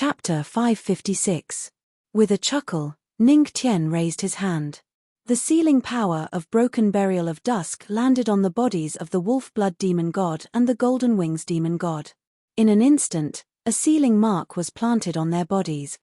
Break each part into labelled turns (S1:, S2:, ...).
S1: Chapter 556. With a chuckle, Ning Tian raised his hand. The sealing power of broken burial of dusk landed on the bodies of the wolf blood demon god and the golden wings demon god. In an instant, a sealing mark was planted on their bodies.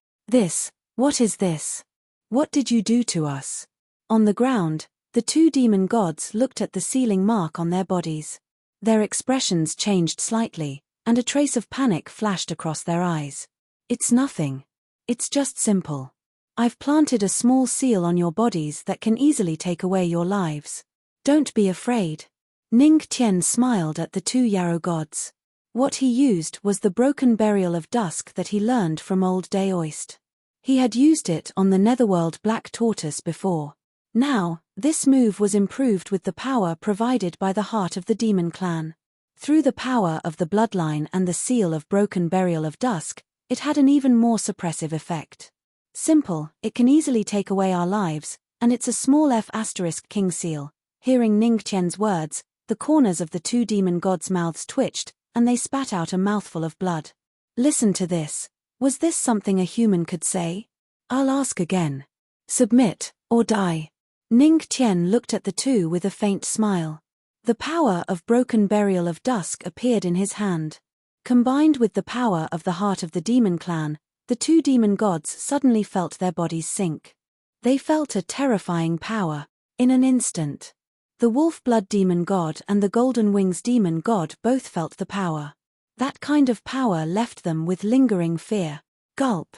S1: What is this? What did you do to us? On the ground, the two demon gods looked at the sealing mark on their bodies. Their expressions changed slightly, and a trace of panic flashed across their eyes. It's nothing. It's just simple. I've planted a small seal on your bodies that can easily take away your lives. Don't be afraid. Ning Tian smiled at the two yarrow gods. What he used was the broken burial of dusk that he learned from old Daoist. He had used it on the netherworld black tortoise before. Now, this move was improved with the power provided by the heart of the demon clan. Through the power of the bloodline and the seal of broken burial of dusk, it had an even more suppressive effect. Simple, it can easily take away our lives, and it's a small F** king seal. Hearing Ning Tian's words, the corners of the two demon gods' mouths twitched, and they spat out a mouthful of blood. Listen to this. Was this something a human could say? I'll ask again. Submit, or die. Ning Tian looked at the two with a faint smile. The power of broken burial of dusk appeared in his hand. Combined with the power of the heart of the demon clan, the two demon gods suddenly felt their bodies sink. They felt a terrifying power. In an instant, the wolf blood demon god and the golden wings demon god both felt the power. That kind of power left them with lingering fear. Gulp.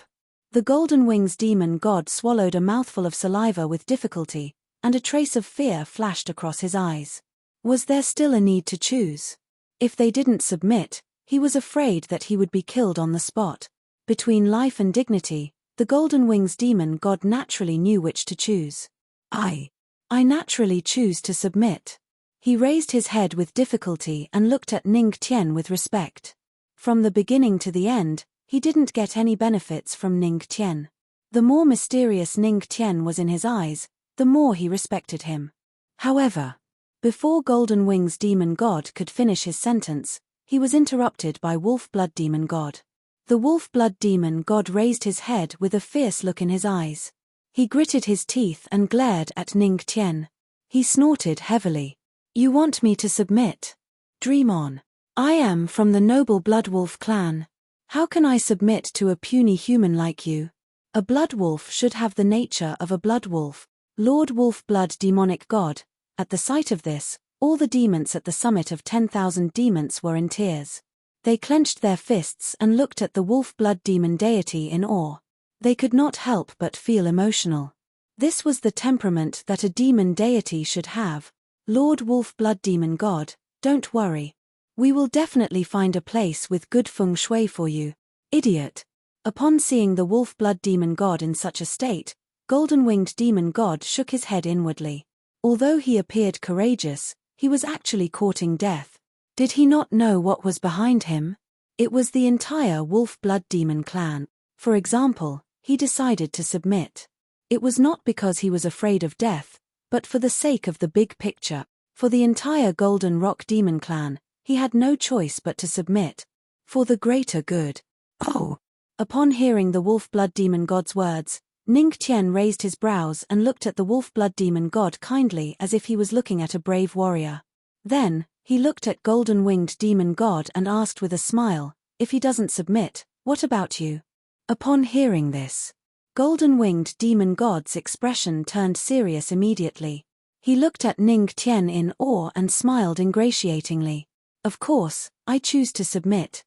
S1: The golden wings demon god swallowed a mouthful of saliva with difficulty, and a trace of fear flashed across his eyes. Was there still a need to choose? If they didn't submit, he was afraid that he would be killed on the spot. Between life and dignity, the golden wings demon god naturally knew which to choose. I naturally choose to submit. He raised his head with difficulty and looked at Ning Tian with respect. From the beginning to the end, he didn't get any benefits from Ning Tian. The more mysterious Ning Tian was in his eyes, the more he respected him. However, before golden wings demon god could finish his sentence, he was interrupted by wolf blood demon god. The wolf blood demon god raised his head with a fierce look in his eyes. He gritted his teeth and glared at Ning Tian. He snorted heavily. You want me to submit? Dream on. I am from the noble blood wolf clan. How can I submit to a puny human like you? A blood wolf should have the nature of a blood wolf. Lord Wolf Blood demonic god. At the sight of this, all the demons at the summit of 10,000 demons were in tears. They clenched their fists and looked at the wolf blood demon deity in awe. They could not help but feel emotional. This was the temperament that a demon deity should have. Lord Wolf Blood Demon God, don't worry. We will definitely find a place with good feng shui for you. Idiot. Upon seeing the Wolf Blood Demon God in such a state, Golden-Winged Demon God shook his head inwardly. Although he appeared courageous, he was actually courting death. Did he not know what was behind him? It was the entire Wolf Blood Demon clan. For example, he decided to submit. It was not because he was afraid of death, but for the sake of the big picture. For the entire Golden Rock Demon clan, he had no choice but to submit. For the greater good. Oh! Upon hearing the Wolf Blood Demon God's words, Ning Tian raised his brows and looked at the Wolf Blood Demon God kindly as if he was looking at a brave warrior. Then, he looked at Golden Winged Demon God and asked with a smile, if he doesn't submit, what about you? Upon hearing this, Golden Winged Demon God's expression turned serious immediately. He looked at Ning Tian in awe and smiled ingratiatingly. Of course, I choose to submit.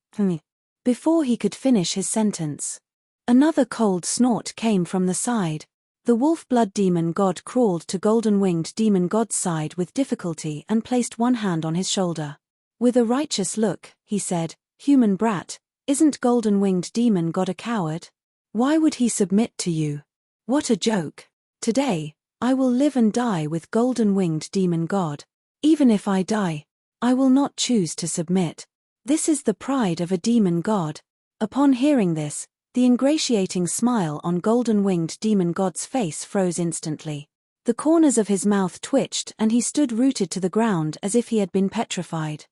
S1: Before he could finish his sentence, another cold snort came from the side. The Wolf Blood Demon God crawled to Golden Winged Demon God's side with difficulty and placed one hand on his shoulder. With a righteous look, he said, "Human brat, isn't Golden Winged Demon God a coward? Why would he submit to you? What a joke. Today, I will live and die with Golden Winged Demon God. Even if I die, I will not choose to submit. This is the pride of a demon god." Upon hearing this, the ingratiating smile on Golden Winged Demon God's face froze instantly. The corners of his mouth twitched and he stood rooted to the ground as if he had been petrified.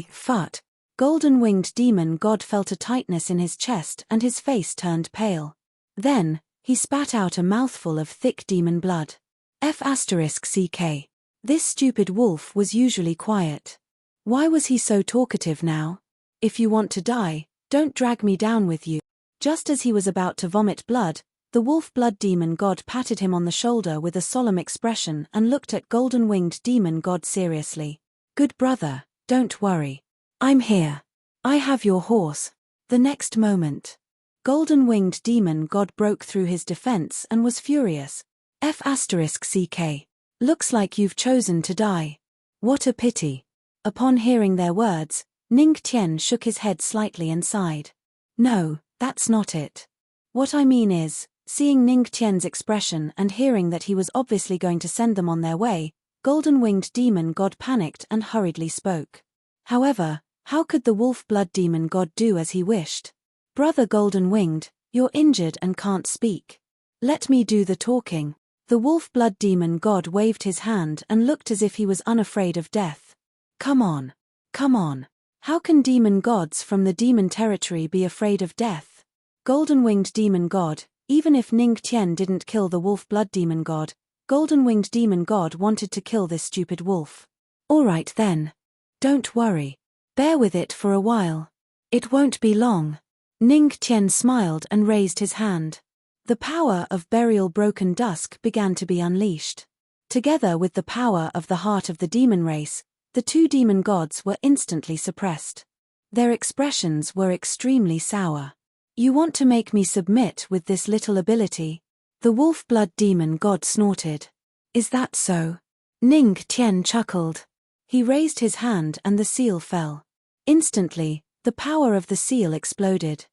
S1: Fut. Golden-winged demon god felt a tightness in his chest and his face turned pale. Then, he spat out a mouthful of thick demon blood. F***ck. This stupid wolf was usually quiet. Why was he so talkative now? If you want to die, don't drag me down with you. Just as he was about to vomit blood, the wolf blood demon god patted him on the shoulder with a solemn expression and looked at golden-winged demon god seriously. Good brother, don't worry. I'm here. I have your horse. The next moment, golden-winged demon god broke through his defense and was furious. F***ck. Looks like you've chosen to die. What a pity. Upon hearing their words, Ning Tian shook his head slightly and sighed. No, that's not it. What I mean is, seeing Ning Tian's expression and hearing that he was obviously going to send them on their way, golden-winged demon god panicked and hurriedly spoke. However, how could the wolf blood demon god do as he wished? Brother golden-winged, you're injured and can't speak. Let me do the talking. The wolf blood demon god waved his hand and looked as if he was unafraid of death. Come on. Come on. How can demon gods from the demon territory be afraid of death? Golden-winged demon god, even if Ning Tian didn't kill the wolf blood demon god, golden-winged demon god wanted to kill this stupid wolf. Alright then. Don't worry. Bear with it for a while. It won't be long. Ning Tian smiled and raised his hand. The power of burial broken dusk began to be unleashed. Together with the power of the heart of the demon race, the two demon gods were instantly suppressed. Their expressions were extremely sour. You want to make me submit with this little ability? The wolf blood demon god snorted. Is that so? Ning Tian chuckled. He raised his hand and the seal fell. Instantly, the power of the seal exploded.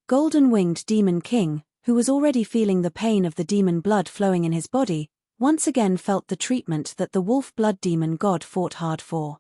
S1: Golden-winged demon king, who was already feeling the pain of the demon blood flowing in his body, once again felt the treatment that the wolf blood demon god fought hard for.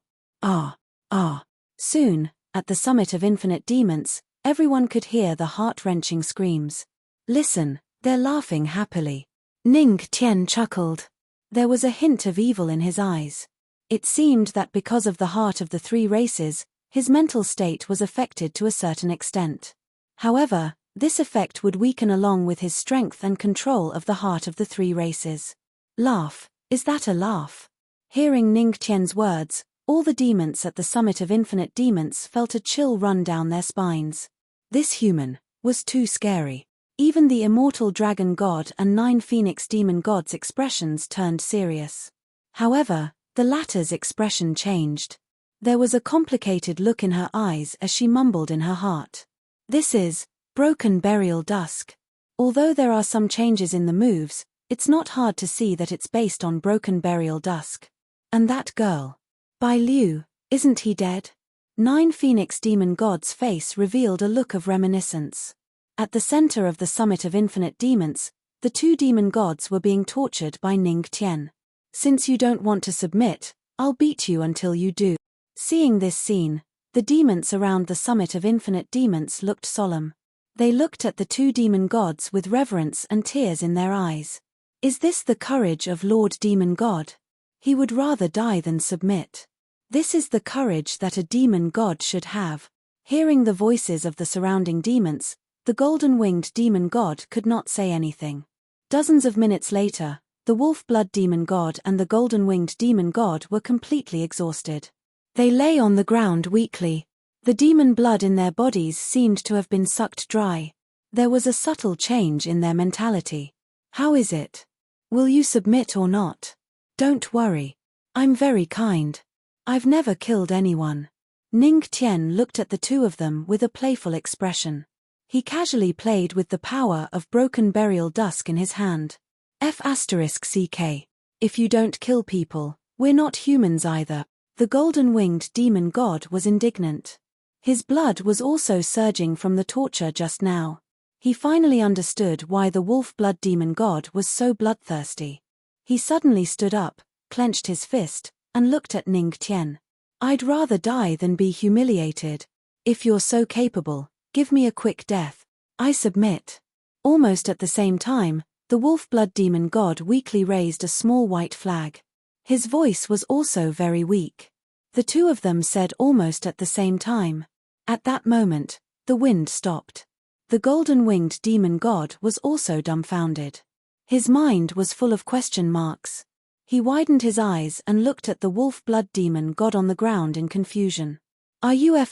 S1: Soon, at the summit of infinite demons, everyone could hear the heart-wrenching screams. Listen, they're laughing happily. Ning Tian chuckled. There was a hint of evil in his eyes. It seemed that because of the heart of the three races, his mental state was affected to a certain extent. However, this effect would weaken along with his strength and control of the heart of the three races. Laugh, is that a laugh? Hearing Ning Tian's words, all the demons at the summit of infinite demons felt a chill run down their spines. This human was too scary. Even the immortal dragon god and 9 phoenix demon gods' expressions turned serious. However, the latter's expression changed. There was a complicated look in her eyes as she mumbled in her heart. This is broken burial dusk. Although there are some changes in the moves, it's not hard to see that it's based on broken burial dusk. And that girl. Bai Liu, isn't he dead? 9 phoenix demon gods' face revealed a look of reminiscence. At the center of the summit of infinite demons, the two demon gods were being tortured by Ning Tian. Since you don't want to submit, I'll beat you until you do. Seeing this scene, the demons around the summit of infinite demons looked solemn. They looked at the two demon gods with reverence and tears in their eyes. Is this the courage of Lord Demon God? He would rather die than submit. This is the courage that a demon god should have. Hearing the voices of the surrounding demons, the golden-winged demon god could not say anything. Dozens of minutes later, the wolf blood demon god and the golden-winged demon god were completely exhausted. They lay on the ground weakly. The demon blood in their bodies seemed to have been sucked dry. There was a subtle change in their mentality. How is it? Will you submit or not? Don't worry. I'm very kind. I've never killed anyone. Ning Tian looked at the two of them with a playful expression. He casually played with the power of broken burial dusk in his hand. F***ck. If you don't kill people, we're not humans either. The golden-winged demon god was indignant. His blood was also surging from the torture just now. He finally understood why the wolf blood demon god was so bloodthirsty. He suddenly stood up, clenched his fist, and looked at Ning Tian. I'd rather die than be humiliated. If you're so capable, give me a quick death. I submit. Almost at the same time, the wolf blood demon god weakly raised a small white flag. His voice was also very weak. The two of them said almost at the same time. At that moment, the wind stopped. The golden-winged demon god was also dumbfounded. His mind was full of question marks. He widened his eyes and looked at the wolf blood demon god on the ground in confusion. Are you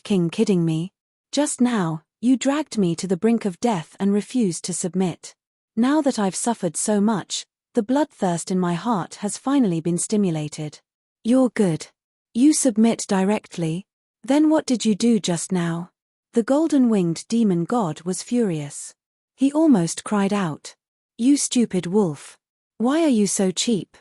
S1: *king kidding me? Just now, you dragged me to the brink of death and refused to submit. Now that I've suffered so much, the bloodthirst in my heart has finally been stimulated. You're good. You submit directly? Then what did you do just now? The golden-winged demon god was furious. He almost cried out. You stupid wolf. Why are you so cheap?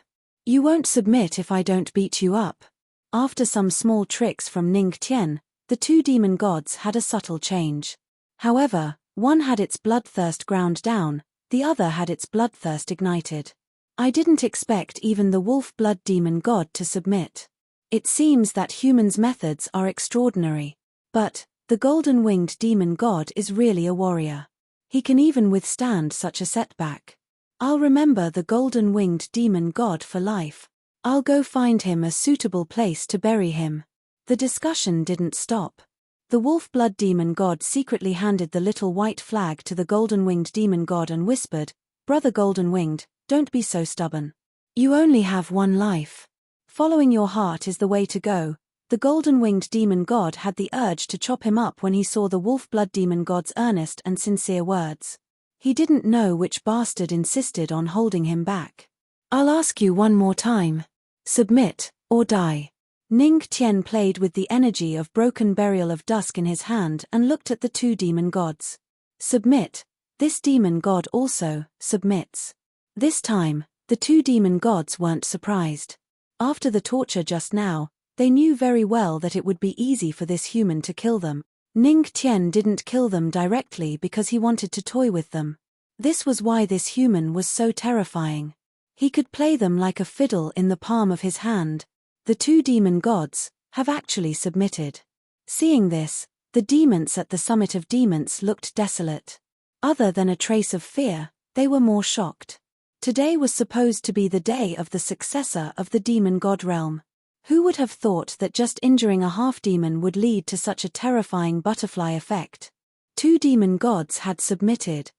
S1: You won't submit if I don't beat you up. After some small tricks from Ning Tian, the two demon gods had a subtle change. However, one had its bloodthirst ground down, the other had its bloodthirst ignited. I didn't expect even the wolf blood demon god to submit. It seems that humans' methods are extraordinary. But the golden-winged demon god is really a warrior. He can even withstand such a setback. I'll remember the golden-winged demon god for life. I'll go find him a suitable place to bury him. The discussion didn't stop. The wolf blood demon god secretly handed the little white flag to the golden-winged demon god and whispered, Brother golden-winged, don't be so stubborn. You only have one life. Following your heart is the way to go. The golden-winged demon god had the urge to chop him up when he saw the wolf blood demon god's earnest and sincere words. He didn't know which bastard insisted on holding him back. I'll ask you one more time. Submit, or die. Ning Tian played with the energy of broken burial of dusk in his hand and looked at the two demon gods. Submit. This demon god also submits. This time, the two demon gods weren't surprised. After the torture just now, they knew very well that it would be easy for this human to kill them. Ning Tian didn't kill them directly because he wanted to toy with them. This was why this human was so terrifying. He could play them like a fiddle in the palm of his hand. The two demon gods have actually submitted. Seeing this, the demons at the summit of demons looked desolate. Other than a trace of fear, they were more shocked. Today was supposed to be the day of the successor of the demon god realm. Who would have thought that just injuring a half-demon would lead to such a terrifying butterfly effect? Two demon gods had submitted.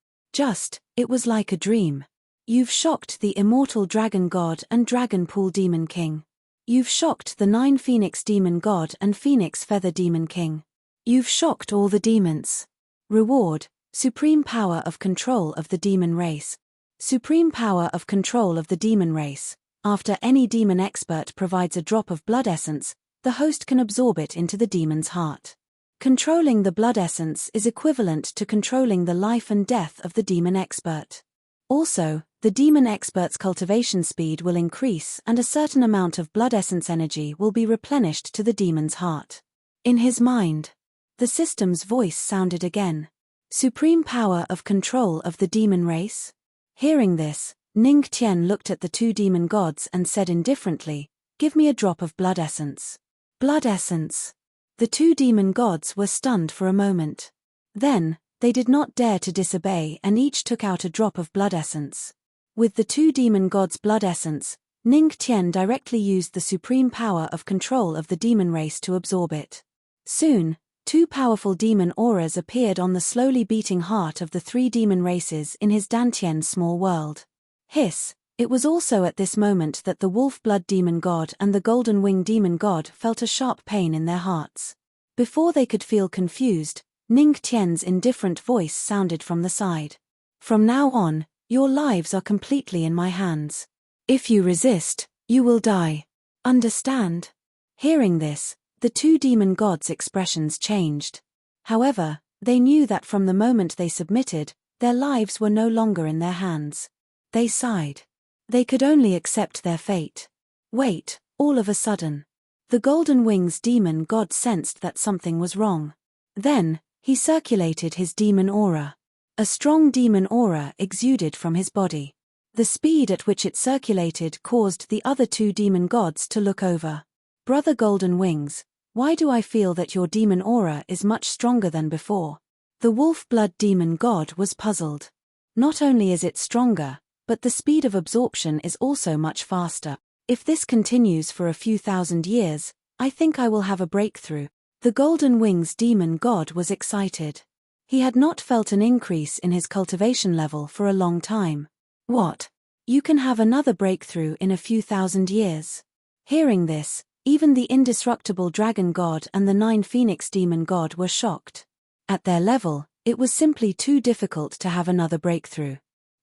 S1: It was like a dream. You've shocked the immortal dragon god and dragon pool demon king. You've shocked the 9 phoenix demon god and phoenix feather demon king. You've shocked all the demons. Reward, supreme power of control of the demon race. Supreme power of control of the demon race. After any demon expert provides a drop of blood essence, the host can absorb it into the demon's heart. Controlling the blood essence is equivalent to controlling the life and death of the demon expert. Also, the demon expert's cultivation speed will increase and a certain amount of blood essence energy will be replenished to the demon's heart. In his mind, the system's voice sounded again. Supreme power of control of the demon race? Hearing this, Ning Tian looked at the two demon gods and said indifferently, Give me a drop of blood essence. Blood essence. The two demon gods were stunned for a moment. Then, they did not dare to disobey and each took out a drop of blood essence. With the two demon gods' blood essence, Ning Tian directly used the supreme power of control of the demon race to absorb it. Soon, 2 powerful demon auras appeared on the slowly beating heart of the 3 demon races in his Dantian's small world. Hiss! It was also at this moment that the wolf blood demon god and the golden wing demon god felt a sharp pain in their hearts. Before they could feel confused, Ning Tian's indifferent voice sounded from the side. From now on, your lives are completely in my hands. If you resist, you will die. Understand? Hearing this, the 2 demon gods' expressions changed. However, they knew that from the moment they submitted, their lives were no longer in their hands. They sighed. They could only accept their fate. Wait, all of a sudden. The Golden Wings demon god sensed that something was wrong. Then, he circulated his demon aura. A strong demon aura exuded from his body. The speed at which it circulated caused the other 2 demon gods to look over. Brother Golden Wings, why do I feel that your demon aura is much stronger than before? The wolf blood demon god was puzzled. Not only is it stronger, but the speed of absorption is also much faster. If this continues for a few thousand years, I think I will have a breakthrough. The Golden Wings demon god was excited. He had not felt an increase in his cultivation level for a long time. What? You can have another breakthrough in a few thousand years. Hearing this, even the indestructible dragon god and the 9 phoenix demon god were shocked. At their level, it was simply too difficult to have another breakthrough.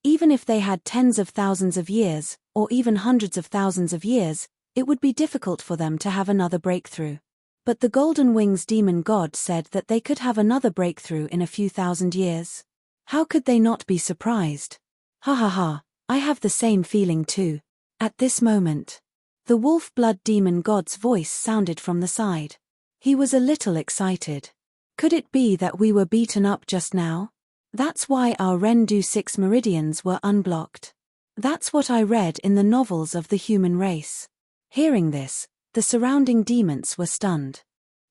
S1: Even if they had tens of thousands of years, or even hundreds of thousands of years, it would be difficult for them to have another breakthrough. But the Golden Wings demon god said that they could have another breakthrough in a few thousand years. How could they not be surprised? Ha ha ha, I have the same feeling too. At this moment, the wolf blood demon god's voice sounded from the side. He was a little excited. Could it be that we were beaten up just now? That's why our Rendu 6 meridians were unblocked. That's what I read in the novels of the human race. Hearing this, the surrounding demons were stunned.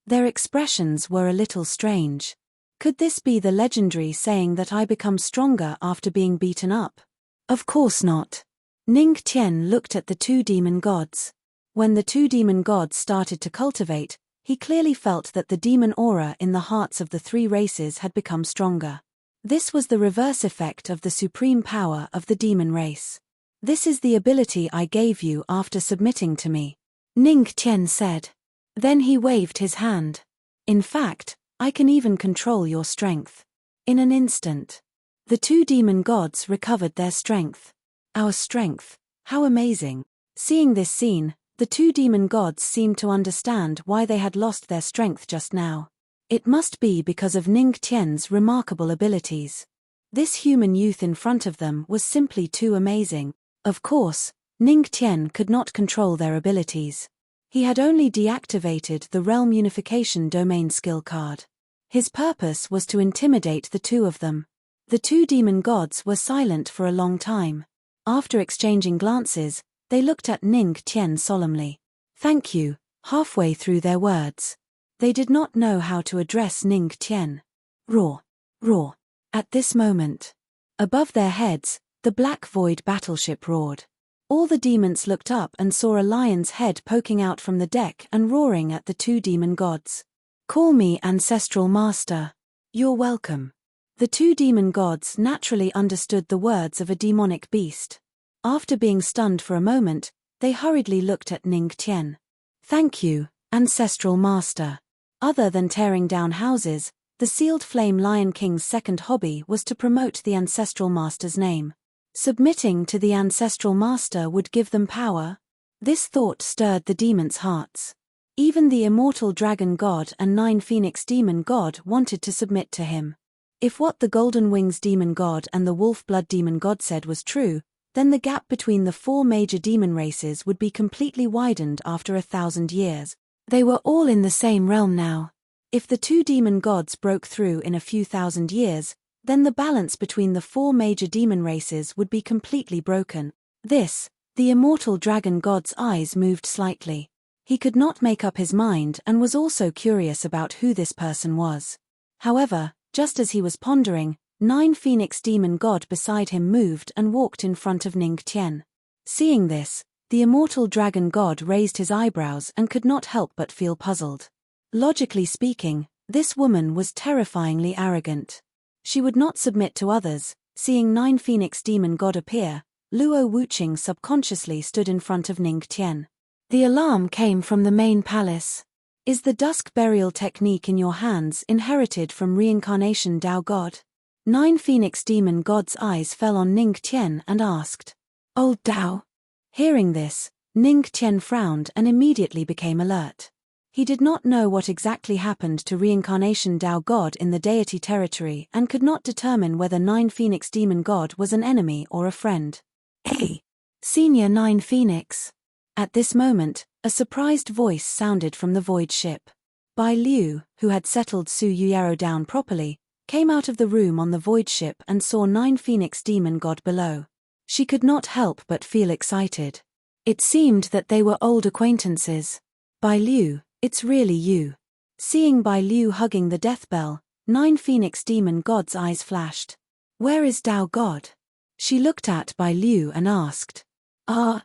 S1: Their expressions were a little strange. Could this be the legendary saying that I become stronger after being beaten up? Of course not. Ning Tian looked at the 2 demon gods. When the 2 demon gods started to cultivate, he clearly felt that the demon aura in the hearts of the 3 races had become stronger. This was the reverse effect of the supreme power of the demon race. This is the ability I gave you after submitting to me, Ning Tian said. Then he waved his hand. In fact, I can even control your strength. In an instant, the 2 demon gods recovered their strength. Our strength, how amazing. Seeing this scene, the 2 demon gods seemed to understand why they had lost their strength just now. It must be because of Ning Tian's remarkable abilities. This human youth in front of them was simply too amazing. Of course, Ning Tian could not control their abilities. He had only deactivated the Realm Unification Domain skill card. His purpose was to intimidate the 2 of them. The 2 demon gods were silent for a long time. After exchanging glances, they looked at Ning Tian solemnly. Thank you, halfway through their words. They did not know how to address Ning Tian. Roar! Roar! At this moment, above their heads, the Black Void battleship roared. All the demons looked up and saw a lion's head poking out from the deck and roaring at the 2 demon gods. Call me Ancestral Master. You're welcome. The 2 demon gods naturally understood the words of a demonic beast. After being stunned for a moment, they hurriedly looked at Ning Tian. Thank you, Ancestral Master. Other than tearing down houses, the Sealed Flame Lion King's second hobby was to promote the Ancestral Master's name. Submitting to the Ancestral Master would give them power. This thought stirred the demons' hearts. Even the immortal dragon god and 9 phoenix demon god wanted to submit to him. If what the Golden Wings demon god and the Wolf Blood demon god said was true, then the gap between the 4 major demon races would be completely widened after 1,000 years. They were all in the same realm now. If the 2 demon gods broke through in a few thousand years, then the balance between the 4 major demon races would be completely broken. The immortal dragon god's eyes moved slightly. He could not make up his mind and was also curious about who this person was. However, just as he was pondering, 9 phoenix demon god beside him moved and walked in front of Ning Tian. Seeing this, the immortal dragon god raised his eyebrows and could not help but feel puzzled. Logically speaking, this woman was terrifyingly arrogant. She would not submit to others. Seeing 9 phoenix demon god appear, Luo Wuqing subconsciously stood in front of Ning Tian. The alarm came from the main palace. Is the dusk burial technique in your hands inherited from reincarnation Dao God? 9 phoenix demon god's eyes fell on Ning Tian and asked, Old Dao? Hearing this, Ning Tian frowned and immediately became alert. He did not know what exactly happened to reincarnation Dao God in the deity territory and could not determine whether 9 phoenix demon god was an enemy or a friend. Hey! Senior 9 phoenix! At this moment, a surprised voice sounded from the void ship. Bai Liu, who had settled Su Yuyaro down properly, came out of the room on the void ship and saw 9 phoenix demon god below. She could not help but feel excited. It seemed that they were old acquaintances. Bai Liu, it's really you. Seeing Bai Liu hugging the death bell, 9 phoenix demon god's eyes flashed. Where is Dao God? She looked at Bai Liu and asked.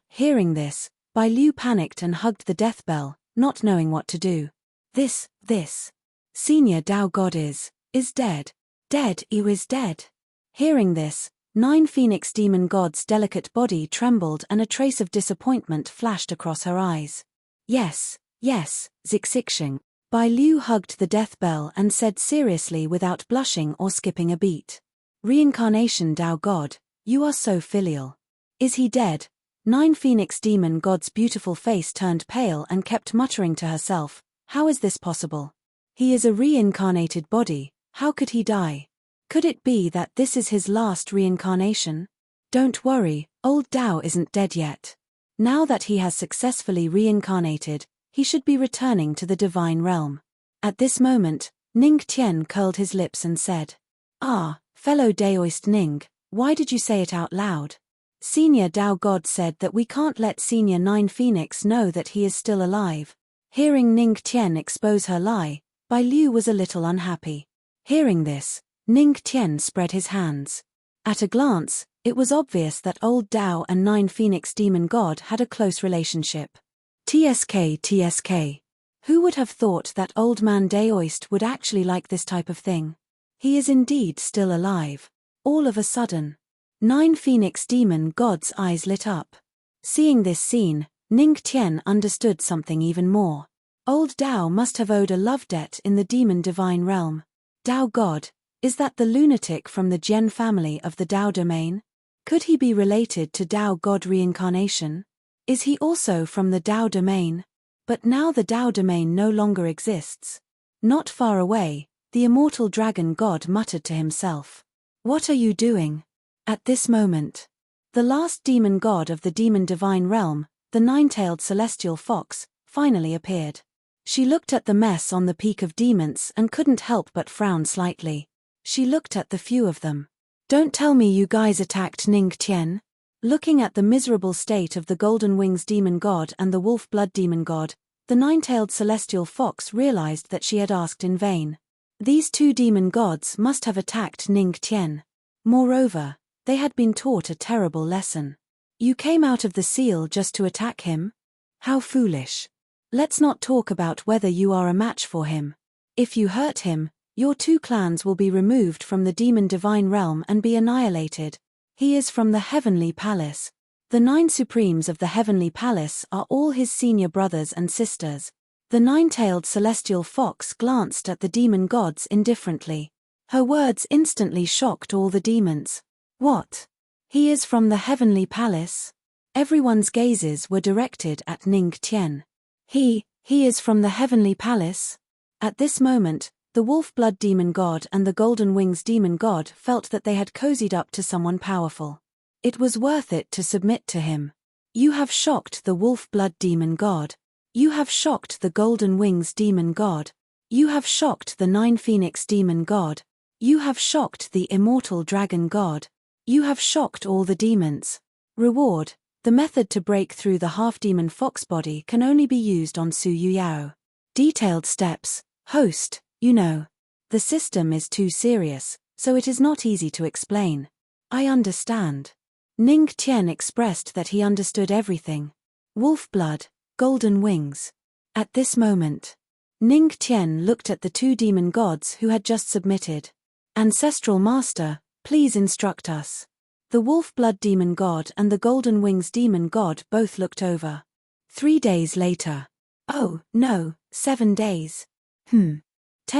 S1: Hearing this, Bai Liu panicked and hugged the death bell, not knowing what to do. This senior Dao god is dead. Dead, Yu is dead. Hearing this, 9 phoenix demon god's delicate body trembled and a trace of disappointment flashed across her eyes. Yes, Zixixing. Bai Liu hugged the death bell and said seriously without blushing or skipping a beat. Reincarnation Dao god, you are so filial. Is he dead? 9 phoenix demon god's beautiful face turned pale and kept muttering to herself, how is this possible? He is a reincarnated body, how could he die? Could it be that this is his last reincarnation? Don't worry, old Dao isn't dead yet. Now that he has successfully reincarnated, he should be returning to the divine realm. At this moment, Ning Tian curled his lips and said, Ah, fellow Daoist Ning, why did you say it out loud? Senior Dao God said that we can't let Senior 9 Phoenix know that he is still alive. Hearing Ning Tian expose her lie, Bai Liu was a little unhappy. Hearing this, Ning Tian spread his hands. At a glance, it was obvious that old Dao and 9 Phoenix Demon God had a close relationship. TSK. Who would have thought that old man Daoist would actually like this type of thing? He is indeed still alive. All of a sudden, 9 Phoenix Demon God's eyes lit up. Seeing this scene, Ning Tian understood something even more. Old Dao must have owed a love debt in the demon divine realm. Dao God, is that the lunatic from the Jian family of the Dao domain? Could he be related to Dao God reincarnation? Is he also from the Dao domain? But now the Dao domain no longer exists. Not far away, the immortal dragon god muttered to himself. What are you doing? At this moment, the last demon god of the demon divine realm, the 9-tailed celestial fox, finally appeared. She looked at the mess on the peak of demons and couldn't help but frown slightly. She looked at the few of them. Don't tell me you guys attacked Ning Tian? Looking at the miserable state of the Golden Wings demon god and the wolf blood demon god, the 9-tailed celestial fox realized that she had asked in vain. These 2 demon gods must have attacked Ning Tian. Moreover, they had been taught a terrible lesson. You came out of the seal just to attack him? How foolish. Let's not talk about whether you are a match for him. If you hurt him, your 2 clans will be removed from the demon divine realm and be annihilated. He is from the heavenly palace. The 9 supremes of the heavenly palace are all his senior brothers and sisters. The 9-tailed celestial fox glanced at the demon gods indifferently. Her words instantly shocked all the demons. What? He is from the heavenly palace? Everyone's gazes were directed at Ning Tian. He is from the heavenly palace? At this moment, the wolf blood demon god and the golden wings demon god felt that they had cozied up to someone powerful. It was worth it to submit to him. You have shocked the wolf blood demon god. You have shocked the golden wings demon god. You have shocked the 9 phoenix demon god. You have shocked the immortal dragon god. You have shocked all the demons. Reward: the method to break through the half-demon fox body can only be used on Su Yuyao. Detailed steps: host, you know. The system is too serious, so it is not easy to explain. I understand. Ning Tian expressed that he understood everything. Wolf blood, golden wings. At this moment, Ning Tian looked at the 2 demon gods who had just submitted. Ancestral Master, please instruct us. The wolf blood demon god and the golden wings demon god both looked over. 3 days later. Oh, no, 7 days. 10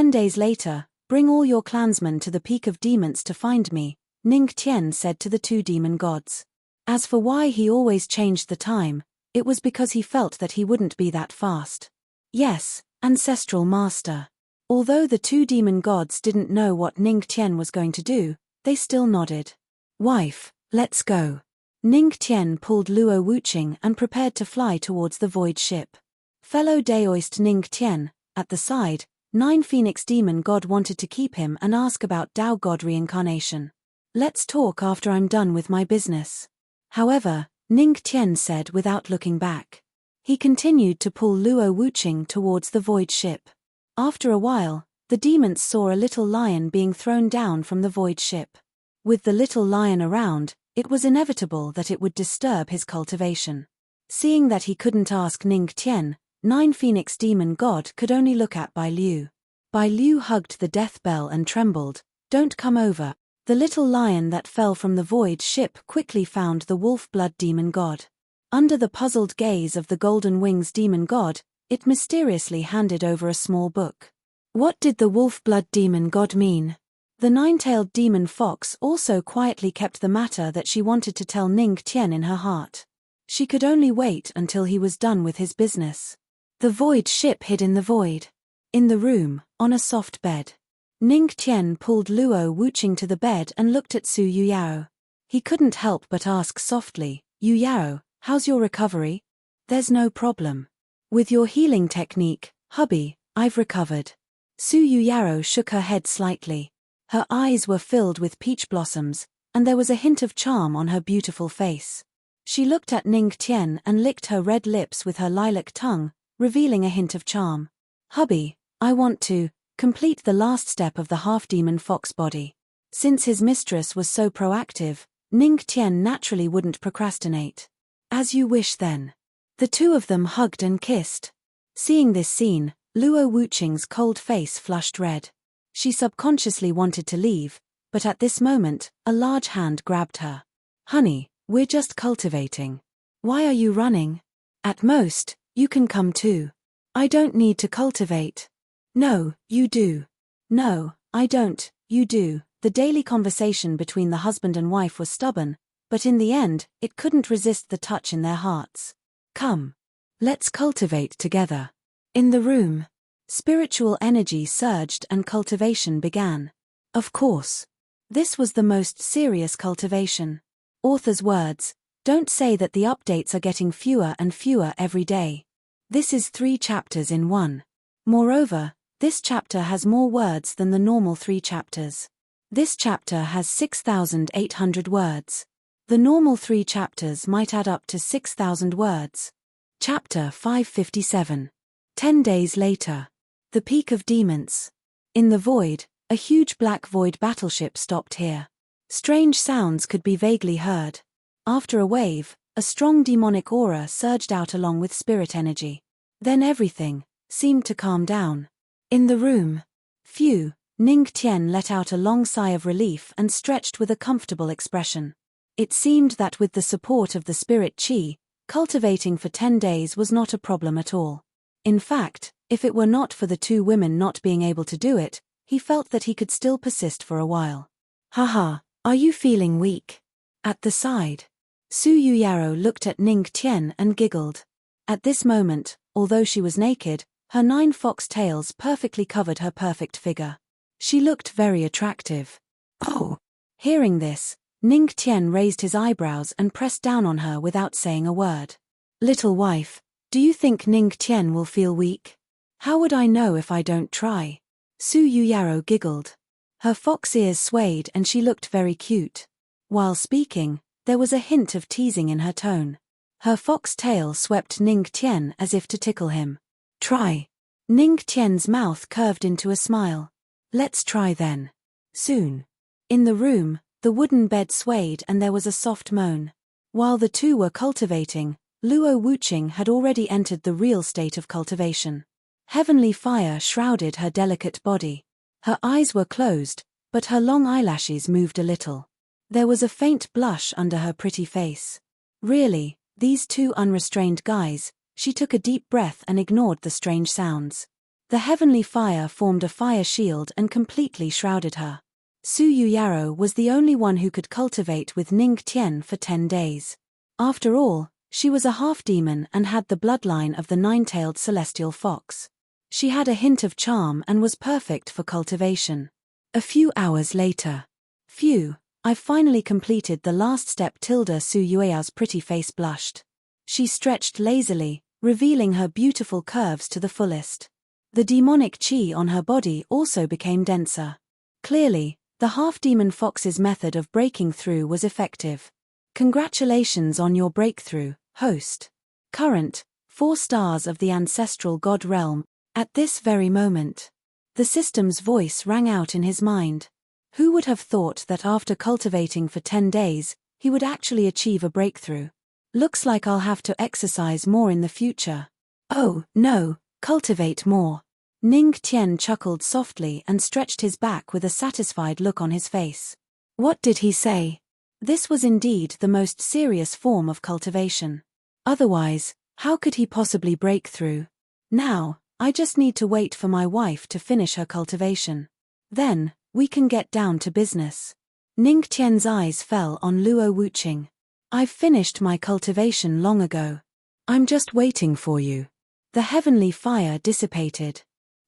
S1: days later, bring all your clansmen to the peak of demons to find me, Ning Tian said to the 2 demon gods. As for why he always changed the time, it was because he felt that he wouldn't be that fast. Yes, Ancestral Master. Although the 2 demon gods didn't know what Ning Tian was going to do, they still nodded. Wife, let's go. Ning Tian pulled Luo Wuqing and prepared to fly towards the void ship. Fellow Daoist Ning Tian, at the side, 9 Phoenix Demon God wanted to keep him and ask about Dao God reincarnation. Let's talk after I'm done with my business. However, Ning Tian said without looking back. He continued to pull Luo Wuqing towards the void ship. After a while, the demons saw a little lion being thrown down from the void ship. With the little lion around, it was inevitable that it would disturb his cultivation. Seeing that he couldn't ask Ning Tian, 9 Phoenix demon god could only look at Bai Liu. Bai Liu hugged the death bell and trembled. Don't come over. The little lion that fell from the void ship quickly found the wolf blood demon god. Under the puzzled gaze of the golden wings demon god, it mysteriously handed over a small book. What did the wolf blood demon god mean? The nine-tailed demon fox also quietly kept the matter that she wanted to tell Ning Tian in her heart. She could only wait until he was done with his business. The void ship hid in the void. In the room, on a soft bed. Ning Tian pulled Luo Wuqing to the bed and looked at Su Yuyao. He couldn't help but ask softly, Yuyao, how's your recovery? There's no problem. With your healing technique, hubby, I've recovered. Su Yuyao shook her head slightly. Her eyes were filled with peach blossoms, and there was a hint of charm on her beautiful face. She looked at Ning Tian and licked her red lips with her lilac tongue, revealing a hint of charm. Hubby, I want to complete the last step of the half-demon fox body. Since his mistress was so proactive, Ning Tian naturally wouldn't procrastinate. As you wish then. The two of them hugged and kissed. Seeing this scene, Luo Wuqing's cold face flushed red. She subconsciously wanted to leave, but at this moment, a large hand grabbed her. Honey, we're just cultivating. Why are you running? At most, you can come too. I don't need to cultivate. No, you do. No, I don't, you do. The daily conversation between the husband and wife was stubborn, but in the end, it couldn't resist the touch in their hearts. Come. Let's cultivate together. In the room, spiritual energy surged and cultivation began. Of course. This was the most serious cultivation. Author's words, don't say that the updates are getting fewer and fewer every day. This is 3 chapters in one. Moreover, this chapter has more words than the normal 3 chapters. This chapter has 6,800 words. The normal 3 chapters might add up to 6,000 words. Chapter 557. 10 days later. The Peak of Demons. In the void, a huge black void battleship stopped here. Strange sounds could be vaguely heard. After a wave, a strong demonic aura surged out along with spirit energy. Then everything seemed to calm down. In the room, phew, Ning Tian let out a long sigh of relief and stretched with a comfortable expression. It seemed that with the support of the spirit chi, cultivating for 10 days was not a problem at all. In fact, if it were not for the 2 women not being able to do it, he felt that he could still persist for a while. Haha, are you feeling weak? At the side. Su Yuyao looked at Ning Tian and giggled. At this moment, although she was naked, her 9 fox tails perfectly covered her perfect figure. She looked very attractive. Oh! Hearing this, Ning Tian raised his eyebrows and pressed down on her without saying a word. Little wife, do you think Ning Tian will feel weak? How would I know if I don't try? Su Yuyao giggled. Her fox ears swayed and she looked very cute. While speaking, there was a hint of teasing in her tone. Her fox tail swept Ning Tian as if to tickle him. Try. Ning Tian's mouth curved into a smile. Let's try then. Soon. In the room, the wooden bed swayed and there was a soft moan. While the two were cultivating, Luo Wuqing had already entered the real state of cultivation. Heavenly fire shrouded her delicate body. Her eyes were closed, but her long eyelashes moved a little. There was a faint blush under her pretty face. Really, these 2 unrestrained guys, she took a deep breath and ignored the strange sounds. The heavenly fire formed a fire shield and completely shrouded her. Su Yuyao was the only one who could cultivate with Ning Tian for 10 days. After all, she was a half-demon and had the bloodline of the 9-tailed celestial fox. She had a hint of charm and was perfect for cultivation. A few hours later. Phew, I've finally completed the last step. Su Yuyao's pretty face blushed. She stretched lazily, revealing her beautiful curves to the fullest. The demonic chi on her body also became denser. Clearly, the half-demon fox's method of breaking through was effective. Congratulations on your breakthrough, host. Current, 4 stars of the ancestral god realm. At this very moment, the system's voice rang out in his mind. Who would have thought that after cultivating for 10 days, he would actually achieve a breakthrough? Looks like I'll have to exercise more in the future. Oh, no, cultivate more. Ning Tian chuckled softly and stretched his back with a satisfied look on his face. What did he say? This was indeed the most serious form of cultivation. Otherwise, how could he possibly break through? Now, I just need to wait for my wife to finish her cultivation. Then, we can get down to business. Ning Tian's eyes fell on Luo Wuqing. I've finished my cultivation long ago. I'm just waiting for you. The heavenly fire dissipated.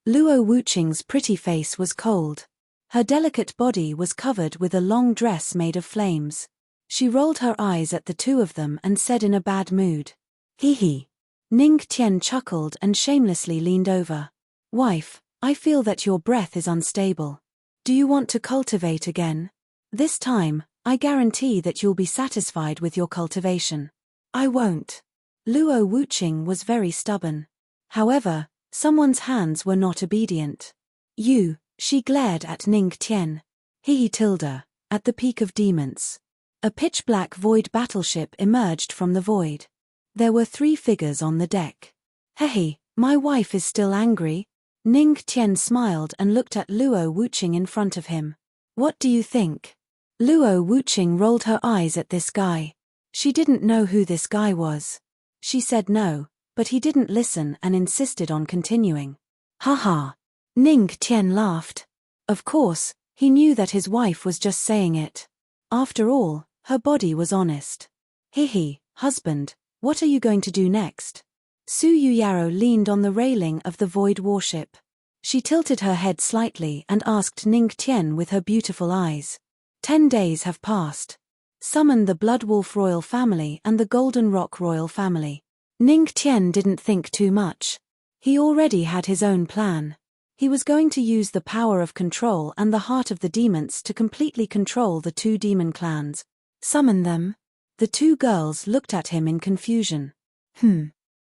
S1: Luo Wuqing's pretty face was cold. Her delicate body was covered with a long dress made of flames. She rolled her eyes at the two of them and said in a bad mood, "Hee hee." Ning Tian chuckled and shamelessly leaned over. Wife, I feel that your breath is unstable. Do you want to cultivate again? This time, I guarantee that you'll be satisfied with your cultivation. I won't. Luo Wuqing was very stubborn. However, someone's hands were not obedient. You, she glared at Ning Tian. He tilde, at the peak of demons. A pitch-black void battleship emerged from the void. There were 3 figures on the deck. Hey, my wife is still angry? Ning Tian smiled and looked at Luo Wuqing in front of him. What do you think? Luo Wuqing rolled her eyes at this guy. She didn't know who this guy was. She said no, but he didn't listen and insisted on continuing. Haha. Ning Tian laughed. Of course, he knew that his wife was just saying it. After all, her body was honest. Hee, husband, what are you going to do next? Su Yuyaro leaned on the railing of the void warship. She tilted her head slightly and asked Ning Tian with her beautiful eyes. 10 days have passed. Summon the Blood Wolf royal family and the Golden Rock royal family. Ning Tian didn't think too much. He already had his own plan. He was going to use the power of control and the heart of the demons to completely control the 2 demon clans. Summon them? The 2 girls looked at him in confusion.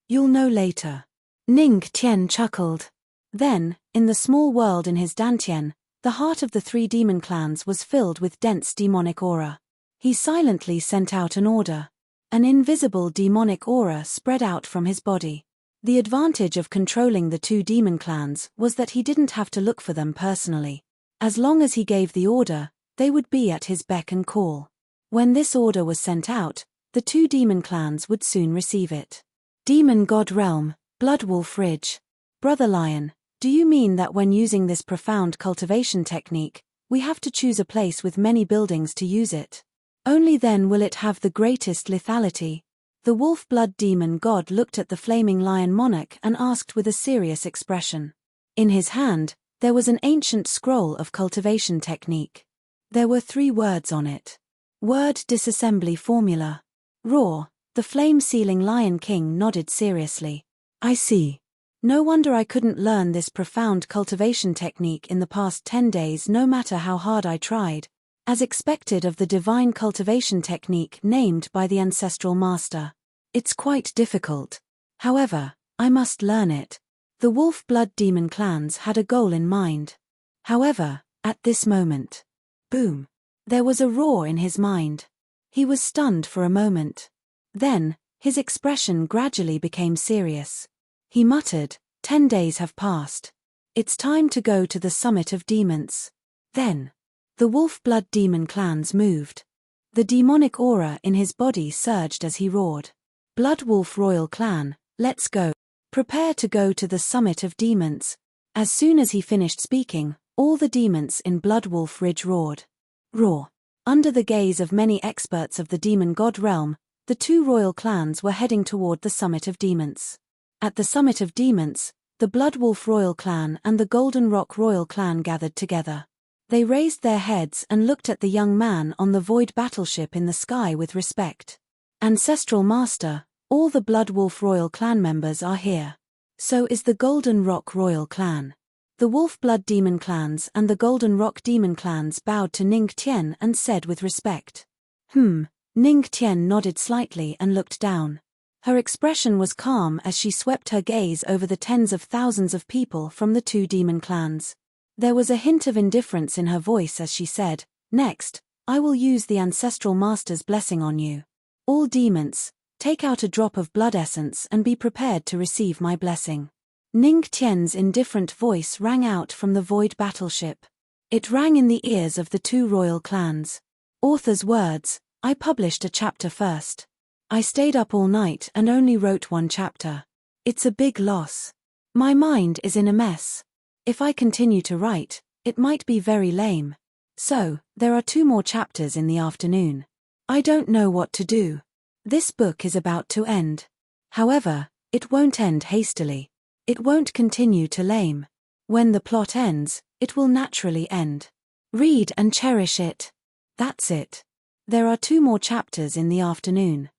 S1: You'll know later. Ning Tian chuckled. Then, in the small world in his dantian, the heart of the 3 demon clans was filled with dense demonic aura. He silently sent out an order. An invisible demonic aura spread out from his body. The advantage of controlling the 2 demon clans was that he didn't have to look for them personally. As long as he gave the order, they would be at his beck and call. When this order was sent out, the 2 demon clans would soon receive it. Demon God Realm, Blood Wolf Ridge. Brother Lion, do you mean that when using this profound cultivation technique, we have to choose a place with many buildings to use it? Only then will it have the greatest lethality. The wolf blood demon god looked at the flaming lion monarch and asked with a serious expression. In his hand, there was an ancient scroll of cultivation technique. There were 3 words on it. Word disassembly formula. Roar. The flame-sealing Lion King nodded seriously. I see. No wonder I couldn't learn this profound cultivation technique in the past 10 days no matter how hard I tried. As expected of the divine cultivation technique named by the ancestral master. It's quite difficult. However, I must learn it. The wolf blood demon clans had a goal in mind. However, at this moment, boom, there was a roar in his mind. He was stunned for a moment. Then, his expression gradually became serious. He muttered, 10 days have passed. It's time to go to the summit of demons. Then, the wolf blood demon clans moved. The demonic aura in his body surged as he roared. Blood Wolf Royal Clan, let's go. Prepare to go to the summit of demons. As soon as he finished speaking, all the demons in Blood Wolf Ridge roared. Roar. Under the gaze of many experts of the demon god realm, the 2 royal clans were heading toward the summit of demons. At the summit of demons, the Blood Wolf Royal Clan and the Golden Rock Royal Clan gathered together. They raised their heads and looked at the young man on the void battleship in the sky with respect. Ancestral Master, all the Blood Wolf Royal Clan members are here. So is the Golden Rock Royal Clan. The Wolf Blood Demon Clans and the Golden Rock Demon Clans bowed to Ning Tian and said with respect. Ning Tian nodded slightly and looked down. Her expression was calm as she swept her gaze over the tens of thousands of people from the 2 demon clans. There was a hint of indifference in her voice as she said, Next, I will use the Ancestral Master's blessing on you. All demons, Take out a drop of blood essence and be prepared to receive my blessing." Ning Tian's indifferent voice rang out from the void battleship. It rang in the ears of the two royal clans. Author's words: "I published a chapter first. I stayed up all night and only wrote one chapter. It's a big loss. My mind is in a mess. If I continue to write, it might be very lame. So, there are 2 more chapters in the afternoon. I don't know what to do. This book is about to end. However, it won't end hastily. It won't continue to lame. When the plot ends, it will naturally end. Read and cherish it. That's it. There are 2 more chapters in the afternoon."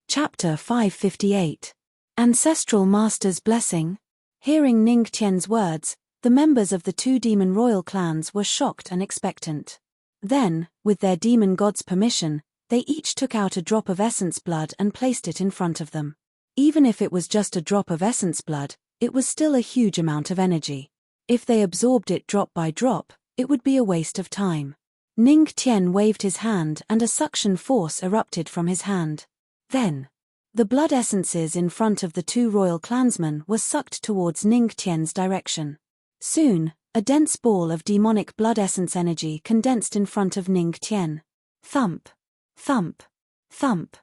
S1: Chapter 558. Ancestral Master's Blessing. Hearing Ning Tian's words, the members of the 2 demon royal clans were shocked and expectant. Then, with their demon god's permission, they each took out a drop of essence blood and placed it in front of them. Even if it was just a drop of essence blood, it was still a huge amount of energy. If they absorbed it drop by drop, it would be a waste of time. Ning Tian waved his hand and a suction force erupted from his hand. Then, the blood essences in front of the 2 royal clansmen were sucked towards Ning Tian's direction. Soon, a dense ball of demonic blood essence energy condensed in front of Ning Tian. Thump. Thump. Thump.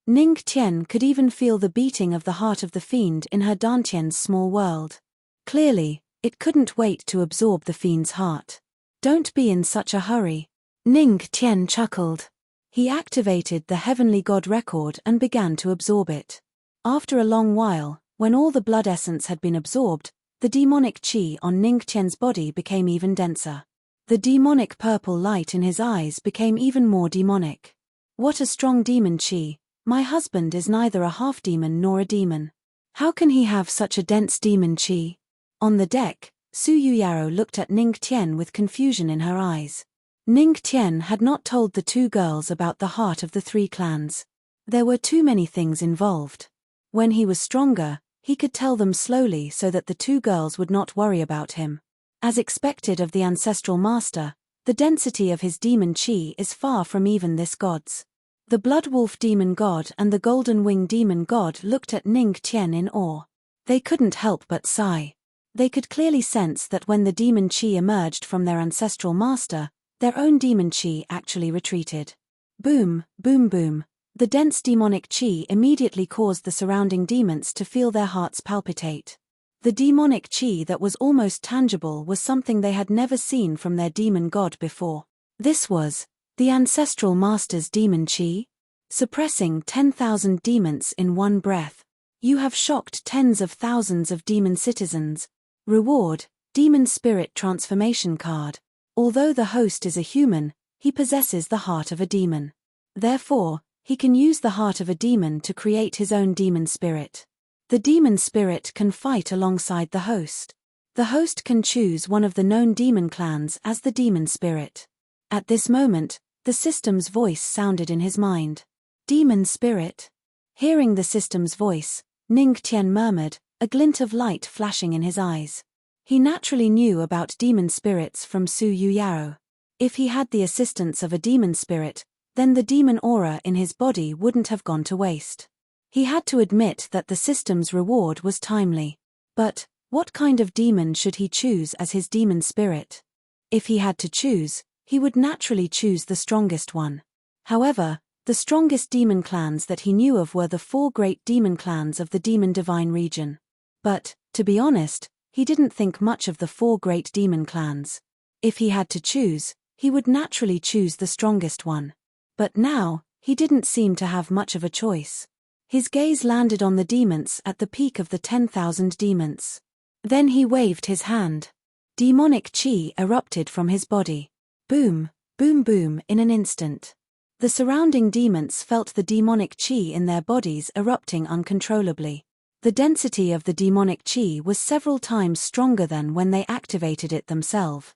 S1: Ning Tian could even feel the beating of the heart of the fiend in her Dantian's small world. Clearly, it couldn't wait to absorb the fiend's heart. "Don't be in such a hurry." Ning Tian chuckled. He activated the heavenly god record and began to absorb it. After a long while, when all the blood essence had been absorbed, the demonic chi on Ning Tian's body became even denser. The demonic purple light in his eyes became even more demonic. "What a strong demon chi. My husband is neither a half-demon nor a demon. How can he have such a dense demon chi?" On the deck, Su Yuyaro looked at Ning Tian with confusion in her eyes. Ning Tian had not told the 2 girls about the heart of the 3 clans. There were too many things involved. When he was stronger, he could tell them slowly so that the 2 girls would not worry about him. As expected of the ancestral master, the density of his demon chi is far from even this god's. The Blood Wolf demon god and the Golden Wing demon god looked at Ning Tian in awe. They couldn't help but sigh. They could clearly sense that when the demon chi emerged from their ancestral master, their own demon chi actually retreated. Boom, boom, boom. The dense demonic chi immediately caused the surrounding demons to feel their hearts palpitate. The demonic chi that was almost tangible was something they had never seen from their demon god before. This was the ancestral master's demon chi? Suppressing 10,000 demons in one breath. You have shocked tens of thousands of demon citizens. Reward, Demon Spirit Transformation Card. Although the host is a human, he possesses the heart of a demon. Therefore, he can use the heart of a demon to create his own demon spirit. The demon spirit can fight alongside the host. The host can choose one of the known demon clans as the demon spirit. At this moment, the system's voice sounded in his mind. Demon spirit? Hearing the system's voice, Ning Tian murmured, a glint of light flashing in his eyes. He naturally knew about demon spirits from Su Yuyaro. If he had the assistance of a demon spirit, then the demon aura in his body wouldn't have gone to waste. He had to admit that the system's reward was timely. But, what kind of demon should he choose as his demon spirit? If he had to choose, he would naturally choose the strongest one. However, the strongest demon clans that he knew of were the 4 great demon clans of the Demon Divine region. But, to be honest, he didn't think much of the 4 great demon clans. If he had to choose, he would naturally choose the strongest one. But now, he didn't seem to have much of a choice. His gaze landed on the demons at the peak of the 10,000 demons. Then he waved his hand. Demonic chi erupted from his body. Boom, boom, boom in an instant. The surrounding demons felt the demonic chi in their bodies erupting uncontrollably. The density of the demonic chi was several times stronger than when they activated it themselves.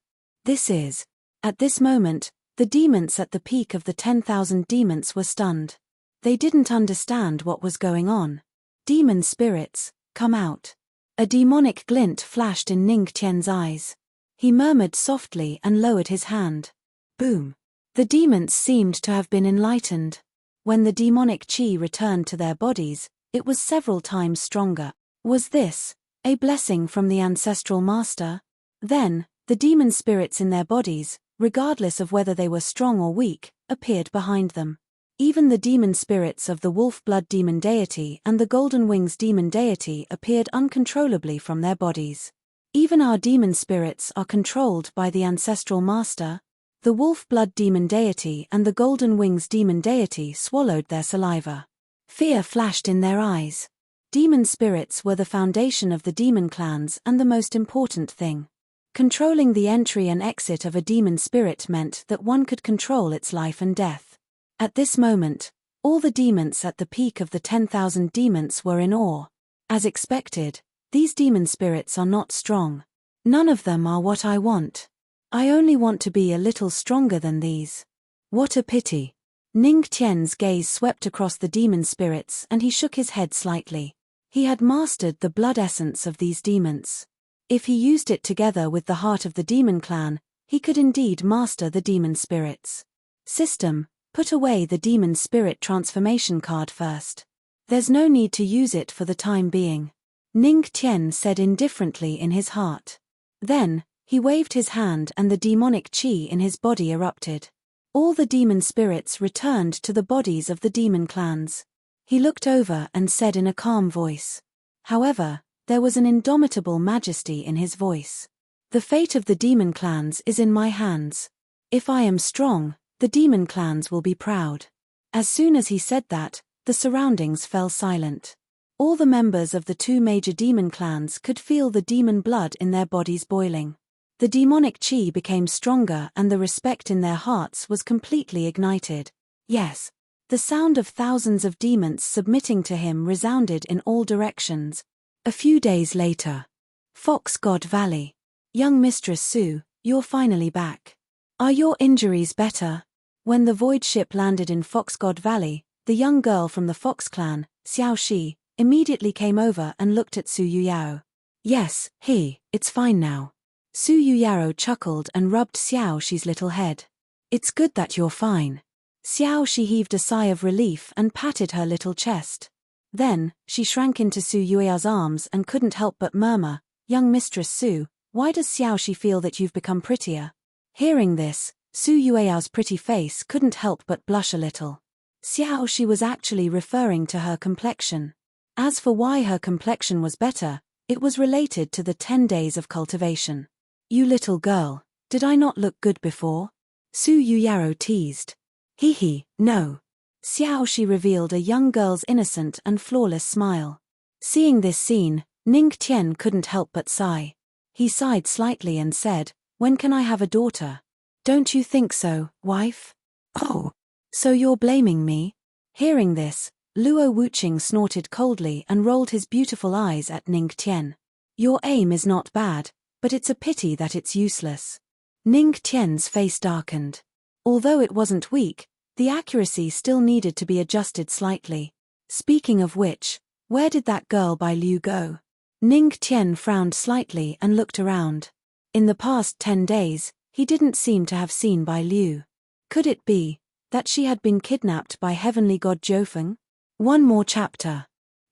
S1: At this moment, the demons at the peak of the 10,000 demons were stunned. They didn't understand what was going on. Demon spirits, come out. A demonic glint flashed in Ning Tian's eyes. He murmured softly and lowered his hand. Boom. The demons seemed to have been enlightened. When the demonic chi returned to their bodies, it was several times stronger. Was this a blessing from the ancestral master? Then, the demon spirits in their bodies, regardless of whether they were strong or weak, appeared behind them. Even the demon spirits of the wolf blood demon deity and the golden wings demon deity appeared uncontrollably from their bodies. Even our demon spirits are controlled by the ancestral master. The wolf blood demon deity and the golden wings demon deity swallowed their saliva. Fear flashed in their eyes. Demon spirits were the foundation of the demon clans and the most important thing. Controlling the entry and exit of a demon spirit meant that one could control its life and death. At this moment, all the demons at the peak of the 10,000 demons were in awe. As expected, these demon spirits are not strong. None of them are what I want. I only want to be a little stronger than these. What a pity. Ning Tian's gaze swept across the demon spirits and he shook his head slightly. He had mastered the blood essence of these demons. If he used it together with the heart of the demon clan, he could indeed master the demon spirits. System, put away the demon spirit transformation card first. There's no need to use it for the time being. Ning Tian said indifferently in his heart. Then, he waved his hand and the demonic chi in his body erupted. All the demon spirits returned to the bodies of the demon clans. He looked over and said in a calm voice. However, there was an indomitable majesty in his voice. The fate of the demon clans is in my hands. If I am strong, the demon clans will be proud. As soon as he said that, the surroundings fell silent. All the members of the two major demon clans could feel the demon blood in their bodies boiling. The demonic chi became stronger and the respect in their hearts was completely ignited. Yes. The sound of thousands of demons submitting to him resounded in all directions. A few days later. Fox God Valley. Young Mistress Sue, you're finally back. Are your injuries better? When the void ship landed in Fox God Valley, the young girl from the Fox clan, Xiao Shi, immediately came over and looked at Su Yuyao. Yes, it's fine now. Su Yuyao chuckled and rubbed Xiao Shi's little head. It's good that you're fine. Xiao Shi heaved a sigh of relief and patted her little chest. Then, she shrank into Su Yuyao's arms and couldn't help but murmur, Young Mistress Su, why does Xiao Shi feel that you've become prettier? Hearing this, Su Yuyao's pretty face couldn't help but blush a little. Xiao Shi was actually referring to her complexion. As for why her complexion was better, it was related to the 10 days of cultivation. You little girl, did I not look good before? Su Yuyao teased. No. Xiao Shi revealed a young girl's innocent and flawless smile. Seeing this scene, Ning Tian couldn't help but sigh. He sighed slightly and said, When can I have a daughter? Don't you think so, wife? Oh. So you're blaming me? Hearing this, Luo Wuqing snorted coldly and rolled his beautiful eyes at Ning Tian. Your aim is not bad, but it's a pity that it's useless. Ning Tian's face darkened. Although it wasn't weak, the accuracy still needed to be adjusted slightly. Speaking of which, where did that girl by Liu go? Ning Tian frowned slightly and looked around. In the past 10 days, he didn't seem to have seen Bai Liu. Could it be that she had been kidnapped by heavenly god Jofeng? One more chapter.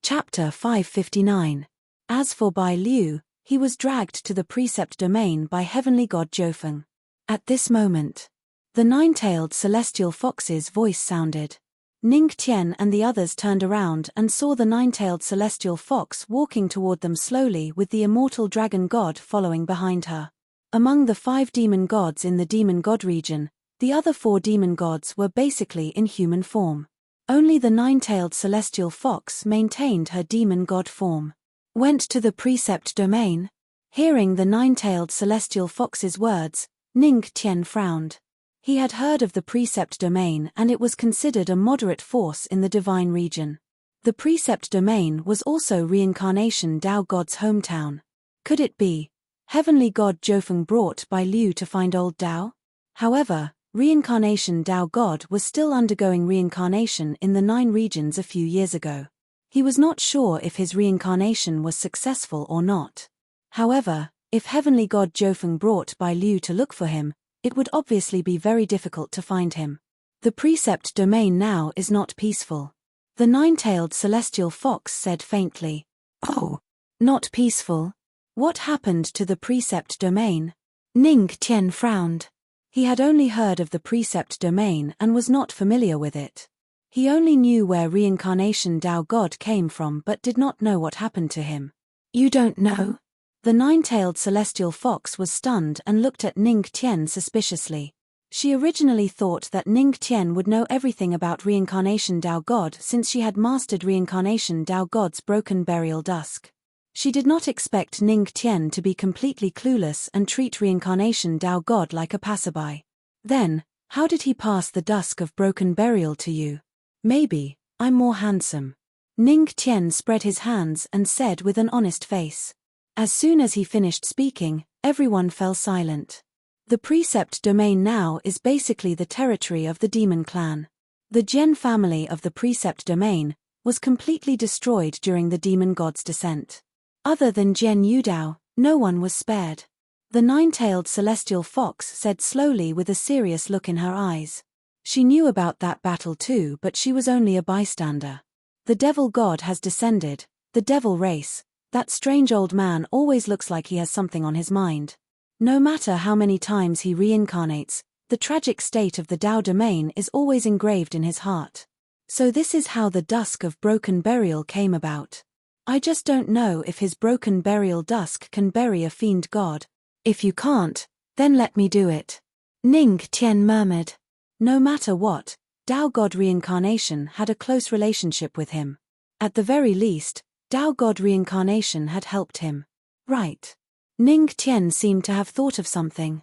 S1: Chapter 559. As for Bai Liu, he was dragged to the precept domain by heavenly god Jofeng. At this moment, the nine-tailed celestial fox's voice sounded. Ning Tian and the others turned around and saw the nine-tailed celestial fox walking toward them slowly with the immortal dragon god following behind her. Among the 5 demon gods in the demon god region, the other 4 demon gods were basically in human form. Only the nine-tailed celestial fox maintained her demon god form. Went to the precept domain? Hearing the nine-tailed celestial fox's words, Ning Tian frowned. He had heard of the precept domain and it was considered a moderate force in the divine region. The precept domain was also reincarnation Dao God's hometown. Could it be heavenly god Jofeng brought Bai Liu to find old Dao? However, reincarnation Dao God was still undergoing reincarnation in the 9 regions a few years ago. He was not sure if his reincarnation was successful or not. However, if heavenly god Jofeng brought Bai Liu to look for him, it would obviously be very difficult to find him. The precept domain now is not peaceful. The nine-tailed celestial fox said faintly. Oh, not peaceful? What happened to the precept domain? Ning Tian frowned. He had only heard of the precept domain and was not familiar with it. He only knew where reincarnation Dao God came from but did not know what happened to him. You don't know? The nine-tailed celestial fox was stunned and looked at Ning Tian suspiciously. She originally thought that Ning Tian would know everything about reincarnation Dao God since she had mastered reincarnation Dao God's broken burial dusk. She did not expect Ning Tian to be completely clueless and treat reincarnation Dao God like a passerby. Then, how did he pass the dusk of broken burial to you? Maybe, I'm more handsome. Ning Tian spread his hands and said with an honest face. As soon as he finished speaking, everyone fell silent. The precept domain now is basically the territory of the demon clan. The Jian family of the precept domain was completely destroyed during the demon god's descent. Other than Jian Yudao, no one was spared. The nine-tailed celestial fox said slowly with a serious look in her eyes. She knew about that battle too, but she was only a bystander. The devil god has descended, the devil race. That strange old man always looks like he has something on his mind. No matter how many times he reincarnates, the tragic state of the Dao domain is always engraved in his heart. So this is how the dusk of broken burial came about. I just don't know if his broken burial dusk can bury a fiend god. If you can't, then let me do it. Ning Tian murmured. No matter what, Dao God reincarnation had a close relationship with him. At the very least, Dao God reincarnation had helped him. Right. Ning Tian seemed to have thought of something.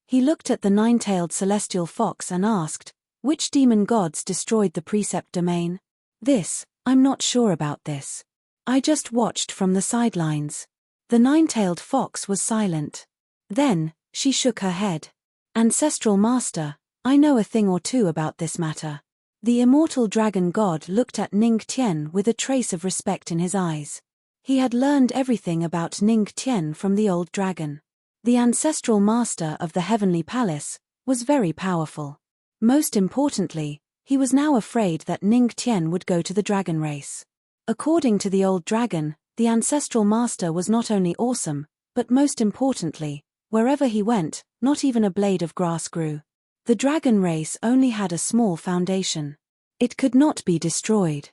S1: He looked at the nine-tailed celestial fox and asked, which demon gods destroyed the precept domain? I'm not sure about this. I just watched from the sidelines. The nine-tailed fox was silent. Then, she shook her head. Ancestral Master, I know a thing or two about this matter. The immortal dragon god looked at Ning Tian with a trace of respect in his eyes. He had learned everything about Ning Tian from the old dragon. The ancestral master of the heavenly palace was very powerful. Most importantly, he was now afraid that Ning Tian would go to the dragon race. According to the old dragon, the ancestral master was not only awesome, but most importantly, wherever he went, not even a blade of grass grew. The dragon race only had a small foundation. It could not be destroyed.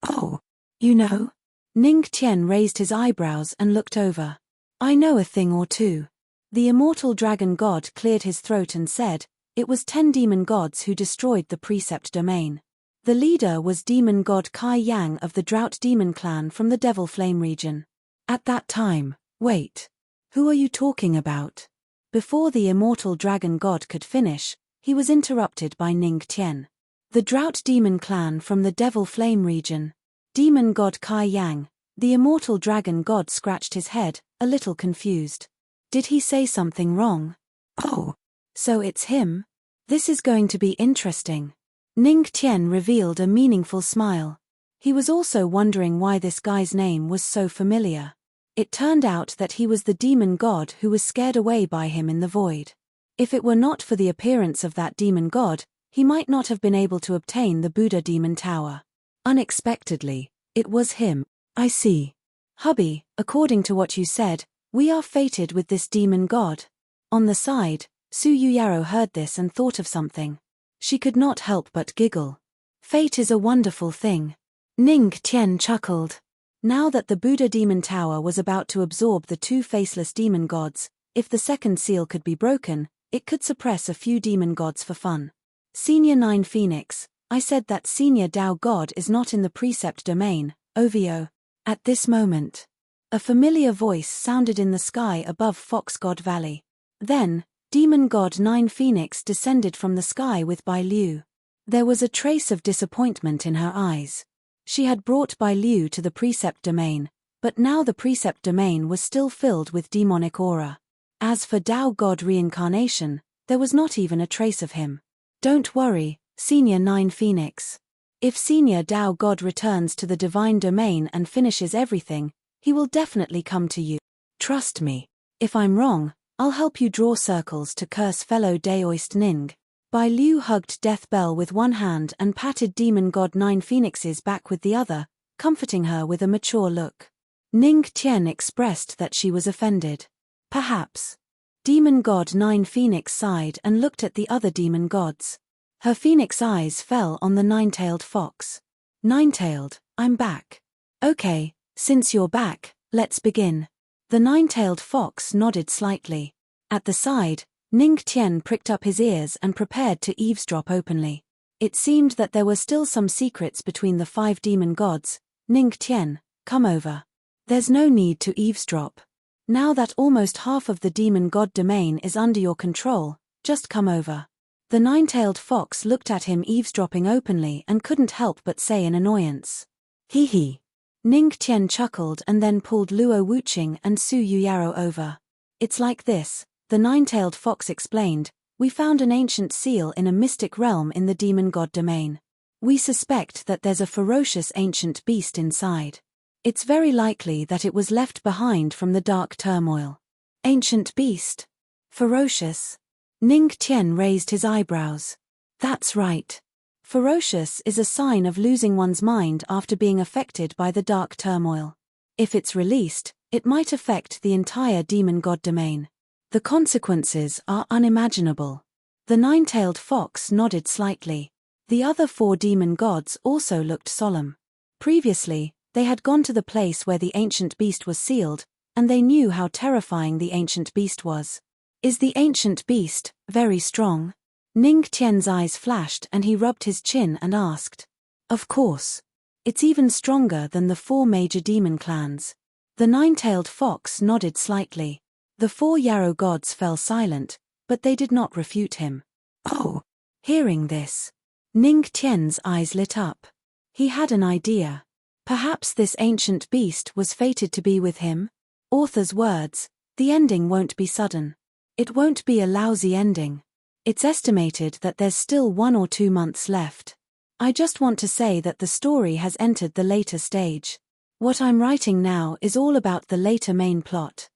S1: Oh, you know? Ning Tian raised his eyebrows and looked over. I know a thing or two. The immortal dragon god cleared his throat and said, it was 10 demon gods who destroyed the precept domain. The leader was demon god Kai Yang of the Drought Demon clan from the Devil Flame region. At that time, wait. Who are you talking about? Before the immortal dragon god could finish, he was interrupted by Ning Tian. The Drought Demon clan from the Devil Flame region. Demon god Kai Yang, the immortal dragon god scratched his head, a little confused. Did he say something wrong? Oh, so it's him? This is going to be interesting. Ning Tian revealed a meaningful smile. He was also wondering why this guy's name was so familiar. It turned out that he was the demon god who was scared away by him in the void. If it were not for the appearance of that demon god, he might not have been able to obtain the Buddha demon tower. Unexpectedly, it was him. I see. Hubby, according to what you said, we are fated with this demon god. On the side, Su Yuyaro heard this and thought of something. She could not help but giggle. Fate is a wonderful thing. Ning Tian chuckled. Now that the Buddha demon tower was about to absorb the 2 faceless demon gods, if the second seal could be broken, it could suppress a few demon gods for fun. Senior 9 Phoenix, I said that Senior Dao God is not in the precept domain, OVO. At this moment, a familiar voice sounded in the sky above Fox God Valley. Then, Demon God 9 Phoenix descended from the sky with Bai Liu. There was a trace of disappointment in her eyes. She had brought Bai Liu to the precept domain, but now the precept domain was still filled with demonic aura. As for Dao God reincarnation, there was not even a trace of him. Don't worry, Senior 9 Phoenix. If Senior Dao God returns to the divine domain and finishes everything, he will definitely come to you. Trust me. If I'm wrong, I'll help you draw circles to curse fellow Daoist Ning. Bai Liu hugged Death Bell with one hand and patted Demon God Nine Phoenix's back with the other, comforting her with a mature look. Ning Tian expressed that she was offended. Perhaps. Demon God Nine Phoenix sighed and looked at the other demon gods. Her phoenix eyes fell on the nine-tailed fox. Nine-tailed, I'm back. Okay, since you're back, let's begin. The nine-tailed fox nodded slightly. At the side, Ning Tian pricked up his ears and prepared to eavesdrop openly. It seemed that there were still some secrets between the 5 demon gods. Ning Tian, come over. There's no need to eavesdrop. Now that almost half of the demon god domain is under your control, just come over. The nine-tailed fox looked at him eavesdropping openly and couldn't help but say in annoyance. Hee hee. Ning Tian chuckled and then pulled Luo Wuqing and Su Yuyaro over. It's like this, the nine-tailed fox explained, we found an ancient seal in a mystic realm in the demon god domain. We suspect that there's a ferocious ancient beast inside. It's very likely that it was left behind from the dark turmoil. Ancient beast? Ferocious? Ning Tian raised his eyebrows. That's right. Ferocious is a sign of losing one's mind after being affected by the dark turmoil. If it's released, it might affect the entire demon god domain. The consequences are unimaginable. The nine-tailed fox nodded slightly. The other 4 demon gods also looked solemn. Previously, they had gone to the place where the ancient beast was sealed, and they knew how terrifying the ancient beast was. Is the ancient beast very strong? Ning Tian's eyes flashed and he rubbed his chin and asked. Of course. It's even stronger than the 4 major demon clans. The nine-tailed fox nodded slightly. The 4 Yarrow gods fell silent, but they did not refute him. Oh! Hearing this, Ning Tian's eyes lit up. He had an idea. Perhaps this ancient beast was fated to be with him? Author's words, the ending won't be sudden. It won't be a lousy ending. It's estimated that there's still 1 or 2 months left. I just want to say that the story has entered the later stage. What I'm writing now is all about the later main plot.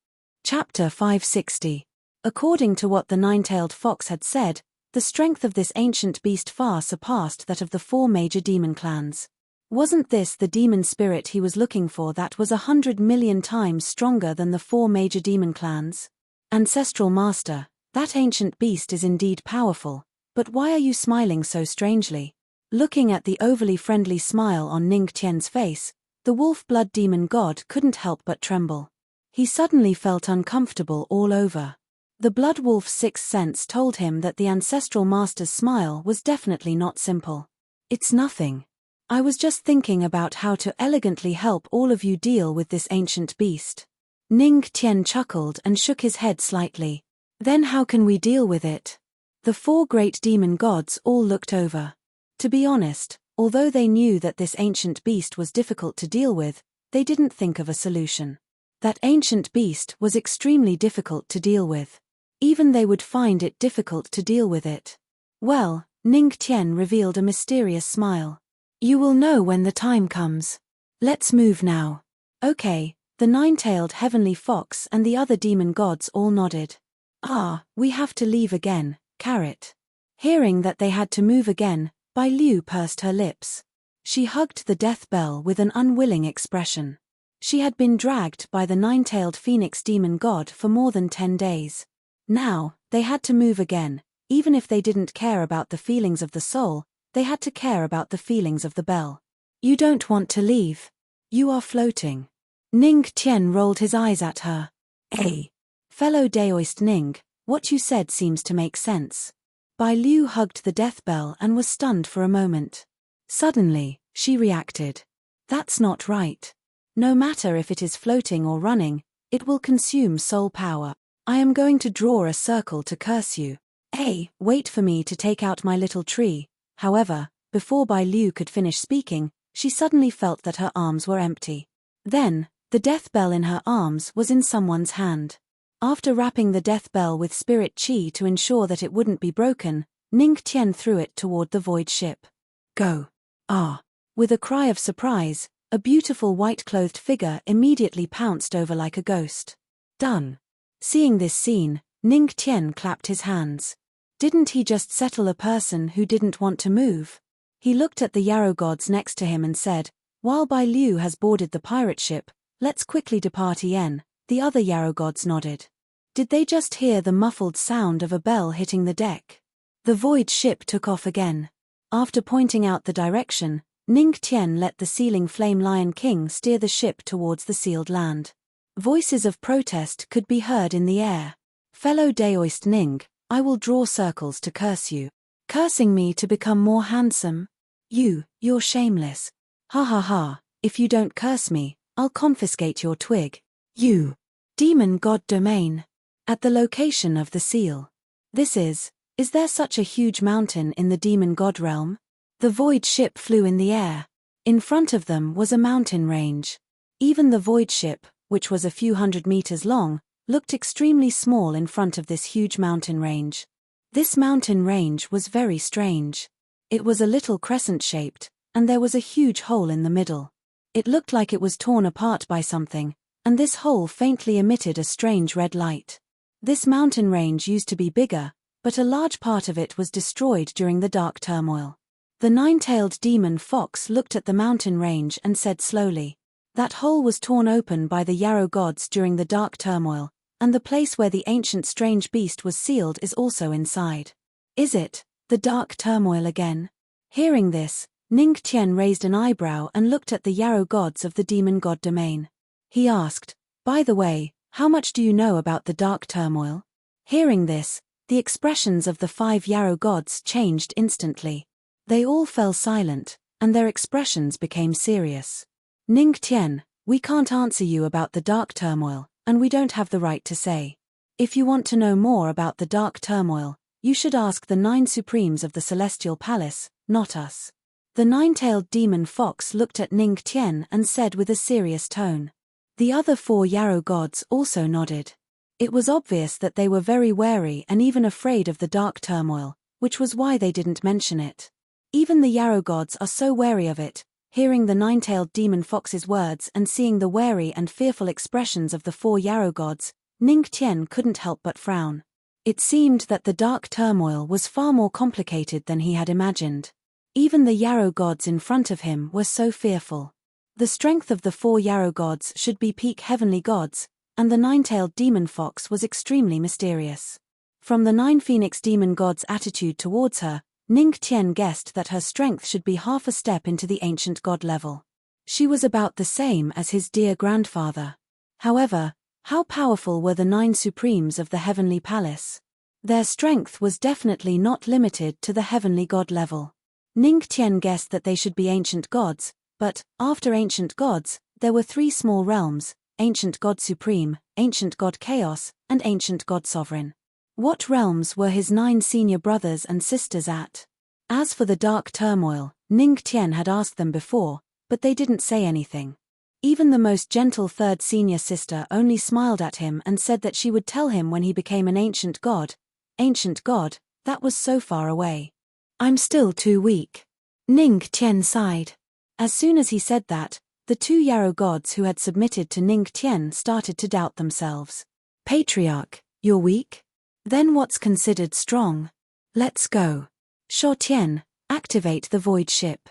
S1: Chapter 560. According to what the nine-tailed fox had said, the strength of this ancient beast far surpassed that of the 4 major demon clans. Wasn't this the demon spirit he was looking for that was 100 million times stronger than the 4 major demon clans? Ancestral Master, that ancient beast is indeed powerful, but why are you smiling so strangely? Looking at the overly friendly smile on Ning Tian's face, the wolf blood demon god couldn't help but tremble. He suddenly felt uncomfortable all over. The blood wolf's sixth sense told him that the ancestral master's smile was definitely not simple. It's nothing. I was just thinking about how to elegantly help all of you deal with this ancient beast. Ning Tian chuckled and shook his head slightly. Then how can we deal with it? The 4 great demon gods all looked over. To be honest, although they knew that this ancient beast was difficult to deal with, they didn't think of a solution. That ancient beast was extremely difficult to deal with. Even they would find it difficult to deal with it. Well, Ning Tian revealed a mysterious smile. You will know when the time comes. Let's move now. Okay, the nine-tailed heavenly fox and the other demon gods all nodded. Ah, we have to leave again, Carrot. Hearing that they had to move again, Bai Liu pursed her lips. She hugged the death bell with an unwilling expression. She had been dragged by the nine-tailed phoenix demon god for more than 10 days. Now, they had to move again. Even if they didn't care about the feelings of the soul, they had to care about the feelings of the bell. You don't want to leave. You are floating. Ning Tian rolled his eyes at her. Hey, fellow Daoist Ning, what you said seems to make sense. Bai Liu hugged the death bell and was stunned for a moment. Suddenly, she reacted. That's not right. No matter if it is floating or running, it will consume soul power. I am going to draw a circle to curse you. Hey, wait for me to take out my little tree. However, before Bai Liu could finish speaking, she suddenly felt that her arms were empty. Then, the death bell in her arms was in someone's hand. After wrapping the death bell with spirit chi to ensure that it wouldn't be broken, Ning Tian threw it toward the void ship. Go. Ah. With a cry of surprise, a beautiful white-clothed figure immediately pounced over like a ghost. Done. Seeing this scene, Ning Tian clapped his hands. Didn't he just settle a person who didn't want to move? He looked at the yarrow gods next to him and said, "While Bai Liu has boarded the pirate ship, let's quickly depart Yen." The other yarrow gods nodded. Did they just hear the muffled sound of a bell hitting the deck? The void ship took off again. After pointing out the direction, Ning Tian let the sealing flame Lion King steer the ship towards the sealed land. Voices of protest could be heard in the air. "Fellow Daoist Ning, I will draw circles to curse you. Cursing me to become more handsome? You're shameless. Ha ha ha, if you don't curse me, I'll confiscate your twig. You. Demon God Domain. At the location of the seal. Is there such a huge mountain in the demon god realm?" The void ship flew in the air. In front of them was a mountain range. Even the void ship, which was a few hundred meters long, looked extremely small in front of this huge mountain range. This mountain range was very strange. It was a little crescent-shaped, and there was a huge hole in the middle. It looked like it was torn apart by something, and this hole faintly emitted a strange red light. This mountain range used to be bigger, but a large part of it was destroyed during the dark turmoil. The nine-tailed demon fox looked at the mountain range and said slowly, "That hole was torn open by the yarrow gods during the dark turmoil, and the place where the ancient strange beast was sealed is also inside." "Is it the dark turmoil again?" Hearing this, Ning Tian raised an eyebrow and looked at the yarrow gods of the demon god domain. He asked, "By the way, how much do you know about the dark turmoil?" Hearing this, the expressions of the 5 yarrow gods changed instantly. They all fell silent, and their expressions became serious. "Ning Tian, we can't answer you about the dark turmoil, and we don't have the right to say. If you want to know more about the dark turmoil, you should ask the 9 supremes of the Celestial Palace, not us." The 9-tailed demon fox looked at Ning Tian and said with a serious tone. The other 4 yarrow gods also nodded. It was obvious that they were very wary and even afraid of the dark turmoil, which was why they didn't mention it. Even the yarrow gods are so wary of it. Hearing the 9-tailed demon fox's words and seeing the wary and fearful expressions of the 4 yarrow gods, Ning Tian couldn't help but frown. It seemed that the dark turmoil was far more complicated than he had imagined. Even the yarrow gods in front of him were so fearful. The strength of the 4 yarrow gods should be peak heavenly gods, and the 9-tailed demon fox was extremely mysterious. From the 9 phoenix demon gods' attitude towards her, Ning Tian guessed that her strength should be half a step into the ancient god level. She was about the same as his dear grandfather. However, how powerful were the 9 supremes of the heavenly palace? Their strength was definitely not limited to the heavenly god level. Ning Tian guessed that they should be ancient gods, but, after ancient gods, there were 3 small realms: Ancient God Supreme, Ancient God Chaos, and Ancient God Sovereign. What realms were his 9 senior brothers and sisters at? As for the dark turmoil, Ning Tian had asked them before, but they didn't say anything. Even the most gentle 3rd senior sister only smiled at him and said that she would tell him when he became an ancient god. Ancient god, that was so far away. "I'm still too weak." Ning Tian sighed. As soon as he said that, the 2 yarrow gods who had submitted to Ning Tian started to doubt themselves. "Patriarch, you're weak? Then what's considered strong? Let's go. Sho Tian, activate the void ship.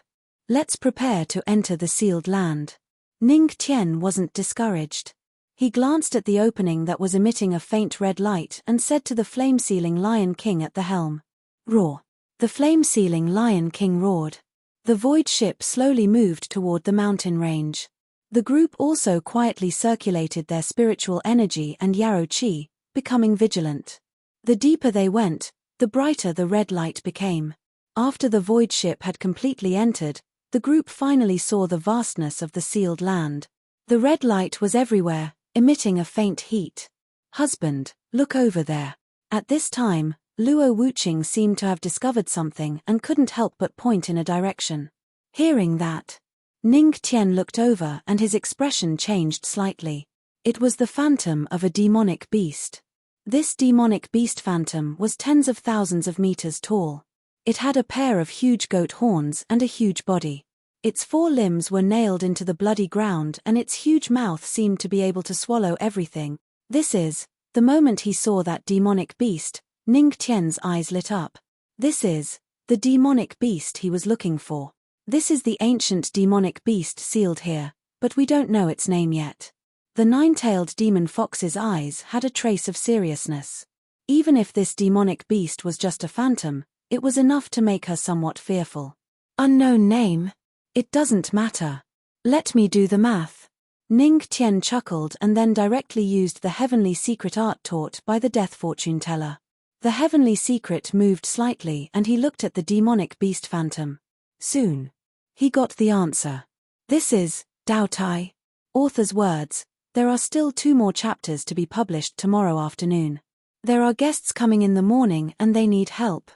S1: Let's prepare to enter the sealed land." Ning Tian wasn't discouraged. He glanced at the opening that was emitting a faint red light and said to the flame-sealing Lion King at the helm, "Roar." The flame-sealing Lion King roared. The void ship slowly moved toward the mountain range. The group also quietly circulated their spiritual energy and yarrow chi, becoming vigilant. The deeper they went, the brighter the red light became. After the void ship had completely entered, the group finally saw the vastness of the sealed land. The red light was everywhere, emitting a faint heat. "Husband, look over there." At this time, Luo Wuqing seemed to have discovered something and couldn't help but point in a direction. Hearing that, Ning Tian looked over and his expression changed slightly. It was the phantom of a demonic beast. This demonic beast phantom was tens of thousands of meters tall. It had a pair of huge goat horns and a huge body. Its 4 limbs were nailed into the bloody ground and its huge mouth seemed to be able to swallow everything. The moment he saw that demonic beast, Ning Tian's eyes lit up. This is the demonic beast he was looking for. This is the ancient demonic beast sealed here, but we don't know its name yet. The nine-tailed demon fox's eyes had a trace of seriousness. Even if this demonic beast was just a phantom, it was enough to make her somewhat fearful. Unknown name? It doesn't matter. Let me do the math. Ning Tian chuckled and then directly used the heavenly secret art taught by the death fortune teller. The heavenly secret moved slightly and he looked at the demonic beast phantom. Soon. He got the answer. This is Dao Tai. Author's words. There are still 2 more chapters to be published tomorrow afternoon. There are guests coming in the morning and they need help.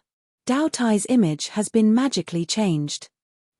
S1: Dao Tai's image has been magically changed.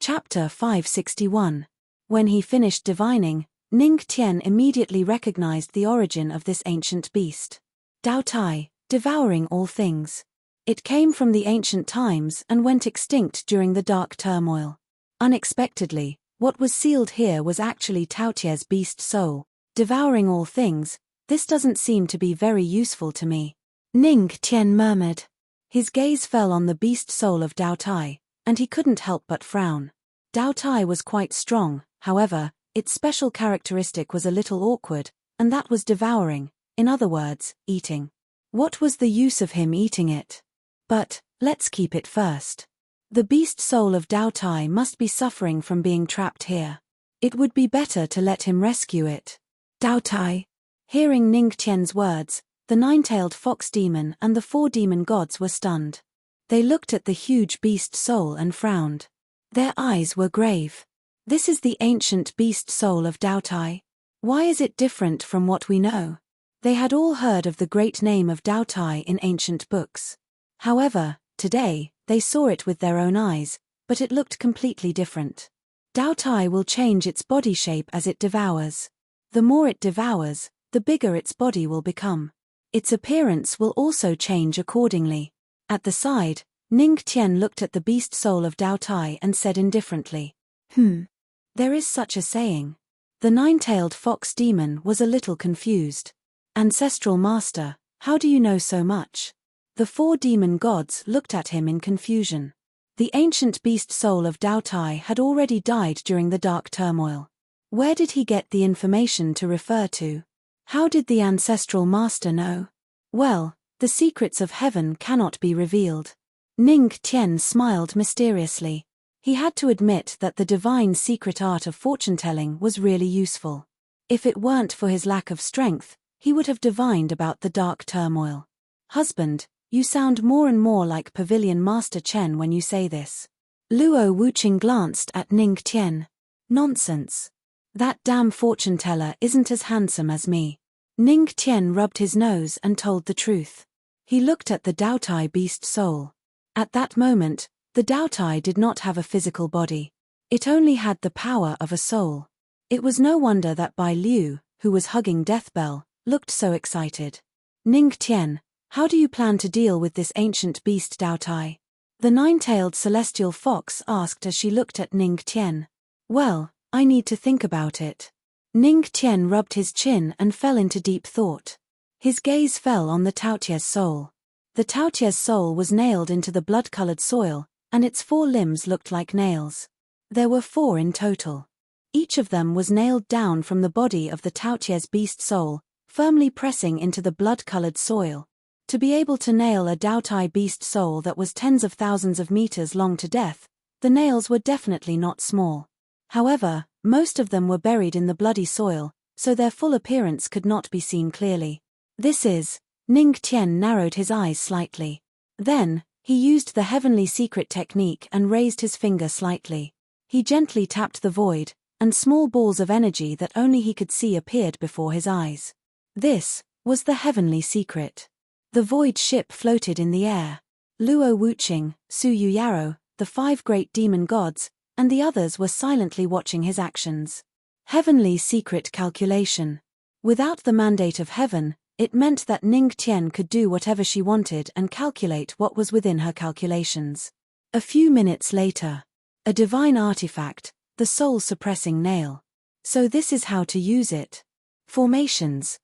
S1: Chapter 561. When he finished divining, Ning Tian immediately recognized the origin of this ancient beast. Dao Tai, devouring all things. It came from the ancient times and went extinct during the dark turmoil. Unexpectedly, what was sealed here was actually Taotie's beast soul. Devouring all things, this doesn't seem to be very useful to me. Ning Tian murmured. His gaze fell on the beast soul of Dao Tai, and he couldn't help but frown. Dao Tai was quite strong, however, its special characteristic was a little awkward, and that was devouring, in other words, eating. What was the use of him eating it? But, let's keep it first. The beast soul of Dao Tai must be suffering from being trapped here. It would be better to let him rescue it. Dao Tai. Hearing Ning Tian's words, the nine-tailed fox demon and the 4 demon gods were stunned. They looked at the huge beast soul and frowned. Their eyes were grave. This is the ancient beast soul of Dao Tai. Why is it different from what we know? They had all heard of the great name of Dao Tai in ancient books. However, today, they saw it with their own eyes, but it looked completely different. Dao Tai will change its body shape as it devours. The more it devours, the bigger its body will become. Its appearance will also change accordingly. At the side, Ning Tian looked at the beast soul of Dao Tai and said indifferently, There is such a saying. The nine-tailed fox demon was a little confused. Ancestral master, how do you know so much? The 4 demon gods looked at him in confusion. The ancient beast soul of Dao Tai had already died during the dark turmoil. Where did he get the information to refer to? How did the ancestral master know? Well, the secrets of heaven cannot be revealed. Ning Tian smiled mysteriously. He had to admit that the divine secret art of fortune-telling was really useful. If it weren't for his lack of strength, he would have divined about the dark turmoil. Husband, you sound more and more like Pavilion Master Chen when you say this. Luo Wuqing glanced at Ning Tian. Nonsense. That damn fortune-teller isn't as handsome as me. Ning Tian rubbed his nose and told the truth. He looked at the Dao Tai beast soul. At that moment, the Dao Tai did not have a physical body. It only had the power of a soul. It was no wonder that Bai Liu, who was hugging Deathbell, looked so excited. Ning Tian, how do you plan to deal with this ancient beast Dao Tai? The nine-tailed celestial fox asked as she looked at Ning Tian. Well, I need to think about it. Ning Tian rubbed his chin and fell into deep thought. His gaze fell on the Taotie's soul. The Taotie's soul was nailed into the blood-colored soil, and its 4 limbs looked like nails. There were 4 in total. Each of them was nailed down from the body of the Taotie's beast soul, firmly pressing into the blood-colored soil. To be able to nail a Dao Tai beast soul that was tens of thousands of meters long to death, the nails were definitely not small. However, most of them were buried in the bloody soil, so their full appearance could not be seen clearly. This is, Ning Tian narrowed his eyes slightly. Then, he used the heavenly secret technique and raised his finger slightly. He gently tapped the void, and small balls of energy that only he could see appeared before his eyes. This was the heavenly secret. The void ship floated in the air. Luo Wuqing, Su Yuyaro, the 5 great demon gods, and the others were silently watching his actions. Heavenly secret calculation. Without the mandate of heaven, it meant that Ning Tian could do whatever she wanted and calculate what was within her calculations. A few minutes later. A divine artifact, the soul-suppressing nail. So this is how to use it. Formations,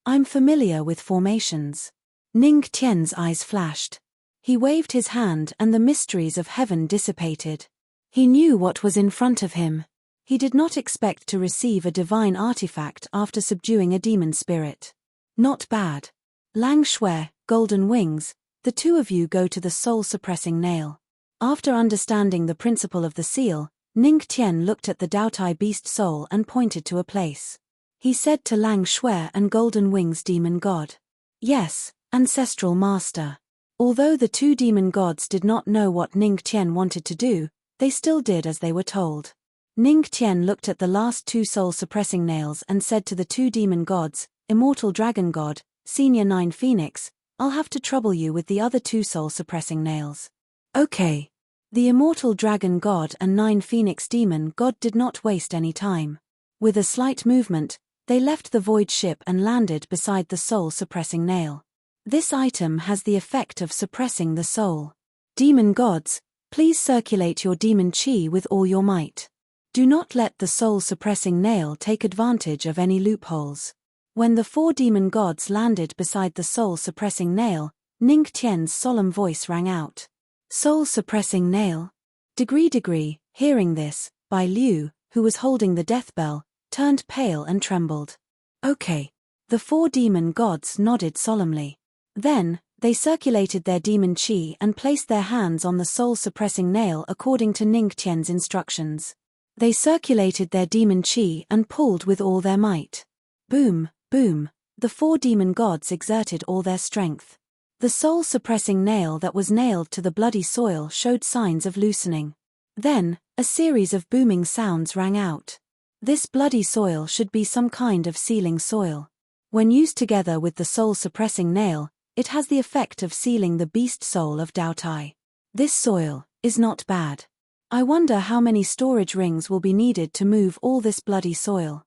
S1: I'm familiar with formations. Ning Tian's eyes flashed. He waved his hand and the mysteries of heaven dissipated. He knew what was in front of him. He did not expect to receive a divine artifact after subduing a demon spirit. Not bad. Lang Shui, Golden Wings, the two of you go to the soul-suppressing nail. After understanding the principle of the seal, Ning Tian looked at the Daotai beast soul and pointed to a place. He said to Lang Shui and Golden Wings demon god. Yes, ancestral master. Although the two demon gods did not know what Ning Tian wanted to do, they still did as they were told. Ning Tian looked at the last two soul-suppressing nails and said to the two demon gods, Immortal Dragon God, Senior 9 Phoenix, I'll have to trouble you with the other two soul-suppressing nails. Okay. The Immortal Dragon God and 9 Phoenix Demon God did not waste any time. With a slight movement, they left the void ship and landed beside the soul-suppressing nail. This item has the effect of suppressing the soul. Demon gods, please circulate your demon chi with all your might. Do not let the soul-suppressing nail take advantage of any loopholes. When the 4 demon gods landed beside the soul-suppressing nail, Ning Tian's solemn voice rang out. Soul-suppressing nail? Degree, hearing this, Bai Liu, who was holding the death bell, turned pale and trembled. Okay. The 4 demon gods nodded solemnly. Then, they circulated their demon chi and placed their hands on the soul-suppressing nail according to Ning Tian's instructions. They circulated their demon chi and pulled with all their might. Boom, boom, the 4 demon gods exerted all their strength. The soul-suppressing nail that was nailed to the bloody soil showed signs of loosening. Then, a series of booming sounds rang out. This bloody soil should be some kind of sealing soil. When used together with the soul-suppressing nail, it has the effect of sealing the beast soul of Daotai. This soil is not bad. I wonder how many storage rings will be needed to move all this bloody soil.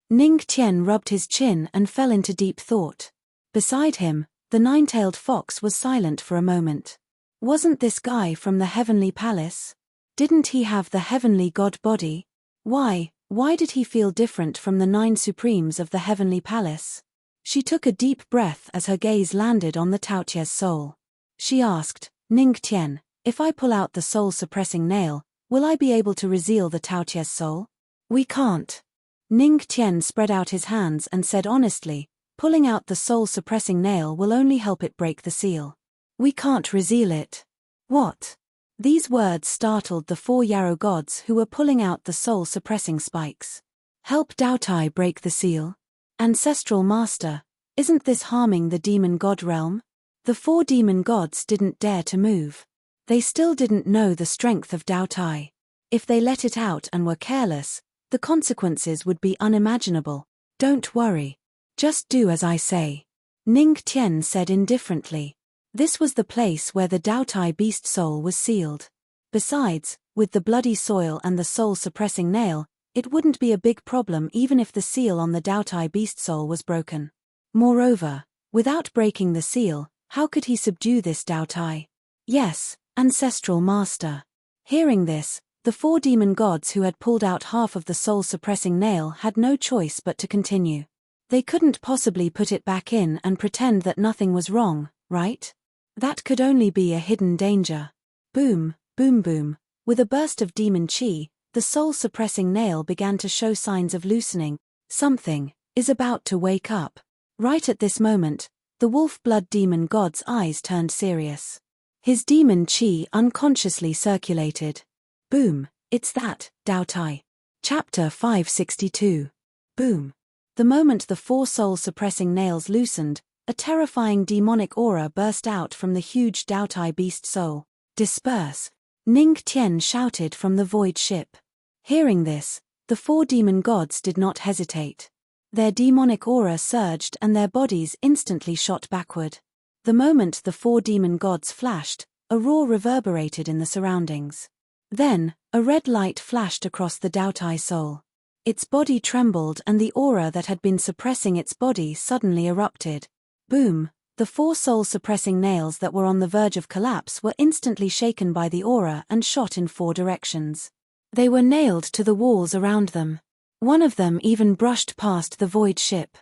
S1: Ning Tian rubbed his chin and fell into deep thought. Beside him, the 9-tailed fox was silent for a moment. Wasn't this guy from the heavenly palace? Didn't he have the heavenly god body? Why did he feel different from the 9 supremes of the heavenly palace? She took a deep breath as her gaze landed on the Taotia's soul. She asked, Ning Tian, if I pull out the soul-suppressing nail, will I be able to reseal the Taotia's soul? We can't. Ning Tian spread out his hands and said honestly, pulling out the soul-suppressing nail will only help it break the seal. We can't reseal it. What? These words startled the 4 Yarrow gods who were pulling out the soul-suppressing spikes. Help Daotai break the seal? Ancestral Master, isn't this harming the demon god realm? The 4 demon gods didn't dare to move. They still didn't know the strength of Daotai. If they let it out and were careless, the consequences would be unimaginable. Don't worry. Just do as I say. Ning Tian said indifferently. This was the place where the Daotai beast soul was sealed. Besides, with the bloody soil and the soul-suppressing nail, it wouldn't be a big problem even if the seal on the Daotai beast soul was broken. Moreover, without breaking the seal, how could he subdue this Daotai? Yes, ancestral master. Hearing this, the 4 demon gods who had pulled out half of the soul-suppressing nail had no choice but to continue. They couldn't possibly put it back in and pretend that nothing was wrong, right? That could only be a hidden danger. Boom, boom boom. With a burst of demon chi, the soul-suppressing nail began to show signs of loosening. Something is about to wake up. Right at this moment, the wolf blood demon god's eyes turned serious. His demon chi unconsciously circulated. Boom, it's that, Daotai. Chapter 562. Boom. The moment the 4 soul-suppressing nails loosened, a terrifying demonic aura burst out from the huge Daotai beast soul. Disperse! Ning Tian shouted from the void ship. Hearing this, the 4 demon gods did not hesitate. Their demonic aura surged and their bodies instantly shot backward. The moment the 4 demon gods flashed, a roar reverberated in the surroundings. Then, a red light flashed across the Daotai soul. Its body trembled and the aura that had been suppressing its body suddenly erupted. Boom! The 4 soul-suppressing nails that were on the verge of collapse were instantly shaken by the aura and shot in 4 directions. They were nailed to the walls around them. One of them even brushed past the void ship.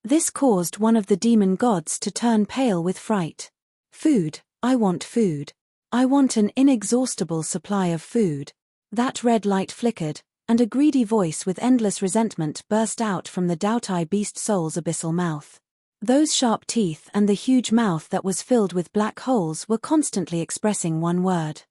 S1: This caused one of the demon gods to turn pale with fright. Food, I want food. I want an inexhaustible supply of food. That red light flickered, and a greedy voice with endless resentment burst out from the Daotai beast soul's abyssal mouth. Those sharp teeth and the huge mouth that was filled with black holes were constantly expressing one word.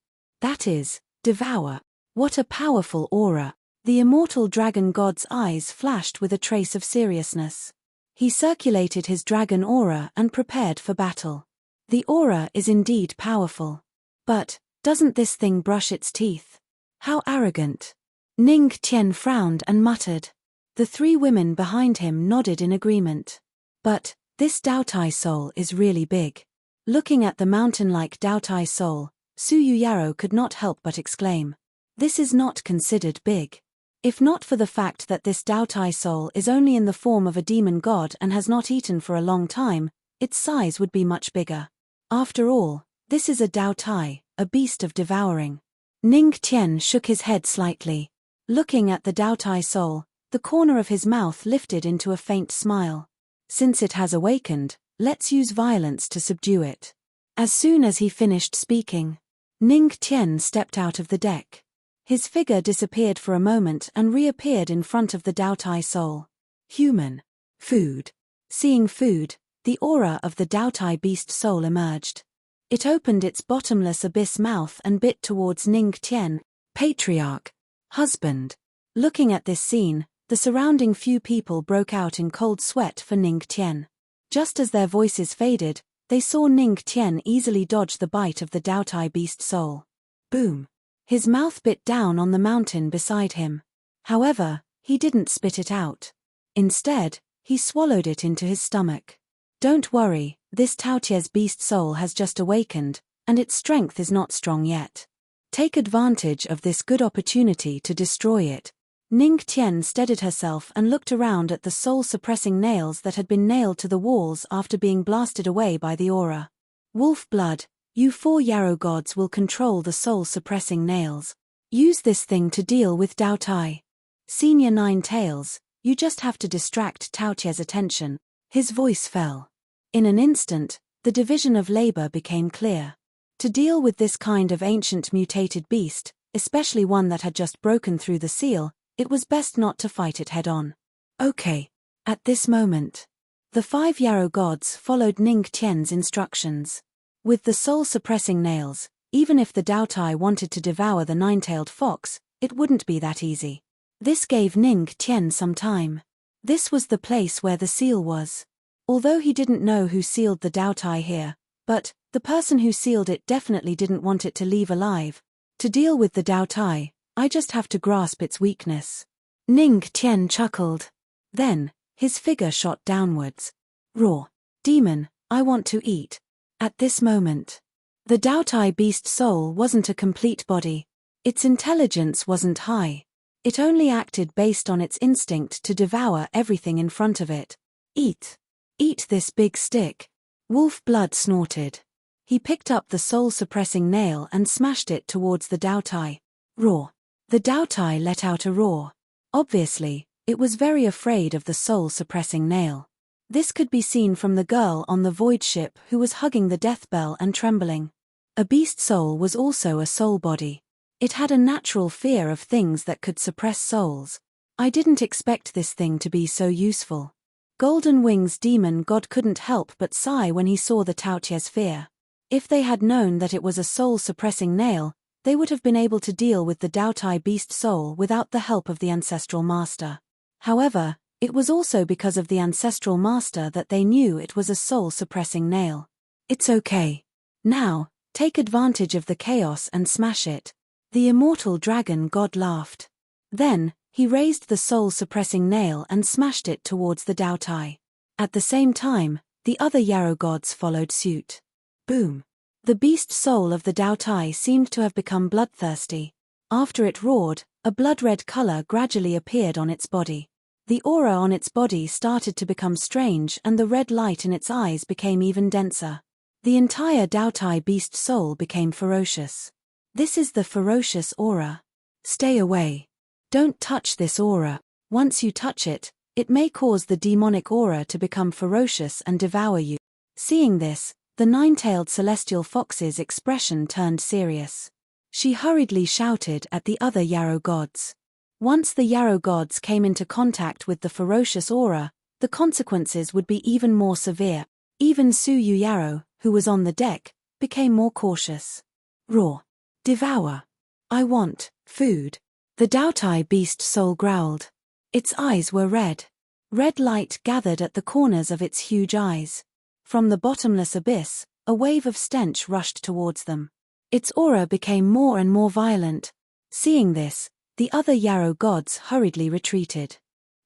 S1: That is, devour. What a powerful aura. The immortal dragon god's eyes flashed with a trace of seriousness. He circulated his dragon aura and prepared for battle. The aura is indeed powerful. But, doesn't this thing brush its teeth? How arrogant. Ning Tian frowned and muttered. The three women behind him nodded in agreement. But, this Daotai soul is really big. Looking at the mountain-like Daotai soul, Su Yuyaro could not help but exclaim. This is not considered big. If not for the fact that this Daotai soul is only in the form of a demon god and has not eaten for a long time, its size would be much bigger. After all, this is a Daotai, a beast of devouring. Ning Tian shook his head slightly. Looking at the Daotai soul, the corner of his mouth lifted into a faint smile. Since it has awakened, let's use violence to subdue it. As soon as he finished speaking, Ning Tian stepped out of the deck. His figure disappeared for a moment and reappeared in front of the Daotai soul. Human. Food. Seeing food, the aura of the Daotai beast soul emerged. It opened its bottomless abyss mouth and bit towards Ning Tian, patriarch, husband. Looking at this scene, the surrounding few people broke out in cold sweat for Ning Tian. Just as their voices faded, they saw Ning Tian easily dodge the bite of the Daotai beast soul. Boom. His mouth bit down on the mountain beside him. However, he didn't spit it out. Instead, he swallowed it into his stomach. Don't worry, this Taotie's beast soul has just awakened, and its strength is not strong yet. Take advantage of this good opportunity to destroy it. Ning Tian steadied herself and looked around at the soul-suppressing nails that had been nailed to the walls after being blasted away by the aura. Wolf blood, you 4 Yarrow gods will control the soul-suppressing nails. Use this thing to deal with Daotai. Senior 9 Tails, you just have to distract Taotie's attention. His voice fell. In an instant, the division of labor became clear. To deal with this kind of ancient mutated beast, especially one that had just broken through the seal, it was best not to fight it head-on. Okay. At this moment, the 5 Yarrow gods followed Ning Tian's instructions. With the soul-suppressing nails, even if the Daotai wanted to devour the 9-tailed fox, it wouldn't be that easy. This gave Ning Tian some time. This was the place where the seal was. Although he didn't know who sealed the Daotai here, but the person who sealed it definitely didn't want it to leave alive. To deal with the Daotai, I just have to grasp its weakness. Ning Tian chuckled. Then, his figure shot downwards. Roar. Demon, I want to eat. At this moment, the Daotai beast soul wasn't a complete body. Its intelligence wasn't high. It only acted based on its instinct to devour everything in front of it. Eat. Eat this big stick. Wolf blood snorted. He picked up the soul-suppressing nail and smashed it towards the Daotai. Roar. The Daotai let out a roar. Obviously, it was very afraid of the soul-suppressing nail. This could be seen from the girl on the void ship who was hugging the death bell and trembling. A beast soul was also a soul body. It had a natural fear of things that could suppress souls. I didn't expect this thing to be so useful. Golden Wings demon god couldn't help but sigh when he saw the Taotie's fear. If they had known that it was a soul-suppressing nail, they would have been able to deal with the Daotai beast soul without the help of the ancestral master. However, it was also because of the ancestral master that they knew it was a soul-suppressing nail. It's okay. Now, take advantage of the chaos and smash it. The immortal dragon god laughed. Then, he raised the soul-suppressing nail and smashed it towards the Daotai. At the same time, the other Yarrow gods followed suit. Boom. The beast soul of the Daotai seemed to have become bloodthirsty. After it roared, a blood-red color gradually appeared on its body. The aura on its body started to become strange and the red light in its eyes became even denser. The entire Daotai beast soul became ferocious. This is the ferocious aura. Stay away. Don't touch this aura. Once you touch it, It may cause the demonic aura to become ferocious and devour you. Seeing this, the nine-tailed celestial fox's expression turned serious. She hurriedly shouted at the other yarrow gods. Once the yarrow gods came into contact with the ferocious aura, the consequences would be even more severe. Even Suyu Yarrow, who was on the deck, became more cautious. Roar. Devour. I want food. The Daotai beast soul growled. Its eyes were red. Red light gathered at the corners of its huge eyes. From the bottomless abyss, a wave of stench rushed towards them. Its aura became more and more violent. Seeing this, the other yarrow gods hurriedly retreated.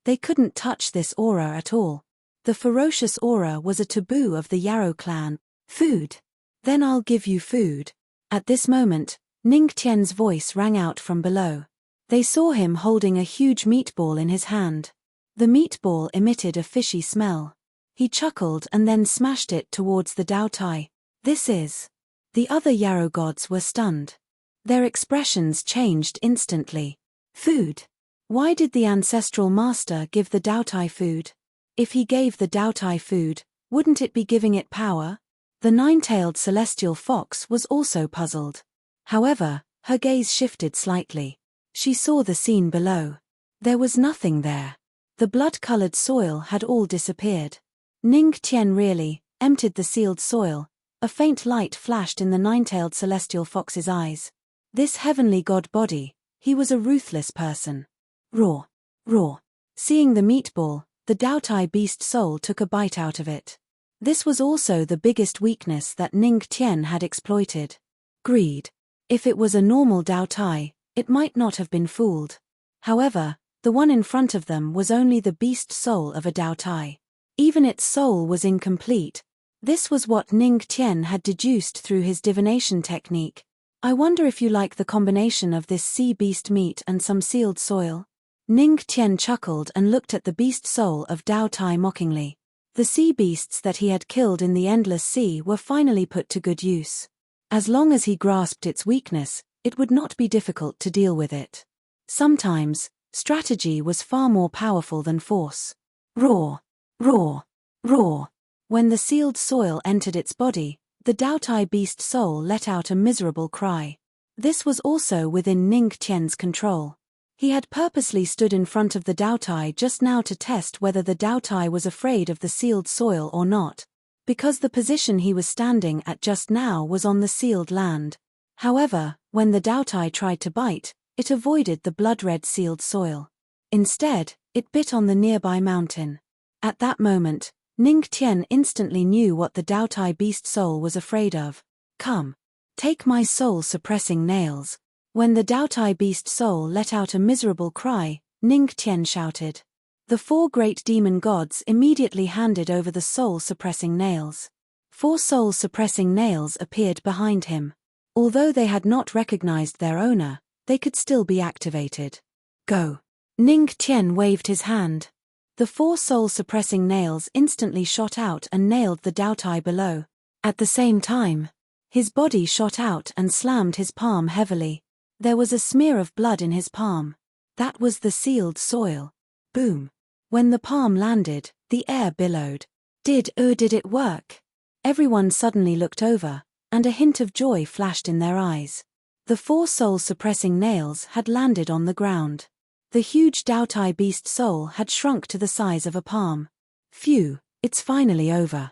S1: They couldn't touch this aura at all. The ferocious aura was a taboo of the Yarrow clan. Food. Then I'll give you food. At this moment, Ning Tian's voice rang out from below. They saw him holding a huge meatball in his hand. The meatball emitted a fishy smell. He chuckled and then smashed it towards the Daotai. This is. The other yarrow gods were stunned. Their expressions changed instantly. Food. Why did the ancestral master give the Daotai food? If he gave the Daotai food, wouldn't it be giving it power? The nine-tailed celestial fox was also puzzled. However, her gaze shifted slightly. She saw the scene below. There was nothing there. The blood-colored soil had all disappeared. Ning Tian really emptied the sealed soil. A faint light flashed in the nine-tailed celestial fox's eyes. This heavenly god body, he was a ruthless person. Roar. Roar. Seeing the meatball, the Daotai beast soul took a bite out of it. This was also the biggest weakness that Ning Tian had exploited. Greed. If it was a normal Daotai, it might not have been fooled. However, the one in front of them was only the beast soul of a Daotai. Even its soul was incomplete. This was what Ning Tian had deduced through his divination technique. I wonder if you like the combination of this sea beast meat and some sealed soil? Ning Tian chuckled and looked at the beast soul of Daotai mockingly. The sea beasts that he had killed in the endless sea were finally put to good use. As long as he grasped its weakness, it would not be difficult to deal with it. Sometimes, strategy was far more powerful than force. Roar. Roar. Roar. When the sealed soil entered its body, the Daotai beast soul let out a miserable cry. This was also within Ning Tian's control. He had purposely stood in front of the Daotai just now to test whether the Daotai was afraid of the sealed soil or not, because the position he was standing at just now was on the sealed land. However, when the Daotai tried to bite, it avoided the blood-red sealed soil. Instead, it bit on the nearby mountain. At that moment, Ning Tian instantly knew what the Daotai beast soul was afraid of. Come. Take my soul-suppressing nails. When the Daotai beast soul let out a miserable cry, Ning Tian shouted. The four great demon gods immediately handed over the soul-suppressing nails. 4 soul-suppressing nails appeared behind him. Although they had not recognized their owner, they could still be activated. Go. Ning Tian waved his hand. The 4 soul-suppressing nails instantly shot out and nailed the Daotai below. At the same time, his body shot out and slammed his palm heavily. There was a smear of blood in his palm. That was the sealed soil. Boom. When the palm landed, the air billowed. Did it work? Everyone suddenly looked over, and a hint of joy flashed in their eyes. The 4 soul-suppressing nails had landed on the ground. The huge Daotai beast soul had shrunk to the size of a palm. Phew, it's finally over.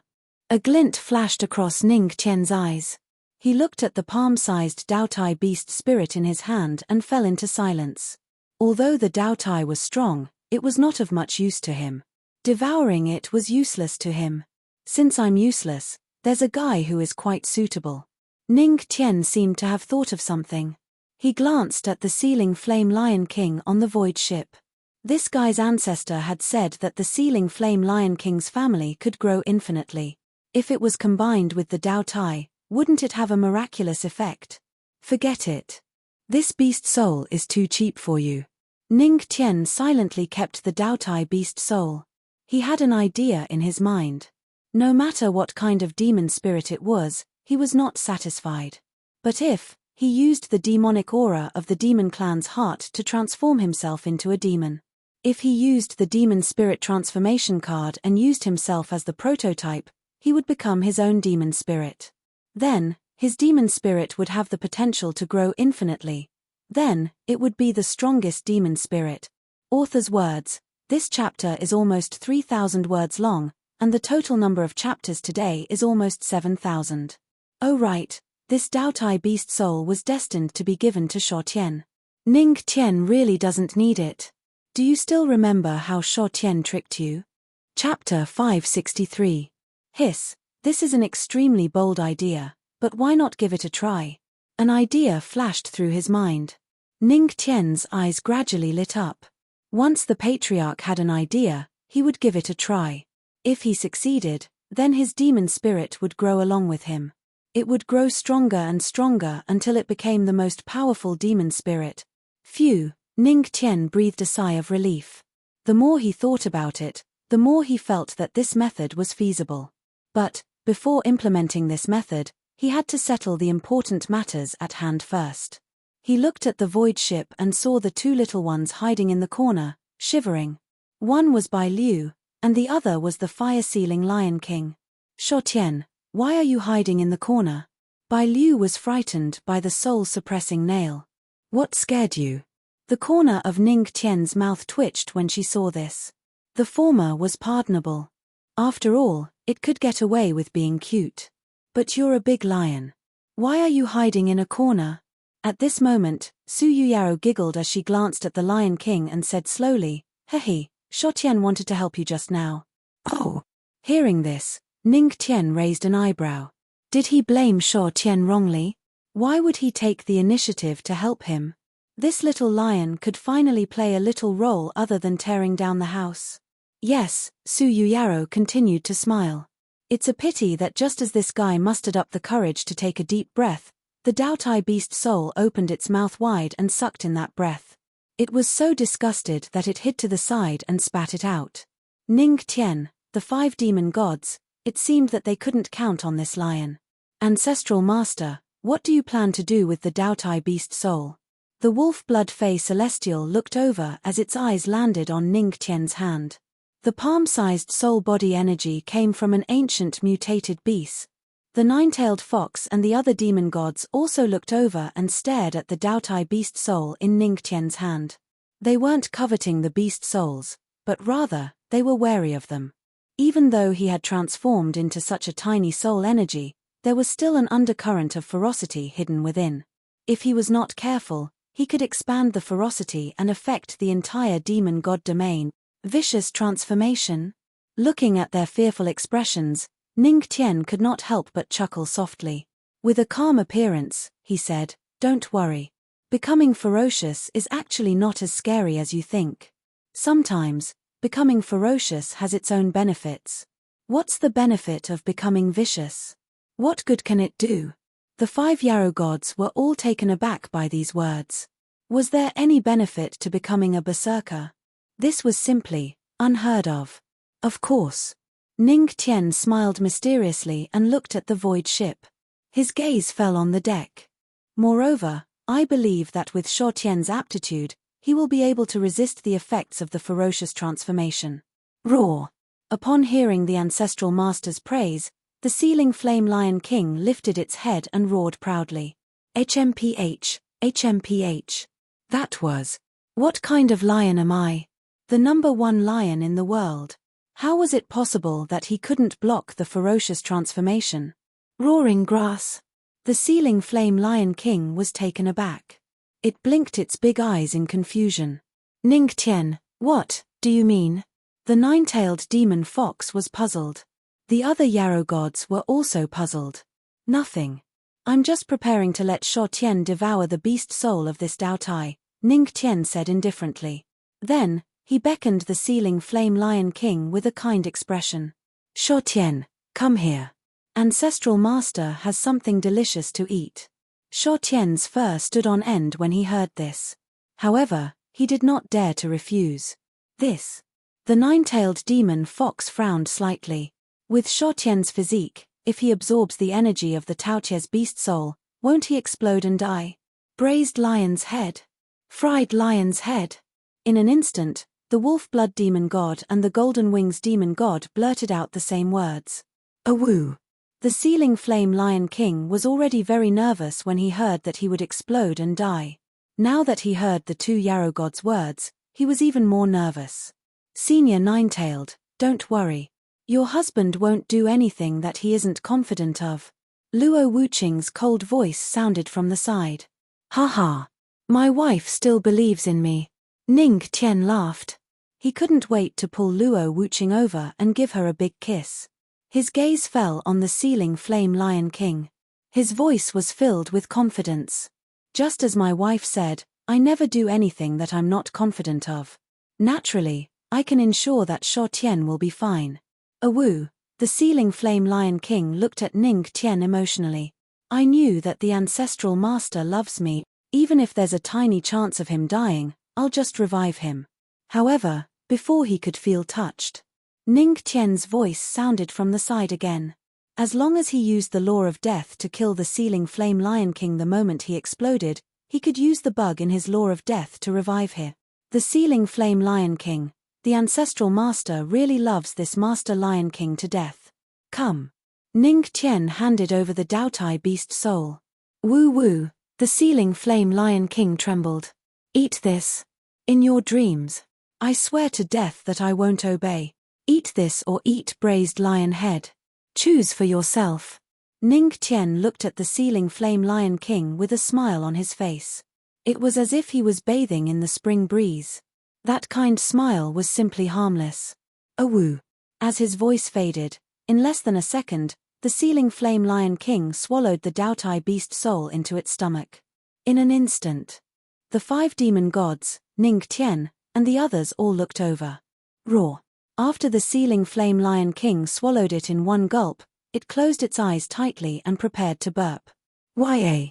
S1: A glint flashed across Ning Tian's eyes. He looked at the palm-sized Daotai beast spirit in his hand and fell into silence. Although the Daotai was strong, it was not of much use to him. Devouring it was useless to him. Since I'm useless, there's a guy who is quite suitable. Ning Tian seemed to have thought of something. He glanced at the Sealing Flame Lion King on the void ship. This guy's ancestor had said that the Sealing Flame Lion King's family could grow infinitely. If it was combined with the Daotai, wouldn't it have a miraculous effect? Forget it. This beast soul is too cheap for you. Ning Tian silently kept the Daotai beast soul. He had an idea in his mind. No matter what kind of demon spirit it was, he was not satisfied. But if he used the demonic aura of the demon clan's heart to transform himself into a demon, If he used the demon spirit transformation card and used himself as the prototype, he would become his own demon spirit. Then, his demon spirit would have the potential to grow infinitely. Then, it would be the strongest demon spirit. Author's words: this chapter is almost 3,000 words long, and the total number of chapters today is almost 7,000. Oh right, this Daotai beast soul was destined to be given to Shuo Tian. Ning Tian really doesn't need it. Do you still remember how Shuo Tian tricked you? Chapter 563. Hiss, this is an extremely bold idea, but why not give it a try? An idea flashed through his mind. Ning Tian's eyes gradually lit up. Once the patriarch had an idea, he would give it a try. If he succeeded, then his demon spirit would grow along with him. It would grow stronger and stronger until it became the most powerful demon spirit. Phew, Ning Tian breathed a sigh of relief. The more he thought about it, the more he felt that this method was feasible. But, before implementing this method, he had to settle the important matters at hand first. He looked at the void ship and saw the two little ones hiding in the corner, shivering. One was Bai Liu, and the other was the fire-sealing Lion King. Shuo Tian, why are you hiding in the corner? Bai Liu was frightened by the soul-suppressing nail. What scared you? The corner of Ning Tian's mouth twitched when she saw this. The former was pardonable. After all, it could get away with being cute. But you're a big lion. Why are you hiding in a corner? At this moment, Su Yuyaro giggled as she glanced at the Lion King and said slowly, "Hehe, Shuo Tian wanted to help you just now." Oh. Hearing this, Ning Tian raised an eyebrow. Did he blame Shuo Tian wrongly? Why would he take the initiative to help him? This little lion could finally play a little role other than tearing down the house. Yes, Su Yuyaro continued to smile. It's a pity that just as this guy mustered up the courage to take a deep breath, the Daotai beast soul opened its mouth wide and sucked in that breath. It was so disgusted that it hid to the side and spat it out. Ning Tian, the 5 demon gods, it seemed that they couldn't count on this lion. Ancestral Master, what do you plan to do with the Daotai beast soul? The wolf blood fey celestial looked over as its eyes landed on Ning Tian's hand. The palm-sized soul-body energy came from an ancient mutated beast. The 9-tailed fox and the other demon gods also looked over and stared at the Daotai beast soul in Ning Tian's hand. They weren't coveting the beast souls, but rather, they were wary of them. Even though he had transformed into such a tiny soul energy, there was still an undercurrent of ferocity hidden within. If he was not careful, he could expand the ferocity and affect the entire demon god domain. Vicious transformation? Looking at their fearful expressions, Ning Tian could not help but chuckle softly. With a calm appearance, he said, "Don't worry. Becoming ferocious is actually not as scary as you think. Sometimes, becoming ferocious has its own benefits." What's the benefit of becoming vicious? What good can it do? The 5 Yarrow gods were all taken aback by these words. Was there any benefit to becoming a berserker? This was simply unheard of. Of course. Ning Tian smiled mysteriously and looked at the void ship. His gaze fell on the deck. Moreover, I believe that with Shuo Tian's aptitude, he will be able to resist the effects of the ferocious transformation. Roar! Upon hearing the ancestral master's praise, the sealing flame Lion King lifted its head and roared proudly. HMPH, HMPH. That was. What kind of lion am I? The number 1 lion in the world. How was it possible that he couldn't block the ferocious transformation? Roaring grass. The sealing flame Lion King was taken aback. It blinked its big eyes in confusion. Ning Tian, what do you mean? The 9-tailed demon fox was puzzled. The other Yarrow gods were also puzzled. Nothing. I'm just preparing to let Shuo Tian devour the beast soul of this Daotai, Ning Tian said indifferently. Then, he beckoned the sealing flame Lion King with a kind expression. Shuo Tian, come here. Ancestral Master has something delicious to eat. Shuo Tian's fur stood on end when he heard this. However, he did not dare to refuse. This. The 9-tailed demon fox frowned slightly. With Shuo Tian's physique, if he absorbs the energy of the Taotia's beast soul, won't he explode and die? Braised lion's head. Fried lion's head. In an instant, The wolf blood demon god and the golden wings demon god blurted out the same words. Awoo! The ceiling flame lion king was already very nervous when he heard that he would explode and die. Now that he heard the two yarrow gods' words, he was even more nervous. Senior Ninetailed, don't worry. Your husband won't do anything that he isn't confident of. Luo Wuqing's cold voice sounded from the side. Ha ha. My wife still believes in me. Ning Tian laughed. He couldn't wait to pull Luo Wuqing over and give her a big kiss. His gaze fell on the ceiling flame lion king. His voice was filled with confidence. Just as my wife said, I never do anything that I'm not confident of. Naturally, I can ensure that Shuo Tian will be fine. Awoo, the ceiling flame lion king looked at Ning Tian emotionally. I knew that the ancestral master loves me, even if there's a tiny chance of him dying, I'll just revive him. However, before he could feel touched, Ning Tian's voice sounded from the side again. As long as he used the law of death to kill the ceiling flame lion king the moment he exploded, he could use the bug in his law of death to revive him. The ceiling flame lion king, the ancestral master really loves this master lion king to death. Come. Ning Tian handed over the Daotai beast soul. Woo woo, the ceiling flame lion king trembled. Eat this. In your dreams. I swear to death that I won't obey. Eat this or eat braised lion head. Choose for yourself. Ning Tian looked at the ceiling flame lion king with a smile on his face. It was as if he was bathing in the spring breeze. That kind smile was simply harmless. Awoo. As his voice faded, in less than a second, the ceiling flame lion king swallowed the Daotai beast soul into its stomach. In an instant, the 5 demon gods, Ning Tian, and the others all looked over. Raw. After the ceiling flame lion king swallowed it in one gulp, it closed its eyes tightly and prepared to burp. Ya.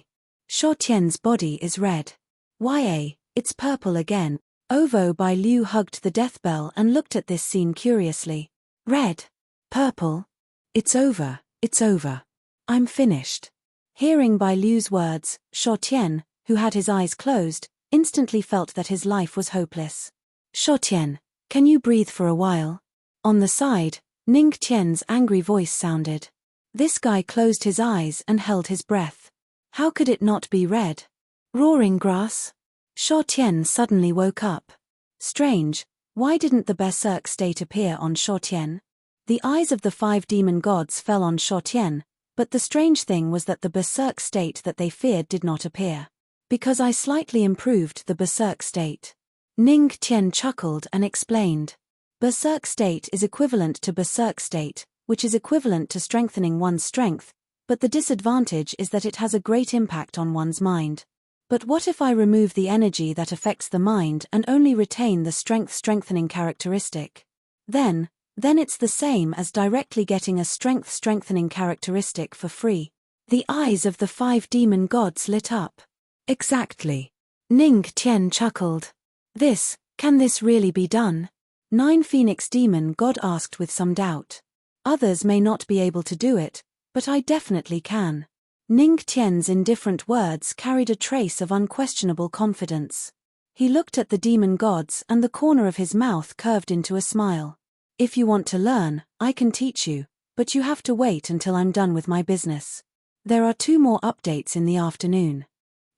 S1: Shuo Tian's body is red. Ya, it's purple again. Ovo Bai Liu hugged the death bell and looked at this scene curiously. Red. Purple. It's over, it's over. I'm finished. Hearing Bai Liu's words, Shuo Tian, who had his eyes closed, instantly felt that his life was hopeless. Shuo Tian, can you breathe for a while? On the side, Ning Tian's angry voice sounded. This guy closed his eyes and held his breath. How could it not be red? Roaring grass? Shuo Tian suddenly woke up. Strange, why didn't the berserk state appear on Shuo Tian? The eyes of the 5 demon gods fell on Shuo Tian, but the strange thing was that the berserk state that they feared did not appear. Because I slightly improved the berserk state. Ning Tian chuckled and explained. Berserk state is equivalent to berserk state, which is equivalent to strengthening one's strength, but the disadvantage is that it has a great impact on one's mind. But what if I remove the energy that affects the mind and only retain the strength-strengthening characteristic? Then it's the same as directly getting a strength-strengthening characteristic for free. The eyes of the 5 demon gods lit up. Exactly. Ning Tian chuckled. Can this really be done? 9 Phoenix demon god asked with some doubt. Others may not be able to do it, but I definitely can. Ning Tian's indifferent words carried a trace of unquestionable confidence. He looked at the demon gods and the corner of his mouth curved into a smile. If you want to learn, I can teach you, but you have to wait until I'm done with my business. There are 2 more updates in the afternoon.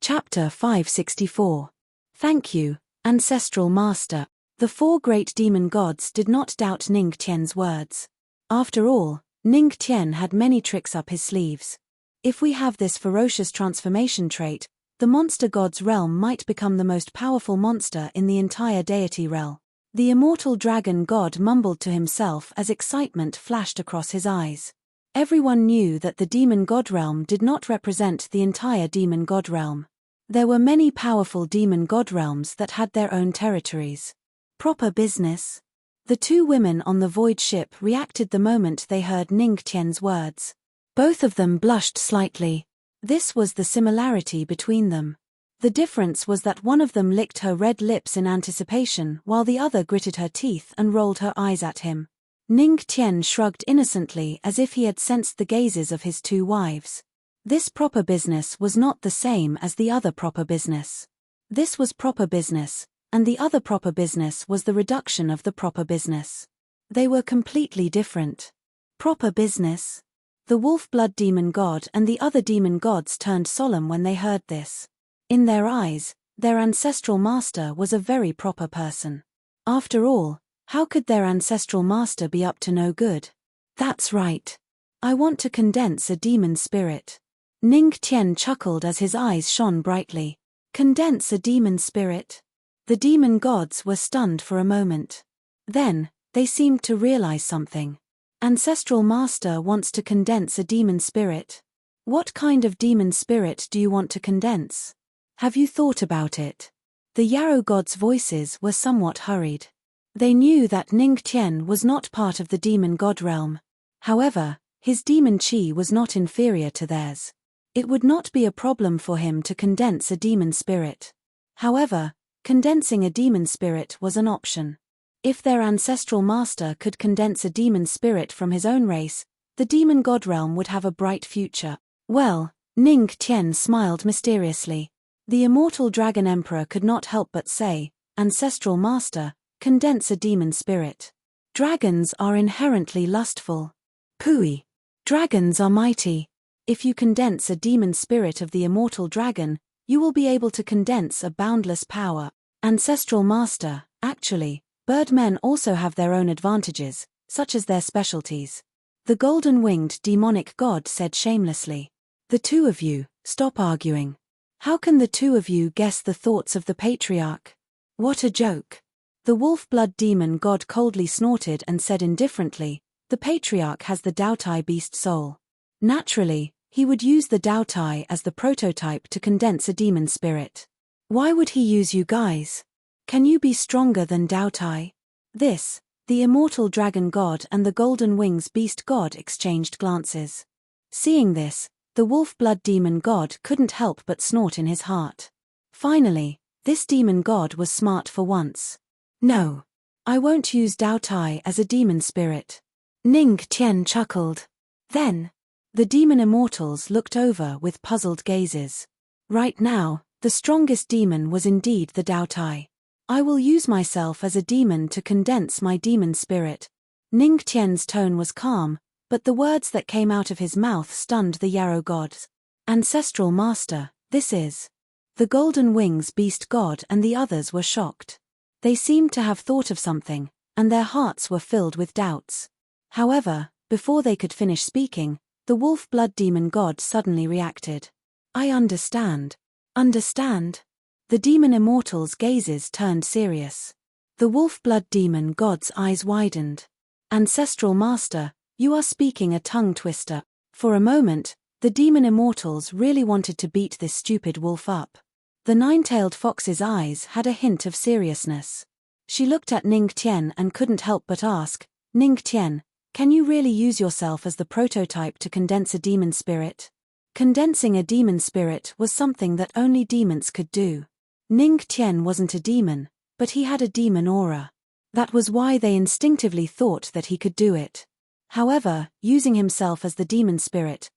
S1: Chapter 564. Thank you, Ancestral Master. The 4 great demon gods did not doubt Ning Tian's words. After all, Ning Tian had many tricks up his sleeves. If we have this ferocious transformation trait, the monster god's realm might become the most powerful monster in the entire deity realm. The immortal dragon god mumbled to himself as excitement flashed across his eyes. Everyone knew that the demon god realm did not represent the entire demon god realm. There were many powerful demon god realms that had their own territories. Proper business. The 2 women on the void ship reacted the moment they heard Ning Tian's words. Both of them blushed slightly. This was the similarity between them. The difference was that one of them licked her red lips in anticipation while the other gritted her teeth and rolled her eyes at him. Ning Tian shrugged innocently as if he had sensed the gazes of his 2 wives. This proper business was not the same as the other proper business. This was proper business, and the other proper business was the reduction of the proper business. They were completely different. Proper business? The wolf blood demon god and the other demon gods turned solemn when they heard this. In their eyes, their ancestral master was a very proper person. After all, how could their ancestral master be up to no good? That's right. I want to condense a demon spirit. Ning Tian chuckled as his eyes shone brightly. Condense a demon spirit? The demon gods were stunned for a moment. Then, they seemed to realize something. Ancestral master wants to condense a demon spirit. What kind of demon spirit do you want to condense? Have you thought about it? The Yarrow gods' voices were somewhat hurried. They knew that Ning Tian was not part of the demon god realm. However, his demon chi was not inferior to theirs. It would not be a problem for him to condense a demon spirit. However, condensing a demon spirit was an option. If their ancestral master could condense a demon spirit from his own race, the demon god realm would have a bright future. Well, Ning Tian smiled mysteriously. The immortal dragon emperor could not help but say, "Ancestral master, condense a demon spirit." Dragons are inherently lustful. Pooey. Dragons are mighty. If you condense a demon spirit of the immortal dragon, you will be able to condense a boundless power. Ancestral master, actually, birdmen also have their own advantages, such as their specialties. The golden-winged demonic god said shamelessly. The two of you, stop arguing. How can the two of you guess the thoughts of the patriarch? What a joke. The wolf-blood demon god coldly snorted and said indifferently, the patriarch has the Daotai beast soul. Naturally, he would use the Daotai as the prototype to condense a demon spirit. Why would he use you guys? Can you be stronger than Daotai? This, the immortal dragon god and the golden wings beast god exchanged glances. Seeing this, the wolf-blood demon god couldn't help but snort in his heart. Finally, this demon god was smart for once. No. I won't use Daotai as a demon spirit. Ning Tian chuckled. Then, the demon immortals looked over with puzzled gazes. Right now, the strongest demon was indeed the Daotai. I will use myself as a demon to condense my demon spirit. Ning Tian's tone was calm, but the words that came out of his mouth stunned the Yarrow gods. Ancestral master, this is. The golden wings beast god and the others were shocked. They seemed to have thought of something, and their hearts were filled with doubts. However, before they could finish speaking, the wolf-blood demon god suddenly reacted. I understand. Understand? The demon immortals' gazes turned serious. The wolf-blood demon god's eyes widened. Ancestral master, you are speaking a tongue twister. For a moment, the demon immortals really wanted to beat this stupid wolf up. The nine-tailed fox's eyes had a hint of seriousness. She looked at Ning Tian and couldn't help but ask, Ning Tian, can you really use yourself as the prototype to condense a demon spirit? Condensing a demon spirit was something that only demons could do. Ning Tian wasn't a demon, but he had a demon aura. That was why they instinctively thought that he could do it. However, using himself as the demon spirit,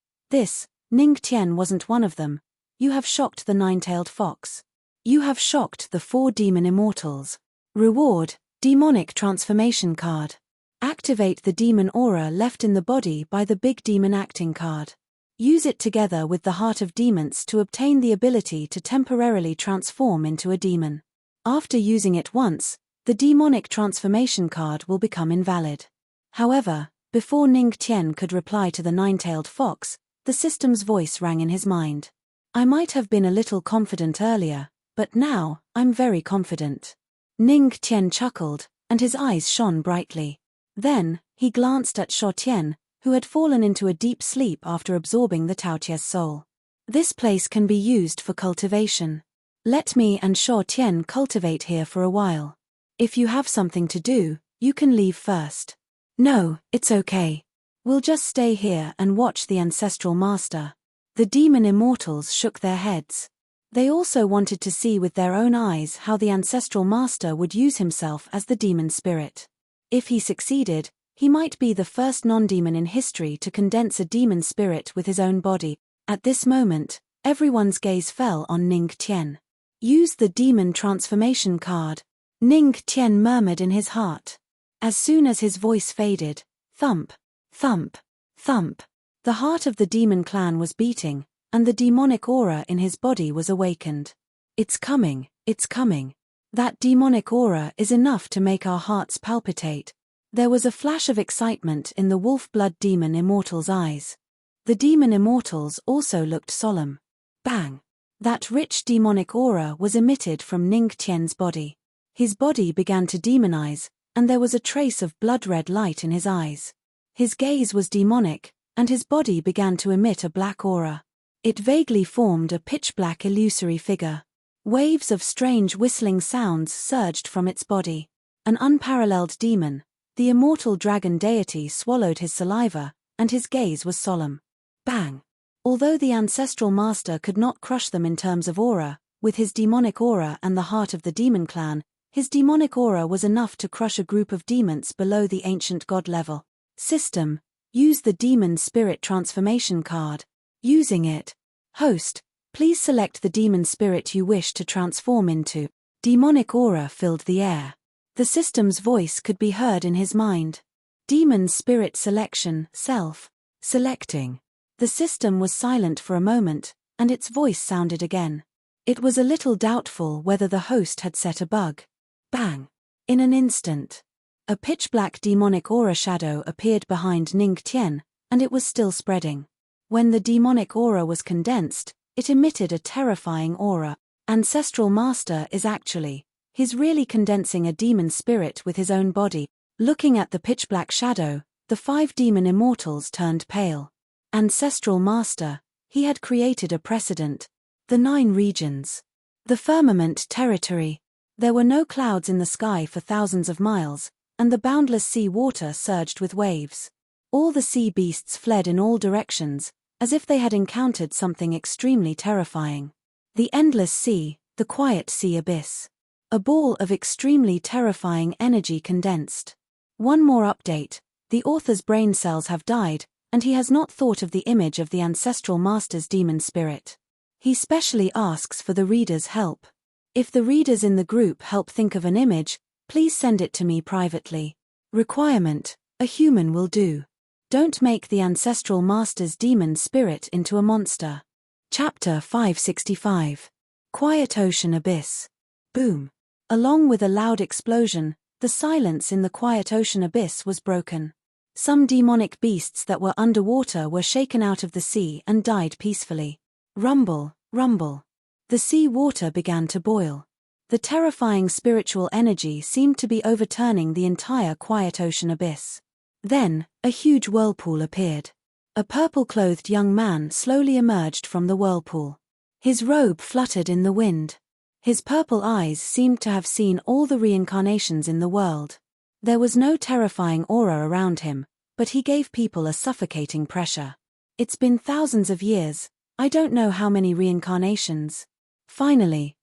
S1: Ning Tian wasn't one of them. You have shocked the nine-tailed fox. You have shocked the 4 demon immortals. Reward, demonic transformation card. Activate the demon aura left in the body by the big demon acting card. Use it together with the heart of demons to obtain the ability to temporarily transform into a demon. After using it once, the demonic transformation card will become invalid. However, before Ning Tian could reply to the nine-tailed fox, the system's voice rang in his mind. I might have been a little confident earlier, but now, I'm very confident. Ning Tian chuckled, and his eyes shone brightly. Then, he glanced at Shuo Tian, who had fallen into a deep sleep after absorbing the Taotia's soul. This place can be used for cultivation. Let me and Shuo Tian cultivate here for a while. If you have something to do, you can leave first. No, it's okay. We'll just stay here and watch the ancestral master. The demon immortals shook their heads. They also wanted to see with their own eyes how the ancestral master would use himself as the demon spirit. If he succeeded, he might be the first non-demon in history to condense a demon spirit with his own body. At this moment, everyone's gaze fell on Ning Tian. Use the demon transformation card, Ning Tian murmured in his heart. As soon as his voice faded, thump, thump, thump, the heart of the demon clan was beating, and the demonic aura in his body was awakened. It's coming, it's coming. That demonic aura is enough to make our hearts palpitate. There was a flash of excitement in the wolf blood demon immortal's eyes. The demon immortals also looked solemn. Bang! That rich demonic aura was emitted from Ning Tian's body. His body began to demonize, and there was a trace of blood-red light in his eyes. His gaze was demonic, and his body began to emit a black aura. It vaguely formed a pitch-black illusory figure. Waves of strange whistling sounds surged from its body. An unparalleled demon, the immortal dragon deity, swallowed his saliva, and his gaze was solemn. Bang! Although the ancestral master could not crush them in terms of aura, with his demonic aura and the heart of the demon clan, his demonic aura was enough to crush a group of demons below the ancient god level. System: use the demon spirit transformation card. Using it. Host: please select the demon spirit you wish to transform into. Demonic aura filled the air. The system's voice could be heard in his mind. Demon spirit selection, self. Selecting. The system was silent for a moment, and its voice sounded again. It was a little doubtful whether the host had set a bug. Bang! In an instant, a pitch-black demonic aura shadow appeared behind Ning Tian, and it was still spreading. When the demonic aura was condensed, it emitted a terrifying aura. Ancestral Master is actually, he's really condensing a demon spirit with his own body. Looking at the pitch-black shadow, the 5 demon immortals turned pale. Ancestral Master, he had created a precedent. The 9 regions. The firmament territory. There were no clouds in the sky for thousands of miles, and the boundless sea water surged with waves. All the sea beasts fled in all directions, as if they had encountered something extremely terrifying. The endless sea, the quiet sea abyss. A ball of extremely terrifying energy condensed. One more update: the author's brain cells have died, and he has not thought of the image of the ancestral master's demon spirit. He specially asks for the reader's help. If the readers in the group help think of an image, please send it to me privately. Requirement: a human will do. Don't make the ancestral master's demon spirit into a monster. Chapter 565. Quiet Ocean Abyss. Boom. Along with a loud explosion, the silence in the quiet ocean abyss was broken. Some demonic beasts that were underwater were shaken out of the sea and died peacefully. Rumble, rumble. The sea water began to boil. The terrifying spiritual energy seemed to be overturning the entire quiet ocean abyss. Then, a huge whirlpool appeared. A purple-clothed young man slowly emerged from the whirlpool. His robe fluttered in the wind. His purple eyes seemed to have seen all the reincarnations in the world. There was no terrifying aura around him, but he gave people a suffocating pressure. It's been thousands of years, I don't know how many reincarnations. Finally,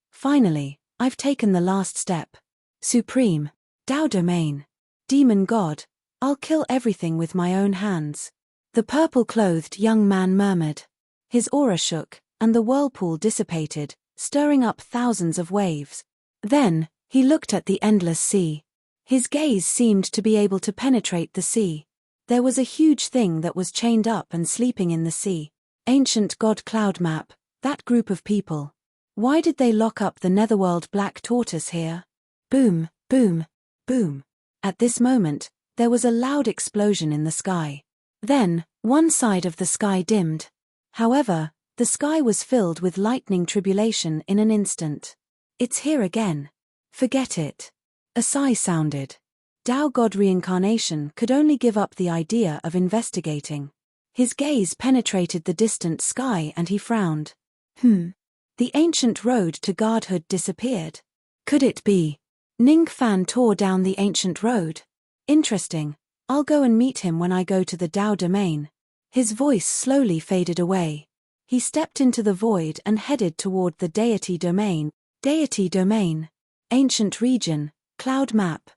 S1: I've taken the last step. Supreme. Tao Domain. Demon God, I'll kill everything with my own hands. The purple-clothed young man murmured. His aura shook, and the whirlpool dissipated, stirring up thousands of waves. Then, he looked at the endless sea. His gaze seemed to be able to penetrate the sea. There was a huge thing that was chained up and sleeping in the sea. Ancient God Cloud Map, that group of people. Why did they lock up the netherworld black tortoise here? Boom, boom, boom. At this moment, there was a loud explosion in the sky. Then, one side of the sky dimmed. However, the sky was filled with lightning tribulation in an instant. It's here again. Forget it. A sigh sounded. Tao God Reincarnation could only give up the idea of investigating. His gaze penetrated the distant sky and he frowned. The ancient road to godhood disappeared. Could it be? Ning Fan tore down the ancient road. Interesting. I'll go and meet him when I go to the Tao Domain. His voice slowly faded away. He stepped into the void and headed toward the Deity Domain. Deity Domain. Ancient region. Cloud map.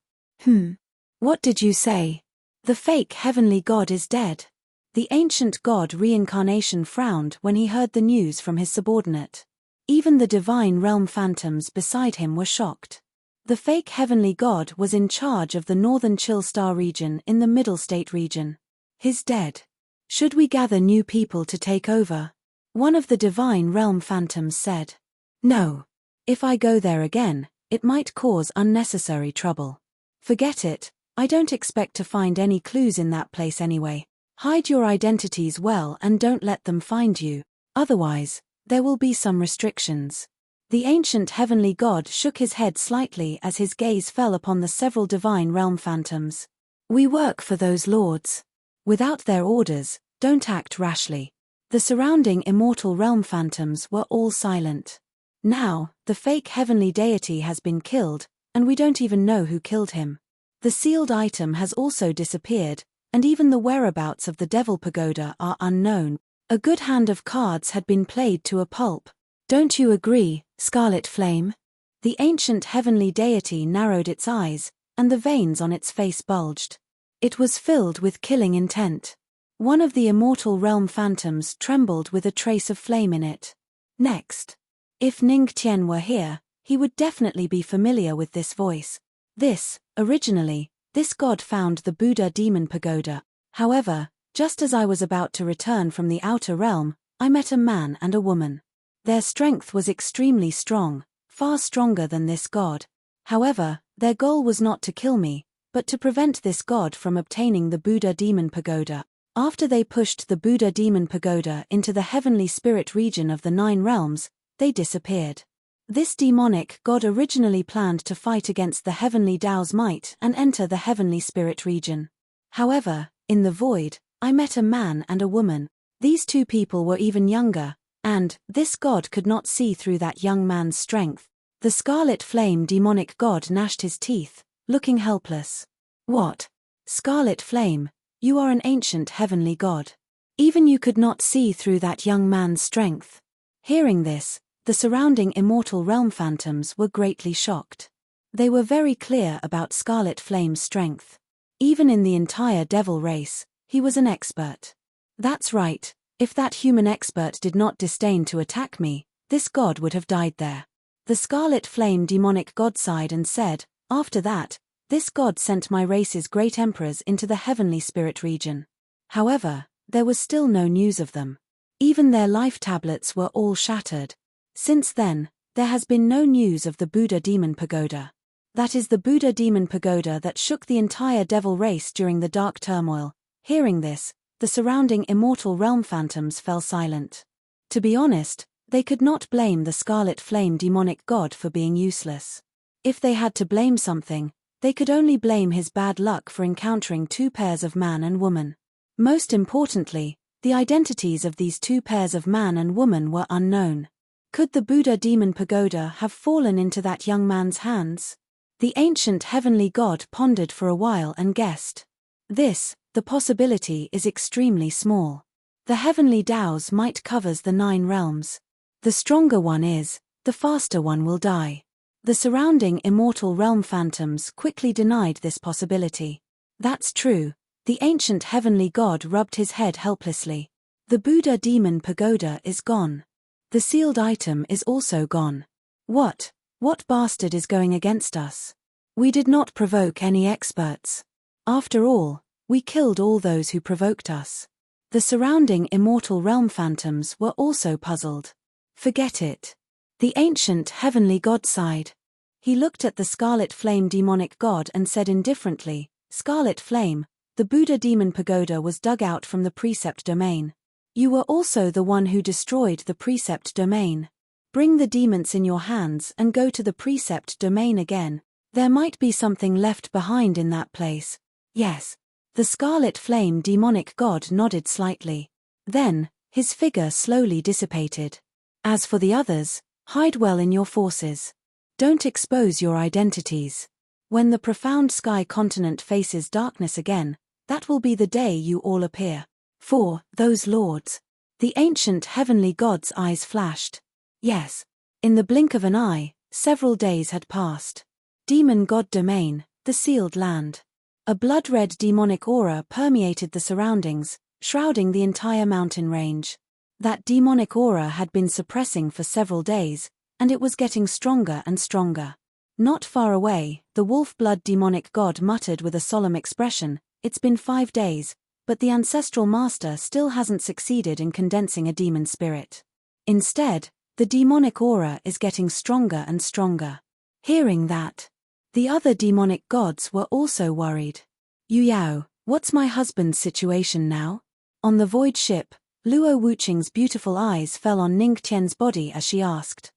S1: What did you say? The fake heavenly god is dead. The ancient god Reincarnation frowned when he heard the news from his subordinate. Even the divine realm phantoms beside him were shocked. The fake heavenly god was in charge of the northern Chill Star region in the Middle State region. He's dead. Should we gather new people to take over? One of the divine realm phantoms said. No. If I go there again, it might cause unnecessary trouble. Forget it, I don't expect to find any clues in that place anyway. Hide your identities well and don't let them find you, otherwise, there will be some restrictions. The ancient heavenly god shook his head slightly as his gaze fell upon the several divine realm phantoms. We work for those lords. Without their orders, don't act rashly. The surrounding immortal realm phantoms were all silent. Now, the fake heavenly deity has been killed, and we don't even know who killed him. The sealed item has also disappeared, and even the whereabouts of the Devil Pagoda are unknown. A good hand of cards had been played to a pulp. Don't you agree, Scarlet Flame? The ancient heavenly deity narrowed its eyes, and the veins on its face bulged. It was filled with killing intent. One of the immortal realm phantoms trembled with a trace of flame in it. Next. If Ning Tian were here, he would definitely be familiar with this voice. Originally, this god found the Buddha Demon Pagoda. However, just as I was about to return from the outer realm, I met a man and a woman. Their strength was extremely strong, far stronger than this god. However, their goal was not to kill me, but to prevent this god from obtaining the Buddha Demon Pagoda. After they pushed the Buddha Demon Pagoda into the heavenly spirit region of the 9 realms, they disappeared. This demonic god originally planned to fight against the heavenly Tao's might and enter the heavenly spirit region. However, in the void, I met a man and a woman. These 2 people were even younger, and this god could not see through that young man's strength. The Scarlet Flame demonic god gnashed his teeth, looking helpless. What? Scarlet Flame, you are an ancient heavenly god. Even you could not see through that young man's strength. Hearing this, the surrounding immortal realm phantoms were greatly shocked. They were very clear about Scarlet Flame's strength. Even in the entire devil race, he was an expert. That's right, if that human expert did not disdain to attack me, this god would have died there. The Scarlet Flame demonic god sighed and said, after that, this god sent my race's great emperors into the heavenly spirit region. However, there was still no news of them. Even their life tablets were all shattered. Since then, there has been no news of the Buddha Demon Pagoda. That is the Buddha Demon Pagoda that shook the entire devil race during the dark turmoil. Hearing this, the surrounding immortal realm phantoms fell silent. To be honest, they could not blame the Scarlet Flame demonic god for being useless. If they had to blame something, they could only blame his bad luck for encountering 2 pairs of man and woman. Most importantly, the identities of these 2 pairs of man and woman were unknown. Could the Buddha Demon Pagoda have fallen into that young man's hands? The ancient heavenly god pondered for a while and guessed. The possibility is extremely small. The heavenly Tao's might covers the 9 realms. The stronger one is, the faster one will die. The surrounding immortal realm phantoms quickly denied this possibility. That's true. The ancient heavenly god rubbed his head helplessly. The Buddha Demon Pagoda is gone. The sealed item is also gone. What bastard is going against us? We did not provoke any experts. After all, we killed all those who provoked us. The surrounding immortal realm phantoms were also puzzled. Forget it. The ancient heavenly god sighed. He looked at the Scarlet Flame demonic god and said indifferently, Scarlet Flame, the Buddha Demon Pagoda was dug out from the precept domain. You were also the one who destroyed the precept domain. Bring the demons in your hands and go to the precept domain again. There might be something left behind in that place. Yes. The Scarlet Flame demonic god nodded slightly. Then, his figure slowly dissipated. As for the others, hide well in your forces. Don't expose your identities. When the profound sky continent faces darkness again, that will be the day you all appear. For those lords. The ancient heavenly god's eyes flashed. Yes. In the blink of an eye, several days had passed. Demon god domain, the sealed land. A blood-red demonic aura permeated the surroundings, shrouding the entire mountain range. That demonic aura had been suppressing for several days, and it was getting stronger and stronger. Not far away, the wolf-blood demonic god muttered with a solemn expression, "It's been 5 days, but the ancestral master still hasn't succeeded in condensing a demon spirit. Instead, the demonic aura is getting stronger and stronger." Hearing that, the other demonic gods were also worried. "Yuyao, what's my husband's situation now?" On the void ship, Luo Wuqing's beautiful eyes fell on Ning Tian's body as she asked.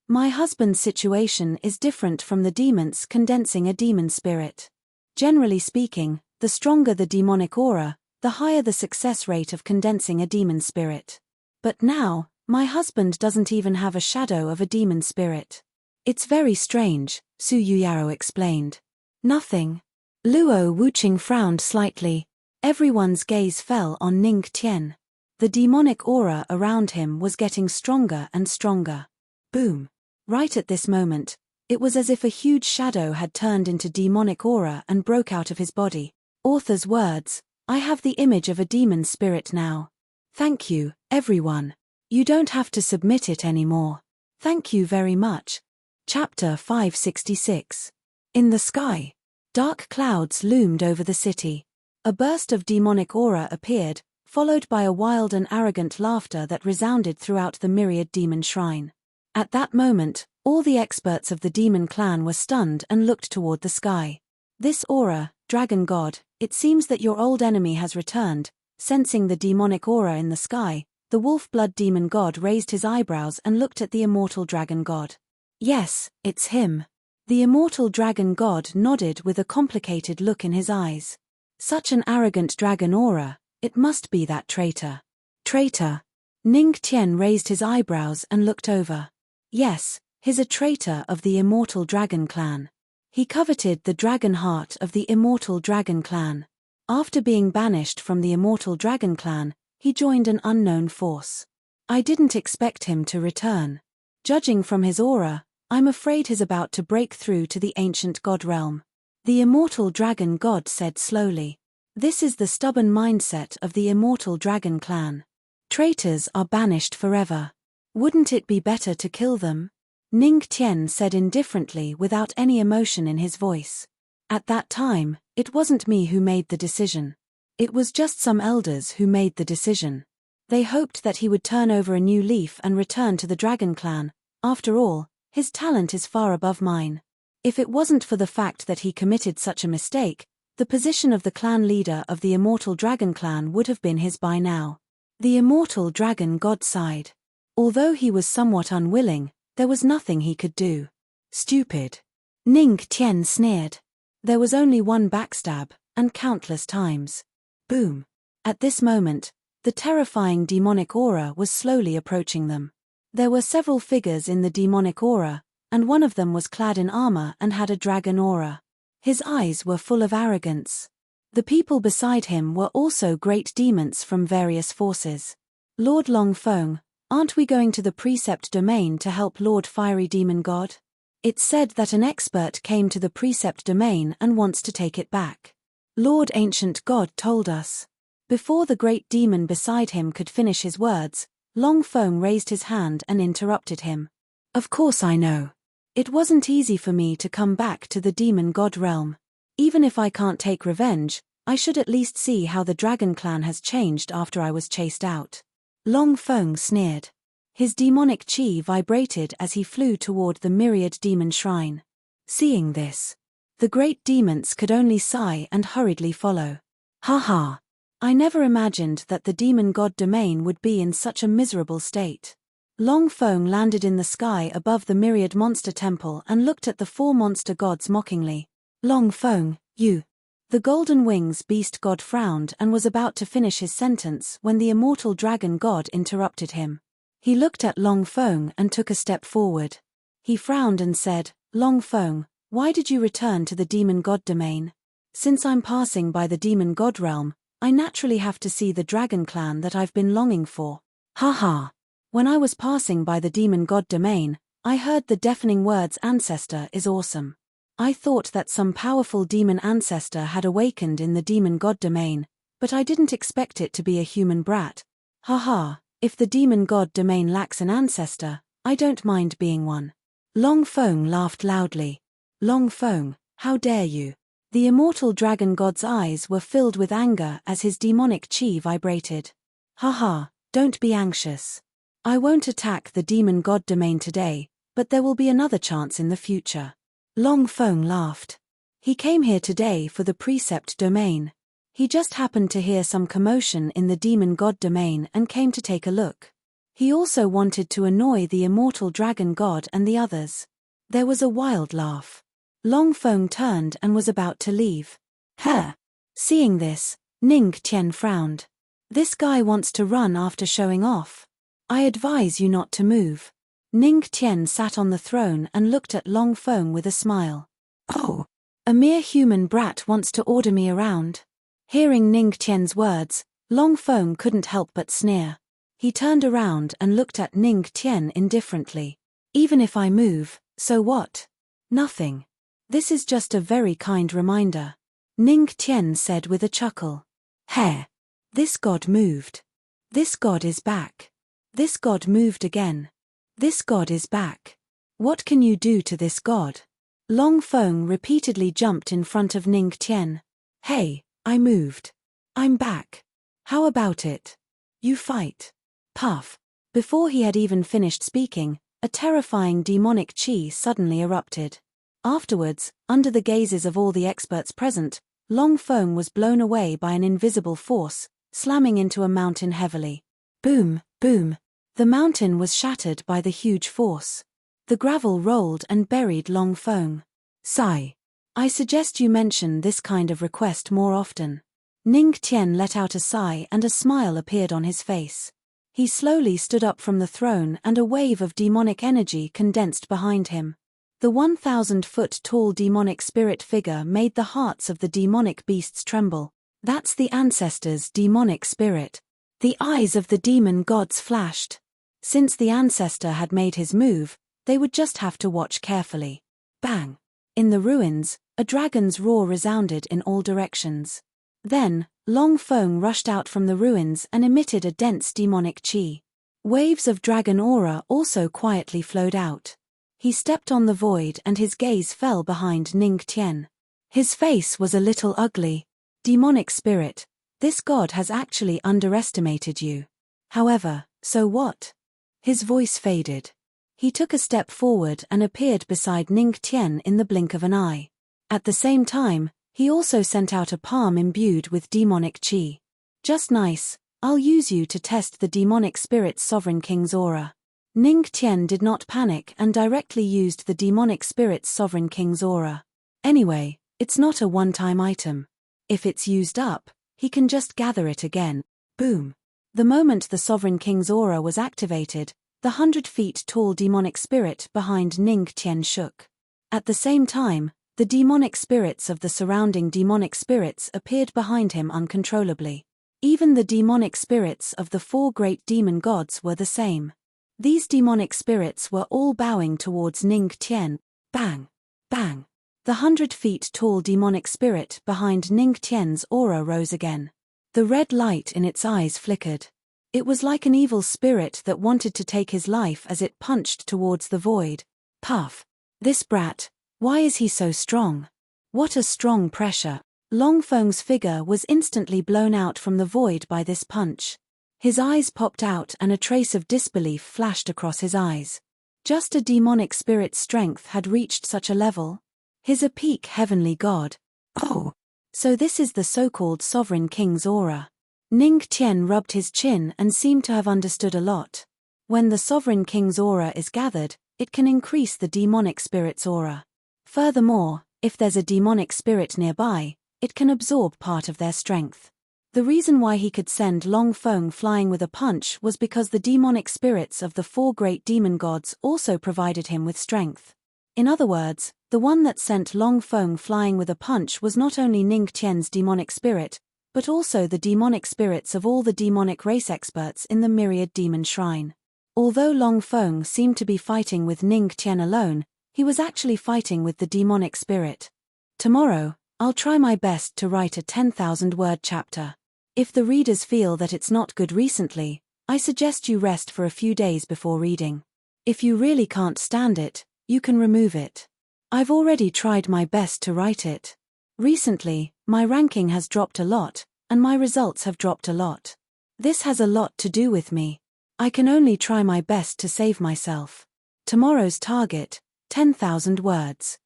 S1: My husband's situation is different from the demons condensing a demon spirit. Generally speaking, the stronger the demonic aura, the higher the success rate of condensing a demon spirit. But now, my husband doesn't even have a shadow of a demon spirit. It's very strange, Su Yuyao explained. Nothing. Luo Wuqing frowned slightly. Everyone's gaze fell on Ning Tian. The demonic aura around him was getting stronger and stronger. Boom. Right at this moment, it was as if a huge shadow had turned into demonic aura and broke out of his body. Author's words, "I have the image of a demon spirit now. Thank you, everyone. You don't have to submit it anymore. Thank you very much." Chapter 566. In the sky, dark clouds loomed over the city. A burst of demonic aura appeared, followed by a wild and arrogant laughter that resounded throughout the myriad demon shrine. At that moment, all the experts of the demon clan were stunned and looked toward the sky. "This aura, dragon god, it seems that your old enemy has returned." Sensing the demonic aura in the sky, the wolf-blood demon god raised his eyebrows and looked at the immortal dragon god. "Yes, it's him." The immortal dragon god nodded with a complicated look in his eyes. "Such an arrogant dragon aura, it must be that traitor." "Traitor?" Ning Tian raised his eyebrows and looked over. "Yes, he's a traitor of the immortal dragon clan. He coveted the dragon heart of the immortal dragon clan. After being banished from the immortal dragon clan, he joined an unknown force. I didn't expect him to return. Judging from his aura, I'm afraid he's about to break through to the ancient god realm." The immortal dragon god said slowly. "This is the stubborn mindset of the immortal dragon clan. Traitors are banished forever. Wouldn't it be better to kill them?" Ning Tian said indifferently without any emotion in his voice. "At that time, it wasn't me who made the decision. It was just some elders who made the decision. They hoped that he would turn over a new leaf and return to the dragon clan. After all, his talent is far above mine. If it wasn't for the fact that he committed such a mistake, the position of the clan leader of the immortal dragon clan would have been his by now." The immortal dragon god sighed. Although he was somewhat unwilling, there was nothing he could do. "Stupid." Ning Tian sneered. There was only one backstab, and countless times. Boom. At this moment, the terrifying demonic aura was slowly approaching them. There were several figures in the demonic aura, and one of them was clad in armor and had a dragon aura. His eyes were full of arrogance. The people beside him were also great demons from various forces. "Lord Longfeng, aren't we going to the Precept Domain to help Lord Fiery Demon God? It's said that an expert came to the Precept Domain and wants to take it back. Lord Ancient God told us." Before the great demon beside him could finish his words, Longfeng raised his hand and interrupted him. "Of course I know. It wasn't easy for me to come back to the demon god realm. Even if I can't take revenge, I should at least see how the dragon clan has changed after I was chased out." Longfeng sneered. His demonic chi vibrated as he flew toward the myriad demon shrine. Seeing this, the great demons could only sigh and hurriedly follow. "Ha ha! I never imagined that the demon god domain would be in such a miserable state." Longfeng landed in the sky above the myriad monster temple and looked at the 4 monster gods mockingly. "Longfeng, you." The golden wings beast god frowned and was about to finish his sentence when the immortal dragon god interrupted him. He looked at Longfeng and took a step forward. He frowned and said, "Longfeng, why did you return to the demon god domain?" "Since I'm passing by the demon god realm, I naturally have to see the dragon clan that I've been longing for." "Ha ha! When I was passing by the demon god domain, I heard the deafening words 'ancestor is awesome.' I thought that some powerful demon ancestor had awakened in the demon god domain, but I didn't expect it to be a human brat. Ha ha, If the demon god domain lacks an ancestor, I don't mind being one. Long Feng laughed loudly. Long Feng, how dare you? The immortal dragon god's eyes were filled with anger as his demonic chi vibrated. Haha, don't be anxious. I won't attack the demon god domain today, but there will be another chance in the future. Long Feng laughed. He came here today for the precept domain. He just happened to hear some commotion in the demon god domain and came to take a look. He also wanted to annoy the immortal dragon god and the others. There was a wild laugh. Long Feng turned and was about to leave. Huh. Seeing this, Ning Tian frowned. This guy wants to run after showing off. I advise you not to move. Ning Tian sat on the throne and looked at Long Feng with a smile. Oh, a mere human brat wants to order me around. Hearing Ning Tian's words, Long Feng couldn't help but sneer. He turned around and looked at Ning Tian indifferently. Even if I move, so what? Nothing. This is just a very kind reminder. Ning Tian said with a chuckle. Hey. This god moved. This god is back. This god moved again. This god is back. What can you do to this god? Long Feng repeatedly jumped in front of Ning Tian. Hey, I moved. I'm back. How about it? You fight. Puff. Before he had even finished speaking, a terrifying demonic chi suddenly erupted. Afterwards, under the gazes of all the experts present, Long Feng was blown away by an invisible force, slamming into a mountain heavily. Boom, boom. The mountain was shattered by the huge force. The gravel rolled and buried Long Feng. Sigh. I suggest you mention this kind of request more often. Ning Tian let out a sigh and a smile appeared on his face. He slowly stood up from the throne and a wave of demonic energy condensed behind him. The 1,000-foot-tall demonic spirit figure made the hearts of the demonic beasts tremble. That's the ancestor's demonic spirit. The eyes of the demon gods flashed. Since the ancestor had made his move, they would just have to watch carefully. Bang! In the ruins, a dragon's roar resounded in all directions. Then, Long Feng rushed out from the ruins and emitted a dense demonic chi. Waves of dragon aura also quietly flowed out. He stepped on the void and his gaze fell behind Ning Tian. His face was a little ugly. Demonic spirit, this god has actually underestimated you. However, so what? His voice faded. He took a step forward and appeared beside Ning Tian in the blink of an eye. At the same time, he also sent out a palm imbued with demonic chi. Just nice, I'll use you to test the demonic spirit's sovereign king's aura. Ning Tian did not panic and directly used the demonic spirit's sovereign king's aura. Anyway, it's not a one-time item. If it's used up, he can just gather it again. Boom. The moment the sovereign king's aura was activated, the 100-feet-tall demonic spirit behind Ning Tian shook. At the same time, the demonic spirits of the surrounding demonic spirits appeared behind him uncontrollably. Even the demonic spirits of the 4 great demon gods were the same. These demonic spirits were all bowing towards Ning Tian. Bang! Bang! The 100-feet-tall demonic spirit behind Ning Tian's aura rose again. The red light in its eyes flickered. It was like an evil spirit that wanted to take his life as it punched towards the void. Puff! This brat, why is he so strong? What a strong pressure. Long Feng's figure was instantly blown out from the void by this punch. His eyes popped out and a trace of disbelief flashed across his eyes. Just a demonic spirit's strength had reached such a level. His a peak heavenly god. Oh! So this is the so-called sovereign king's aura. Ning Tian rubbed his chin and seemed to have understood a lot. When the sovereign king's aura is gathered, it can increase the demonic spirit's aura. Furthermore, if there's a demonic spirit nearby, it can absorb part of their strength. The reason why he could send Long Feng flying with a punch was because the demonic spirits of the 4 great demon gods also provided him with strength. In other words, the one that sent Long Feng flying with a punch was not only Ning Tian's demonic spirit, but also the demonic spirits of all the demonic race experts in the Myriad Demon Shrine. Although Long Feng seemed to be fighting with Ning Tian alone, he was actually fighting with the demonic spirit. Tomorrow, I'll try my best to write a 10,000-word chapter. If the readers feel that it's not good recently, I suggest you rest for a few days before reading. If you really can't stand it, you can remove it. I've already tried my best to write it. Recently, my ranking has dropped a lot, and my results have dropped a lot. This has a lot to do with me. I can only try my best to save myself. Tomorrow's target, 10,000 words.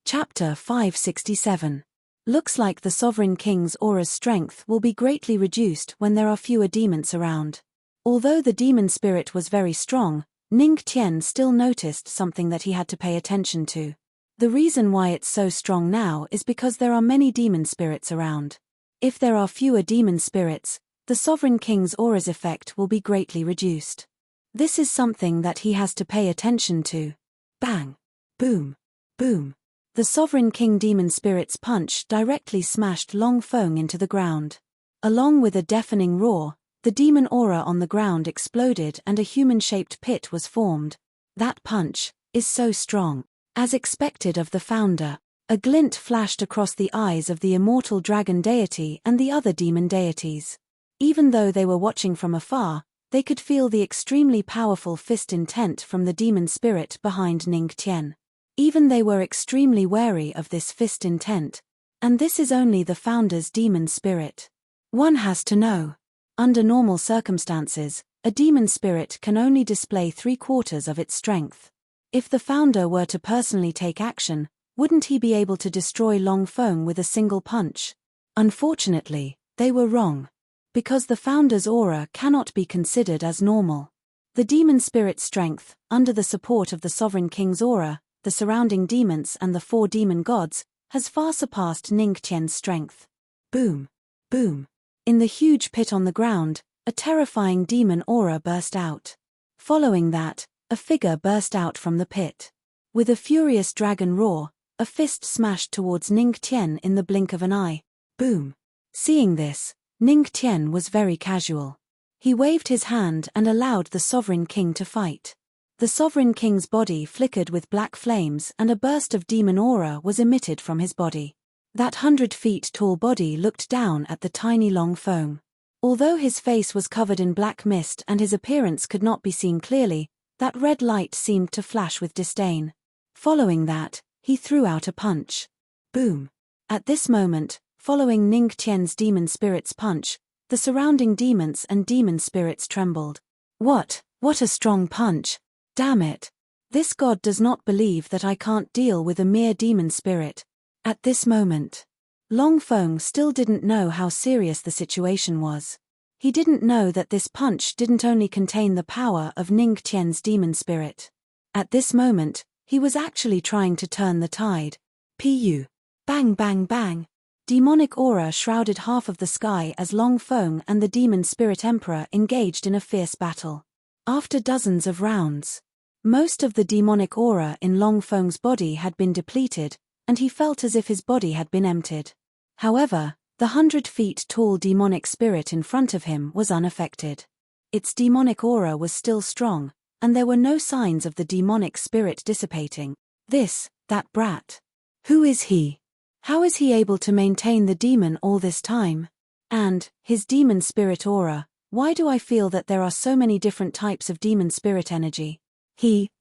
S1: Chapter 567. Looks like the Sovereign King's aura's strength will be greatly reduced when there are fewer demons around. Although the demon spirit was very strong, Ning Tian still noticed something that he had to pay attention to. The reason why it's so strong now is because there are many demon spirits around. If there are fewer demon spirits, the Sovereign King's aura's effect will be greatly reduced. This is something that he has to pay attention to. Bang! Boom! Boom! The Sovereign King demon spirit's punch directly smashed Long Feng into the ground. Along with a deafening roar, the demon aura on the ground exploded and a human-shaped pit was formed. That punch is so strong. As expected of the founder, a glint flashed across the eyes of the immortal dragon deity and the other demon deities. Even though they were watching from afar, they could feel the extremely powerful fist intent from the demon spirit behind Ning Tian. Even they were extremely wary of this fist intent. And this is only the founder's demon spirit. One has to know. Under normal circumstances, a demon spirit can only display 3/4 of its strength. If the founder were to personally take action, wouldn't he be able to destroy Long Feng with a single punch? Unfortunately, they were wrong. Because the founder's aura cannot be considered as normal. The demon spirit's strength, under the support of the Sovereign King's aura, the surrounding demons and the 4 demon gods, has far surpassed Ning Tian's strength. Boom! Boom! In the huge pit on the ground, a terrifying demon aura burst out. Following that, a figure burst out from the pit. With a furious dragon roar, a fist smashed towards Ning Tian in the blink of an eye. Boom! Seeing this, Ning Tian was very casual. He waved his hand and allowed the Sovereign King to fight. The Sovereign King's body flickered with black flames and a burst of demon aura was emitted from his body. That 100 feet tall body looked down at the tiny Long Feng. Although his face was covered in black mist and his appearance could not be seen clearly, that red light seemed to flash with disdain. Following that, he threw out a punch. Boom! At this moment, following Ning Tian's demon spirit's punch, the surrounding demons and demon spirits trembled. What a strong punch! Damn it! This god does not believe that I can't deal with a mere demon spirit. At this moment, Long Feng still didn't know how serious the situation was. He didn't know that this punch didn't only contain the power of Ning Tian's demon spirit. At this moment, he was actually trying to turn the tide. Pu! Bang bang bang! Demonic aura shrouded half of the sky as Long Feng and the demon spirit emperor engaged in a fierce battle. After dozens of rounds, most of the demonic aura in Long Feng's body had been depleted, and he felt as if his body had been emptied. However, the 100 feet tall demonic spirit in front of him was unaffected. Its demonic aura was still strong, and there were no signs of the demonic spirit dissipating. That brat. Who is he? How is he able to maintain the demon all this time? And, his demon spirit aura, why do I feel that there are so many different types of demon spirit energy?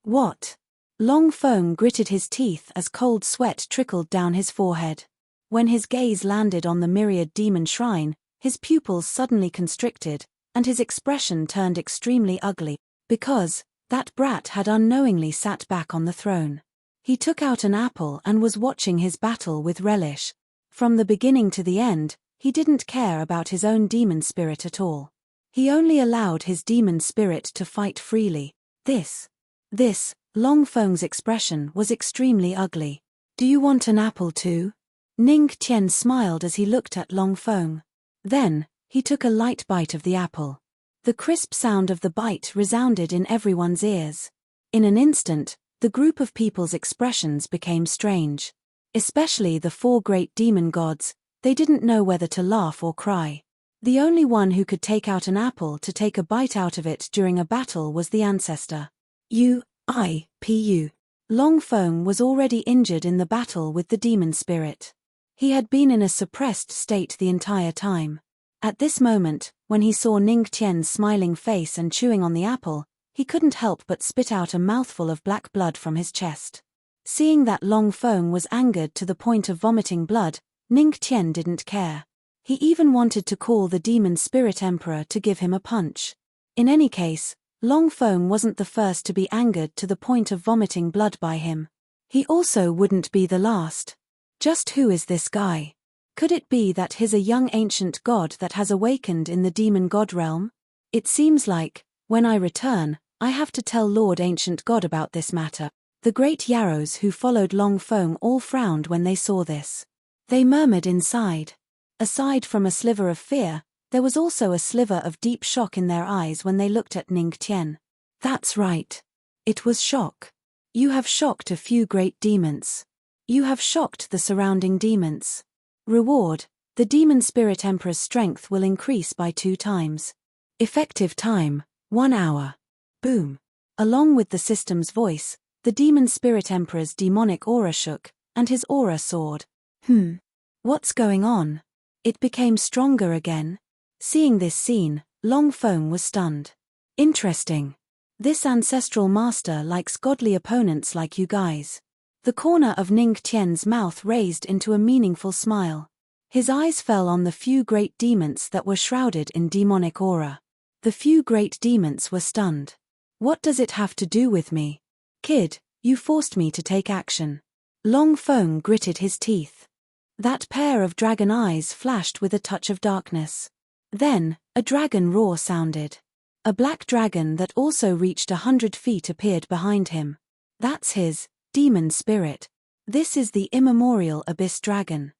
S1: What? Long Feng gritted his teeth as cold sweat trickled down his forehead. When his gaze landed on the myriad demon shrine, his pupils suddenly constricted, and his expression turned extremely ugly, because that brat had unknowingly sat back on the throne. He took out an apple and was watching his battle with relish. From the beginning to the end, he didn't care about his own demon spirit at all. He only allowed his demon spirit to fight freely. Long Feng's expression was extremely ugly. Do you want an apple too? Ning Tian smiled as he looked at Long Feng. Then, he took a light bite of the apple. The crisp sound of the bite resounded in everyone's ears. In an instant, the group of people's expressions became strange. Especially the 4 great demon gods, they didn't know whether to laugh or cry. The only one who could take out an apple to take a bite out of it during a battle was the ancestor. Pu. Long Feng was already injured in the battle with the demon spirit. He had been in a suppressed state the entire time. At this moment, when he saw Ning Tian's smiling face and chewing on the apple, he couldn't help but spit out a mouthful of black blood from his chest. Seeing that Long Feng was angered to the point of vomiting blood, Ning Tian didn't care. He even wanted to call the demon spirit emperor to give him a punch. In any case, Long Feng wasn't the first to be angered to the point of vomiting blood by him. He also wouldn't be the last. Just who is this guy? Could it be that he's a young ancient god that has awakened in the demon god realm? It seems like, when I return, I have to tell Lord Ancient God about this matter. The great Yarrows who followed Long Feng all frowned when they saw this. They murmured inside. Aside from a sliver of fear, there was also a sliver of deep shock in their eyes when they looked at Ning Tian. That's right. It was shock. You have shocked a few great demons. You have shocked the surrounding demons. Reward: the demon spirit emperor's strength will increase by 2 times. Effective time, 1 hour. Boom. Along with the system's voice, the demon spirit emperor's demonic aura shook, and his aura soared. What's going on? It became stronger again. Seeing this scene, Long Feng was stunned. Interesting. This ancestral master likes godly opponents like you guys. The corner of Ning Tian's mouth raised into a meaningful smile. His eyes fell on the few great demons that were shrouded in demonic aura. The few great demons were stunned. What does it have to do with me? Kid, you forced me to take action. Long Feng gritted his teeth. That pair of dragon eyes flashed with a touch of darkness. Then, a dragon roar sounded. A black dragon that also reached 100 feet appeared behind him. That's his demon spirit. This is the immemorial abyss dragon.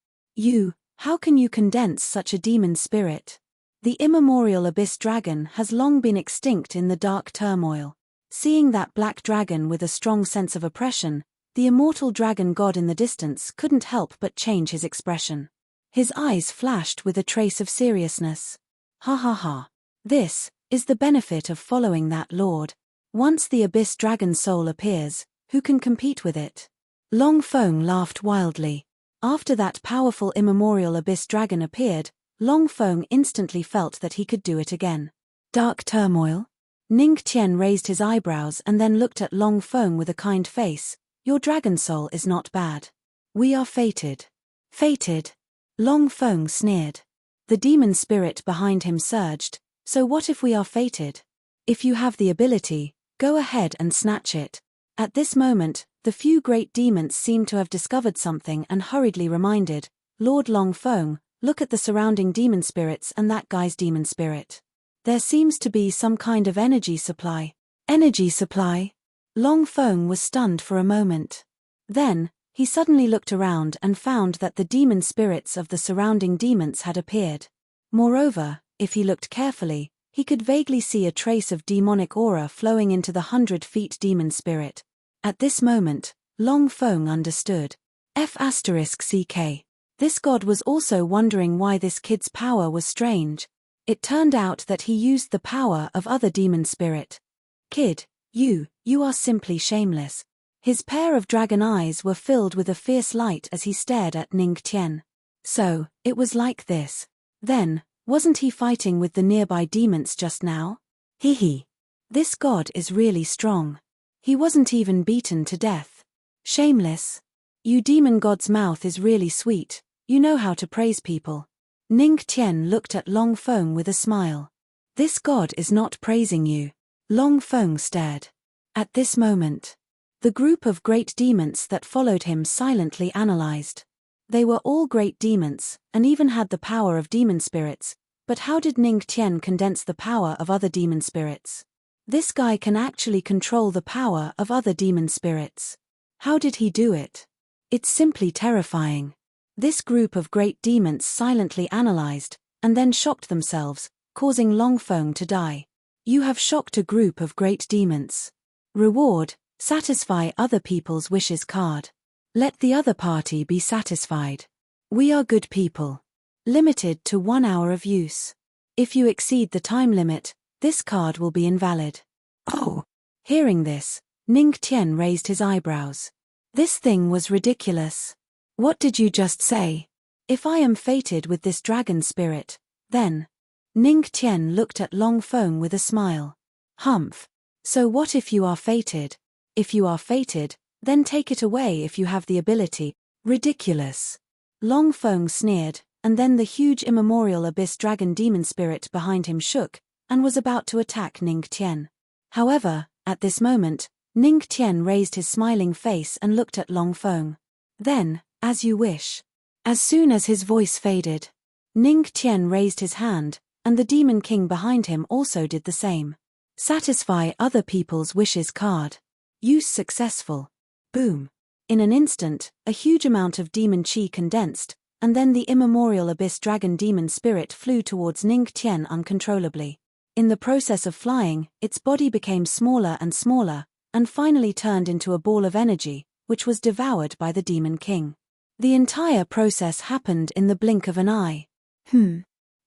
S1: How can you condense such a demon spirit? The immemorial abyss dragon has long been extinct in the dark turmoil. Seeing that black dragon with a strong sense of oppression, the immortal dragon god in the distance couldn't help but change his expression. His eyes flashed with a trace of seriousness. Ha ha ha. This is the benefit of following that lord. Once the abyss dragon soul appears, who can compete with it? Long Feng laughed wildly. After that powerful immemorial abyss dragon appeared, Long Feng instantly felt that he could do it again. Dark turmoil? Ning Tian raised his eyebrows and then looked at Long Feng with a kind face. Your dragon soul is not bad. We are fated. Fated? Long Feng sneered. The demon spirit behind him surged. So what if we are fated? If you have the ability, go ahead and snatch it. At this moment, the few great demons seemed to have discovered something and hurriedly reminded, Lord Long Feng, look at the surrounding demon spirits and that guy's demon spirit. There seems to be some kind of energy supply. Energy supply? Long Feng was stunned for a moment. Then, he suddenly looked around and found that the demon spirits of the surrounding demons had appeared. Moreover, if he looked carefully, he could vaguely see a trace of demonic aura flowing into the 100-feet demon spirit. At this moment, Long Feng understood. F***CK. This god was also wondering why this kid's power was strange. It turned out that he used the power of other demon spirit. Kid, you are simply shameless. His pair of dragon eyes were filled with a fierce light as he stared at Ning Tian. So, it was like this. Then, wasn't he fighting with the nearby demons just now? Hee. This god is really strong. He wasn't even beaten to death. Shameless. You demon god's mouth is really sweet, you know how to praise people. Ning Tian looked at Long Feng with a smile. This god is not praising you. Long Feng stared. At this moment, the group of great demons that followed him silently analyzed. They were all great demons, and even had the power of demon spirits, but how did Ning Tian condense the power of other demon spirits? This guy can actually control the power of other demon spirits. How did he do it? It's simply terrifying. This group of great demons silently analyzed, and then shocked themselves, causing Long Feng to die. You have shocked a group of great demons. Reward: satisfy other people's wishes card. Let the other party be satisfied. We are good people. Limited to 1 hour of use. If you exceed the time limit, this card will be invalid. Oh! Hearing this, Ning Tian raised his eyebrows. This thing was ridiculous. What did you just say? If I am fated with this dragon spirit, then, Ning Tian looked at Long Feng with a smile. Humph. So what if you are fated? If you are fated, then take it away if you have the ability. Ridiculous. Long Feng sneered, and then the huge immemorial abyss dragon demon spirit behind him shook, and was about to attack Ning Tian. However, at this moment, Ning Tian raised his smiling face and looked at Long Feng. Then, as you wish. As soon as his voice faded, Ning Tian raised his hand, and the Demon King behind him also did the same. Satisfy other people's wishes card. Use successful. Boom. In an instant, a huge amount of demon chi condensed, and then the immemorial abyss dragon demon spirit flew towards Ning Tian uncontrollably. In the process of flying, its body became smaller and finally turned into a ball of energy, which was devoured by the Demon King. The entire process happened in the blink of an eye.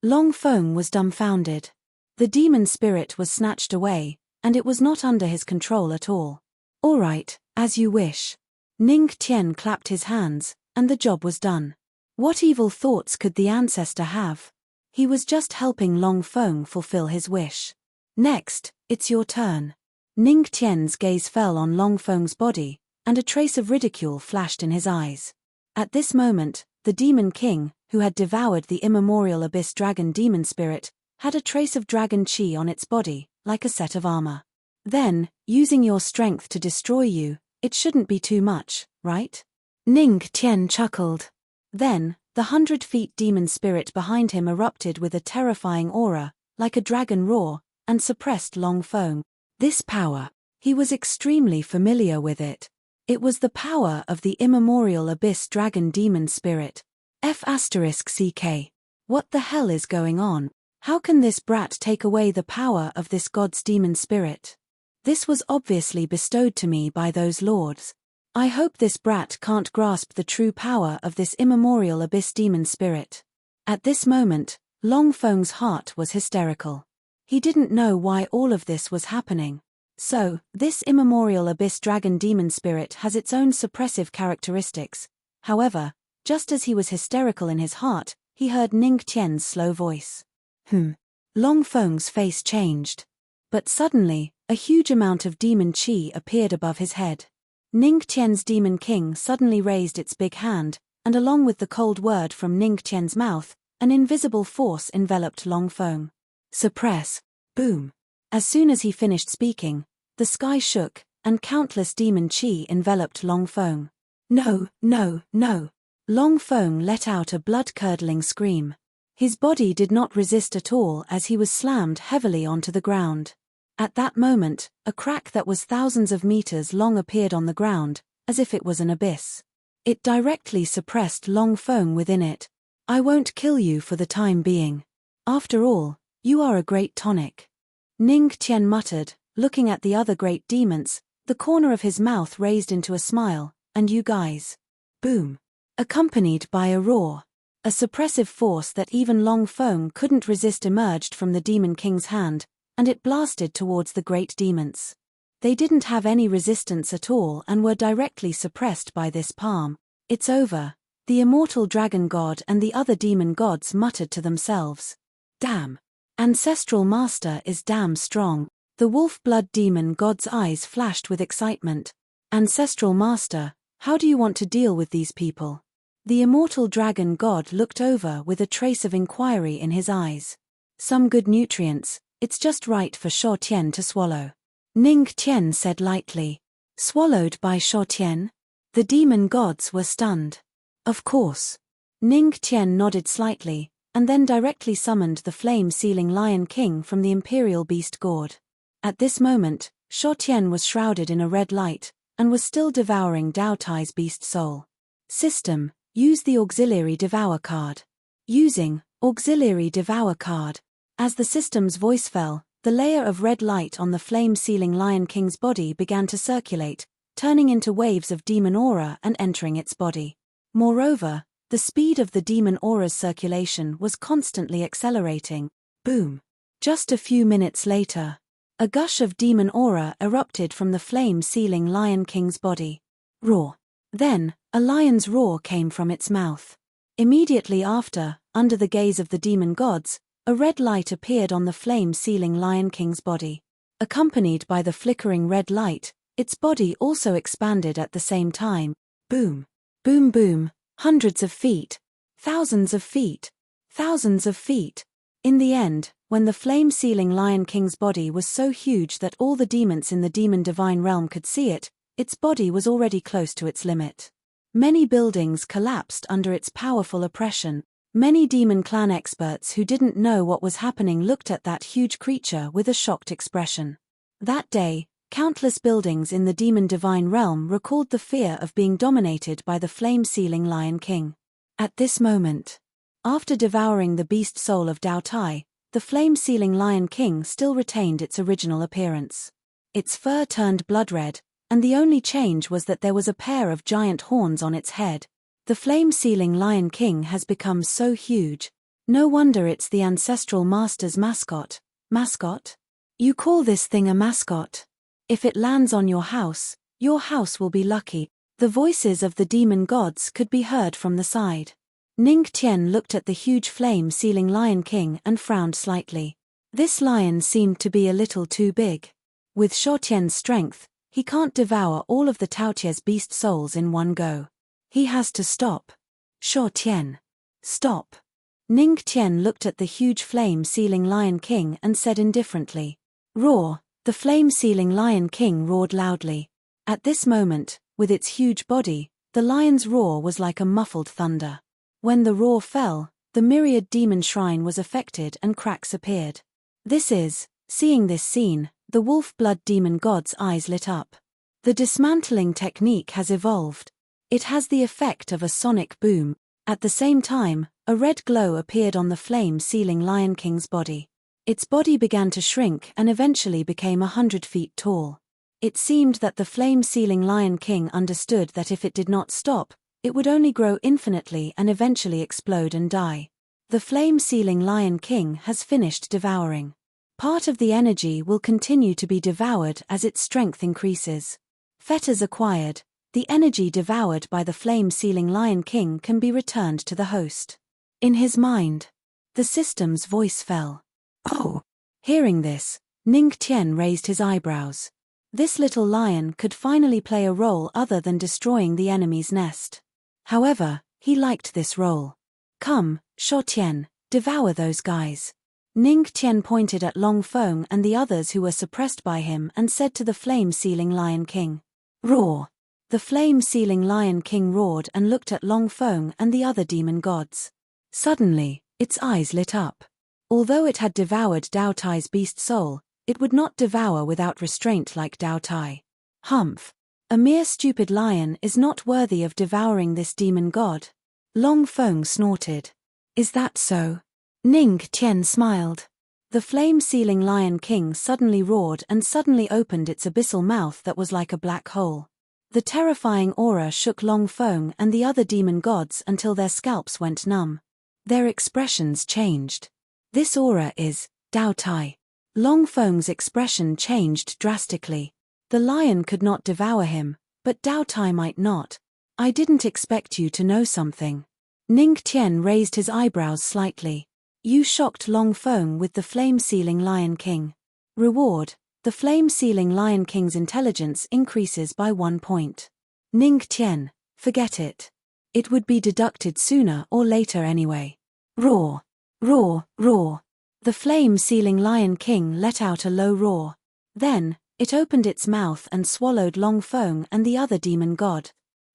S1: Long Feng was dumbfounded. The demon spirit was snatched away, and it was not under his control at all. All right, as you wish. Ning Tian clapped his hands, and the job was done. What evil thoughts could the ancestor have? He was just helping Long Feng fulfill his wish. Next, it's your turn. Ning Tian's gaze fell on Long Feng's body, and a trace of ridicule flashed in his eyes. At this moment, the Demon King, who had devoured the immemorial abyss dragon demon spirit, had a trace of dragon chi on its body, like a set of armor. Then, using your strength to destroy you, it shouldn't be too much, right? Ning Tian chuckled. Then, the 100-feet demon spirit behind him erupted with a terrifying aura, like a dragon roar, and suppressed Long Feng. This power. He was extremely familiar with it. It was the power of the immemorial abyss dragon demon spirit. F***ck. What the hell is going on? How can this brat take away the power of this god's demon spirit? This was obviously bestowed to me by those lords. I hope this brat can't grasp the true power of this immemorial abyss demon spirit. At this moment, Long Feng's heart was hysterical. He didn't know why all of this was happening. So, this immemorial abyss dragon demon spirit has its own suppressive characteristics. However, just as he was hysterical in his heart, he heard Ning Tian's slow voice. Long Feng's face changed. But suddenly, a huge amount of demon chi appeared above his head. Ning Tian's Demon King suddenly raised its big hand, and along with the cold word from Ning Tian's mouth, an invisible force enveloped Long Feng. Suppress. Boom. As soon as he finished speaking, the sky shook, and countless demon chi enveloped Long Feng. No. Long Feng let out a blood-curdling scream. His body did not resist at all as he was slammed heavily onto the ground. At that moment, a crack that was thousands of meters long appeared on the ground, as if it was an abyss. It directly suppressed Long Feng within it. I won't kill you for the time being. After all, you are a great tonic. Ning Tian muttered, looking at the other great demons, the corner of his mouth raised into a smile, and you guys. Boom. Accompanied by a roar. A suppressive force that even Long Feng couldn't resist emerged from the Demon King's hand, and it blasted towards the great demons. They didn't have any resistance at all and were directly suppressed by this palm. It's over. The immortal dragon god and the other demon gods muttered to themselves. Damn. Ancestral Master is damn strong. The wolf blood demon god's eyes flashed with excitement. Ancestral Master, how do you want to deal with these people? The immortal dragon god looked over with a trace of inquiry in his eyes. Some good nutrients, it's just right for Shou Tian to swallow. Ning Tian said lightly. Swallowed by Shou Tian? The demon gods were stunned. Of course. Ning Tian nodded slightly, and then directly summoned the flame-sealing Lion King from the Imperial Beast Gourd. At this moment, Shou Tian was shrouded in a red light, and was still devouring Dao Tai's beast soul. System, use the Auxiliary Devour card. Using Auxiliary Devour card. As the system's voice fell, the layer of red light on the flame-sealing Lion King's body began to circulate, turning into waves of demon aura and entering its body. Moreover, the speed of the demon aura's circulation was constantly accelerating. Boom. Just a few minutes later, a gush of demon aura erupted from the flame-sealing Lion King's body. Roar. Then, a lion's roar came from its mouth. Immediately after, under the gaze of the demon gods, a red light appeared on the flame-sealing Lion King's body. Accompanied by the flickering red light, its body also expanded at the same time. Boom. Boom boom. Hundreds of feet. Thousands of feet. Thousands of feet. In the end, when the flame-sealing Lion King's body was so huge that all the demons in the demon divine realm could see it, its body was already close to its limit. Many buildings collapsed under its powerful oppression. Many demon clan experts who didn't know what was happening looked at that huge creature with a shocked expression. That day, countless buildings in the demon divine realm recalled the fear of being dominated by the flame-sealing Lion King. At this moment, after devouring the beast soul of Dao Tai, the flame-sealing Lion King still retained its original appearance. Its fur turned blood red, and the only change was that there was a pair of giant horns on its head. The flame-sealing Lion King has become so huge. No wonder it's the ancestral master's mascot. Mascot? You call this thing a mascot? If it lands on your house will be lucky. The voices of the demon gods could be heard from the side. Ning Tian looked at the huge flame-sealing Lion King and frowned slightly. This lion seemed to be a little too big. With Shuo Tian's strength, he can't devour all of the Taotia's beast souls in one go. He has to stop. Shuo Tian. Stop. Ning Tian looked at the huge flame-sealing Lion King and said indifferently. Roar. The flame-sealing Lion King roared loudly. At this moment, with its huge body, the lion's roar was like a muffled thunder. When the roar fell, the myriad demon shrine was affected and cracks appeared. Seeing this scene, the wolf blood demon god's eyes lit up. The dismantling technique has evolved. It has the effect of a sonic boom. At the same time, a red glow appeared on the flame-sealing Lion King's body. Its body began to shrink and eventually became 100 feet tall. It seemed that the flame-sealing Lion King understood that if it did not stop, it would only grow infinitely and eventually explode and die. The flame-sealing Lion King has finished devouring. Part of the energy will continue to be devoured as its strength increases. Fetters acquired, the energy devoured by the flame-sealing Lion King can be returned to the host. In his mind, the system's voice fell. Oh! Hearing this, Ning Tian raised his eyebrows. This little lion could finally play a role other than destroying the enemy's nest. However, he liked this role. Come, Shuo Tian, devour those guys. Ning Tian pointed at Long Feng and the others who were suppressed by him and said to the flame-sealing Lion King. Roar! The flame-sealing Lion King roared and looked at Long Feng and the other demon gods. Suddenly, its eyes lit up. Although it had devoured Dao Tai's beast soul, it would not devour without restraint like Dao Tai. Humph! A mere stupid lion is not worthy of devouring this demon god. Long Feng snorted. Is that so? Ning Tian smiled. The flame-sealing Lion King suddenly roared and suddenly opened its abyssal mouth that was like a black hole. The terrifying aura shook Long Feng and the other demon gods until their scalps went numb. Their expressions changed. This aura is Dao Tai. Long Feng's expression changed drastically. The lion could not devour him, but Dao Tai might not. I didn't expect you to know something. Ning Tian raised his eyebrows slightly. You shocked Long Feng with the flame-sealing Lion King. Reward: the flame-sealing Lion King's intelligence increases by 1 point. Ning Tian, forget it. It would be deducted sooner or later anyway. Roar! Roar! Roar! The flame-sealing Lion King let out a low roar. Then, it opened its mouth and swallowed Long Feng and the other demon god.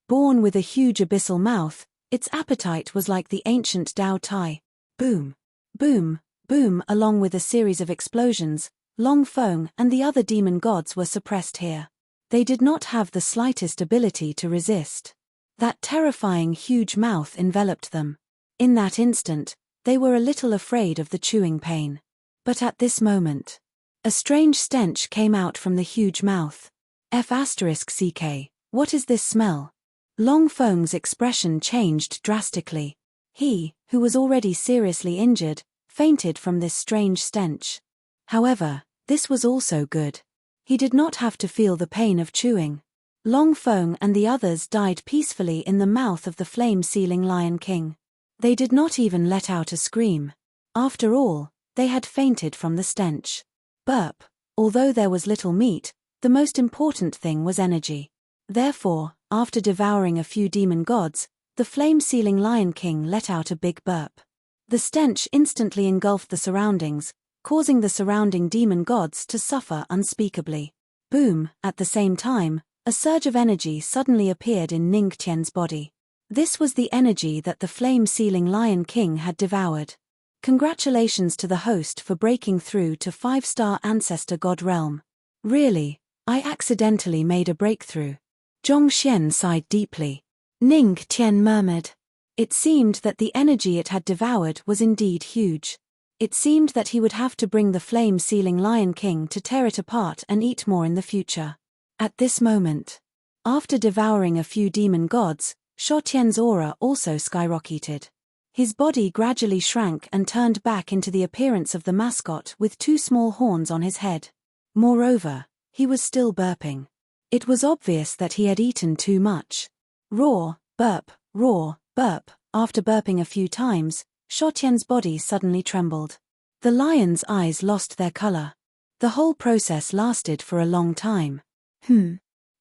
S1: Born with a huge abyssal mouth, its appetite was like the ancient Dao Tai. Boom! Boom! Boom! Along with a series of explosions, Long Feng and the other demon gods were suppressed here. They did not have the slightest ability to resist. That terrifying huge mouth enveloped them. In that instant, they were a little afraid of the chewing pain. But at this moment, a strange stench came out from the huge mouth. F***ck, what is this smell? Long Feng's expression changed drastically. He, who was already seriously injured, fainted from this strange stench. However, this was also good. He did not have to feel the pain of chewing. Long Feng and the others died peacefully in the mouth of the flame-sealing Lion King. They did not even let out a scream. After all, They had fainted from the stench. Burp. Although there was little meat, the most important thing was energy. Therefore, after devouring a few demon gods, the flame-sealing Lion King let out a big burp. The stench instantly engulfed the surroundings, causing the surrounding demon gods to suffer unspeakably. Boom! At the same time, a surge of energy suddenly appeared in Ning Tian's body. This was the energy that the flame-sealing Lion King had devoured. Congratulations to the host for breaking through to 5-star ancestor god realm. Really, I accidentally made a breakthrough. Zhongxian sighed deeply. Ning Tian murmured. It seemed that the energy it had devoured was indeed huge. It seemed that he would have to bring the flame-sealing Lion King to tear it apart and eat more in the future. At this moment, after devouring a few demon gods, Xiaotian's aura also skyrocketed. His body gradually shrank and turned back into the appearance of the mascot with 2 small horns on his head. Moreover, he was still burping. It was obvious that he had eaten too much. Roar, burp, roar, burp. After burping a few times, Xiaotian's body suddenly trembled. The lion's eyes lost their color. The whole process lasted for a long time.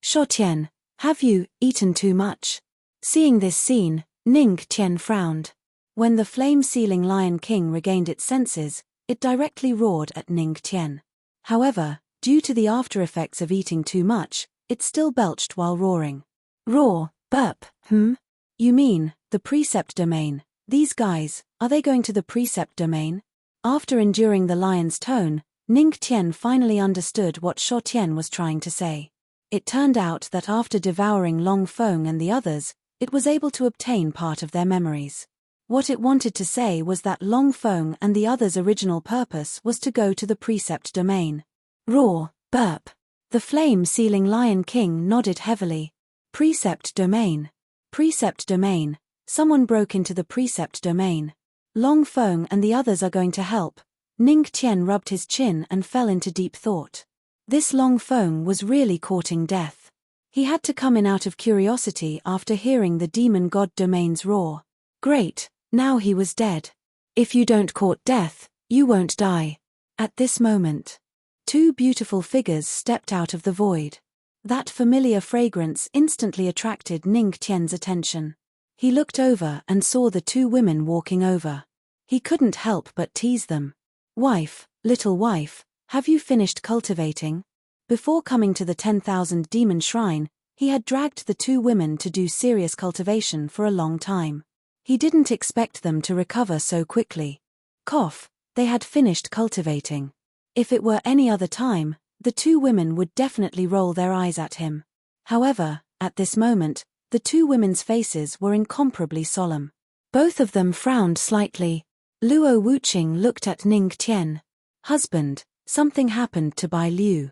S1: Xiaotian, have you eaten too much? Seeing this scene, Ning Tian frowned. When the flame-sealing Lion King regained its senses, it directly roared at Ning Tian. However, due to the after-effects of eating too much, it still belched while roaring. Roar, burp, You mean, the precept domain? These guys, are they going to the precept domain? After enduring the lion's tone, Ning Tian finally understood what Xiaotian was trying to say. It turned out that after devouring Long Feng and the others, it was able to obtain part of their memories. What it wanted to say was that Long Feng and the others' original purpose was to go to the precept domain. Roar, burp. The flame-sealing Lion King nodded heavily. Precept domain. Precept domain. Someone broke into the precept domain. Long Feng and the others are going to help. Ning Tian rubbed his chin and fell into deep thought. This Long Feng was really courting death. He had to come in out of curiosity after hearing the demon god domain's roar. Great, now he was dead. If you don't court death, you won't die. At this moment, 2 beautiful figures stepped out of the void. That familiar fragrance instantly attracted Ning Tian's attention. He looked over and saw the 2 women walking over. He couldn't help but tease them. Wife, little wife, have you finished cultivating? Before coming to the 10,000 demon shrine, he had dragged the 2 women to do serious cultivation for a long time. He didn't expect them to recover so quickly. Cough, they had finished cultivating. If it were any other time, the 2 women would definitely roll their eyes at him. However, at this moment, the 2 women's faces were incomparably solemn. Both of them frowned slightly. Luo Wuqing looked at Ning Tian. Husband, something happened to Bai Liu.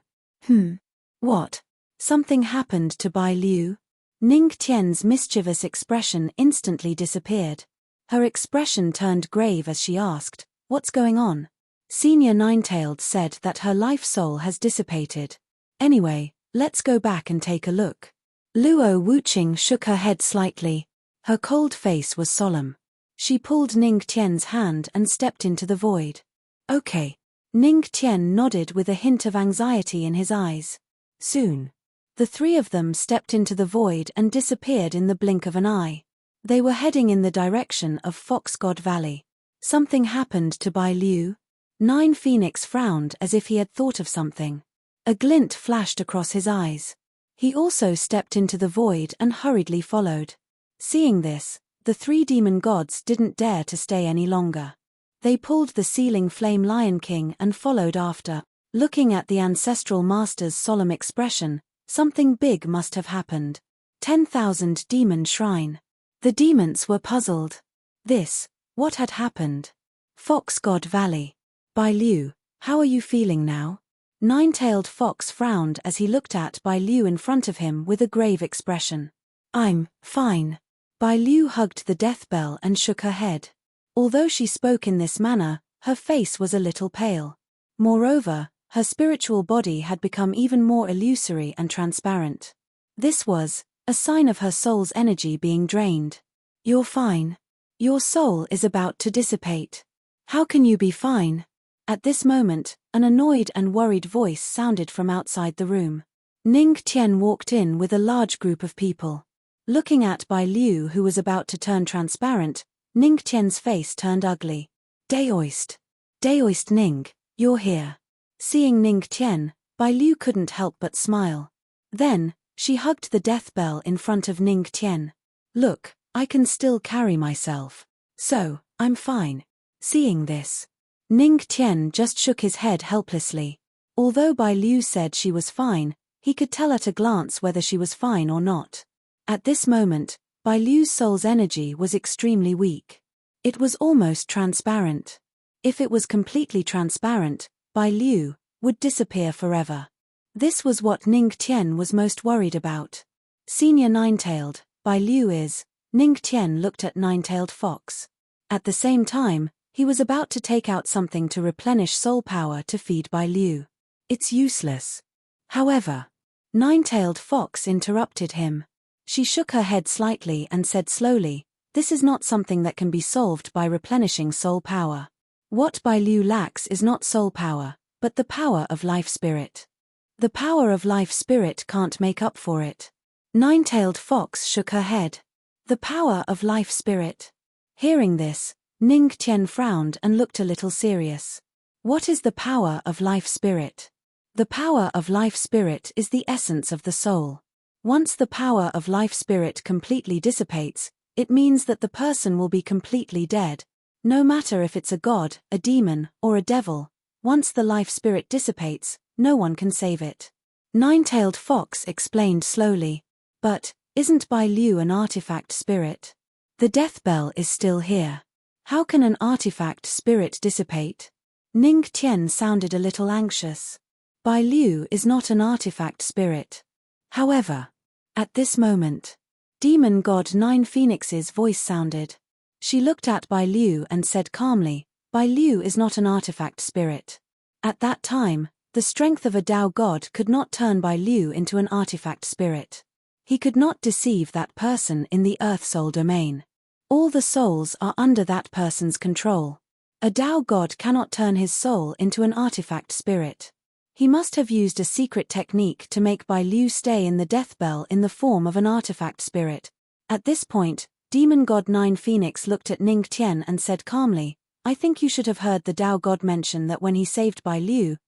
S1: What? Something happened to Bai Liu? Ning Tian's mischievous expression instantly disappeared. Her expression turned grave as she asked, what's going on? Senior Ninetailed said that her life soul has dissipated. Anyway, let's go back and take a look. Luo Wuqing shook her head slightly. Her cold face was solemn. She pulled Ning Tian's hand and stepped into the void. Okay. Ning Tian nodded with a hint of anxiety in his eyes. Soon, the 3 of them stepped into the void and disappeared in the blink of an eye. They were heading in the direction of Fox God Valley. Something happened to Bai Liu? Nine Phoenix frowned as if he had thought of something. A glint flashed across his eyes. He also stepped into the void and hurriedly followed. Seeing this, the 3 demon gods didn't dare to stay any longer. They pulled the sealing flame Lion King and followed after. Looking at the ancestral master's solemn expression, something big must have happened. 10,000 demon shrine. The demons were puzzled. What had happened? Fox God Valley. Bai Liu, how are you feeling now? Nine-tailed Fox frowned as he looked at Bai Liu in front of him with a grave expression. I'm fine. Bai Liu hugged the death bell and shook her head. Although she spoke in this manner, her face was a little pale. Moreover, her spiritual body had become even more illusory and transparent. This was a sign of her soul's energy being drained. You're fine. Your soul is about to dissipate. How can you be fine? At this moment, an annoyed and worried voice sounded from outside the room. Ning Tian walked in with a large group of people. Looking at Bai Liu, who was about to turn transparent, Ning Tian's face turned ugly. Daoist Ning, you're here. Seeing Ning Tian, Bai Liu couldn't help but smile. Then, she hugged the death bell in front of Ning Tian. Look, I can still carry myself. So, I'm fine. Seeing this, Ning Tian just shook his head helplessly. Although Bai Liu said she was fine, he could tell at a glance whether she was fine or not. At this moment, Bai Liu's soul's energy was extremely weak. It was almost transparent. If it was completely transparent, Bai Liu would disappear forever. This was what Ning Tian was most worried about. Senior Nine-tailed, Bai Liu is. Ning Tian looked at Nine-tailed Fox. At the same time, he was about to take out something to replenish soul power to feed Bai Liu. It's useless. However, Nine-tailed Fox interrupted him. She shook her head slightly and said slowly, this is not something that can be solved by replenishing soul power. What Bai Liu lacks is not soul power, but the power of life spirit. The power of life spirit can't make up for it. Nine-tailed Fox shook her head. The power of life spirit. Hearing this, Ning Tian frowned and looked a little serious. What is the power of life spirit? The power of life spirit is the essence of the soul. Once the power of life spirit completely dissipates, it means that the person will be completely dead. No matter if it's a god, a demon, or a devil, once the life spirit dissipates, no one can save it. Nine-tailed Fox explained slowly. But, isn't Bai Liu an artifact spirit? The death bell is still here. How can an artifact spirit dissipate? Ning Tian sounded a little anxious. Bai Liu is not an artifact spirit. However, at this moment, demon god Nine Phoenix's voice sounded. She looked at Bai Liu and said calmly, Bai Liu is not an artifact spirit. At that time, the strength of a Tao god could not turn Bai Liu into an artifact spirit. He could not deceive that person in the Earth Soul domain. All the souls are under that person's control. A Tao god cannot turn his soul into an artifact spirit. He must have used a secret technique to make Bai Liu stay in the death bell in the form of an artifact spirit. At this point, demon god Nine Phoenix looked at Ning Tian and said calmly, I think you should have heard the Tao god mention that when he saved Bai Liu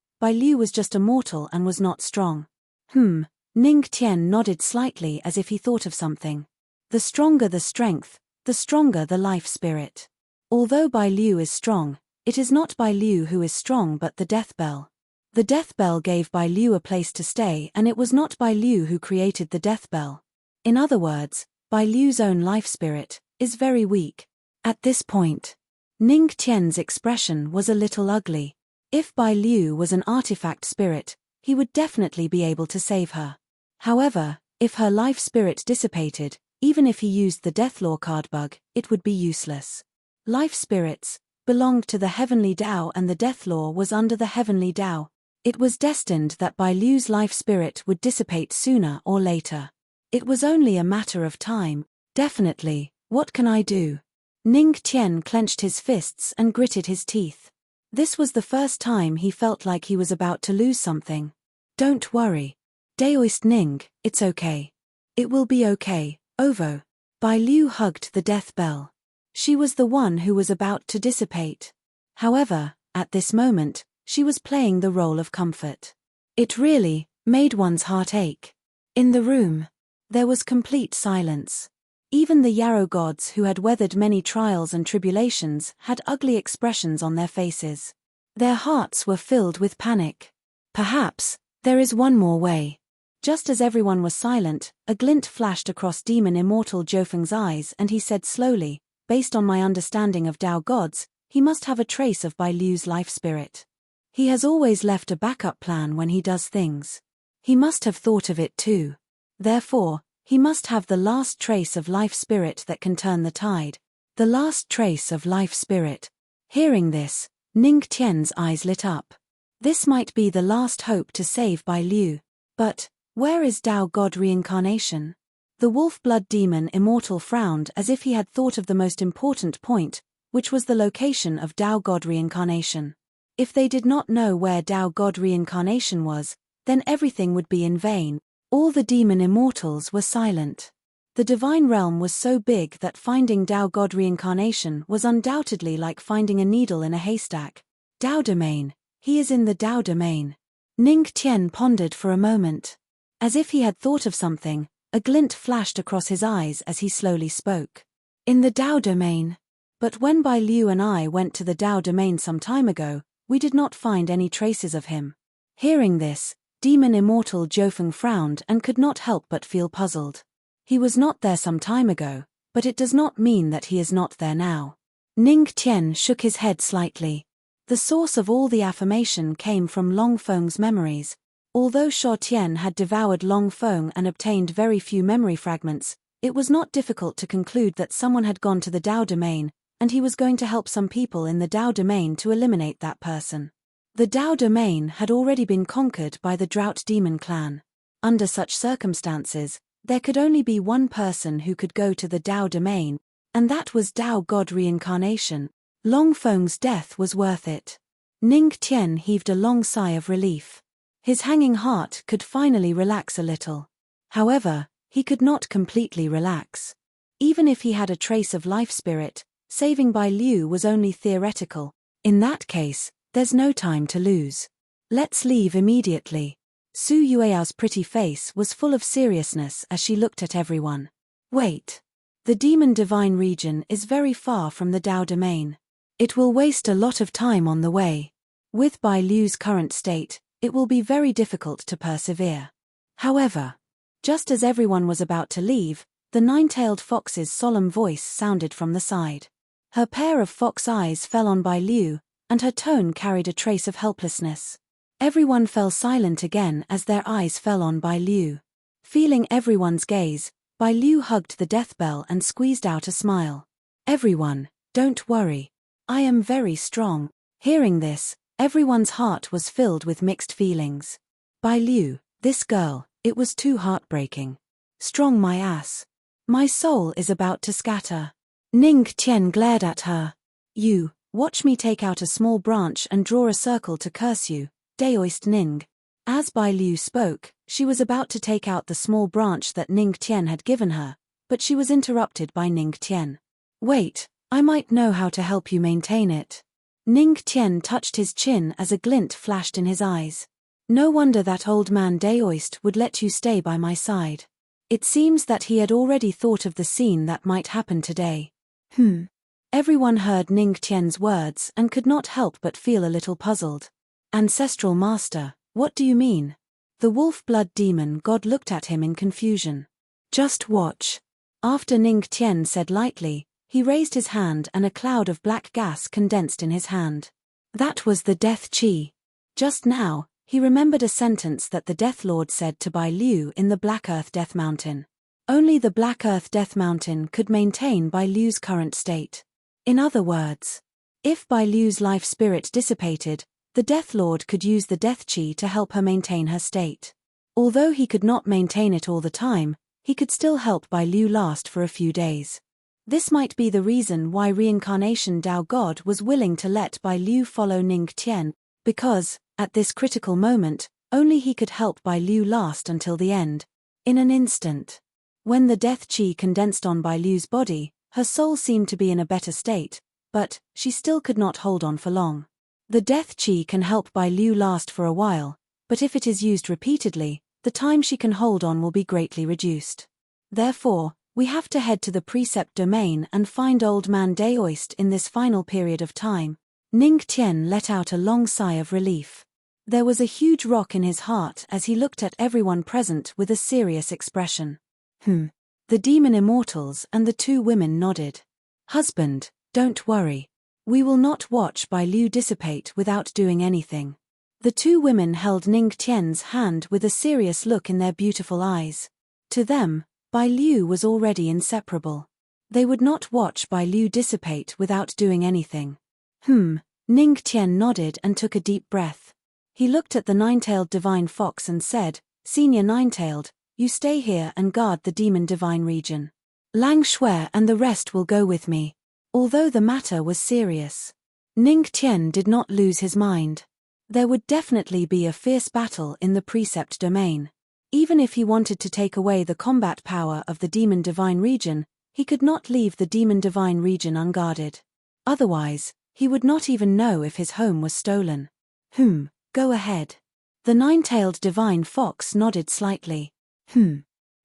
S1: was just a mortal and was not strong. Ning Tian nodded slightly as if he thought of something. The stronger the strength, the stronger the life spirit. Although Bai Liu is strong, it is not Bai Liu who is strong but the death bell. The death bell gave Bai Liu a place to stay and it was not Bai Liu who created the death bell. In other words, Bai Liu's own life spirit is very weak. At this point, Ning Tian's expression was a little ugly. If Bai Liu was an artifact spirit, he would definitely be able to save her. However, if her life spirit dissipated, even if he used the Deathlaw card bug, it would be useless. Life spirits belonged to the Heavenly Tao and the Deathlaw was under the Heavenly Tao. It was destined that Bai Liu's life spirit would dissipate sooner or later. It was only a matter of time. Definitely, what can I do? Ning Tian clenched his fists and gritted his teeth. This was the first time he felt like he was about to lose something. Don't worry. Daoist Ning, it's okay. It will be okay, Ovo. Bai Liu hugged the death bell. She was the one who was about to dissipate. However, at this moment, she was playing the role of comfort. It really made one's heart ache. In the room, there was complete silence. Even the Yarrow gods who had weathered many trials and tribulations had ugly expressions on their faces. Their hearts were filled with panic. Perhaps, there is one more way. Just as everyone was silent, a glint flashed across Demon Immortal Jofeng's eyes and he said slowly, based on my understanding of Tao gods, he must have a trace of Bai Liu's life spirit. He has always left a backup plan when he does things. He must have thought of it too. Therefore, he must have the last trace of life spirit that can turn the tide. The last trace of life spirit. Hearing this, Ning Tian's eyes lit up. This might be the last hope to save Bai Liu. But, where is Tao God reincarnation? The wolf-blood demon Immortal frowned as if he had thought of the most important point, which was the location of Tao God reincarnation. If they did not know where Tao God reincarnation was, then everything would be in vain. All the demon immortals were silent. The divine realm was so big that finding Tao God reincarnation was undoubtedly like finding a needle in a haystack. Tao domain. He is in the Tao domain. Ning Tian pondered for a moment. As if he had thought of something, a glint flashed across his eyes as he slowly spoke. In the Tao domain. But when Bai Liu and I went to the Tao domain some time ago, we did not find any traces of him. Hearing this, demon immortal Jolting frowned and could not help but feel puzzled. He was not there some time ago, but it does not mean that he is not there now. Ning Tian shook his head slightly. The source of all the affirmation came from Long Feng's memories. Although Shuo Tian had devoured Long Feng and obtained very few memory fragments, it was not difficult to conclude that someone had gone to the Tao domain, and he was going to help some people in the Tao domain to eliminate that person. The Tao domain had already been conquered by the Drought Demon clan. Under such circumstances, there could only be one person who could go to the Tao domain, and that was Tao God reincarnation. Long Feng's death was worth it. Ning Tian heaved a long sigh of relief. His hanging heart could finally relax a little. However, he could not completely relax. Even if he had a trace of life spirit, saving Bai Liu was only theoretical. In that case, there's no time to lose. Let's leave immediately. Su Yueao's pretty face was full of seriousness as she looked at everyone. Wait. The demon divine region is very far from the Tao domain. It will waste a lot of time on the way. With Bai Liu's current state, it will be very difficult to persevere. However, just as everyone was about to leave, the nine-tailed fox's solemn voice sounded from the side. Her pair of fox eyes fell on Bai Liu, and her tone carried a trace of helplessness. Everyone fell silent again as their eyes fell on Bai Liu. Feeling everyone's gaze, Bai Liu hugged the death bell and squeezed out a smile. Everyone, don't worry. I am very strong. Hearing this, everyone's heart was filled with mixed feelings. Bai Liu, this girl, it was too heartbreaking. Strong my ass. My soul is about to scatter. Ning Tian glared at her. You, watch me take out a small branch and draw a circle to curse you, Daoist Ning. As Bai Liu spoke, she was about to take out the small branch that Ning Tian had given her, but she was interrupted by Ning Tian. Wait, I might know how to help you maintain it. Ning Tian touched his chin as a glint flashed in his eyes. No wonder that old man Daoist would let you stay by my side. It seems that he had already thought of the scene that might happen today. Everyone heard Ning Tian's words and could not help but feel a little puzzled. Ancestral Master, what do you mean? The wolf blood demon god looked at him in confusion. Just watch. After Ning Tian said lightly, he raised his hand and a cloud of black gas condensed in his hand. That was the death chi. Just now, he remembered a sentence that the Death Lord said to Bai Liu in the Black Earth Death Mountain. Only the Black Earth Death Mountain could maintain Bai Liu's current state. In other words, if Bai Liu's life spirit dissipated, the Death Lord could use the Death Chi to help her maintain her state. Although he could not maintain it all the time, he could still help Bai Liu last for a few days. This might be the reason why Reincarnation Tao God was willing to let Bai Liu follow Ning Tian, because, at this critical moment, only he could help Bai Liu last until the end. In an instant. When the Death Chi condensed on Bai Liu's body, her soul seemed to be in a better state, but she still could not hold on for long. The Death Chi can help Bai Liu last for a while, but if it is used repeatedly, the time she can hold on will be greatly reduced. Therefore, we have to head to the Precept Domain and find Old Man Daoist in this final period of time. Ning Tian let out a long sigh of relief. There was a huge rock in his heart as he looked at everyone present with a serious expression. The demon immortals and the two women nodded. Husband, don't worry. We will not watch Bai Liu dissipate without doing anything. The two women held Ning Tian's hand with a serious look in their beautiful eyes. To them, Bai Liu was already inseparable. They would not watch Bai Liu dissipate without doing anything. Ning Tian nodded and took a deep breath. He looked at the nine-tailed divine fox and said, Senior Nine-tailed, you stay here and guard the demon divine region. Lang Shui and the rest will go with me. Although the matter was serious, Ning Tian did not lose his mind. There would definitely be a fierce battle in the precept domain. Even if he wanted to take away the combat power of the demon divine region, he could not leave the demon divine region unguarded. Otherwise, he would not even know if his home was stolen. Go ahead. The nine-tailed divine fox nodded slightly.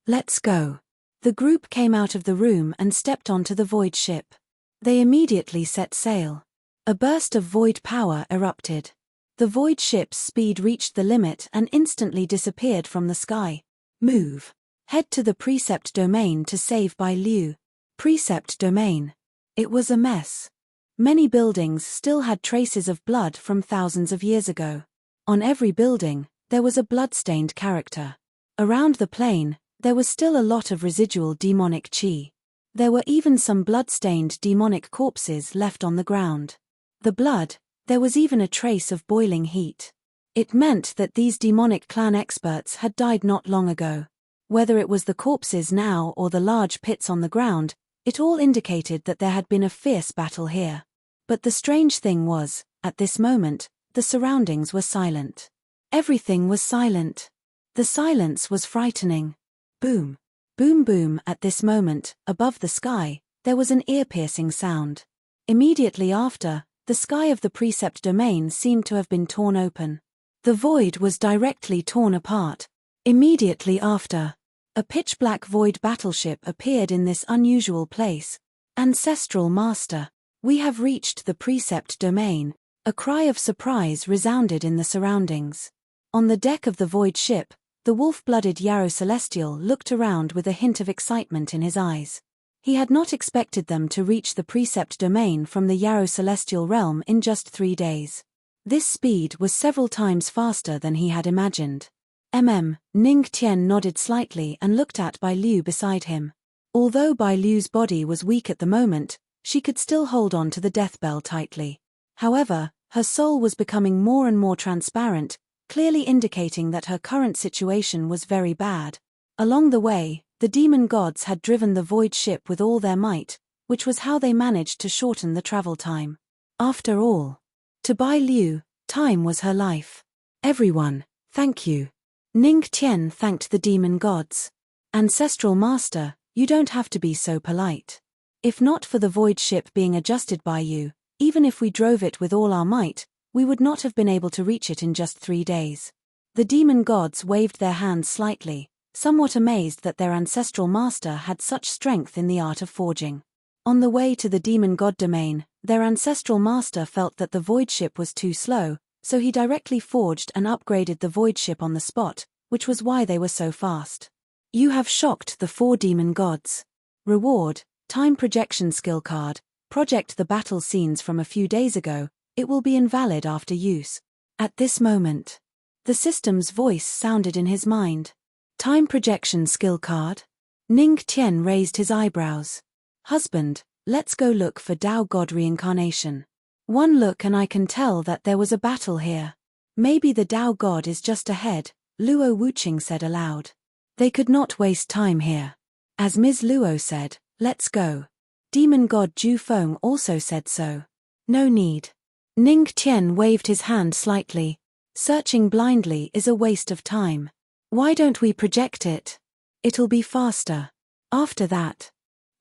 S1: Let's go. The group came out of the room and stepped onto the void ship. They immediately set sail. A burst of void power erupted. The void ship's speed reached the limit and instantly disappeared from the sky. Move. Head to the precept domain to save Bai Liu. Precept domain. It was a mess. Many buildings still had traces of blood from thousands of years ago. On every building, there was a blood-stained character. Around the plane, there was still a lot of residual demonic chi. There were even some blood-stained demonic corpses left on the ground. The blood, there was even a trace of boiling heat. It meant that these demonic clan experts had died not long ago. Whether it was the corpses now or the large pits on the ground, it all indicated that there had been a fierce battle here. But the strange thing was, at this moment, the surroundings were silent. Everything was silent. The silence was frightening. Boom. Boom boom. At this moment, above the sky, there was an ear-piercing sound. Immediately after, the sky of the precept domain seemed to have been torn open. The void was directly torn apart. Immediately after, a pitch-black void battleship appeared in this unusual place. Ancestral Master, we have reached the precept domain. A cry of surprise resounded in the surroundings. On the deck of the void ship, the wolf-blooded Yarrow Celestial looked around with a hint of excitement in his eyes. He had not expected them to reach the precept domain from the Yarrow Celestial realm in just 3 days. This speed was several times faster than he had imagined. Ning Tian nodded slightly and looked at Bai Liu beside him. Although Bai Liu's body was weak at the moment, she could still hold on to the death bell tightly. However, her soul was becoming more and more transparent, clearly indicating that her current situation was very bad. Along the way, the demon gods had driven the void ship with all their might, which was how they managed to shorten the travel time. After all, to Bai Liu, time was her life. Everyone, thank you. Ning Tian thanked the demon gods. Ancestral Master, you don't have to be so polite. If not for the void ship being adjusted by you, even if we drove it with all our might, we would not have been able to reach it in just 3 days. The demon gods waved their hands slightly, somewhat amazed that their ancestral master had such strength in the art of forging. On the way to the demon god domain, their ancestral master felt that the void ship was too slow, so he directly forged and upgraded the void ship on the spot, which was why they were so fast. You have shocked the 4 demon gods. Reward, time projection skill card, project the battle scenes from a few days ago, it will be invalid after use. At this moment, the system's voice sounded in his mind. Time projection skill card? Ning Tian raised his eyebrows. Husband, let's go look for Dao God reincarnation. One look and I can tell that there was a battle here. Maybe the Dao God is just ahead, Luo Wuqing said aloud. They could not waste time here. As Ms. Luo said, let's go. Demon God Ju Feng also said so. No need. Ning Tian waved his hand slightly. Searching blindly is a waste of time. Why don't we project it? It'll be faster. After that.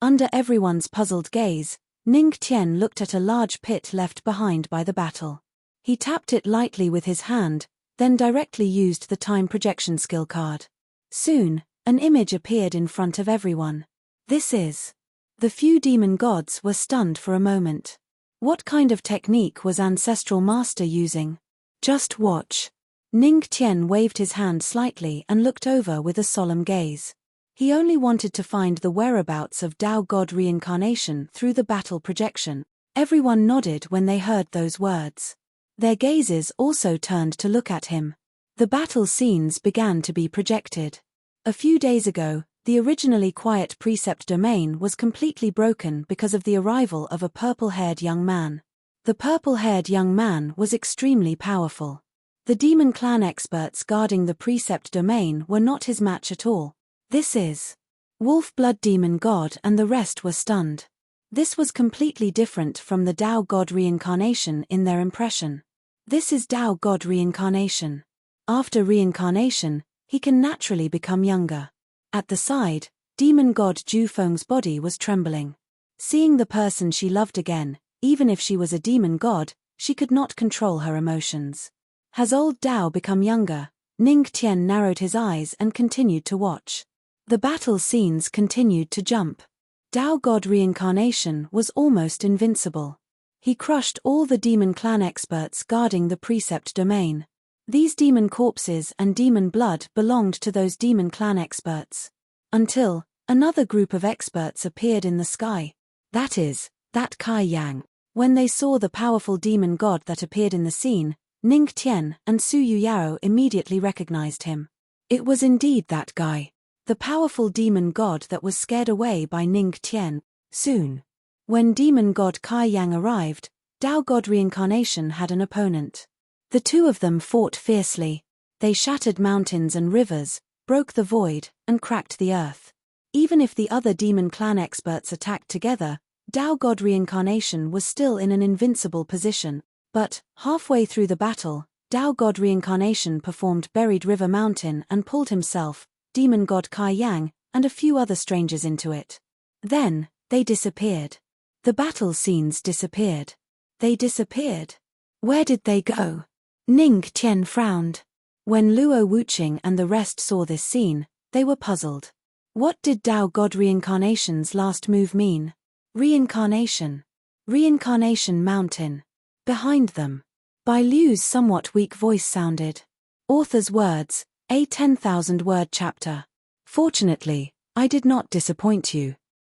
S1: Under everyone's puzzled gaze, Ning Tian looked at a large pit left behind by the battle. He tapped it lightly with his hand, then directly used the time projection skill card. Soon, an image appeared in front of everyone. This is. The few demon gods were stunned for a moment. What kind of technique was Ancestral Master using? Just watch. Ning Tian waved his hand slightly and looked over with a solemn gaze. He only wanted to find the whereabouts of Dao God reincarnation through the battle projection. Everyone nodded when they heard those words. Their gazes also turned to look at him. The battle scenes began to be projected. A few days ago, the originally quiet precept domain was completely broken because of the arrival of a purple-haired young man. The purple-haired young man was extremely powerful. The demon clan experts guarding the precept domain were not his match at all. This is Wolf Blood Demon God, and the rest were stunned. This was completely different from the Tao God reincarnation in their impression. This is Tao God reincarnation. After reincarnation, he can naturally become younger. At the side, demon god Ju Feng's body was trembling. Seeing the person she loved again, even if she was a demon god, she could not control her emotions. Has old Tao become younger? Ning Tian narrowed his eyes and continued to watch. The battle scenes continued to jump. Tao God reincarnation was almost invincible. He crushed all the demon clan experts guarding the precept domain. These demon corpses and demon blood belonged to those demon clan experts. Until another group of experts appeared in the sky. That is, that Kai Yang. When they saw the powerful demon god that appeared in the scene, Ning Tian and Su Yuyao immediately recognized him. It was indeed that guy. The powerful demon god that was scared away by Ning Tian. Soon, when demon god Kai Yang arrived, Tao God reincarnation had an opponent. The two of them fought fiercely. They shattered mountains and rivers, broke the void, and cracked the earth. Even if the other demon clan experts attacked together, Tao God reincarnation was still in an invincible position. But, halfway through the battle, Tao God reincarnation performed Buried River Mountain and pulled himself, demon god Kai Yang, and a few other strangers into it. Then, they disappeared. The battle scenes disappeared. They disappeared. Where did they go? Ning Tian frowned. When Luo Wuqing and the rest saw this scene, they were puzzled. What did Tao God reincarnation's last move mean? Reincarnation. Reincarnation Mountain. Behind them. Bai Liu's somewhat weak voice sounded. Author's words, a 10,000-word chapter. Fortunately, I did not disappoint you.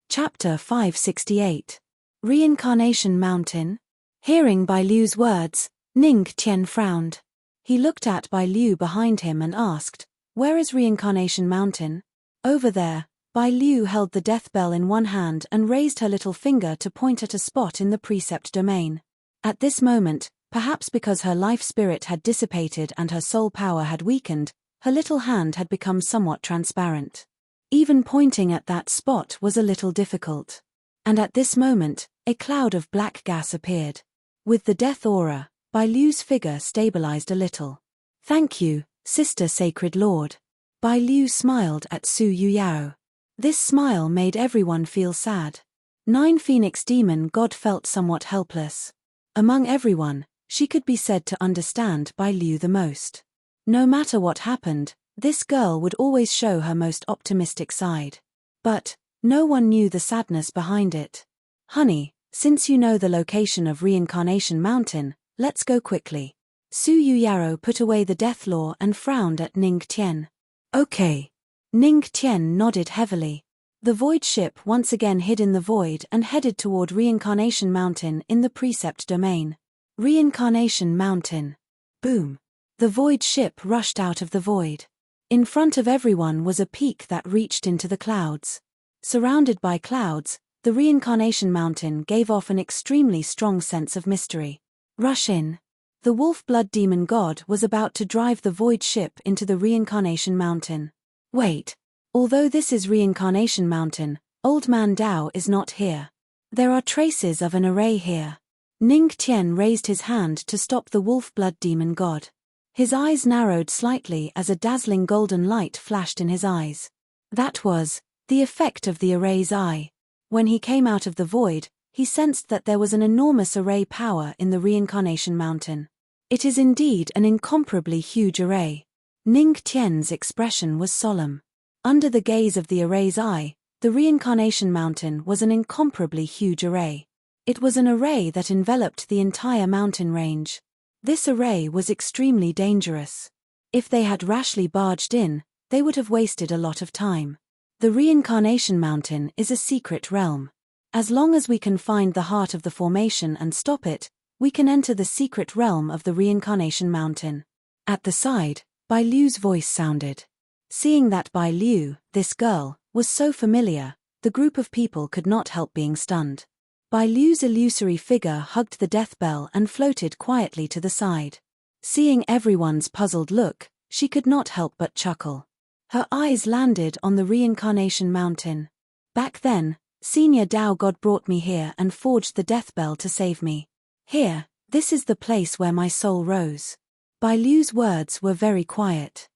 S1: Chapter 568. Reincarnation Mountain. Hearing Bai Liu's words, Ning Tian frowned. He looked at Bai Liu behind him and asked, "Where is Reincarnation Mountain?" "Over there." Bai Liu held the death bell in one hand and raised her little finger to point at a spot in the precept domain. At this moment, perhaps because her life spirit had dissipated and her soul power had weakened, her little hand had become somewhat transparent. Even pointing at that spot was a little difficult. And at this moment, a cloud of black gas appeared. With the death aura, Bai Liu's figure stabilized a little. "Thank you, Sister Sacred Lord." Bai Liu smiled at Su Yuyao. This smile made everyone feel sad. Nine Phoenix Demon God felt somewhat helpless. Among everyone, she could be said to understand Bai Liu the most. No matter what happened, this girl would always show her most optimistic side. But no one knew the sadness behind it. "Honey, since you know the location of Reincarnation Mountain, let's go quickly." Su Yuyao put away the death law and frowned at Ning Tian. "Okay." Ning Tian nodded heavily. The void ship once again hid in the void and headed toward Reincarnation Mountain in the precept domain. Reincarnation Mountain. Boom. The void ship rushed out of the void. In front of everyone was a peak that reached into the clouds. Surrounded by clouds, the Reincarnation Mountain gave off an extremely strong sense of mystery. "Rush in." The wolf blood demon god was about to drive the void ship into the Reincarnation Mountain. "Wait. Although this is Reincarnation Mountain, Old Man Dao is not here. There are traces of an array here." Ning Tian raised his hand to stop the wolf blood demon god. His eyes narrowed slightly as a dazzling golden light flashed in his eyes. That was the effect of the array's eye. When he came out of the void, he sensed that there was an enormous array power in the Reincarnation Mountain. It is indeed an incomparably huge array. Ning Tian's expression was solemn. Under the gaze of the array's eye, the Reincarnation Mountain was an incomparably huge array. It was an array that enveloped the entire mountain range. This array was extremely dangerous. If they had rashly barged in, they would have wasted a lot of time. The Reincarnation Mountain is a secret realm. As long as we can find the heart of the formation and stop it, we can enter the secret realm of the Reincarnation Mountain. At the side, Bai Liu's voice sounded. Seeing that Bai Liu, this girl, was so familiar, the group of people could not help being stunned. Bai Liu's illusory figure hugged the death bell and floated quietly to the side. Seeing everyone's puzzled look, she could not help but chuckle. Her eyes landed on the Reincarnation Mountain. Back then, Senior Tao God brought me here and forged the death bell to save me. Here, this is the place where my soul rose. Bai Liu's words were very quiet.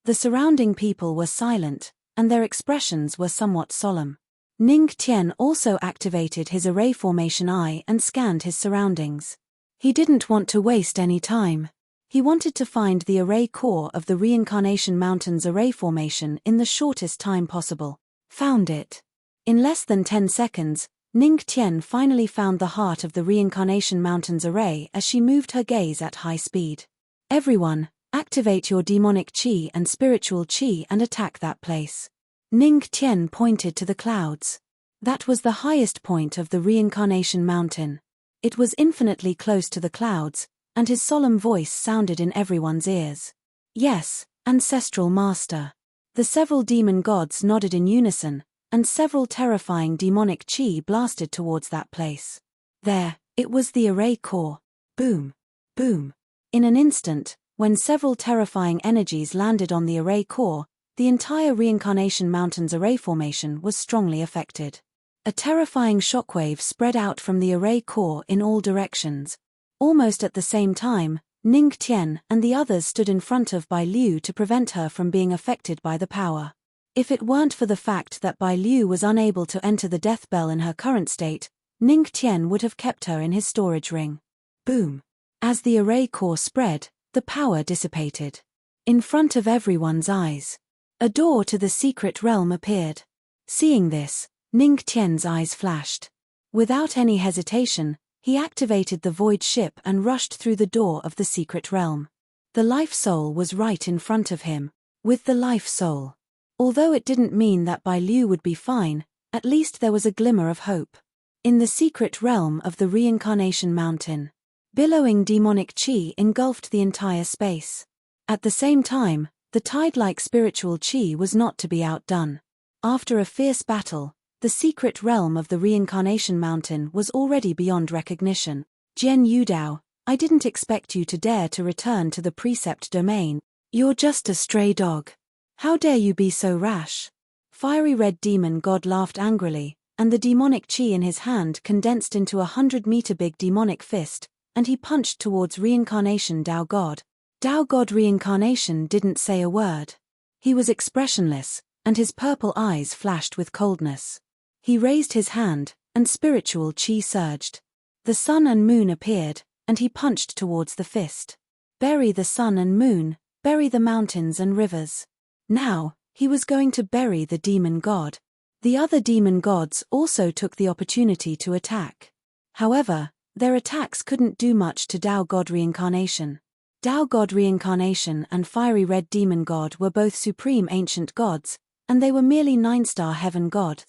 S1: The surrounding people were silent, and their expressions were somewhat solemn. Ning Tian also activated his array formation eye and scanned his surroundings. He didn't want to waste any time. He wanted to find the array core of the Reincarnation Mountain's array formation in the shortest time possible. Found it. In less than 10 seconds, Ning Tian finally found the heart of the Reincarnation Mountain's array as she moved her gaze at high speed. Everyone, activate your demonic qi and spiritual qi and attack that place. Ning Tian pointed to the clouds. That was the highest point of the Reincarnation Mountain. It was infinitely close to the clouds, and his solemn voice sounded in everyone's ears. Yes, Ancestral Master. The several demon gods nodded in unison, and several terrifying demonic qi blasted towards that place. There, it was the array core. Boom. Boom. In an instant, when several terrifying energies landed on the array core, the entire Reincarnation Mountain's array formation was strongly affected. A terrifying shockwave spread out from the array core in all directions. Almost at the same time, Ning Tian and the others stood in front of Bai Liu to prevent her from being affected by the power. If it weren't for the fact that Bai Liu was unable to enter the death bell in her current state, Ning Tian would have kept her in his storage ring. Boom. As the array core spread, the power dissipated. In front of everyone's eyes, a door to the secret realm appeared. Seeing this, Ning Tian's eyes flashed. Without any hesitation, he activated the void ship and rushed through the door of the secret realm. The life soul was right in front of him. With the life soul. Although it didn't mean that Bai Liu would be fine, at least there was a glimmer of hope. In the secret realm of the Reincarnation Mountain, billowing demonic qi engulfed the entire space. At the same time, the tide-like spiritual qi was not to be outdone. After a fierce battle, the secret realm of the Reincarnation Mountain was already beyond recognition. Jian Yudao, I didn't expect you to dare to return to the precept domain. You're just a stray dog. How dare you be so rash? Fiery red demon god laughed angrily, and the demonic qi in his hand condensed into a 100-meter-big demonic fist, and he punched towards Reincarnation Tao God. Tao God Reincarnation didn't say a word. He was expressionless, and his purple eyes flashed with coldness. He raised his hand, and spiritual qi surged. The sun and moon appeared, and he punched towards the fist. Bury the sun and moon, bury the mountains and rivers. Now, he was going to bury the demon god. The other demon gods also took the opportunity to attack. However, their attacks couldn't do much to Tao God Reincarnation. Tao God Reincarnation and Fiery Red Demon God were both supreme ancient gods, and they were merely 9-star heaven gods.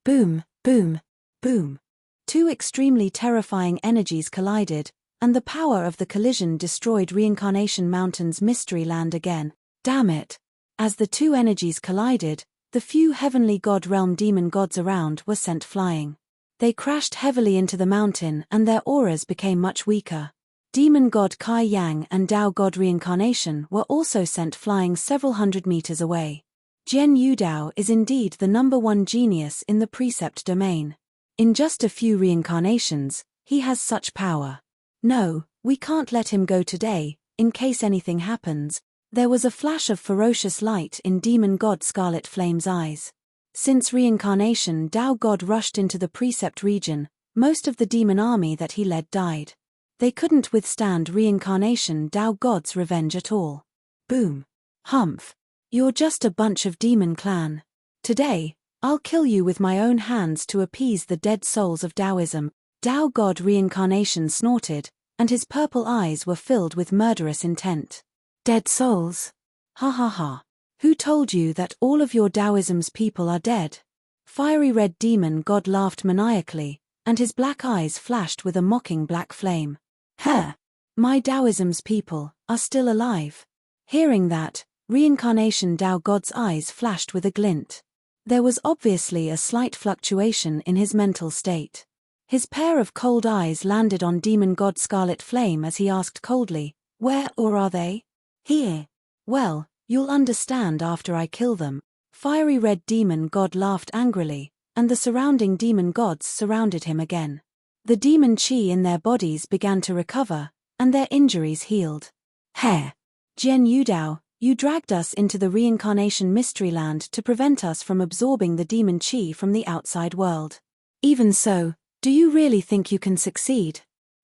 S1: Boom, boom, boom. Two extremely terrifying energies collided, and the power of the collision destroyed Reincarnation Mountain's mystery land again. Damn it! As the two energies collided, the few heavenly god realm demon gods around were sent flying. They crashed heavily into the mountain and their auras became much weaker. Demon god Kai Yang and Tao God Reincarnation were also sent flying several hundred meters away. Jian Yudao is indeed the #1 genius in the precept domain. In just a few reincarnations, he has such power. No, we can't let him go today, in case anything happens. There was a flash of ferocious light in demon god Scarlet Flame's eyes. Since reincarnation Tao God rushed into the precept region, most of the demon army that he led died. They couldn't withstand reincarnation Tao God's revenge at all. Boom. Humph. You're just a bunch of demon clan. Today, I'll kill you with my own hands to appease the dead souls of Taoism. Tao God Reincarnation snorted, and his purple eyes were filled with murderous intent. Dead souls? Ha ha ha. Who told you that all of your Taoism's people are dead? Fiery Red Demon God laughed maniacally, and his black eyes flashed with a mocking black flame. Huh! My Taoism's people are still alive. Hearing that, Reincarnation Tao God's eyes flashed with a glint. There was obviously a slight fluctuation in his mental state. His pair of cold eyes landed on Demon God Scarlet Flame as he asked coldly, "Where or are they?" "Here." "Well, you'll understand after I kill them." Fiery Red Demon God laughed angrily, and the surrounding demon gods surrounded him again. The demon chi in their bodies began to recover, and their injuries healed. He, Jian Yudao, you dragged us into the reincarnation mystery land to prevent us from absorbing the demon chi from the outside world. Even so, do you really think you can succeed?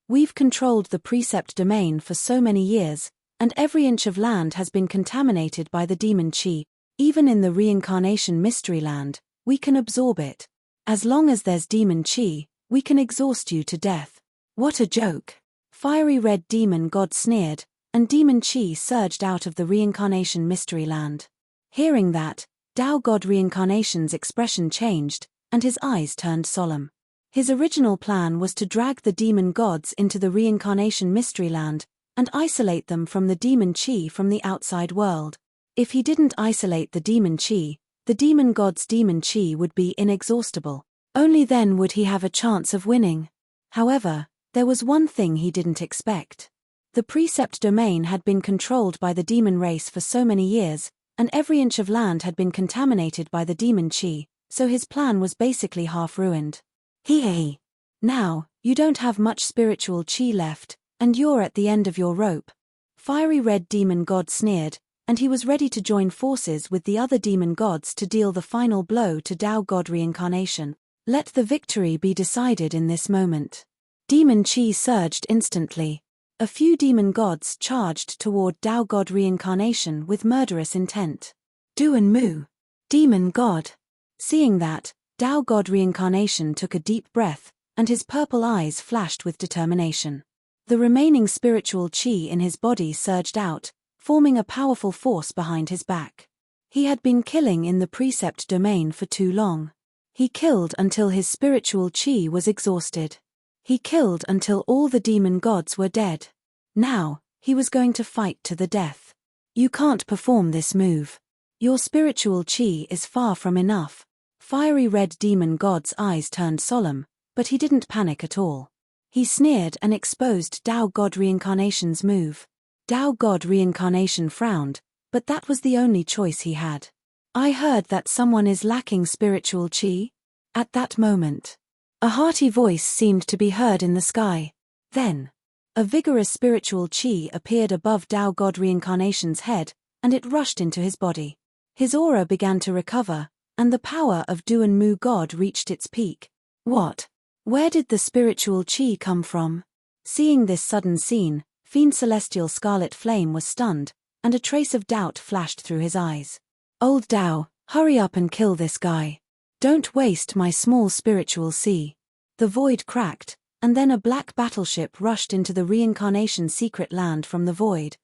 S1: We've controlled the precept domain for so many years, and every inch of land has been contaminated by the demon chi. Even in the reincarnation mystery land, we can absorb it. As long as there's demon chi, we can exhaust you to death. What a joke! Fiery red demon god sneered, and demon chi surged out of the reincarnation mystery land. Hearing that, Tao God Reincarnation's expression changed, and his eyes turned solemn. His original plan was to drag the demon gods into the reincarnation mystery land, and isolate them from the demon chi from the outside world. If he didn't isolate the demon chi, the demon god's demon chi would be inexhaustible. Only then would he have a chance of winning. However, there was one thing he didn't expect. The precept domain had been controlled by the demon race for so many years, and every inch of land had been contaminated by the demon chi, so his plan was basically half ruined. Hee. Now, you don't have much spiritual chi left, and you're at the end of your rope. Fiery red demon god sneered, and he was ready to join forces with the other demon gods to deal the final blow to Tao God Reincarnation. Let the victory be decided in this moment. Demon chi surged instantly. A few demon gods charged toward Tao God Reincarnation with murderous intent. Duan Mu, demon god. Seeing that, Tao God Reincarnation took a deep breath, and his purple eyes flashed with determination. The remaining spiritual chi in his body surged out, forming a powerful force behind his back. He had been killing in the precept domain for too long. He killed until his spiritual chi was exhausted. He killed until all the demon gods were dead. Now, he was going to fight to the death. You can't perform this move. Your spiritual chi is far from enough. Fiery red demon god's eyes turned solemn, but he didn't panic at all. He sneered and exposed Tao God Reincarnation's move. Tao God Reincarnation frowned, but that was the only choice he had. I heard that someone is lacking spiritual chi? At that moment, a hearty voice seemed to be heard in the sky. Then, a vigorous spiritual chi appeared above Tao God Reincarnation's head, and it rushed into his body. His aura began to recover, and the power of Duan Mu God reached its peak. What? Where did the spiritual chi come from? Seeing this sudden scene, Fiend Celestial Scarlet Flame was stunned, and a trace of doubt flashed through his eyes. Old Tao, hurry up and kill this guy. Don't waste my small spiritual sea. The void cracked, and then a black battleship rushed into the reincarnation secret land from the void.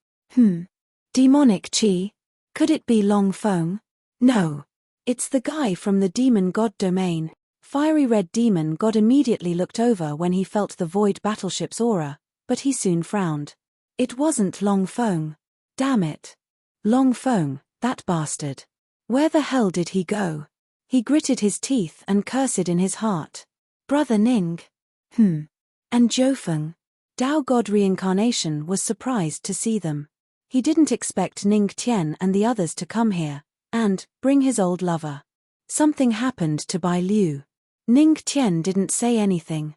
S1: Demonic chi? Could it be Long Feng? No. It's the guy from the demon god domain. Fiery red demon god immediately looked over when he felt the void battleship's aura, but he soon frowned. It wasn't Long Feng. Damn it. Long Feng, that bastard. Where the hell did he go? He gritted his teeth and cursed in his heart. Brother Ning. And Jofeng. Tao God Reincarnation was surprised to see them. He didn't expect Ning Tian and the others to come here, and bring his old lover. Something happened to Bai Liu. Ning Tian didn't say anything.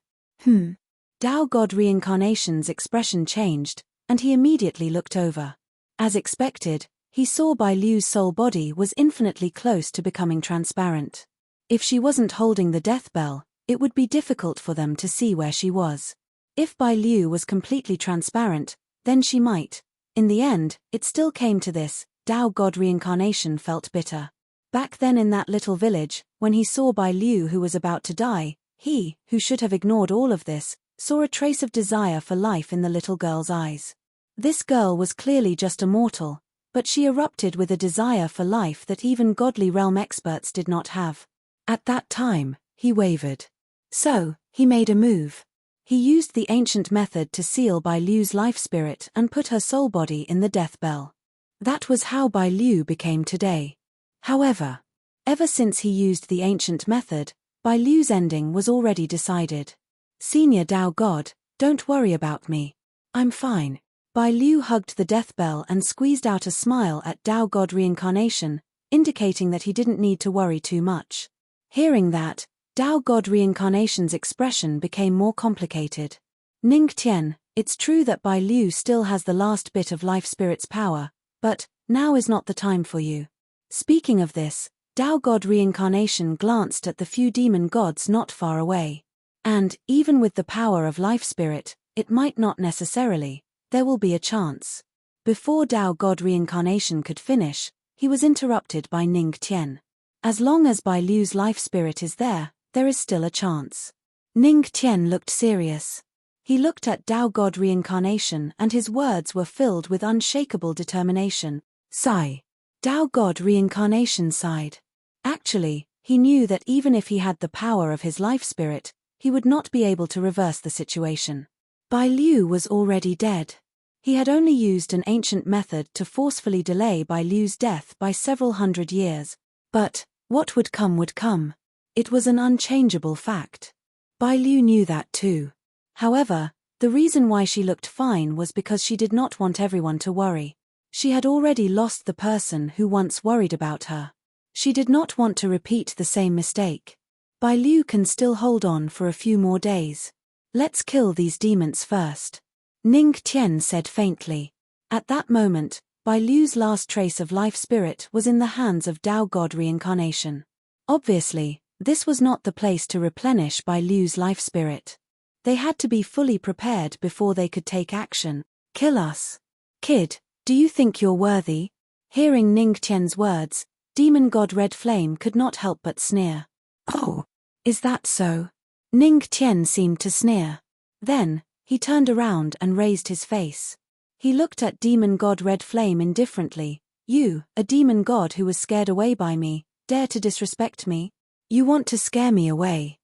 S1: Tao God Reincarnation's expression changed, and he immediately looked over. As expected, he saw Bai Liu's soul body was infinitely close to becoming transparent. If she wasn't holding the death bell, it would be difficult for them to see where she was. If Bai Liu was completely transparent, then she might. In the end, it still came to this. Tao God Reincarnation felt bitter. Back then in that little village, when he saw Bai Liu who was about to die, he, who should have ignored all of this, saw a trace of desire for life in the little girl's eyes. This girl was clearly just a mortal, but she erupted with a desire for life that even godly realm experts did not have. At that time, he wavered. So, he made a move. He used the ancient method to seal Bai Liu's life spirit and put her soul body in the death bell. That was how Bai Liu became today. However, ever since he used the ancient method, Bai Liu's ending was already decided. Senior Tao God, don't worry about me. I'm fine. Bai Liu hugged the death bell and squeezed out a smile at Tao God Reincarnation, indicating that he didn't need to worry too much. Hearing that, Tao God Reincarnation's expression became more complicated. Ning Tian, it's true that Bai Liu still has the last bit of life spirit's power, but now is not the time for you. Speaking of this, Tao God Reincarnation glanced at the few demon gods not far away. And, even with the power of life spirit, it might not necessarily. There will be a chance. Before Tao God Reincarnation could finish, he was interrupted by Ning Tian. As long as Bai Liu's life spirit is there is still a chance. Ning Tian looked serious. He looked at Tao God Reincarnation and his words were filled with unshakable determination. Sigh. Tao God Reincarnation sighed. Actually, he knew that even if he had the power of his life spirit, he would not be able to reverse the situation. Bai Liu was already dead. He had only used an ancient method to forcefully delay Bai Liu's death by several hundred years. But what would come would come. It was an unchangeable fact. Bai Liu knew that too. However, the reason why she looked fine was because she did not want everyone to worry. She had already lost the person who once worried about her. She did not want to repeat the same mistake. Bai Liu can still hold on for a few more days. Let's kill these demons first. Ning Tian said faintly. At that moment, Bai Liu's last trace of life spirit was in the hands of Tao God Reincarnation. Obviously, this was not the place to replenish Bai Liu's life spirit. They had to be fully prepared before they could take action. Kill us. Kid, do you think you're worthy? Hearing Ning Tian's words, Demon God Red Flame could not help but sneer. Oh, is that so? Ning Tian seemed to sneer. Then, he turned around and raised his face. He looked at Demon God Red Flame indifferently. You, a demon god who was scared away by me, dare to disrespect me? You want to scare me away?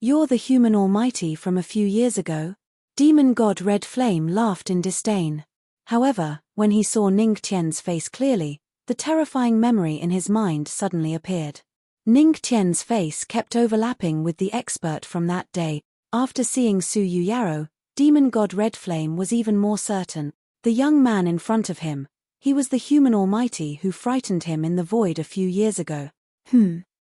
S1: You're the human almighty from a few years ago? Demon God Red Flame laughed in disdain. However, when he saw Ning Tian's face clearly, the terrifying memory in his mind suddenly appeared. Ning Tian's face kept overlapping with the expert from that day. After seeing Su Yu Yarrow, Demon God Red Flame was even more certain. The young man in front of him, he was the human almighty who frightened him in the void a few years ago.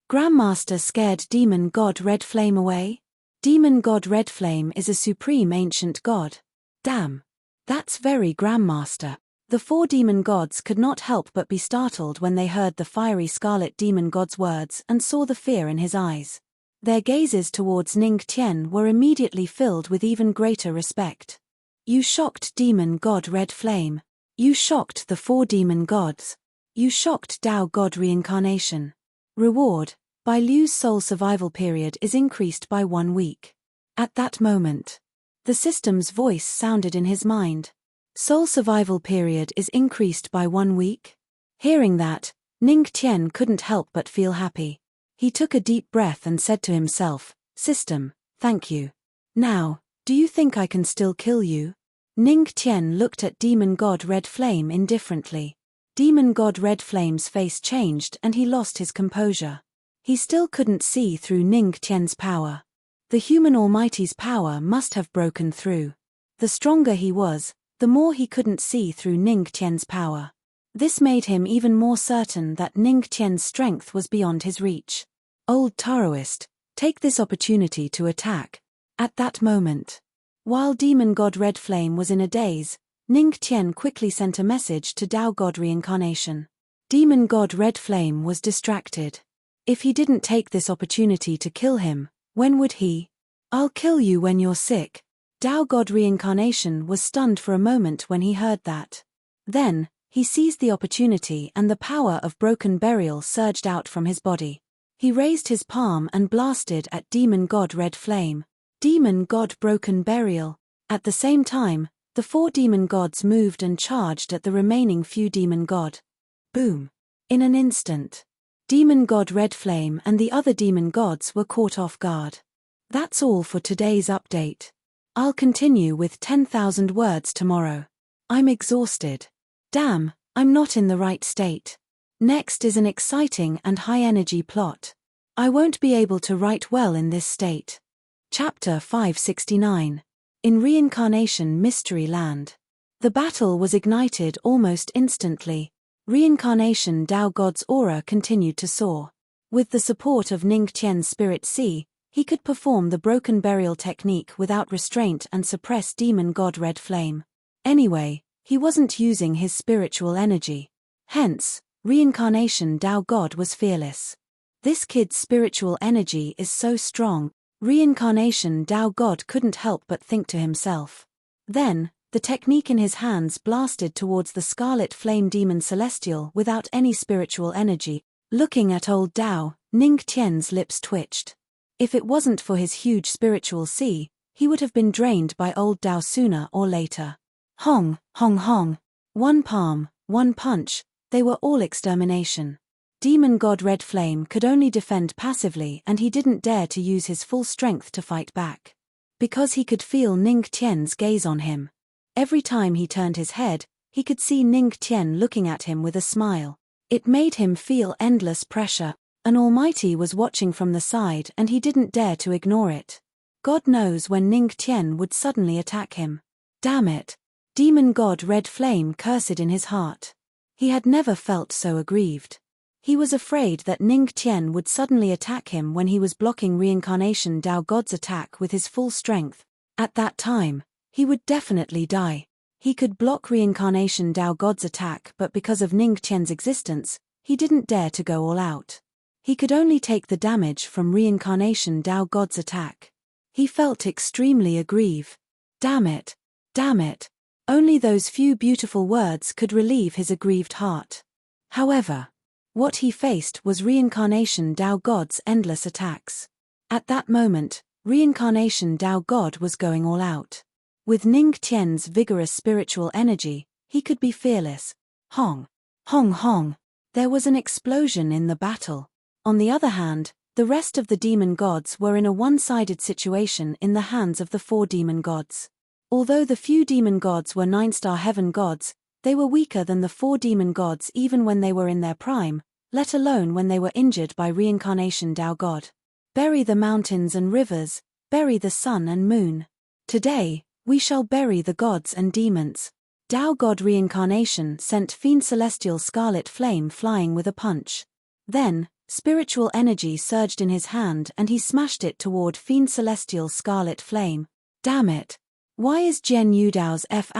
S1: Grandmaster scared Demon God Red Flame away? Demon God Red Flame is a supreme ancient god. Damn. That's very Grandmaster. The four demon gods could not help but be startled when they heard the fiery scarlet demon god's words and saw the fear in his eyes. Their gazes towards Ning Tian were immediately filled with even greater respect. You shocked Demon God Red Flame. You shocked the four demon gods. You shocked Tao God Reincarnation. Reward: Bai Liu's soul survival period is increased by 1 week. At that moment, the system's voice sounded in his mind. Soul survival period is increased by 1 week? Hearing that, Ning Tian couldn't help but feel happy. He took a deep breath and said to himself, System, thank you. Now, do you think I can still kill you? Ning Tian looked at Demon God Red Flame indifferently. Demon God Red Flame's face changed and he lost his composure. He still couldn't see through Ning Tian's power. The human almighty's power must have broken through. The stronger he was, the more he couldn't see through Ning Tian's power. This made him even more certain that Ning Tian's strength was beyond his reach. Old Taoist, take this opportunity to attack. At that moment, while Demon God Red Flame was in a daze, Ning Tian quickly sent a message to Tao God Reincarnation. Demon God Red Flame was distracted. If he didn't take this opportunity to kill him, when would he? I'll kill you when you're sick. Tao God Reincarnation was stunned for a moment when he heard that. Then, he seized the opportunity and the power of broken burial surged out from his body. He raised his palm and blasted at Demon God Red Flame. Demon God Broken Burial. At the same time, the four demon gods moved and charged at the remaining few demon god. Boom. In an instant, Demon God Red Flame and the other demon gods were caught off guard. That's all for today's update. I'll continue with 10,000 words tomorrow. I'm exhausted. Damn, I'm not in the right state. Next is an exciting and high-energy plot. I won't be able to write well in this state. Chapter 569. In Reincarnation Mystery Land. The battle was ignited almost instantly. Reincarnation Tao God's aura continued to soar. With the support of Ning Tian's Spirit Sea, he could perform the broken burial technique without restraint and suppress demon god Red Flame. Anyway, he wasn't using his spiritual energy. Hence, reincarnation Tao God was fearless. This kid's spiritual energy is so strong, reincarnation Tao God couldn't help but think to himself. Then, the technique in his hands blasted towards the scarlet flame demon celestial without any spiritual energy. Looking at old Tao, Ning Tian's lips twitched. If it wasn't for his huge spiritual sea, he would have been drained by old Tao sooner or later. Hong, hong hong. One palm, one punch, they were all extermination. Demon god Red Flame could only defend passively, and he didn't dare to use his full strength to fight back. Because he could feel Ning Tian's gaze on him. Every time he turned his head, he could see Ning Tian looking at him with a smile. It made him feel endless pressure. An almighty was watching from the side and he didn't dare to ignore it. God knows when Ning Tian would suddenly attack him. Damn it! Demon god Red Flame cursed in his heart. He had never felt so aggrieved. He was afraid that Ning Tian would suddenly attack him when he was blocking reincarnation Tao God's attack with his full strength. At that time, he would definitely die. He could block reincarnation Tao God's attack, but because of Ning Tian's existence, he didn't dare to go all out. He could only take the damage from reincarnation Tao God's attack. He felt extremely aggrieved. Damn it! Damn it! Only those few beautiful words could relieve his aggrieved heart. However, what he faced was reincarnation Tao God's endless attacks. At that moment, reincarnation Tao God was going all out. With Ning Tian's vigorous spiritual energy, he could be fearless. Hong! Hong hong! There was an explosion in the battle. On the other hand, the rest of the demon gods were in a one-sided situation in the hands of the 4 demon gods. Although the few demon gods were 9-star heaven gods, they were weaker than the 4 demon gods even when they were in their prime, let alone when they were injured by reincarnation Tao God. Bury the mountains and rivers, bury the sun and moon. Today, we shall bury the gods and demons. Tao God reincarnation sent Fiend Celestial Scarlet Flame flying with a punch. Then, spiritual energy surged in his hand and he smashed it toward Fiend Celestial Scarlet Flame. Damn it! Why is Jian Yudao's F**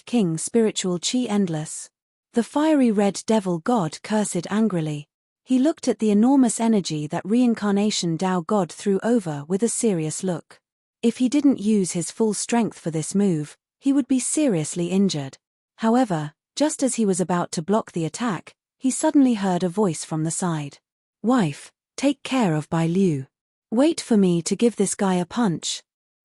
S1: King spiritual chi endless? The fiery red devil god cursed angrily. He looked at the enormous energy that reincarnation Tao God threw over with a serious look. If he didn't use his full strength for this move, he would be seriously injured. However, just as he was about to block the attack, he suddenly heard a voice from the side. Wife, take care of Bai Liu. Wait for me to give this guy a punch.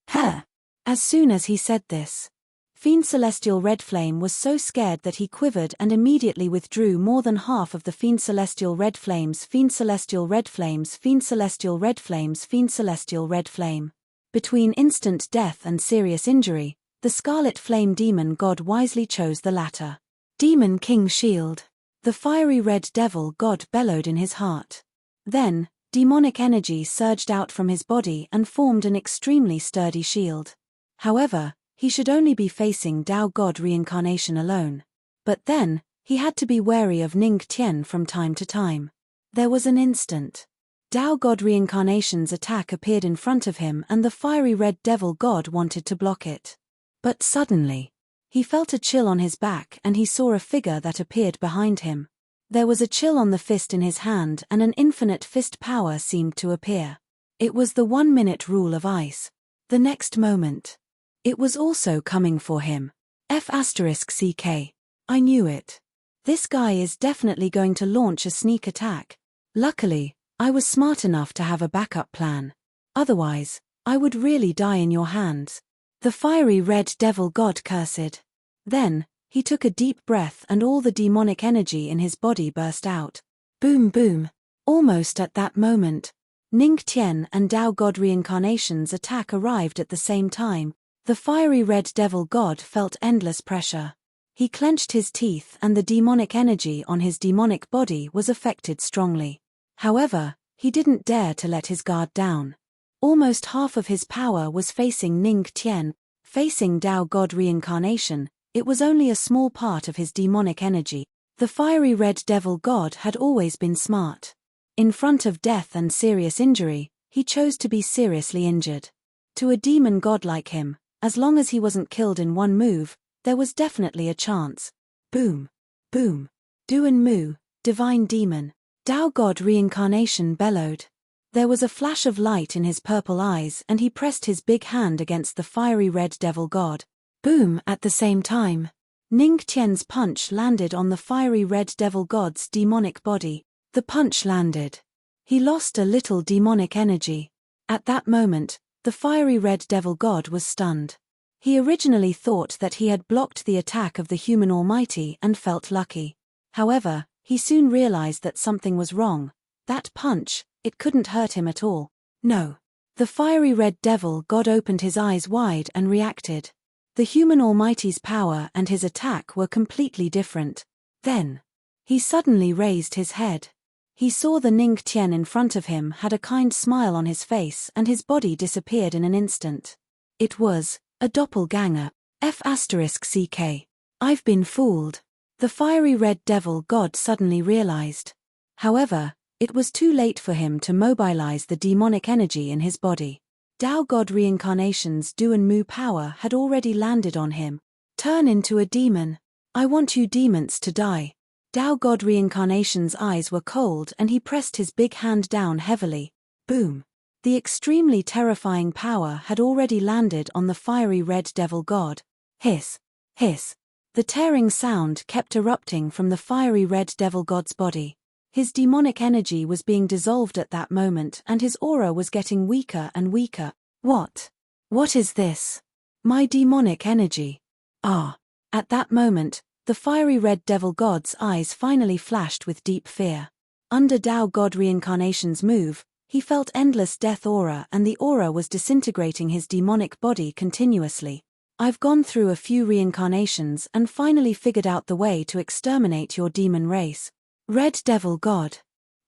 S1: Huh! As soon as he said this, Fiend Celestial Red Flame was so scared that he quivered and immediately withdrew more than half of the Fiend Celestial Red Flames. Fiend Celestial Red Flames, Fiend Celestial Red Flames, Fiend Celestial Red Flame. Between instant death and serious injury, the Scarlet Flame Demon God wisely chose the latter. Demon King Shield. The fiery red devil god bellowed in his heart. Then, demonic energy surged out from his body and formed an extremely sturdy shield. However, he should only be facing Tao God reincarnation alone. But then, he had to be wary of Ning Tian from time to time. There was an instant. Tao God reincarnation's attack appeared in front of him and the fiery red devil god wanted to block it. But suddenly, he felt a chill on his back and he saw a figure that appeared behind him. There was a chill on the fist in his hand and an infinite fist power seemed to appear. It was the 1-minute rule of ice. The next moment, it was also coming for him. F***ck. I knew it. This guy is definitely going to launch a sneak attack. Luckily, I was smart enough to have a backup plan. Otherwise, I would really die in your hands. The fiery red devil god cursed. Then, he took a deep breath and all the demonic energy in his body burst out. Boom boom. Almost at that moment, Ning Tian and Tao God reincarnation's attack arrived at the same time. The fiery red devil god felt endless pressure. He clenched his teeth and the demonic energy on his demonic body was affected strongly. However, he didn't dare to let his guard down. Almost half of his power was facing Ning Tian, facing Tao God reincarnation. It was only a small part of his demonic energy. The fiery red devil god had always been smart. In front of death and serious injury, he chose to be seriously injured. To a demon god like him, as long as he wasn't killed in one move, there was definitely a chance. Boom. Boom. Duan Mu, divine demon. Dao god reincarnation bellowed. There was a flash of light in his purple eyes and he pressed his big hand against the fiery red devil god. Boom! At the same time, Ning Tian's punch landed on the fiery red devil god's demonic body. The punch landed. He lost a little demonic energy. At that moment, the fiery red devil god was stunned. He originally thought that he had blocked the attack of the human almighty and felt lucky. However, he soon realized that something was wrong. That punch, it couldn't hurt him at all. No. The fiery red devil god opened his eyes wide and reacted. The human almighty's power and his attack were completely different. Then, he suddenly raised his head. He saw the Ning Tian in front of him had a kind smile on his face and his body disappeared in an instant. It was a doppelganger. F***ck. I've been fooled. The fiery red devil god suddenly realized. However, it was too late for him to mobilize the demonic energy in his body. Dao God Reincarnation's Duan Mu power had already landed on him. Turn into a demon. I want you demons to die. Dao God Reincarnation's eyes were cold and he pressed his big hand down heavily. Boom. The extremely terrifying power had already landed on the fiery red devil god. Hiss. Hiss. The tearing sound kept erupting from the fiery red devil god's body. His demonic energy was being dissolved at that moment and his aura was getting weaker and weaker. What? What is this? My demonic energy. Ah. At that moment, the fiery red devil god's eyes finally flashed with deep fear. Under Dao God Reincarnation's move, he felt endless death aura and the aura was disintegrating his demonic body continuously. I've gone through a few reincarnations and finally figured out the way to exterminate your demon race. Red Devil God.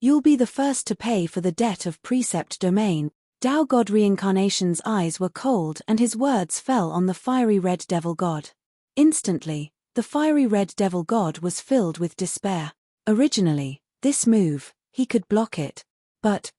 S1: You'll be the first to pay for the debt of Precept Domain. Dao God Reincarnation's eyes were cold and his words fell on the fiery red devil god. Instantly, the fiery red devil god was filled with despair. Originally, this move, he could block it. But,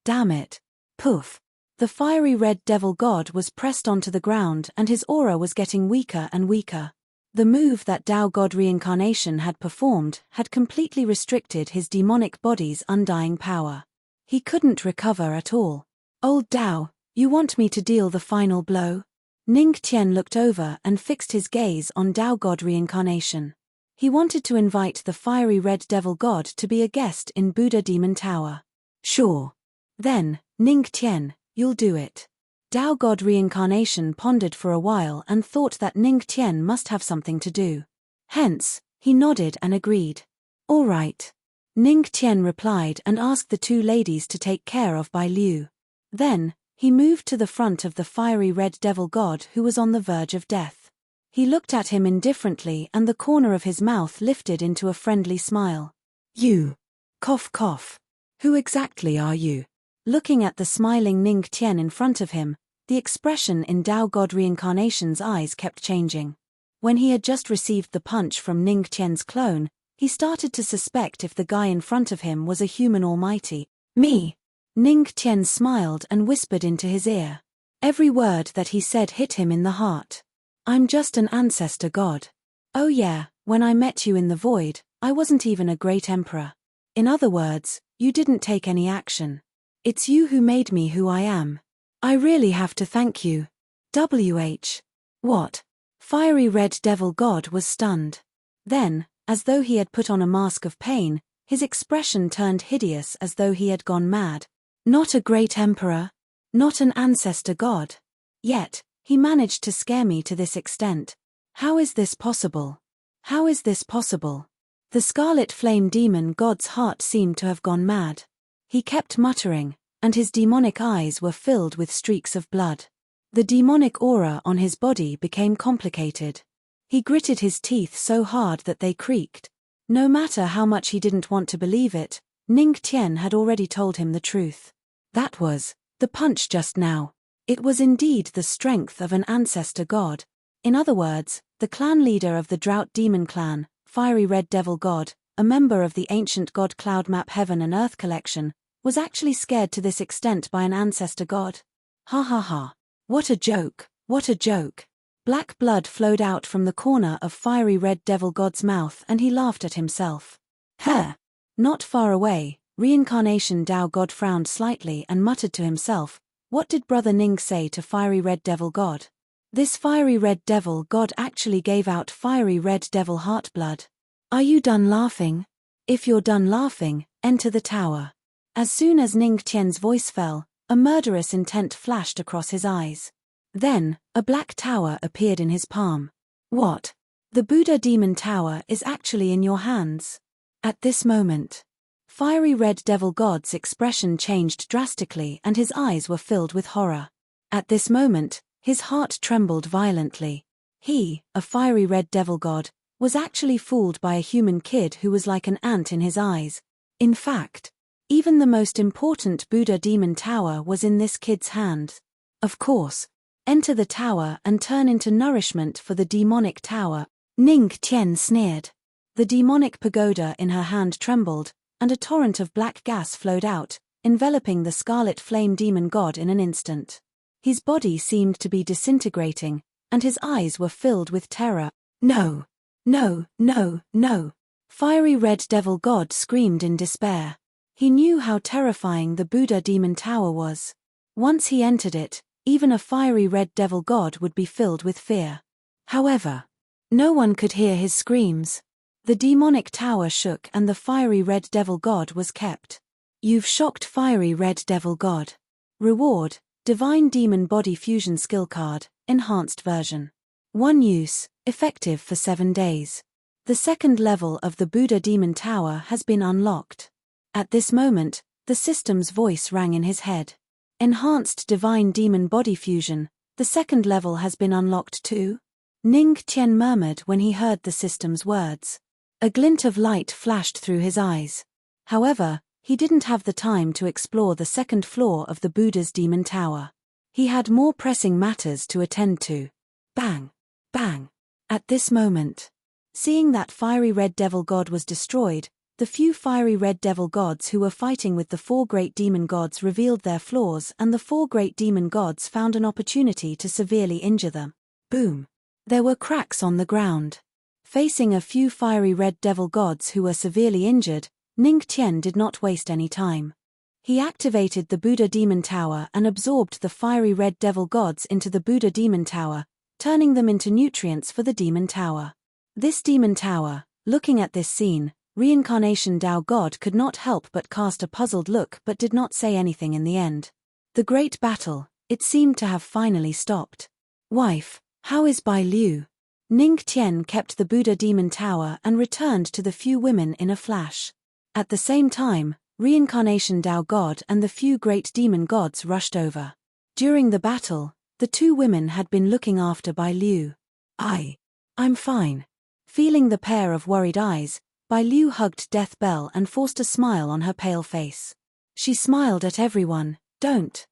S1: damn it. Poof. The fiery red devil god was pressed onto the ground and his aura was getting weaker and weaker. The move that Dao God Reincarnation had performed had completely restricted his demonic body's undying power. He couldn't recover at all. Old Dao, you want me to deal the final blow? Ning Tian looked over and fixed his gaze on Dao God Reincarnation. He wanted to invite the fiery red devil god to be a guest in Buddha Demon Tower. Sure. Then, Ning Tian, you'll do it. Dao God Reincarnation pondered for a while and thought that Ning Tian must have something to do. Hence, he nodded and agreed. All right. Ning Tian replied and asked the two ladies to take care of Bai Liu. Then, he moved to the front of the fiery red devil god who was on the verge of death. He looked at him indifferently and the corner of his mouth lifted into a friendly smile. You. Cough cough. Who exactly are you? Looking at the smiling Ning Tian in front of him, the expression in Dao God Reincarnation's eyes kept changing. When he had just received the punch from Ning Tian's clone, he started to suspect if the guy in front of him was a human almighty. Me. Ning Tian smiled and whispered into his ear. Every word that he said hit him in the heart. I'm just an ancestor god. Oh yeah, when I met you in the void, I wasn't even a great emperor. In other words, you didn't take any action. It's you who made me who I am. I really have to thank you. WH. What? Fiery red devil god was stunned. Then, as though he had put on a mask of pain, his expression turned hideous as though he had gone mad. Not a great emperor. Not an ancestor god. Yet, he managed to scare me to this extent. How is this possible? How is this possible? The scarlet flame demon god's heart seemed to have gone mad. He kept muttering, and his demonic eyes were filled with streaks of blood. The demonic aura on his body became complicated. He gritted his teeth so hard that they creaked. No matter how much he didn't want to believe it, Ning Tian had already told him the truth. That was the punch just now. It was indeed the strength of an ancestor god. In other words, the clan leader of the Drought Demon clan, Fiery Red Devil God, a member of the ancient god Cloud Map Heaven and Earth collection, was actually scared to this extent by an ancestor god? Ha ha ha. What a joke, what a joke. Black blood flowed out from the corner of fiery red devil god's mouth and he laughed at himself. Heh. Not far away, reincarnation Tao god frowned slightly and muttered to himself, what did Brother Ning say to fiery red devil god? This fiery red devil god actually gave out fiery red devil heart blood. Are you done laughing? If you're done laughing, enter the tower. As soon as Ning Tian's voice fell, a murderous intent flashed across his eyes. Then, a black tower appeared in his palm. What? The Buddha demon tower is actually in your hands. At this moment, fiery red devil god's expression changed drastically and his eyes were filled with horror. At this moment, his heart trembled violently. He, a fiery red devil god, was actually fooled by a human kid who was like an ant in his eyes. In fact, even the most important Buddha demon tower was in this kid's hand. Of course, enter the tower and turn into nourishment for the demonic tower, Ning Tian sneered. The demonic pagoda in her hand trembled, and a torrent of black gas flowed out, enveloping the scarlet flame demon god in an instant. His body seemed to be disintegrating, and his eyes were filled with terror. No! No, no, no! Fiery red devil god screamed in despair. He knew how terrifying the Buddha demon tower was. Once he entered it, even a fiery red devil god would be filled with fear. However, no one could hear his screams. The demonic tower shook and the fiery red devil god was kept. You've shocked fiery red devil god. Reward, Divine Demon Body Fusion Skill Card, Enhanced Version. 1 use, effective for 7 days. The second level of the Buddha Demon Tower has been unlocked. At this moment, the system's voice rang in his head. Enhanced Divine Demon Body Fusion, the second level has been unlocked too? Ning Tian murmured when he heard the system's words. A glint of light flashed through his eyes. However, he didn't have the time to explore the second floor of the Buddha's Demon Tower. He had more pressing matters to attend to. Bang! Bang! At this moment, seeing that fiery red devil god was destroyed, the few fiery red devil gods who were fighting with the 4 great demon gods revealed their flaws and the 4 great demon gods found an opportunity to severely injure them. Boom! There were cracks on the ground. Facing a few fiery red devil gods who were severely injured, Ning Tian did not waste any time. He activated the Buddha Demon Tower and absorbed the fiery red devil gods into the Buddha Demon Tower, turning them into nutrients for the Demon Tower. This Demon Tower, looking at this scene, Reincarnation Tao God could not help but cast a puzzled look but did not say anything in the end. The great battle, it seemed to have finally stopped. Wife, how is Bai Liu? Ning Tian kept the Buddha Demon Tower and returned to the few women in a flash. At the same time, Reincarnation Tao God and the few great demon gods rushed over. During the battle, the 2 women had been looking after Bai Liu. I'm fine. Feeling the pair of worried eyes, Bai Liu hugged Death Bell and forced a smile on her pale face. She smiled at everyone. Don't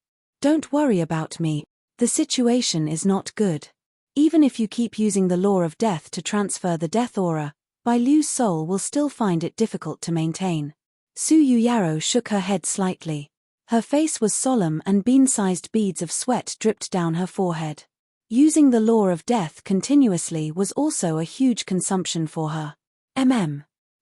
S1: worry about me. The situation is not good. Even if you keep using the law of death to transfer the death aura, Bai Liu's soul will still find it difficult to maintain. Su Yuyaro shook her head slightly. Her face was solemn and bean-sized beads of sweat dripped down her forehead. Using the law of death continuously was also a huge consumption for her.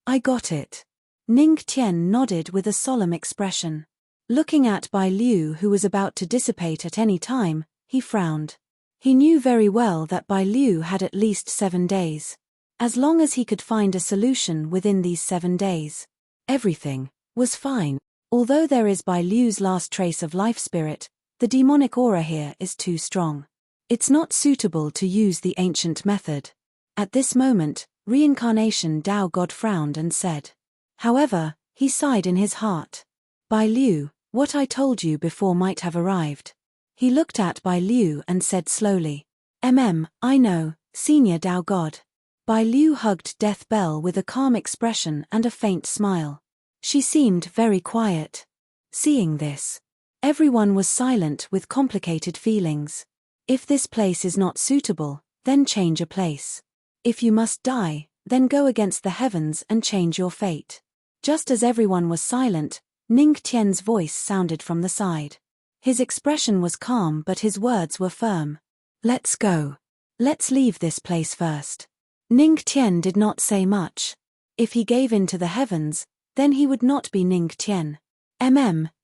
S1: I got it. Ning Tian nodded with a solemn expression. Looking at Bai Liu who was about to dissipate at any time, he frowned. He knew very well that Bai Liu had at least 7 days. As long as he could find a solution within these 7 days, everything was fine. Although there is Bai Liu's last trace of life spirit, the demonic aura here is too strong. It's not suitable to use the ancient method. At this moment, Reincarnation Tao God frowned and said. However, he sighed in his heart. Bai Liu, what I told you before might have arrived. He looked at Bai Liu and said slowly. I know, Senior Tao God. Bai Liu hugged Death Bell with a calm expression and a faint smile. She seemed very quiet. Seeing this, everyone was silent with complicated feelings. If this place is not suitable, then change a place. If you must die, then go against the heavens and change your fate. Just as everyone was silent, Ning Tian's voice sounded from the side. His expression was calm but his words were firm. Let's go. Let's leave this place first. Ning Tian did not say much. If he gave in to the heavens, then he would not be Ning Tian.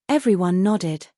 S1: Everyone nodded.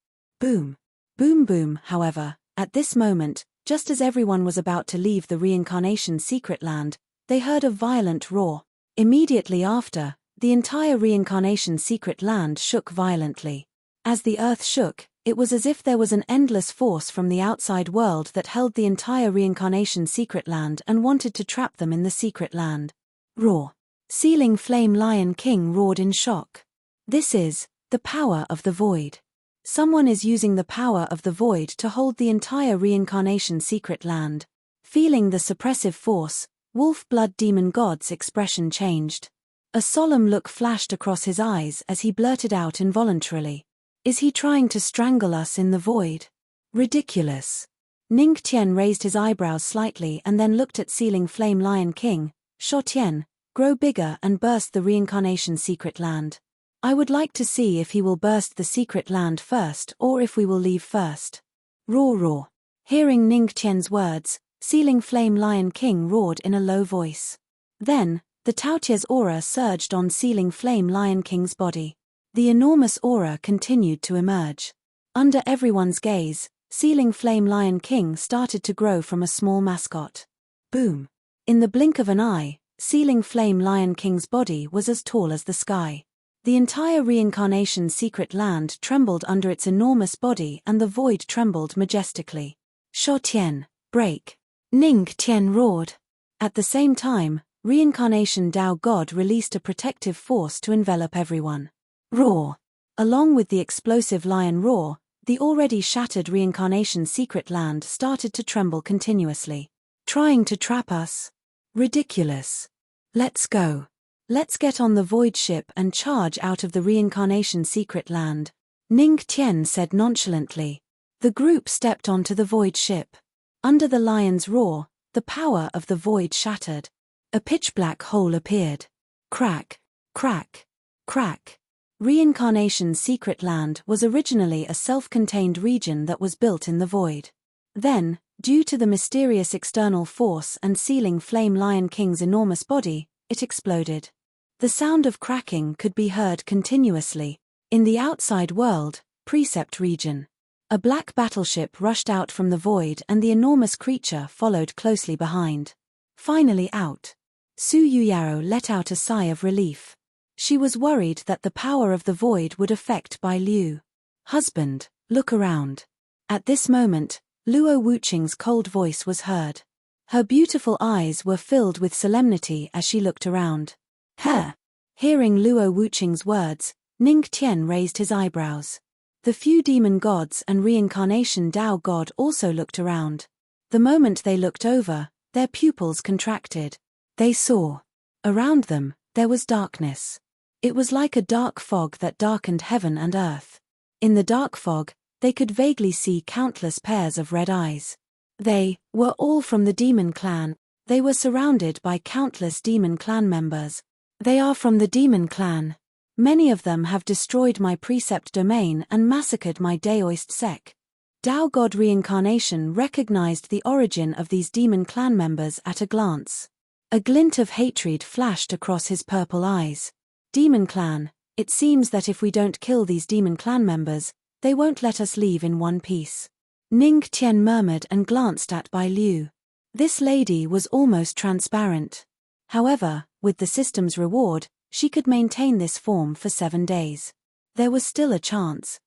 S1: Boom. Boom boom, however, at this moment, just as everyone was about to leave the reincarnation secret land, they heard a violent roar. Immediately after, the entire reincarnation secret land shook violently. As the earth shook, it was as if there was an endless force from the outside world that held the entire reincarnation secret land and wanted to trap them in the secret land. Roar. Sealing Flame Lion King roared in shock. This is the power of the void. Someone is using the power of the void to hold the entire reincarnation secret land. Feeling the suppressive force, Wolf Blood Demon God's expression changed. A solemn look flashed across his eyes as he blurted out involuntarily. Is he trying to strangle us in the void? Ridiculous. Ning Tian raised his eyebrows slightly and then looked at Sealing Flame Lion King. Sho Tian, grow bigger and burst the reincarnation secret land. I would like to see if he will burst the secret land first or if we will leave first. Roar roar. Hearing Ning Tian's words, Sealing Flame Lion King roared in a low voice. Then, the Taotia's aura surged on Sealing Flame Lion King's body. The enormous aura continued to emerge. Under everyone's gaze, Sealing Flame Lion King started to grow from a small mascot. Boom. In the blink of an eye, Sealing Flame Lion King's body was as tall as the sky. The entire reincarnation secret land trembled under its enormous body and the void trembled majestically. Sho Tian, break. Ning Tian roared. At the same time, Reincarnation Tao God released a protective force to envelop everyone. Roar. Along with the explosive lion roar, the already shattered reincarnation secret land started to tremble continuously. Trying to trap us? Ridiculous. Let's go. Let's get on the void ship and charge out of the reincarnation secret land, Ning Tian said nonchalantly. The group stepped onto the void ship. Under the lion's roar, the power of the void shattered. A pitch-black hole appeared. Crack, crack, crack. Reincarnation's secret land was originally a self-contained region that was built in the void. Then, due to the mysterious external force and Sealing Flame Lion King's enormous body, it exploded. The sound of cracking could be heard continuously. In the outside world, Precept region. A black battleship rushed out from the void and the enormous creature followed closely behind. Finally out. Su Yuyaro let out a sigh of relief. She was worried that the power of the void would affect Bai Liu. Husband, look around. At this moment, Luo Wuqing's cold voice was heard. Her beautiful eyes were filled with solemnity as she looked around. Her. Hearing Luo Wuqing's words, Ning Tian raised his eyebrows. The few demon gods and reincarnation Tao God also looked around. The moment they looked over, their pupils contracted. They saw. Around them, there was darkness. It was like a dark fog that darkened heaven and earth. In the dark fog, they could vaguely see countless pairs of red eyes. They were all from the demon clan. They were surrounded by countless demon clan members. They are from the demon clan. Many of them have destroyed my precept domain and massacred my Daoist sect. Tao God Reincarnation recognized the origin of these demon clan members at a glance. A glint of hatred flashed across his purple eyes. Demon clan, it seems that if we don't kill these demon clan members, they won't let us leave in one piece. Ning Tian murmured and glanced at Bai Liu. This lady was almost transparent. However, with the system's reward, she could maintain this form for 7 days. There was still a chance.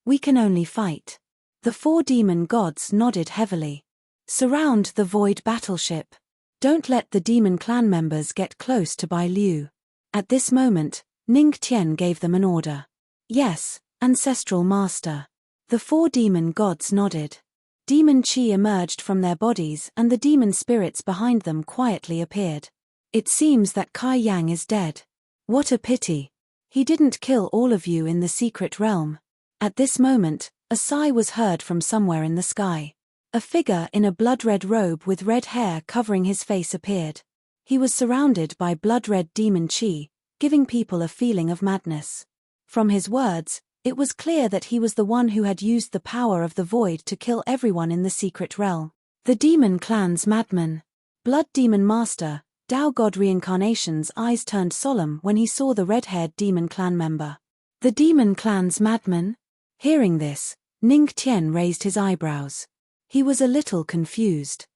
S1: We can only fight. The 4 demon gods nodded heavily. Surround the void battleship. Don't let the demon clan members get close to Bai Liu. At this moment, Ning Tian gave them an order. Yes, Ancestral Master. The 4 demon gods nodded. Demon chi emerged from their bodies and the demon spirits behind them quietly appeared. It seems that Kai Yang is dead. What a pity. He didn't kill all of you in the secret realm. At this moment, a sigh was heard from somewhere in the sky. A figure in a blood-red robe with red hair covering his face appeared. He was surrounded by blood-red demon chi, giving people a feeling of madness. From his words, it was clear that he was the one who had used the power of the void to kill everyone in the secret realm. The demon clan's madman. Blood Demon Master, Tao God Reincarnation's eyes turned solemn when he saw the red-haired demon clan member. The demon clan's madman? Hearing this, Ning Tian raised his eyebrows. He was a little confused.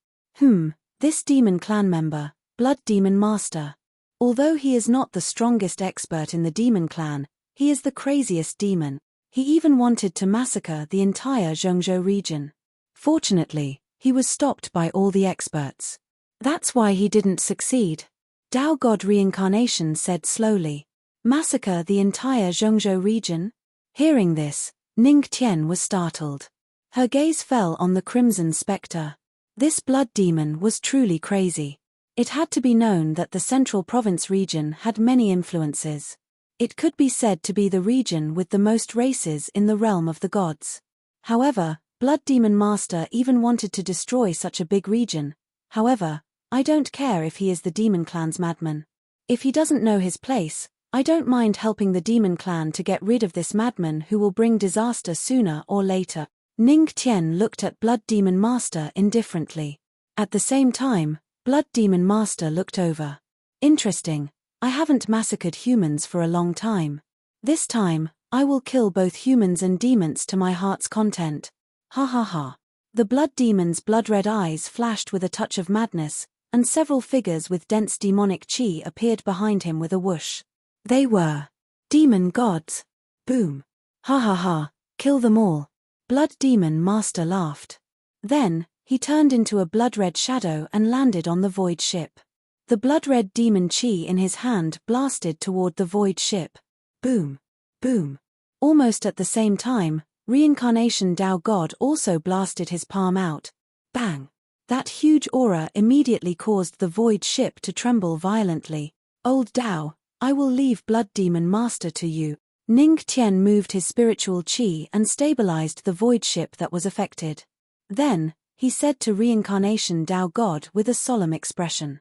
S1: This demon clan member, Blood Demon Master. Although he is not the strongest expert in the demon clan, he is the craziest demon. He even wanted to massacre the entire Zhongzhou region. Fortunately, he was stopped by all the experts. That's why he didn't succeed. Tao God Reincarnation said slowly. Massacre the entire Zhongzhou region? Hearing this, Ning Tian was startled. Her gaze fell on the Crimson Spectre. This blood demon was truly crazy. It had to be known that the Central Province region had many influences. It could be said to be the region with the most races in the realm of the gods. However, Blood Demon Master even wanted to destroy such a big region. However, I don't care if he is the demon clan's madman. If he doesn't know his place, I don't mind helping the demon clan to get rid of this madman who will bring disaster sooner or later. Ning Tian looked at Blood Demon Master indifferently. At the same time, Blood Demon Master looked over. Interesting, I haven't massacred humans for a long time. This time, I will kill both humans and demons to my heart's content. Ha ha ha. The blood demon's blood-red eyes flashed with a touch of madness, and several figures with dense demonic chi appeared behind him with a whoosh. They were demon gods. Boom. Ha ha ha, kill them all. Blood Demon Master laughed. Then, he turned into a blood-red shadow and landed on the void ship. The blood-red demon chi in his hand blasted toward the void ship. Boom. Boom. Almost at the same time, Reincarnation Tao God also blasted his palm out. Bang. That huge aura immediately caused the void ship to tremble violently. Old Tao, I will leave Blood Demon Master to you. Ning Tian moved his spiritual chi and stabilized the void ship that was affected. Then, he said to Reincarnation Tao God with a solemn expression.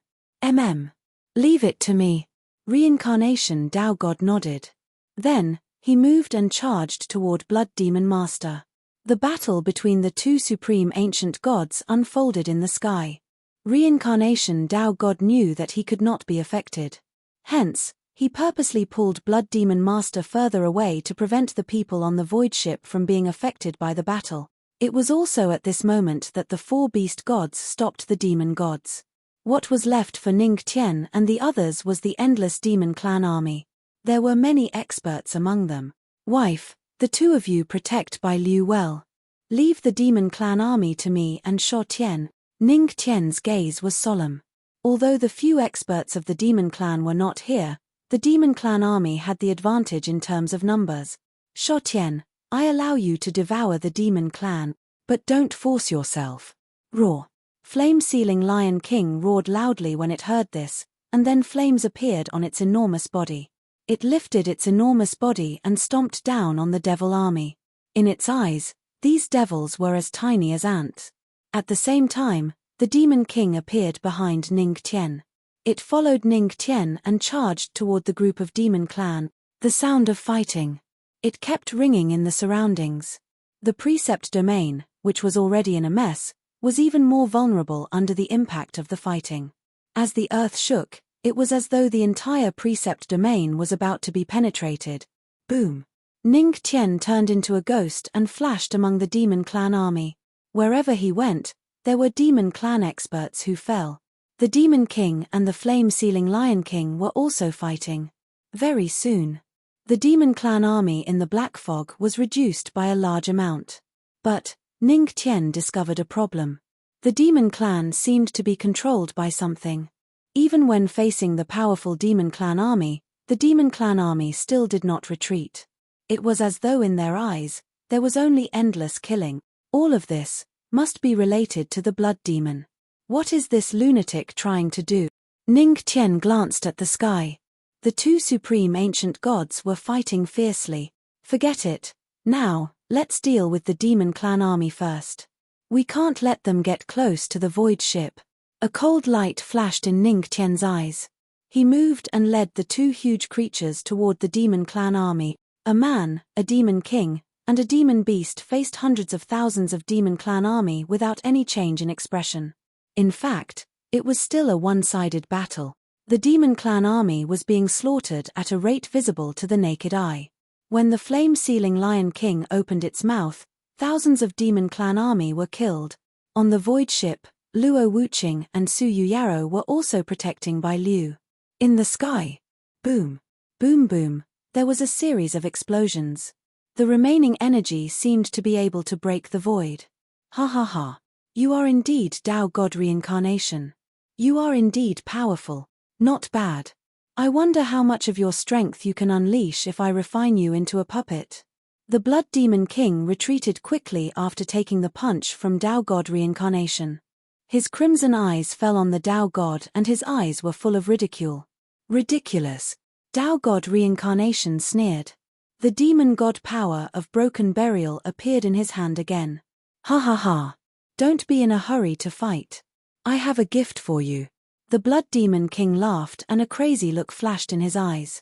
S1: Leave it to me. Reincarnation Tao God nodded. Then, he moved and charged toward Blood Demon Master. The battle between the two supreme ancient gods unfolded in the sky. Reincarnation Tao God knew that he could not be affected. Hence, he purposely pulled Blood Demon Master further away to prevent the people on the void ship from being affected by the battle. It was also at this moment that the four beast gods stopped the demon gods. What was left for Ning Tian and the others was the endless demon clan army. There were many experts among them. Wife, the two of you protect Bai Liu well. Leave the demon clan army to me and Shuo Tian. Ning Tian's gaze was solemn. Although the few experts of the demon clan were not here, the demon clan army had the advantage in terms of numbers. Shuo Tian, I allow you to devour the demon clan, but don't force yourself. Roar. Flame-sealing Lion King roared loudly when it heard this, and then flames appeared on its enormous body. It lifted its enormous body and stomped down on the devil army. In its eyes, these devils were as tiny as ants. At the same time, the Demon King appeared behind Ning Tian. It followed Ning Tian and charged toward the group of demon clan. The sound of fighting. It kept ringing in the surroundings. The precept domain, which was already in a mess, was even more vulnerable under the impact of the fighting. As the earth shook, it was as though the entire precept domain was about to be penetrated. Boom. Ning Tian turned into a ghost and flashed among the demon clan army. Wherever he went, there were demon clan experts who fell. The Demon King and the flame-sealing Lion King were also fighting. Very soon, the demon clan army in the black fog was reduced by a large amount. But, Ning Tian discovered a problem. The demon clan seemed to be controlled by something. Even when facing the powerful demon clan army, the demon clan army still did not retreat. It was as though in their eyes, there was only endless killing. All of this must be related to the blood demon. What is this lunatic trying to do? Ning Tian glanced at the sky. The two supreme ancient gods were fighting fiercely. Forget it. Now, let's deal with the demon clan army first. We can't let them get close to the void ship. A cold light flashed in Ning Tian's eyes. He moved and led the two huge creatures toward the demon clan army. A man, a demon king, and a demon beast faced hundreds of thousands of demon clan army without any change in expression. In fact, it was still a one-sided battle. The demon clan army was being slaughtered at a rate visible to the naked eye. When the flame-sealing Lion King opened its mouth, thousands of demon clan army were killed. On the void ship, Luo Wuqing and Su Yuyaro were also protecting Bai Liu. In the sky, boom, boom boom, there was a series of explosions. The remaining energy seemed to be able to break the void. Ha ha ha. You are indeed Tao God reincarnation. You are indeed powerful. Not bad. I wonder how much of your strength you can unleash if I refine you into a puppet. The Blood Demon King retreated quickly after taking the punch from Tao God reincarnation. His crimson eyes fell on the Tao God and his eyes were full of ridicule. Ridiculous. Tao God reincarnation sneered. The demon god power of broken burial appeared in his hand again. Ha ha ha. Don't be in a hurry to fight. I have a gift for you. The Blood Demon King laughed and a crazy look flashed in his eyes.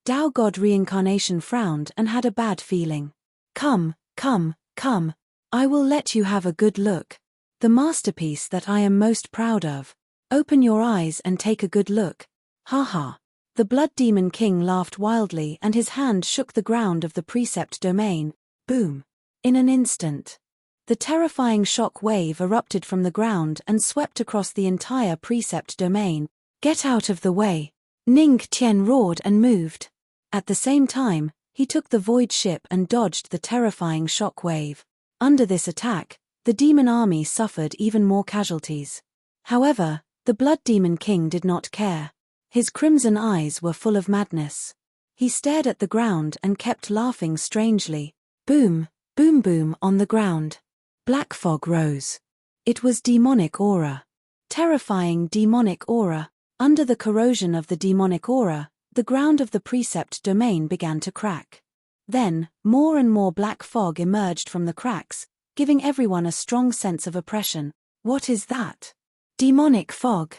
S1: Tao God reincarnation frowned and had a bad feeling. Come, come, come. I will let you have a good look. The masterpiece that I am most proud of. Open your eyes and take a good look. Ha ha. The Blood Demon King laughed wildly and his hand shook the ground of the precept domain. Boom. In an instant. The terrifying shock wave erupted from the ground and swept across the entire precept domain. Get out of the way. Ning Tian roared and moved. At the same time, he took the void ship and dodged the terrifying shock wave. Under this attack, the demon army suffered even more casualties. However, the Blood Demon King did not care. His crimson eyes were full of madness. He stared at the ground and kept laughing strangely. Boom, boom boom on the ground. Black fog rose. It was demonic aura. Terrifying demonic aura. Under the corrosion of the demonic aura, the ground of the precept domain began to crack. Then, more and more black fog emerged from the cracks, giving everyone a strong sense of oppression. What is that? Demonic fog.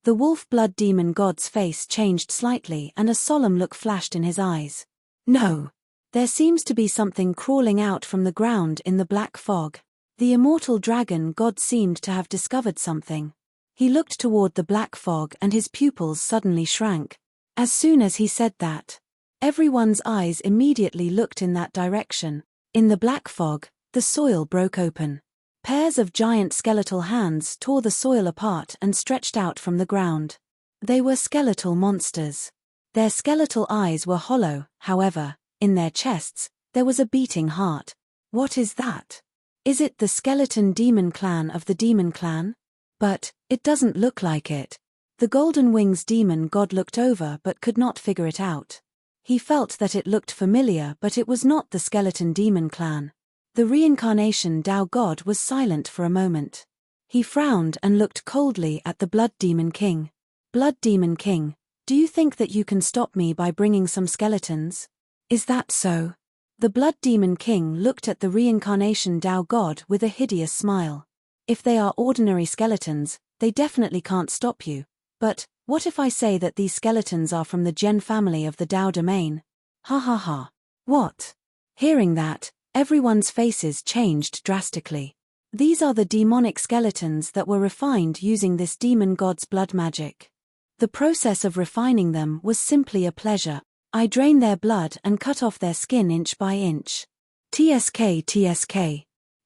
S1: The wolf blood demon god's face changed slightly and a solemn look flashed in his eyes. No. There seems to be something crawling out from the ground in the black fog. The immortal dragon god seemed to have discovered something. He looked toward the black fog and his pupils suddenly shrank. As soon as he said that, everyone's eyes immediately looked in that direction. In the black fog, the soil broke open. Pairs of giant skeletal hands tore the soil apart and stretched out from the ground. They were skeletal monsters. Their skeletal eyes were hollow, however, in their chests, there was a beating heart. What is that? Is it the skeleton demon clan of the demon clan? But, it doesn't look like it. The Golden Wings demon god looked over but could not figure it out. He felt that it looked familiar but it was not the skeleton demon clan. The reincarnation Tao god was silent for a moment. He frowned and looked coldly at the Blood Demon King. Blood Demon King, do you think that you can stop me by bringing some skeletons? Is that so? The Blood Demon King looked at the reincarnation Tao god with a hideous smile. If they are ordinary skeletons, they definitely can't stop you. But, what if I say that these skeletons are from the Gen family of the Tao domain? Ha ha ha. What? Hearing that, everyone's faces changed drastically. These are the demonic skeletons that were refined using this demon god's blood magic. The process of refining them was simply a pleasure. I drain their blood and cut off their skin inch by inch. TSK TSK.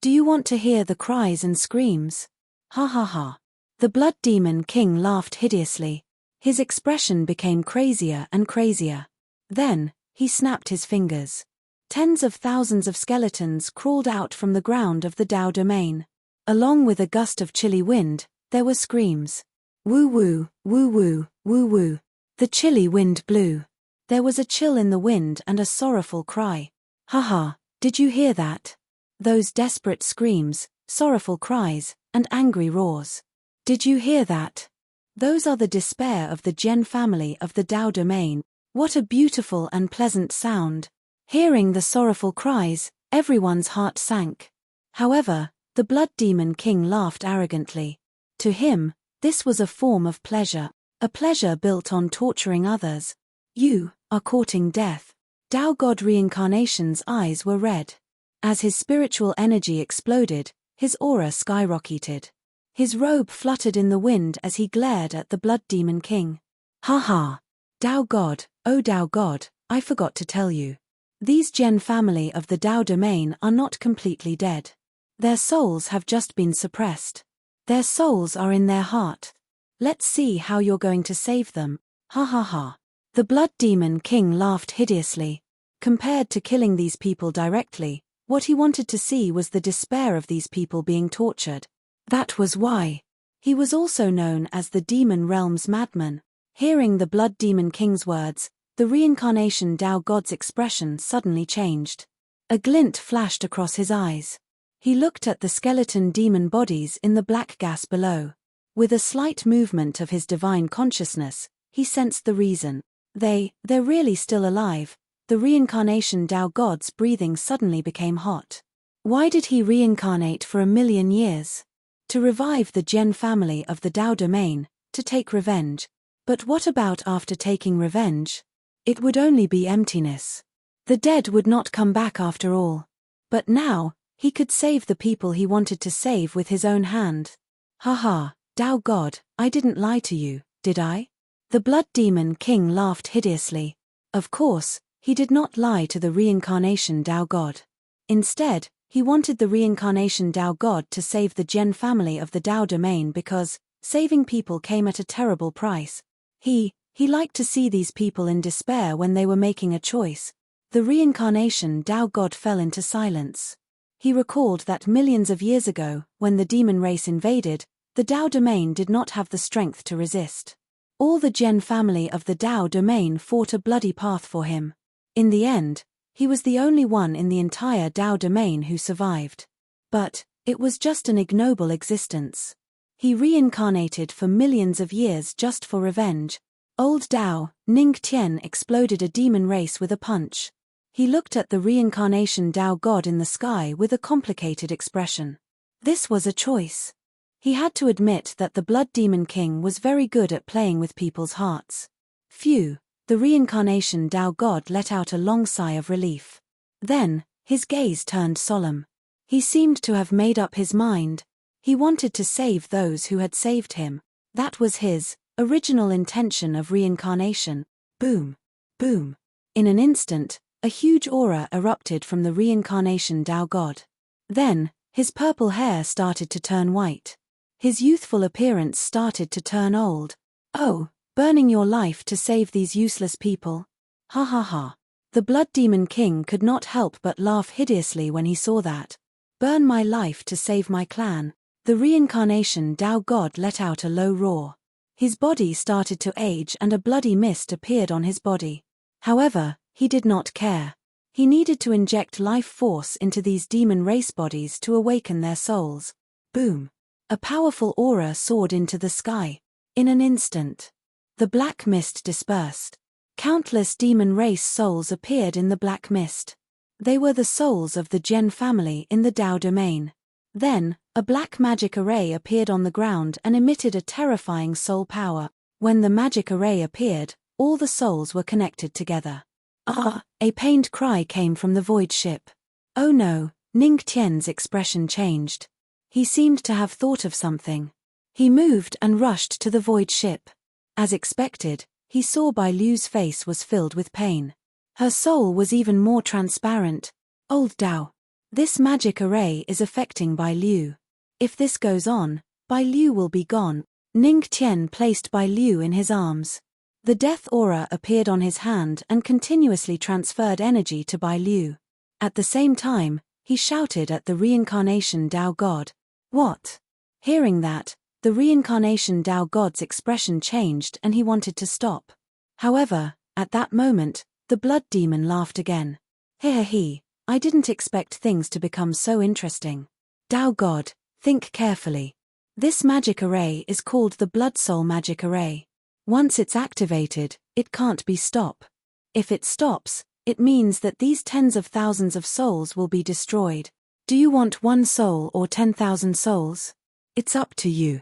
S1: Do you want to hear the cries and screams? Ha ha ha. The Blood Demon King laughed hideously. His expression became crazier and crazier. Then, he snapped his fingers. Tens of thousands of skeletons crawled out from the ground of the Tao domain. Along with a gust of chilly wind, there were screams. Woo woo, woo woo, woo woo. The chilly wind blew. There was a chill in the wind and a sorrowful cry. Ha, did you hear that? Those desperate screams, sorrowful cries, and angry roars. Did you hear that? Those are the despair of the Gen family of the Tao domain. What a beautiful and pleasant sound. Hearing the sorrowful cries, everyone's heart sank. However, the Blood Demon King laughed arrogantly. To him, this was a form of pleasure, a pleasure built on torturing others. You are courting death. Tao God Reincarnation's eyes were red. As his spiritual energy exploded, his aura skyrocketed. His robe fluttered in the wind as he glared at the Blood Demon King. Ha ha! Tao God, oh Tao God, I forgot to tell you. These Gen family of the Tao domain are not completely dead. Their souls have just been suppressed. Their souls are in their heart. Let's see how you're going to save them. Ha ha ha. The Blood Demon King laughed hideously. Compared to killing these people directly, what he wanted to see was the despair of these people being tortured. That was why. He was also known as the Demon Realm's Madman. Hearing the Blood Demon King's words, the reincarnation Tao God's expression suddenly changed. A glint flashed across his eyes. He looked at the skeleton demon bodies in the black gas below. With a slight movement of his divine consciousness, he sensed the reason. They're really still alive. The reincarnation Tao God's breathing suddenly became hot. Why did he reincarnate for 1,000,000 years? To revive the Gen family of the Tao domain, to take revenge. But what about after taking revenge? It would only be emptiness. The dead would not come back after all. But now, he could save the people he wanted to save with his own hand. Ha ha, Tao God, I didn't lie to you, did I? The Blood Demon King laughed hideously. Of course, he did not lie to the reincarnation Tao God. Instead, he wanted the reincarnation Tao God to save the Gen family of the Tao domain because saving people came at a terrible price. He liked to see these people in despair when they were making a choice. The reincarnation Tao God fell into silence. He recalled that millions of years ago, when the demon race invaded, the Tao domain did not have the strength to resist. All the Gen family of the Tao domain fought a bloody path for him. In the end, he was the only one in the entire Tao domain who survived. But it was just an ignoble existence. He reincarnated for millions of years just for revenge. Old Tao, Ning Tian exploded a demon race with a punch. He looked at the reincarnation Tao God in the sky with a complicated expression. This was a choice. He had to admit that the Blood Demon King was very good at playing with people's hearts. Phew, the reincarnation Tao God let out a long sigh of relief. Then, his gaze turned solemn. He seemed to have made up his mind. He wanted to save those who had saved him. That was his original intention of reincarnation. Boom. Boom. In an instant, a huge aura erupted from the reincarnation Tao God. Then, his purple hair started to turn white. His youthful appearance started to turn old. Oh, burning your life to save these useless people? Ha ha ha. The Blood Demon King could not help but laugh hideously when he saw that. Burn my life to save my clan. The reincarnation Tao God let out a low roar. His body started to age and a bloody mist appeared on his body. However, he did not care. He needed to inject life force into these demon race bodies to awaken their souls. Boom. A powerful aura soared into the sky. In an instant, the black mist dispersed. Countless demon race souls appeared in the black mist. They were the souls of the Gen family in the Tao domain. Then, a black magic array appeared on the ground and emitted a terrifying soul power. When the magic array appeared, all the souls were connected together. Ah! A pained cry came from the void ship. Oh no, Ning Tian's expression changed. He seemed to have thought of something. He moved and rushed to the void ship. As expected, he saw Bai Liu's face was filled with pain. Her soul was even more transparent. Old Tao. This magic array is affecting Bai Liu. If this goes on, Bai Liu will be gone. Ning Tian placed Bai Liu in his arms. The death aura appeared on his hand and continuously transferred energy to Bai Liu. At the same time, he shouted at the reincarnation Tao God. What? Hearing that, the reincarnation Tao God's expression changed and he wanted to stop. However, at that moment, the blood demon laughed again. He, I didn't expect things to become so interesting. Tao God, think carefully. This magic array is called the Blood Soul Magic Array. Once it's activated, it can't be stopped. If it stops, it means that these tens of thousands of souls will be destroyed. Do you want one soul or 10,000 souls? It's up to you.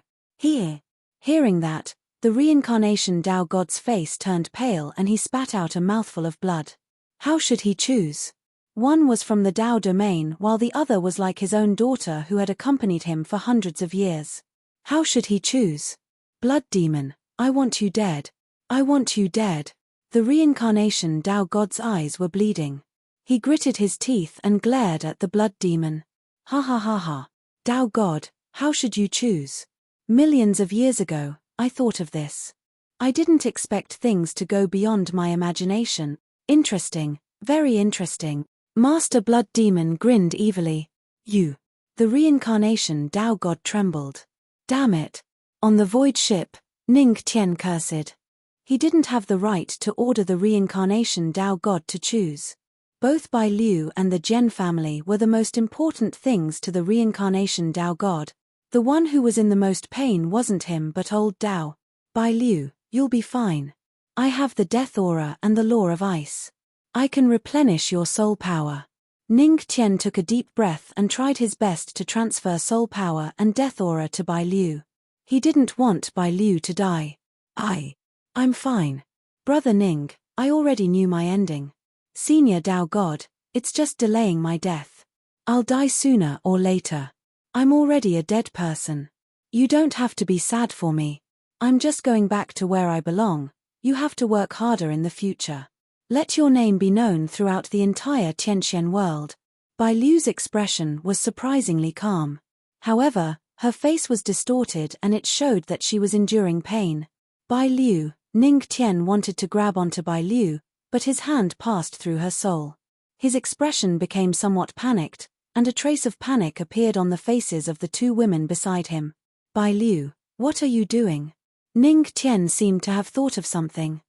S1: Hearing that, the reincarnation Tao god's face turned pale and he spat out a mouthful of blood. How should he choose? One was from the Tao domain while the other was like his own daughter who had accompanied him for hundreds of years. How should he choose? Blood demon, I want you dead. I want you dead. The reincarnation Tao god's eyes were bleeding. He gritted his teeth and glared at the blood demon. Ha ha ha ha. Tao god, how should you choose? Millions of years ago, I thought of this. I didn't expect things to go beyond my imagination. Interesting, very interesting. Master Blood Demon grinned evilly. You. The reincarnation Tao god trembled. Damn it. On the void ship, Ning Tian cursed. He didn't have the right to order the reincarnation Tao god to choose. Both Bai Liu and the Zhen family were the most important things to the reincarnation Tao god. The one who was in the most pain wasn't him but old Tao. Bai Liu, you'll be fine. I have the death aura and the law of ice. I can replenish your soul power. Ning Tian took a deep breath and tried his best to transfer soul power and death aura to Bai Liu. He didn't want Bai Liu to die. I'm fine. Brother Ning, I already knew my ending. Senior Tao God, it's just delaying my death. I'll die sooner or later. I'm already a dead person. You don't have to be sad for me. I'm just going back to where I belong. You have to work harder in the future. Let your name be known throughout the entire Tianxian world. Bai Liu's expression was surprisingly calm. However, her face was distorted and it showed that she was enduring pain. Bai Liu, Ning Tian wanted to grab onto Bai Liu, but his hand passed through her soul. His expression became somewhat panicked, and a trace of panic appeared on the faces of the two women beside him. Bai Liu, what are you doing? Ning Tian seemed to have thought of something.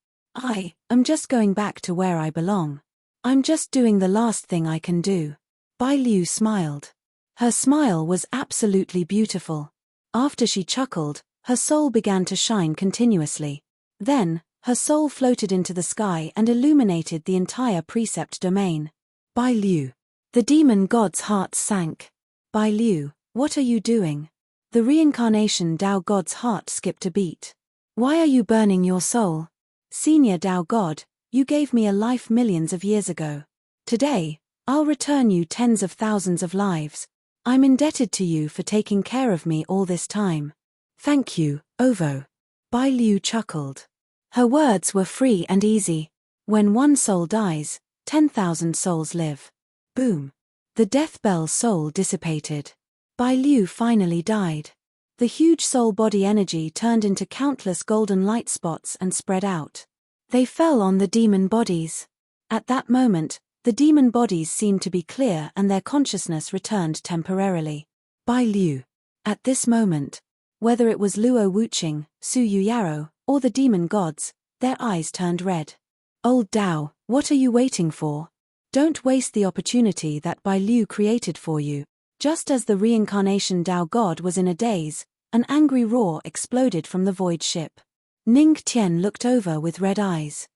S1: I'm just going back to where I belong. I'm just doing the last thing I can do. Bai Liu smiled. Her smile was absolutely beautiful. After she chuckled, her soul began to shine continuously. Then, her soul floated into the sky and illuminated the entire precept domain. Bai Liu. The demon god's heart sank. Bai Liu, what are you doing? The reincarnation Tao god's heart skipped a beat. Why are you burning your soul? Senior Tao god, you gave me a life millions of years ago. Today, I'll return you tens of thousands of lives. I'm indebted to you for taking care of me all this time. Thank you, Ovo. Bai Liu chuckled. Her words were free and easy. When one soul dies, 10,000 souls live. Boom. The death bell soul dissipated. Bai Liu finally died. The huge soul body energy turned into countless golden light spots and spread out. They fell on the demon bodies. At that moment, the demon bodies seemed to be clear and their consciousness returned temporarily. Bai Liu. At this moment, whether it was Luo Wuqing, Su Yuyaro, or the demon gods, their eyes turned red. Old Tao, what are you waiting for? Don't waste the opportunity that Bai Liu created for you. Just as the reincarnation Tao god was in a daze, an angry roar exploded from the void ship. Ning Tian looked over with red eyes.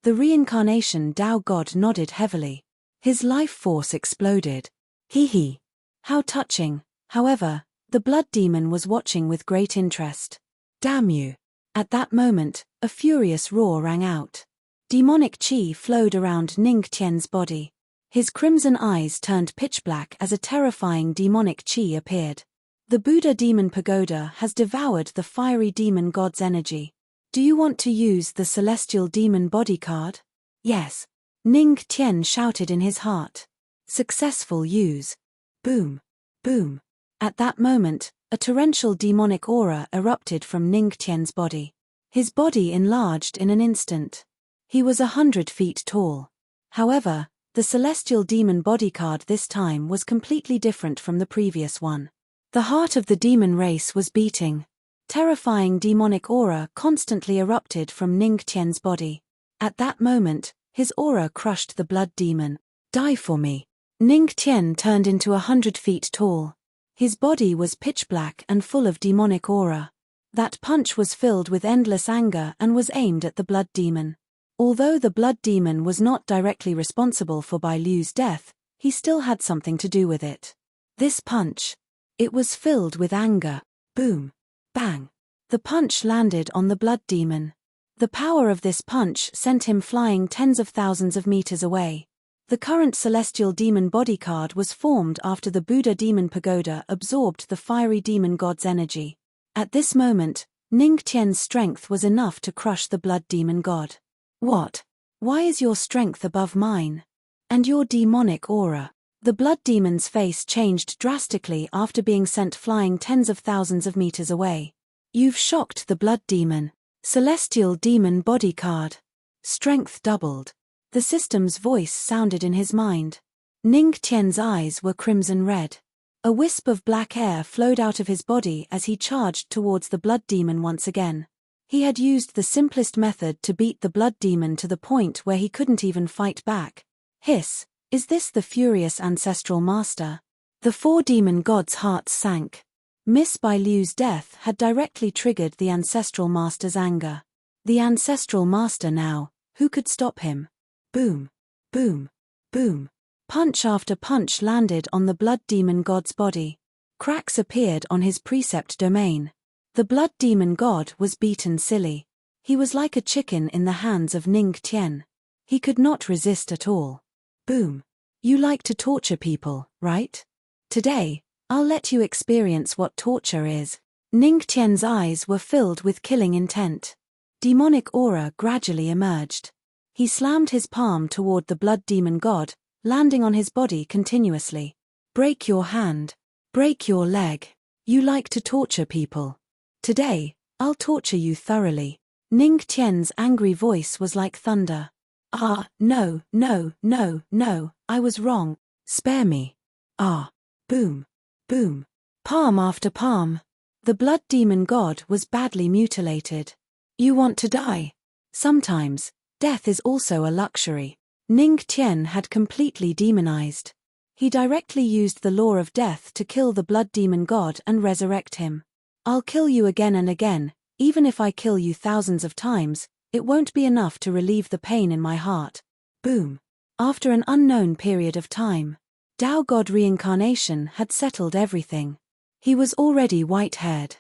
S1: The reincarnation Tao god nodded heavily. His life force exploded. Hee. How touching. However, the blood demon was watching with great interest. Damn you. At that moment, a furious roar rang out. Demonic chi flowed around Ning Tian's body. His crimson eyes turned pitch black as a terrifying demonic chi appeared. The Buddha Demon Pagoda has devoured the fiery demon god's energy. Do you want to use the celestial demon body card? Yes. Ning Tian shouted in his heart. Successful use. Boom. Boom. At that moment, a torrential demonic aura erupted from Ning Tian's body. His body enlarged in an instant. He was 100 feet tall. However, the celestial demon body card this time was completely different from the previous one. The heart of the demon race was beating. Terrifying demonic aura constantly erupted from Ning Tian's body. At that moment, his aura crushed the blood demon. Die for me. Ning Tian turned into 100 feet tall. His body was pitch black and full of demonic aura. That punch was filled with endless anger and was aimed at the blood demon. Although the blood demon was not directly responsible for Bai Liu's death, he still had something to do with it. This punch. It was filled with anger. Boom. Bang! The punch landed on the blood demon. The power of this punch sent him flying tens of thousands of meters away. The current celestial demon bodyguard was formed after the Buddha demon pagoda absorbed the fiery demon god's energy. At this moment, Ning Tian's strength was enough to crush the blood demon god. What? Why is your strength above mine? And your demonic aura? The blood demon's face changed drastically after being sent flying tens of thousands of meters away. You've shocked the blood demon. Celestial demon bodyguard. Strength doubled. The system's voice sounded in his mind. Ning Tian's eyes were crimson red. A wisp of black air flowed out of his body as he charged towards the blood demon once again. He had used the simplest method to beat the blood demon to the point where he couldn't even fight back. Hiss, is this the furious ancestral master? The four demon gods' hearts sank. Miss Bai Liu's death had directly triggered the ancestral master's anger. The ancestral master now, who could stop him? Boom, boom, boom. Punch after punch landed on the blood demon god's body. Cracks appeared on his precept domain. The blood demon god was beaten silly. He was like a chicken in the hands of Ning Tian. He could not resist at all. Boom. You like to torture people, right? Today, I'll let you experience what torture is. Ning Tian's eyes were filled with killing intent. Demonic aura gradually emerged. He slammed his palm toward the blood demon god, landing on his body continuously. Break your hand. Break your leg. You like to torture people. Today, I'll torture you thoroughly. Ning Tian's angry voice was like thunder. Ah, no, no, no, no, I was wrong. Spare me. Ah. Boom. Boom. Palm after palm. The blood demon god was badly mutilated. You want to die? Sometimes, death is also a luxury. Ning Tian had completely demonized. He directly used the law of death to kill the blood demon god and resurrect him. I'll kill you again and again, even if I kill you thousands of times, it won't be enough to relieve the pain in my heart. Boom. After an unknown period of time, Tao God reincarnation had settled everything. He was already white-haired.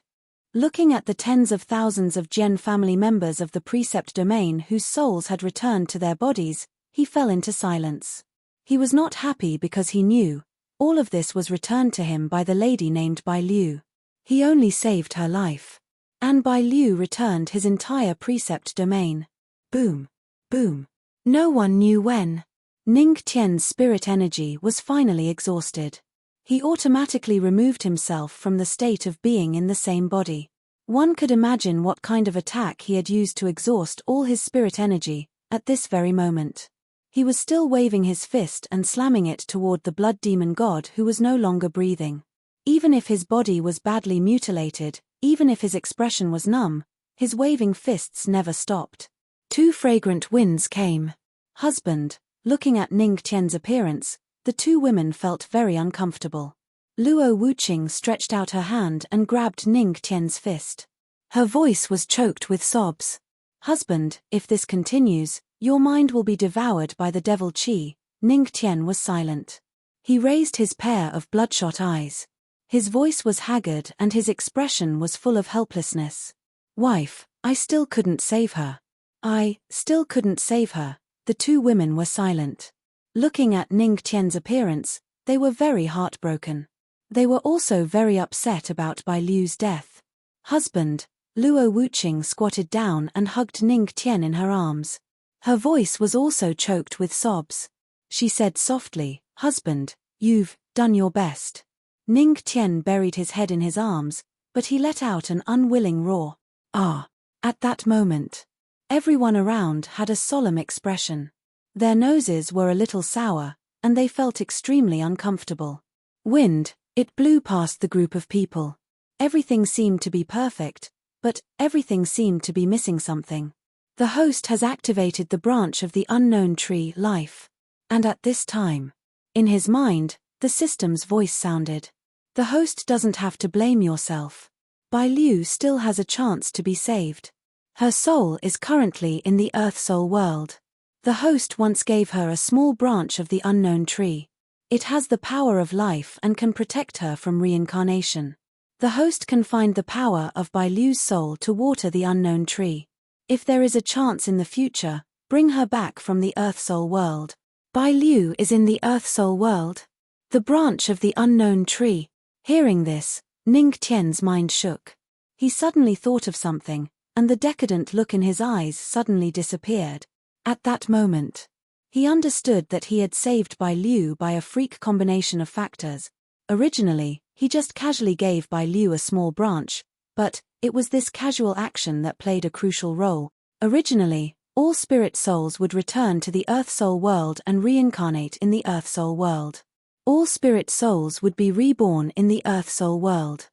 S1: Looking at the tens of thousands of Jian family members of the precept domain whose souls had returned to their bodies, he fell into silence. He was not happy because he knew, all of this was returned to him by the lady named Bai Liu. He only saved her life. And Bai Liu returned his entire precept domain. Boom. Boom. No one knew when. Ning Tian's spirit energy was finally exhausted. He automatically removed himself from the state of being in the same body. One could imagine what kind of attack he had used to exhaust all his spirit energy, at this very moment. He was still waving his fist and slamming it toward the blood demon god who was no longer breathing. Even if his body was badly mutilated, even if his expression was numb, his waving fists never stopped. Two fragrant winds came. Husband. Looking at Ning Tian's appearance, the two women felt very uncomfortable. Luo Wuqing stretched out her hand and grabbed Ning Tian's fist. Her voice was choked with sobs. Husband, if this continues, your mind will be devoured by the devil Qi. Ning Tian was silent. He raised his pair of bloodshot eyes. His voice was haggard and his expression was full of helplessness. Wife, I still couldn't save her. I still couldn't save her. The two women were silent. Looking at Ning Tian's appearance, they were very heartbroken. They were also very upset about Bai Liu's death. Husband, Luo Wuqing squatted down and hugged Ning Tian in her arms. Her voice was also choked with sobs. She said softly, Husband, you've done your best. Ning Tian buried his head in his arms, but he let out an unwilling roar. Ah! At that moment, everyone around had a solemn expression. Their noses were a little sour, and they felt extremely uncomfortable. Wind, it blew past the group of people. Everything seemed to be perfect, but everything seemed to be missing something. The host has activated the branch of the unknown tree, life. And at this time, in his mind, the system's voice sounded. The host doesn't have to blame yourself. Bai Liu still has a chance to be saved. Her soul is currently in the Earth Soul world. The host once gave her a small branch of the unknown tree. It has the power of life and can protect her from reincarnation. The host can find the power of Bai Liu's soul to water the unknown tree. If there is a chance in the future, bring her back from the Earth Soul world. Bai Liu is in the Earth Soul world. The branch of the unknown tree. Hearing this, Ning Tian's mind shook. He suddenly thought of something, and the decadent look in his eyes suddenly disappeared. At that moment, he understood that he had saved Bai Liu by a freak combination of factors. Originally, he just casually gave Bai Liu a small branch, but it was this casual action that played a crucial role. Originally, all spirit souls would return to the Earth Soul world and reincarnate in the Earth Soul world. All spirit souls would be reborn in the Earth Soul world.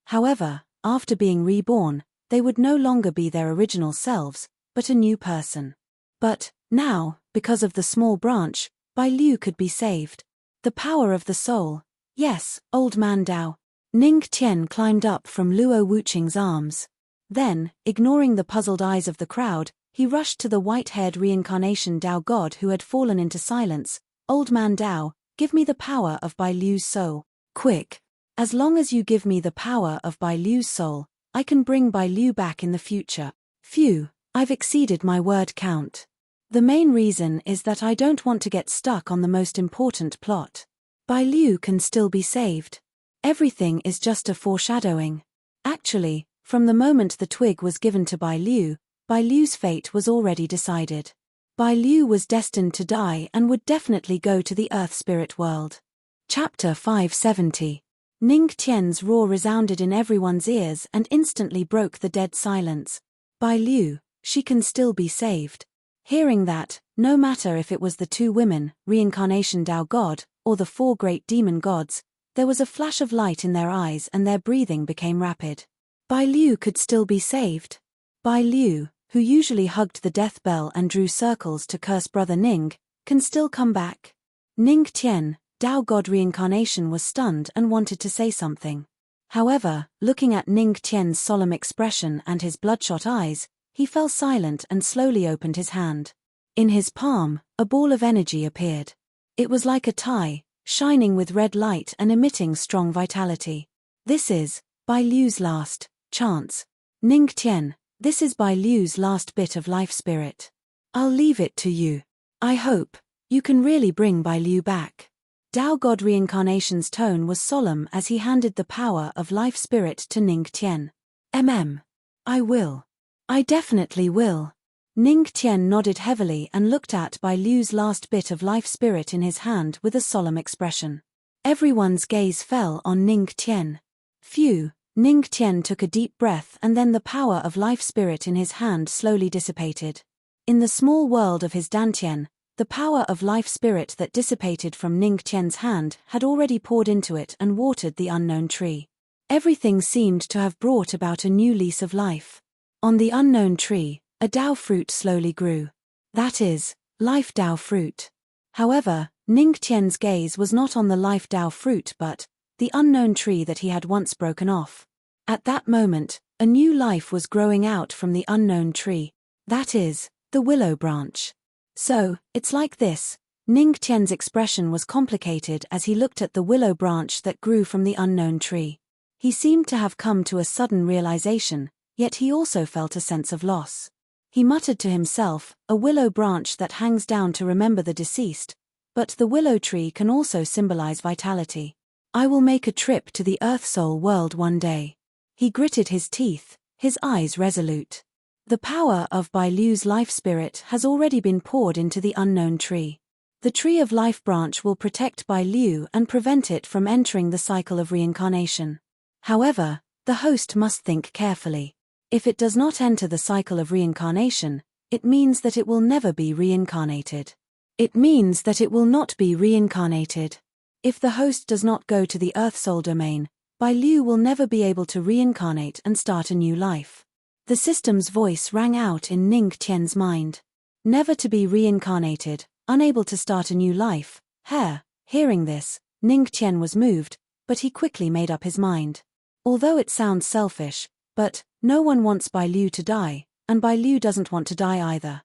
S1: However, after being reborn, they would no longer be their original selves, but a new person. But now, because of the small branch, Bai Liu could be saved. The power of the soul. Yes, old man Dao. Ning Tian climbed up from Luo Wuqing's arms. Then, ignoring the puzzled eyes of the crowd, he rushed to the white-haired reincarnation Dao god who had fallen into silence. Old man Dao, give me the power of Bai Liu's soul. Quick. As long as you give me the power of Bai Liu's soul, I can bring Bai Liu back in the future. Phew, I've exceeded my word count. The main reason is that I don't want to get stuck on the most important plot. Bai Liu can still be saved. Everything is just a foreshadowing. Actually, from the moment the twig was given to Bai Liu's fate was already decided. Bai Liu was destined to die and would definitely go to the Earth Spirit world. Chapter 570. Ning Tian's roar resounded in everyone's ears and instantly broke the dead silence. Bai Liu, she can still be saved. Hearing that, no matter if it was the two women, reincarnation Dao God, or the four great demon gods, there was a flash of light in their eyes and their breathing became rapid. Bai Liu could still be saved. Bai Liu, who usually hugged the death bell and drew circles to curse brother Ning, can still come back. Ning Tian, Dao God reincarnation, was stunned and wanted to say something. However, looking at Ning Tian's solemn expression and his bloodshot eyes, he fell silent and slowly opened his hand. In his palm, a ball of energy appeared. It was like a tie, shining with red light and emitting strong vitality. This is Bai Liu's last chance. Ning Tian, this is Bai Liu's last bit of life spirit. I'll leave it to you. I hope you can really bring Bai Liu back. Dao God reincarnation's tone was solemn as he handed the power of life spirit to Ning Tian. I will. I definitely will. Ning Tian nodded heavily and looked at Bai Liu's last bit of life spirit in his hand with a solemn expression. Everyone's gaze fell on Ning Tian. Phew, Ning Tian took a deep breath and then the power of life spirit in his hand slowly dissipated. In the small world of his dantian, the power of life spirit that dissipated from Ning Tian's hand had already poured into it and watered the unknown tree. Everything seemed to have brought about a new lease of life. On the unknown tree, a Dao fruit slowly grew. That is, life Dao fruit. However, Ning Tian's gaze was not on the life Dao fruit but the unknown tree that he had once broken off. At that moment, a new life was growing out from the unknown tree. That is, the willow branch. So, it's like this. Ning Tian's expression was complicated as he looked at the willow branch that grew from the unknown tree. He seemed to have come to a sudden realization, yet he also felt a sense of loss. He muttered to himself, a willow branch that hangs down to remember the deceased, but the willow tree can also symbolize vitality. I will make a trip to the Earth Soul world one day. He gritted his teeth, his eyes resolute. The power of Bai Liu's life spirit has already been poured into the unknown tree. The tree of life branch will protect Bai Liu and prevent it from entering the cycle of reincarnation. However, the host must think carefully. If it does not enter the cycle of reincarnation, it means that it will never be reincarnated. It means that it will not be reincarnated. If the host does not go to the Earth Soul domain, Bai Liu will never be able to reincarnate and start a new life. The system's voice rang out in Ning Tian's mind. Never to be reincarnated, unable to start a new life. Hearing this, Ning Tian was moved, but he quickly made up his mind. Although it sounds selfish, but no one wants Bai Liu to die, and Bai Liu doesn't want to die either.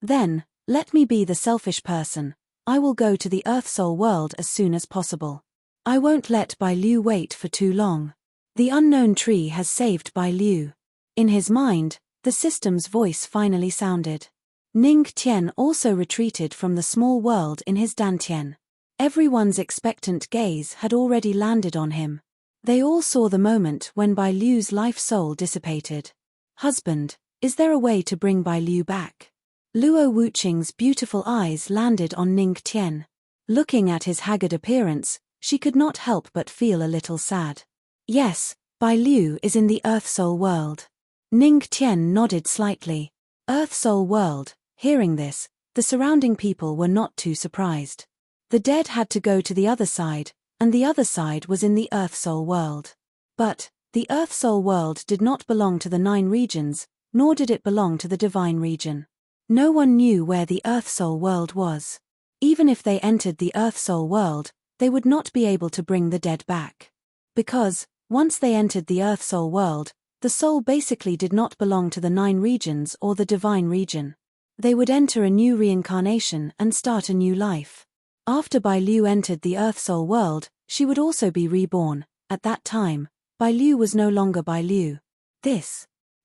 S1: Then, let me be the selfish person. I will go to the Earth Soul world as soon as possible. I won't let Bai Liu wait for too long. The unknown tree has saved Bai Liu. In his mind, the system's voice finally sounded. Ning Tian also retreated from the small world in his dantian. Everyone's expectant gaze had already landed on him. They all saw the moment when Bai Liu's life soul dissipated. Husband, is there a way to bring Bai Liu back? Luo Wuqing's beautiful eyes landed on Ning Tian. Looking at his haggard appearance, she could not help but feel a little sad. Yes, Bai Liu is in the Earth Soul world. Ning Tian nodded slightly. Earth Soul world. Hearing this, the surrounding people were not too surprised. The dead had to go to the other side, and the other side was in the Earth Soul world. But the Earth Soul world did not belong to the 9 regions, nor did it belong to the divine region. No one knew where the Earth Soul world was. Even if they entered the Earth Soul world, they would not be able to bring the dead back. Because, once they entered the Earth Soul world, the soul basically did not belong to the 9 regions or the divine region. They would enter a new reincarnation and start a new life. After Bai Liu entered the Earth Soul world, she would also be reborn. At that time, Bai Liu was no longer Bai Liu.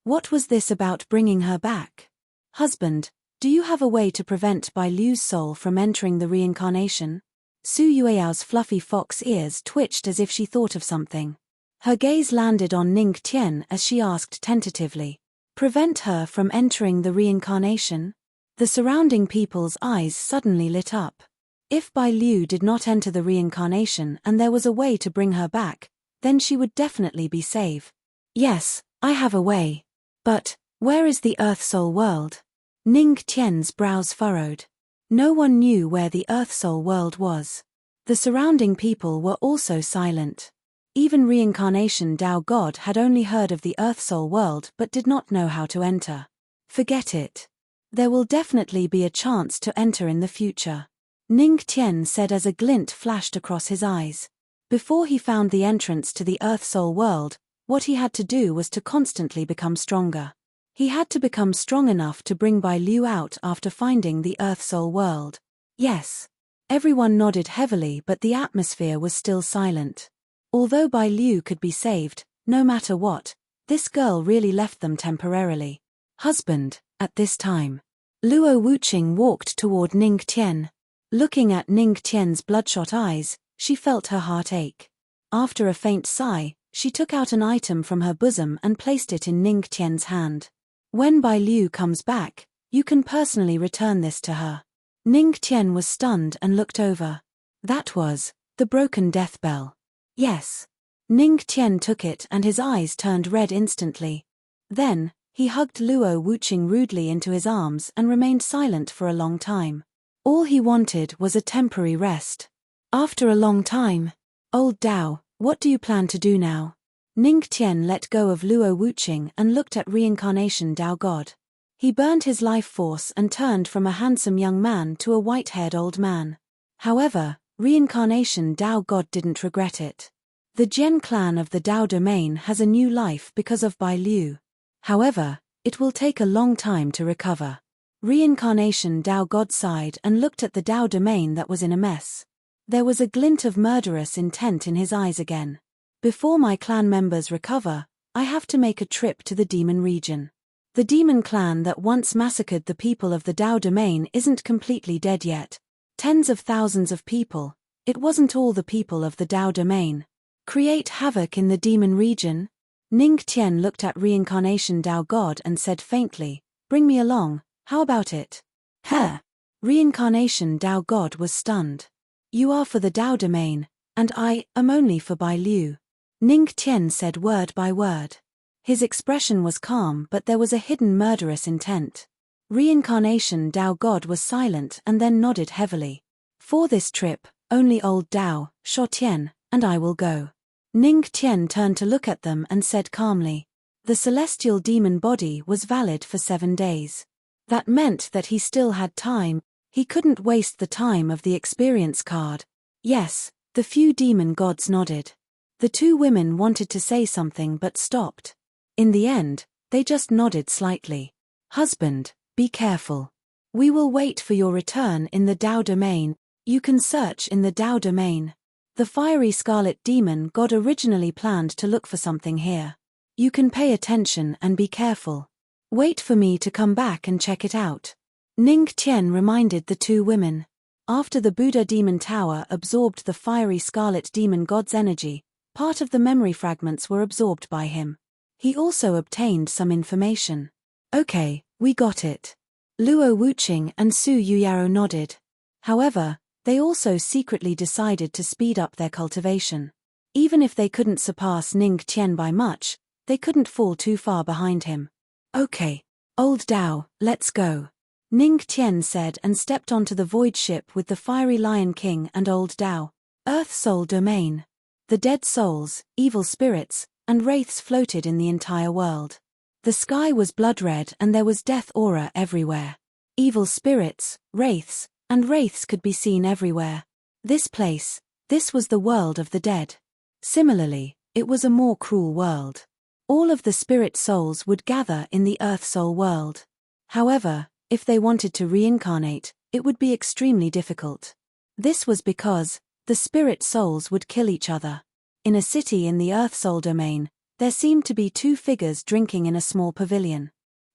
S1: What was this about bringing her back? Husband, do you have a way to prevent Bai Liu's soul from entering the reincarnation? Su Yueyao's fluffy fox ears twitched as if she thought of something. Her gaze landed on Ning Tian as she asked tentatively. Prevent her from entering the reincarnation? The surrounding people's eyes suddenly lit up. If Bai Liu did not enter the reincarnation and there was a way to bring her back, then she would definitely be safe. Yes, I have a way. But, where is the Earth Soul world? Ning Tian's brows furrowed. No one knew where the Earth Soul world was. The surrounding people were also silent. Even Reincarnation Tao God had only heard of the Earth Soul world but did not know how to enter. Forget it. There will definitely be a chance to enter in the future. Ning Tian said as a glint flashed across his eyes. Before he found the entrance to the Earth Soul world, what he had to do was to constantly become stronger. He had to become strong enough to bring Bai Liu out after finding the Earth Soul world. Yes. Everyone nodded heavily, but the atmosphere was still silent. Although Bai Liu could be saved, no matter what, this girl really left them temporarily. Husband, at this time. Luo Wuqing walked toward Ning Tian. Looking at Ning Tian's bloodshot eyes, she felt her heart ache. After a faint sigh, she took out an item from her bosom and placed it in Ning Tian's hand. When Bai Liu comes back, you can personally return this to her. Ning Tian was stunned and looked over. That was the broken death bell. Yes. Ning Tian took it and his eyes turned red instantly. Then, he hugged Luo Wuqing rudely into his arms and remained silent for a long time. All he wanted was a temporary rest. After a long time, Old Dao, what do you plan to do now? Ning Tian let go of Luo Wuqing and looked at Reincarnation Tao God. He burned his life force and turned from a handsome young man to a white-haired old man. However, Reincarnation Tao God didn't regret it. The Jian clan of the Dao domain has a new life because of Bai Liu. However, it will take a long time to recover. Reincarnation Tao God sighed and looked at the Dao domain that was in a mess. There was a glint of murderous intent in his eyes again. Before my clan members recover, I have to make a trip to the demon region. The demon clan that once massacred the people of the Dao domain isn't completely dead yet. Tens of thousands of people, it wasn't all the people of the Dao domain. Create havoc in the demon region? Ning Tian looked at Reincarnation Tao God and said faintly, bring me along, how about it? Huh? Reincarnation Tao God was stunned. You are for the Dao domain, and I am only for Bai Liu. Ning Tian said word by word. His expression was calm but there was a hidden murderous intent. Reincarnation Tao God was silent and then nodded heavily. For this trip, only Old Dao, Shuo Tian, and I will go. Ning Tian turned to look at them and said calmly. The celestial demon body was valid for 7 days. That meant that he still had time. He couldn't waste the time of the experience card. Yes, the few demon gods nodded. The 2 women wanted to say something but stopped. In the end, they just nodded slightly. Husband, be careful. We will wait for your return in the Dao domain. You can search in the Dao domain. The fiery scarlet demon god originally planned to look for something here. You can pay attention and be careful. Wait for me to come back and check it out. Ning Tian reminded the two women. After the Buddha demon tower absorbed the fiery scarlet demon god's energy, part of the memory fragments were absorbed by him. He also obtained some information. Okay, we got it. Luo Wuqing and Su Yuyaro nodded. However, they also secretly decided to speed up their cultivation. Even if they couldn't surpass Ning Tian by much, they couldn't fall too far behind him. Okay, old Dao, let's go. Ning Tian said and stepped onto the void ship with the fiery Lion King and old Dao. Earth Soul Domain. The dead souls, evil spirits, and wraiths floated in the entire world. The sky was blood red and there was death aura everywhere. Evil spirits, wraiths, and wraiths could be seen everywhere. This was the world of the dead. Similarly, it was a more cruel world. All of the spirit souls would gather in the Earth Soul world. However, if they wanted to reincarnate, it would be extremely difficult. This was because the spirit souls would kill each other. In a city in the Earth Soul domain, there seemed to be two figures drinking in a small pavilion.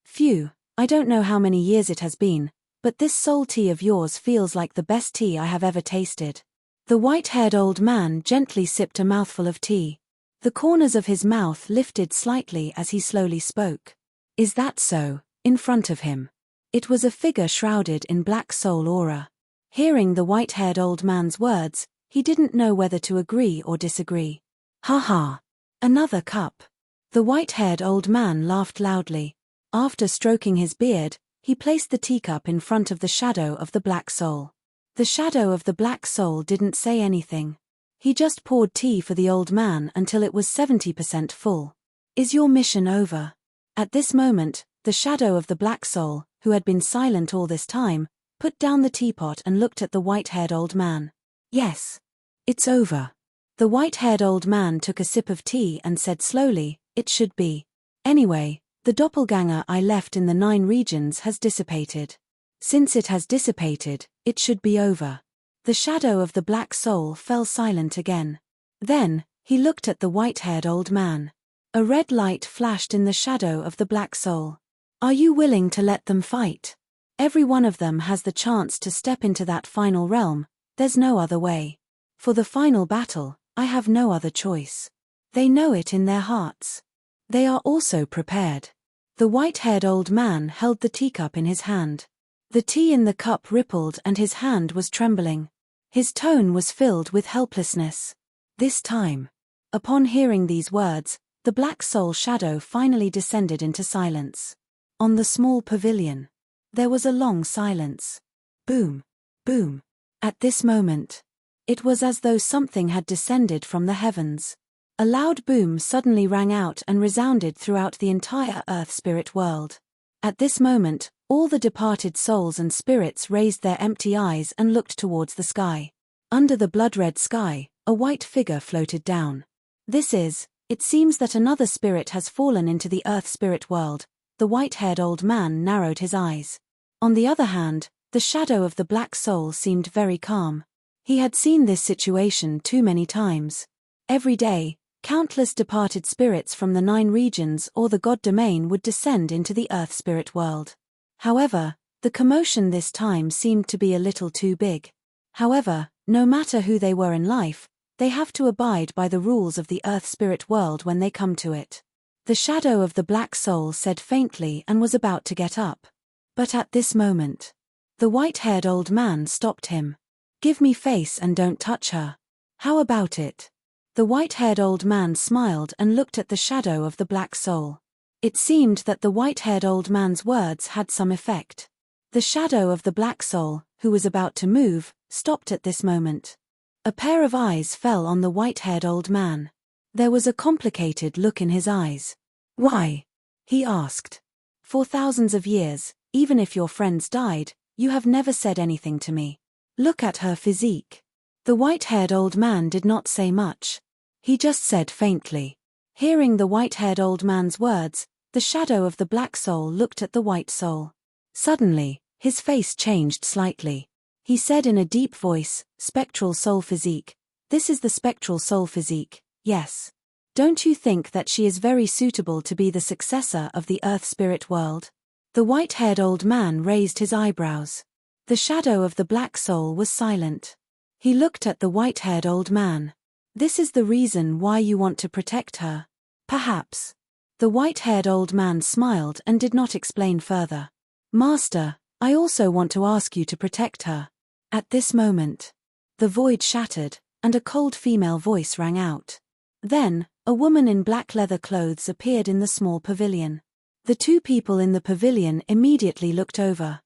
S1: Phew, I don't know how many years it has been, but this soul tea of yours feels like the best tea I have ever tasted. The white-haired old man gently sipped a mouthful of tea. The corners of his mouth lifted slightly as he slowly spoke. Is that so? In front of him. It was a figure shrouded in black soul aura. Hearing the white-haired old man's words, he didn't know whether to agree or disagree. Ha ha! Another cup. The white-haired old man laughed loudly. After stroking his beard, he placed the teacup in front of the shadow of the black soul. The shadow of the black soul didn't say anything. He just poured tea for the old man until it was 70% full. Is your mission over? At this moment, the shadow of the black soul, who had been silent all this time, put down the teapot and looked at the white-haired old man. Yes. It's over. The white-haired old man took a sip of tea and said slowly, it should be. Anyway, the doppelganger I left in the 9 regions has dissipated. Since it has dissipated, it should be over. The shadow of the black soul fell silent again. Then, he looked at the white-haired old man. A red light flashed in the shadow of the black soul. Are you willing to let them fight? Every one of them has the chance to step into that final realm, there's no other way. For the final battle, I have no other choice. They know it in their hearts. They are also prepared. The white-haired old man held the teacup in his hand. The tea in the cup rippled and his hand was trembling. His tone was filled with helplessness. This time. Upon hearing these words, the black soul shadow finally descended into silence. On the small pavilion. There was a long silence. Boom. Boom. At this moment. It was as though something had descended from the heavens. A loud boom suddenly rang out and resounded throughout the entire Earth spirit world. At this moment, all the departed souls and spirits raised their empty eyes and looked towards the sky. Under the blood-red sky, a white figure floated down. It seems that another spirit has fallen into the Earth spirit world. The white-haired old man narrowed his eyes. On the other hand, the shadow of the black soul seemed very calm. He had seen this situation too many times. Every day, countless departed spirits from the 9 regions or the god domain would descend into the Earth spirit world. However, the commotion this time seemed to be a little too big. However, no matter who they were in life, they have to abide by the rules of the Earth spirit world when they come to it. The shadow of the black soul said faintly and was about to get up. But at this moment, the white-haired old man stopped him. Give me face and don't touch her. How about it? The white-haired old man smiled and looked at the shadow of the black soul. It seemed that the white-haired old man's words had some effect. The shadow of the black soul, who was about to move, stopped at this moment. A pair of eyes fell on the white-haired old man. There was a complicated look in his eyes. Why? He asked. For thousands of years, even if your friends died, you have never said anything to me. Look at her physique. The white-haired old man did not say much. He just said faintly. Hearing the white-haired old man's words, the shadow of the black soul looked at the white soul. Suddenly, his face changed slightly. He said in a deep voice, spectral soul physique, This is the spectral soul physique, yes. Don't you think that she is very suitable to be the successor of the earth spirit world? The white-haired old man raised his eyebrows. The shadow of the black soul was silent. He looked at the white-haired old man. This is the reason why you want to protect her? Perhaps. The white-haired old man smiled and did not explain further. Master, I also want to ask you to protect her. At this moment, the void shattered, and a cold female voice rang out. Then, a woman in black leather clothes appeared in the small pavilion. The two people in the pavilion immediately looked over.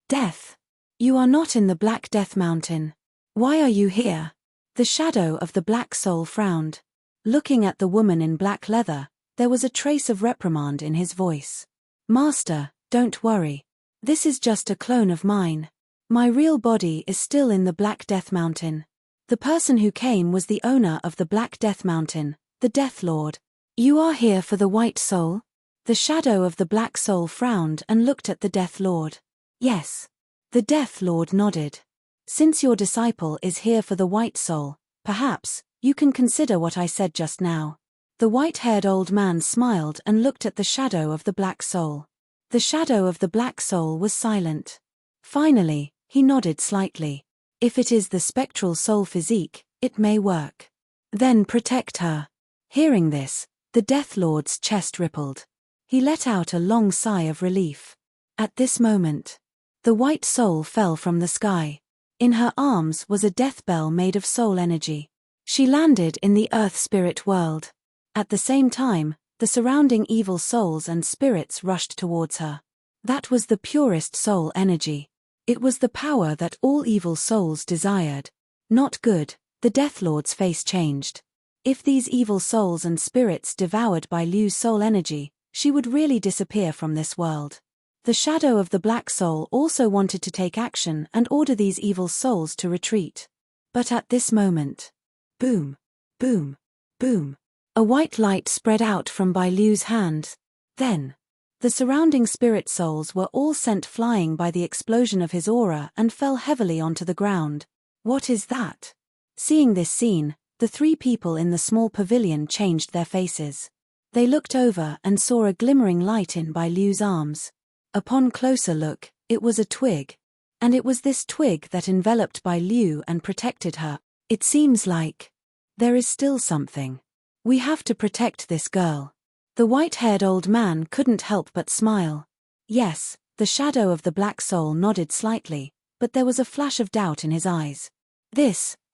S1: Death. You are not in the Black Death Mountain. Why are you here? The shadow of the black soul frowned. Looking at the woman in black leather, there was a trace of reprimand in his voice. Master, don't worry. This is just a clone of mine. My real body is still in the Black Death Mountain. The person who came was the owner of the Black Death Mountain, the Death Lord. You are here for the white soul? The shadow of the black soul frowned and looked at the Death Lord. Yes. The Death Lord nodded. Since your disciple is here for the white soul, perhaps, you can consider what I said just now. The white-haired old man smiled and looked at the shadow of the black soul. The shadow of the black soul was silent. Finally, he nodded slightly. If it is the spectral soul physique, it may work. Then protect her. Hearing this, the Death Lord's chest rippled. He let out a long sigh of relief. At this moment, the white soul fell from the sky. In her arms was a death bell made of soul energy. She landed in the earth spirit world. At the same time, the surrounding evil souls and spirits rushed towards her. That was the purest soul energy. It was the power that all evil souls desired. Not good. The Death Lord's face changed. If these evil souls and spirits devoured by Liu's soul energy, she would really disappear from this world. The shadow of the black soul also wanted to take action and order these evil souls to retreat. But at this moment, boom, boom, boom, a white light spread out from Bai Liu's hand. Then, the surrounding spirit souls were all sent flying by the explosion of his aura and fell heavily onto the ground. What is that? Seeing this scene, the three people in the small pavilion changed their faces. They looked over and saw a glimmering light in Bai Liu's arms. Upon closer look, it was a twig. And it was this twig that enveloped Bai Liu and protected her. It seems like there is still something. We have to protect this girl. The white-haired old man couldn't help but smile. Yes, the shadow of the black soul nodded slightly, but there was a flash of doubt in his eyes.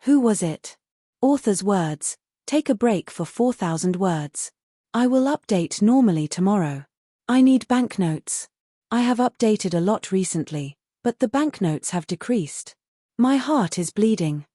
S1: Who was it? Author's words, take a break for 4,000 words. I will update normally tomorrow. I need banknotes. I have updated a lot recently, but the banknotes have decreased. My heart is bleeding.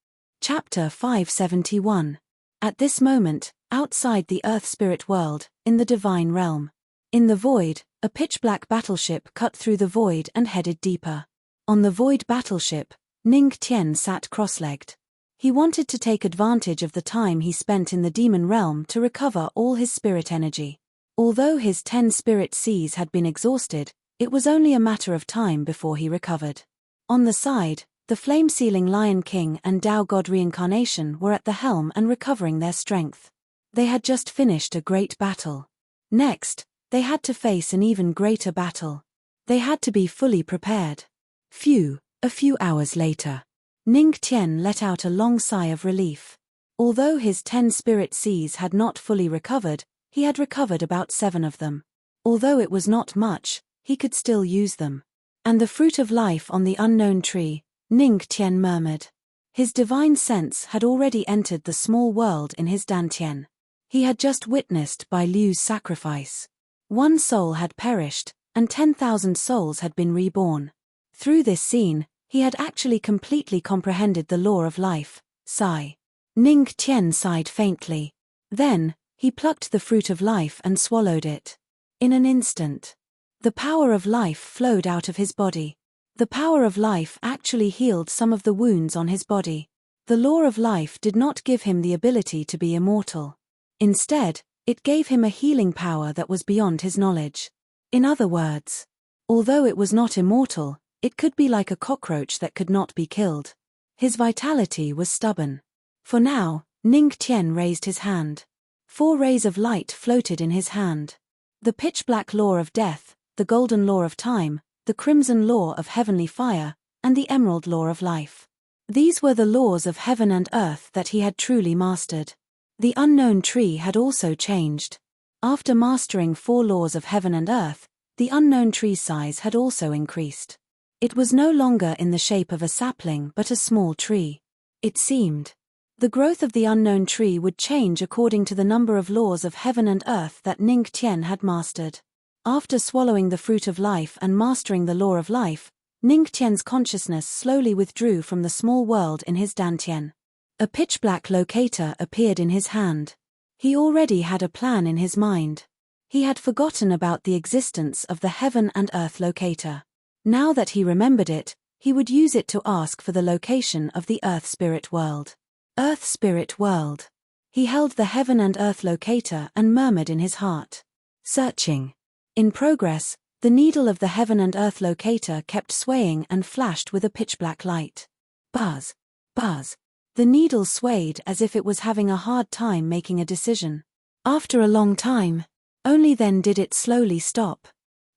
S1: Chapter 571. At this moment, outside the Earth Spirit world, in the Divine Realm. In the void, a pitch-black battleship cut through the void and headed deeper. On the void battleship, Ning Tian sat cross-legged. He wanted to take advantage of the time he spent in the demon realm to recover all his spirit energy. Although his 10 spirit seas had been exhausted, it was only a matter of time before he recovered. On the side, the flame-sealing Lion King and Tao God Reincarnation were at the helm and recovering their strength. They had just finished a great battle. Next, they had to face an even greater battle. They had to be fully prepared. A few hours later, Ning Tian let out a long sigh of relief. Although his 10 spirit seas had not fully recovered, he had recovered about 7 of them. Although it was not much, he could still use them. And the fruit of life on the unknown tree, Ning Tian murmured. His divine sense had already entered the small world in his dantian. He had just witnessed Bai Liu's sacrifice. 1 soul had perished, and 10,000 souls had been reborn. Through this scene, he had actually completely comprehended the law of life. Sigh. Ning Tian sighed faintly. Then, he plucked the fruit of life and swallowed it. In an instant, the power of life flowed out of his body. The power of life actually healed some of the wounds on his body. The law of life did not give him the ability to be immortal. Instead, it gave him a healing power that was beyond his knowledge. In other words, although it was not immortal, it could be like a cockroach that could not be killed. His vitality was stubborn. For now, Ning Tian raised his hand. 4 rays of light floated in his hand. The pitch-black law of death, the golden law of time, the crimson law of heavenly fire, and the emerald law of life. These were the laws of heaven and earth that he had truly mastered. The unknown tree had also changed. After mastering 4 laws of heaven and earth, the unknown tree's size had also increased. It was no longer in the shape of a sapling but a small tree. It seemed. The growth of the unknown tree would change according to the number of laws of heaven and earth that Ning Tian had mastered. After swallowing the fruit of life and mastering the law of life, Ning Tian's consciousness slowly withdrew from the small world in his dantian. A pitch-black locator appeared in his hand. He already had a plan in his mind. He had forgotten about the existence of the heaven and earth locator. Now that he remembered it, he would use it to ask for the location of the earth spirit world. Earth spirit world. He held the heaven and earth locator and murmured in his heart. Searching. In progress, the needle of the heaven and earth locator kept swaying and flashed with a pitch-black light. Buzz. Buzz. The needle swayed as if it was having a hard time making a decision. After a long time, only then did it slowly stop.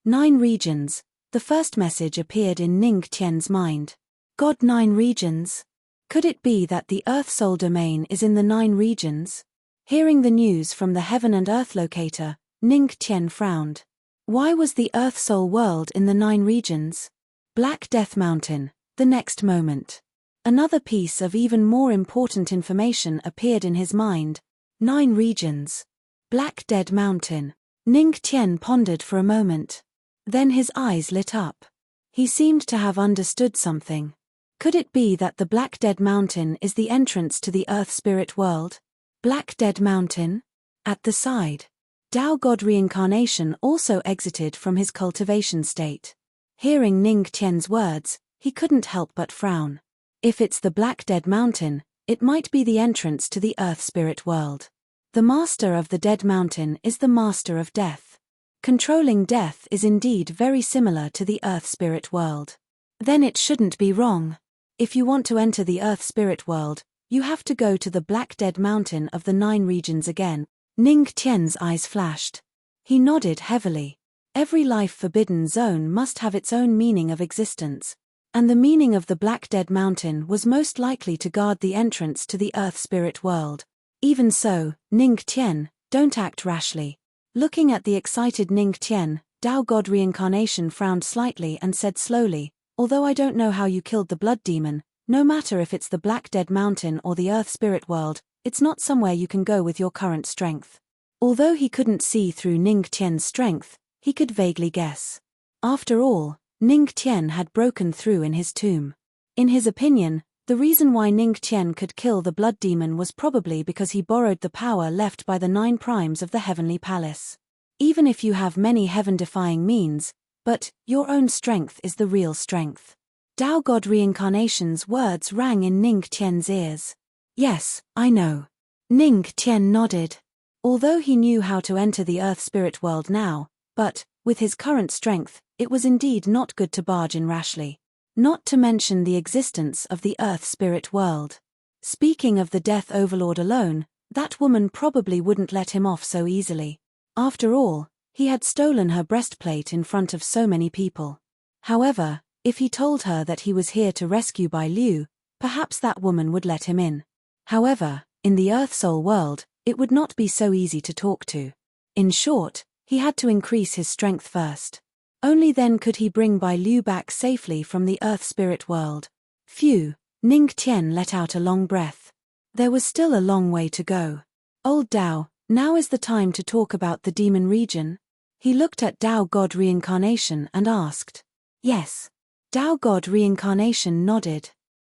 S1: 9 regions. The first message appeared in Ning Tian's mind. God, 9 regions? Could it be that the Earth Soul domain is in the 9 regions? Hearing the news from the heaven and earth locator, Ning Tian frowned. Why was the Earth Soul world in the 9 regions? Black Death Mountain. The next moment, another piece of even more important information appeared in his mind. 9 regions. Black Dead Mountain. Ning Tian pondered for a moment. Then his eyes lit up. He seemed to have understood something. Could it be that the Black Dead Mountain is the entrance to the Earth Spirit world? Black Dead Mountain? At the side, Tao God Reincarnation also exited from his cultivation state. Hearing Ning Tian's words, he couldn't help but frown. If it's the Black Dead Mountain, it might be the entrance to the Earth Spirit world. The master of the Dead Mountain is the master of death. Controlling death is indeed very similar to the Earth Spirit world. Then it shouldn't be wrong. If you want to enter the Earth Spirit world, you have to go to the Black Dead Mountain of the 9 regions again. Ning Tian's eyes flashed. He nodded heavily. Every life-forbidden zone must have its own meaning of existence. And the meaning of the Black Dead Mountain was most likely to guard the entrance to the Earth Spirit world. Even so, Ning Tian, don't act rashly. Looking at the excited Ning Tian, Tao God Reincarnation frowned slightly and said slowly, although I don't know how you killed the blood demon, no matter if it's the Black Dead Mountain or the Earth Spirit world, it's not somewhere you can go with your current strength. Although he couldn't see through Ning Tian's strength, he could vaguely guess. After all, Ning Tian had broken through in his tomb. In his opinion, the reason why Ning Tian could kill the blood demon was probably because he borrowed the power left by the 9 primes of the Heavenly Palace. Even if you have many heaven-defying means, but your own strength is the real strength. Tao God Reincarnation's words rang in Ning Tian's ears. Yes, I know. Ning Tian nodded. Although he knew how to enter the Earth Spirit world now, but, with his current strength, it was indeed not good to barge in rashly. Not to mention the existence of the Earth Spirit world. Speaking of the Death Overlord alone, that woman probably wouldn't let him off so easily. After all, he had stolen her breastplate in front of so many people. However, if he told her that he was here to rescue Bai Liu, perhaps that woman would let him in. However, in the Earth Soul world, it would not be so easy to talk to. In short, he had to increase his strength first. Only then could he bring Bai Liu back safely from the Earth Spirit world. Phew, Ning Tian let out a long breath. There was still a long way to go. Old Tao, now is the time to talk about the demon region? He looked at Tao God Reincarnation and asked. Yes. Tao God Reincarnation nodded.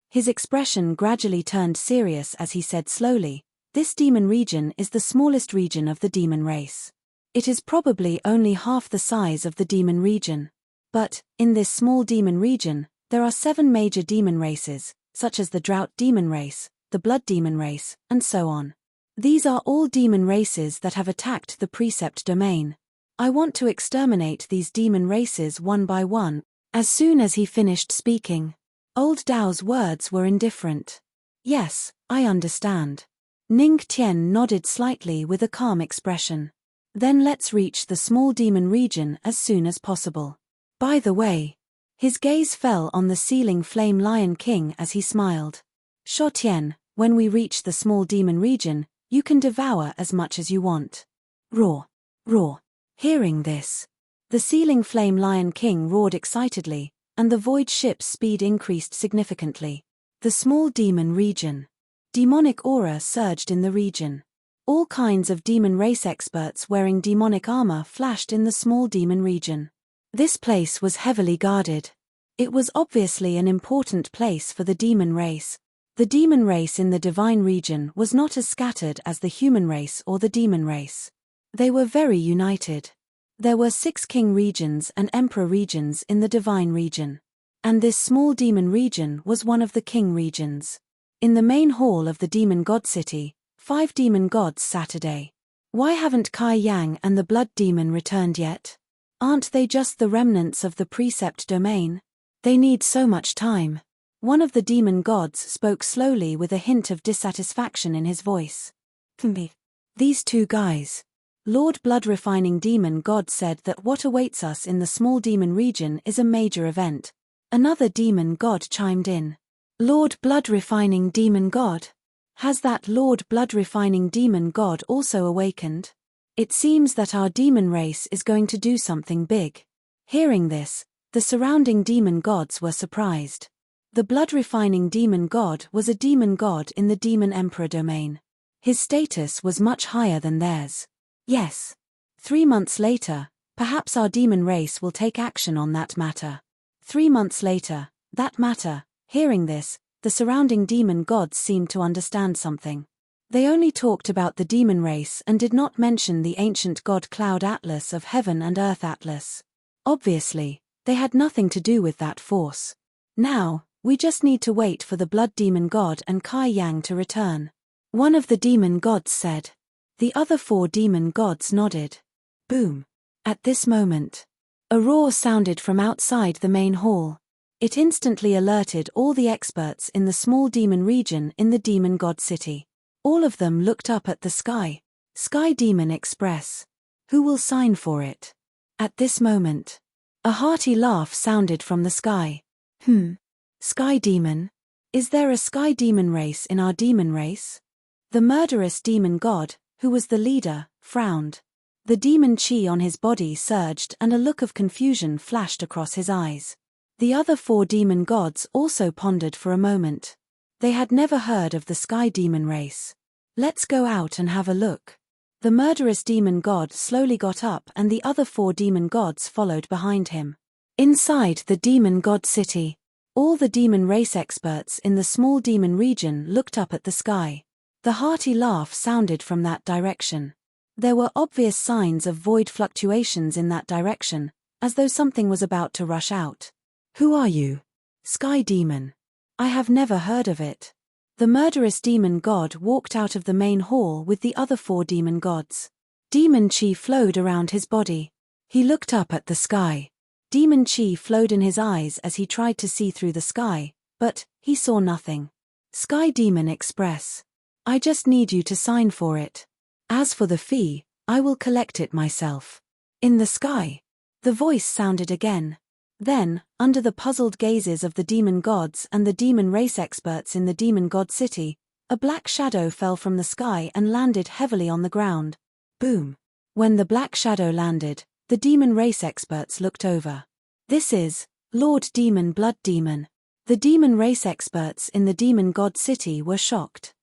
S1: His expression gradually turned serious as he said slowly, this demon region is the smallest region of the demon race. It is probably only half the size of the demon region. But, in this small demon region, there are 7 major demon races, such as the drought demon race, the blood demon race, and so on. These are all demon races that have attacked the precept domain. I want to exterminate these demon races one by one. As soon as he finished speaking, Old Dao's words were indifferent. Yes, I understand. Ning Tian nodded slightly with a calm expression. Then let's reach the small demon region as soon as possible. By the way. His gaze fell on the ceiling flame Lion King as he smiled. Sho Tian, when we reach the small demon region, you can devour as much as you want. Roar. Roar. Hearing this, the ceiling flame Lion King roared excitedly, and the void ship's speed increased significantly. The small demon region. Demonic aura surged in the region. All kinds of demon race experts wearing demonic armor flashed in the small demon region. This place was heavily guarded. It was obviously an important place for the demon race. The demon race in the divine region was not as scattered as the human race or the demon race. They were very united. There were 6 king regions and emperor regions in the divine region. And this small demon region was one of the king regions. In the main hall of the demon god city, 5 demon gods sat today. Why haven't Kai Yang and the blood demon returned yet? Aren't they just the remnants of the precept domain? They need so much time. One of the demon gods spoke slowly with a hint of dissatisfaction in his voice. These 2 guys. Lord Blood Refining Demon God said that what awaits us in the small demon region is a major event. Another demon god chimed in. Lord Blood Refining Demon God? Has that Lord Blood Refining Demon God also awakened? It seems that our demon race is going to do something big. Hearing this, the surrounding demon gods were surprised. The Blood Refining Demon God was a demon god in the Demon Emperor domain. His status was much higher than theirs. Yes. 3 months later, perhaps our demon race will take action on that matter. 3 months later, that matter. Hearing this, the surrounding demon gods seemed to understand something. They only talked about the demon race and did not mention the ancient god Cloud Atlas of Heaven and Earth Atlas. Obviously, they had nothing to do with that force. Now, we just need to wait for the blood demon god and Kai Yang to return. One of the demon gods said. The other 4 demon gods nodded. Boom. At this moment, a roar sounded from outside the main hall. It instantly alerted all the experts in the small demon region in the demon god city. All of them looked up at the sky. Sky Demon Express. Who will sign for it? At this moment, a hearty laugh sounded from the sky. Sky Demon? Is there a Sky Demon race in our demon race? The murderous demon god, who was the leader, frowned. The demon chi on his body surged and a look of confusion flashed across his eyes. The other 4 demon gods also pondered for a moment. They had never heard of the Sky Demon race. Let's go out and have a look. The murderous demon god slowly got up and the other 4 demon gods followed behind him. Inside the demon god city, all the demon race experts in the small demon region looked up at the sky. The hearty laugh sounded from that direction. There were obvious signs of void fluctuations in that direction, as though something was about to rush out. Who are you? Sky Demon. I have never heard of it. The murderous demon god walked out of the main hall with the other 4 demon gods. Demon chi flowed around his body. He looked up at the sky. Demon chi flowed in his eyes as he tried to see through the sky, but he saw nothing. Sky Demon Express. I just need you to sign for it. As for the fee, I will collect it myself. In the sky. The voice sounded again. Then, under the puzzled gazes of the demon gods and the demon race experts in the demon god city, a black shadow fell from the sky and landed heavily on the ground. Boom. When the black shadow landed, the demon race experts looked over. This is Lord Demon Blood Demon. The demon race experts in the demon god city were shocked.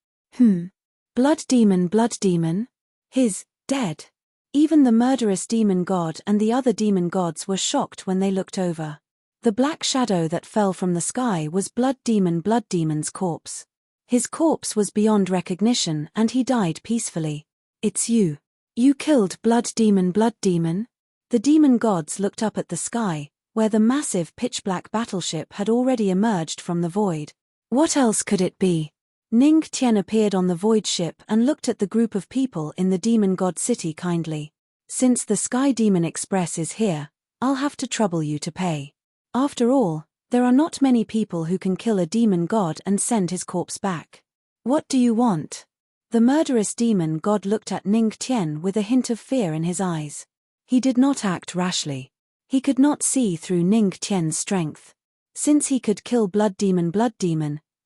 S1: Blood Demon? He's dead. Even the murderous demon god and the other demon gods were shocked when they looked over. The black shadow that fell from the sky was Blood Demon's corpse. His corpse was beyond recognition and he died peacefully. It's you. You killed Blood Demon? The demon gods looked up at the sky, where the massive pitch-black battleship had already emerged from the void. What else could it be? Ning Tian appeared on the void ship and looked at the group of people in the demon god city kindly. Since the Sky Demon Express is here, I'll have to trouble you to pay. After all, there are not many people who can kill a demon god and send his corpse back. What do you want? The murderous demon god looked at Ning Tian with a hint of fear in his eyes. He did not act rashly. He could not see through Ning Tian's strength. Since he could kill blood demon,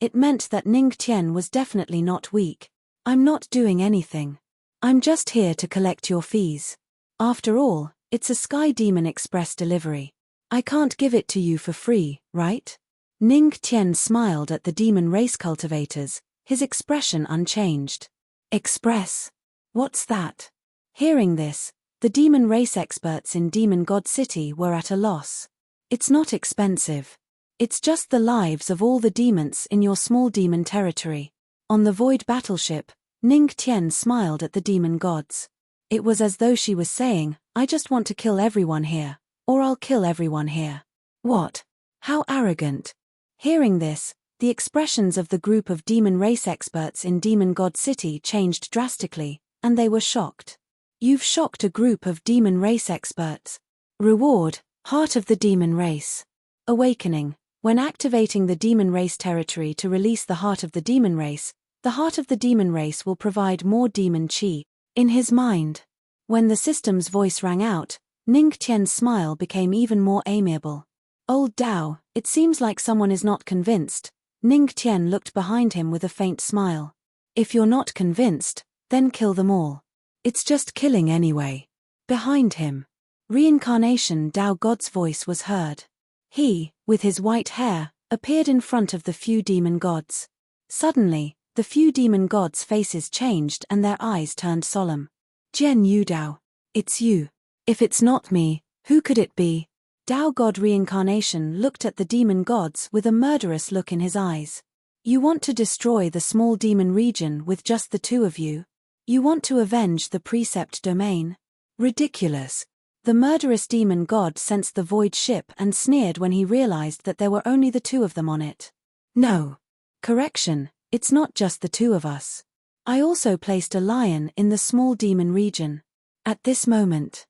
S1: it meant that Ning Tian was definitely not weak. I'm not doing anything. I'm just here to collect your fees. After all, it's a Sky Demon Express delivery. I can't give it to you for free, right? Ning Tian smiled at the demon race cultivators, his expression unchanged. Express? What's that? Hearing this, the demon race experts in Demon God City were at a loss. It's not expensive. It's just the lives of all the demons in your small demon territory. On the Void battleship, Ning Tian smiled at the demon gods. It was as though she was saying, I just want to kill everyone here, or I'll kill everyone here. What? How arrogant. Hearing this, the expressions of the group of demon race experts in Demon God City changed drastically, and they were shocked. You've shocked a group of demon race experts. Reward, Heart of the Demon Race. Awakening. When activating the demon race territory to release the Heart of the Demon Race, the Heart of the Demon Race will provide more demon chi. In his mind. When the system's voice rang out, Ning Tian's smile became even more amiable. Old Dao, it seems like someone is not convinced. Ning Tian looked behind him with a faint smile. If you're not convinced, then kill them all. It's just killing anyway. Behind him. Reincarnation Dao God's voice was heard. He, with his white hair, appeared in front of the few demon gods. Suddenly, the few demon gods' faces changed and their eyes turned solemn. Jian Yu Dao. It's you. If it's not me, who could it be? Dao God Reincarnation looked at the demon gods with a murderous look in his eyes. You want to destroy the small demon region with just the two of you? You want to avenge the precept domain? Ridiculous. The murderous demon god sensed the void ship and sneered when he realized that there were only the two of them on it. No. Correction, it's not just the two of us. I also placed a lion in the small demon region. At this moment,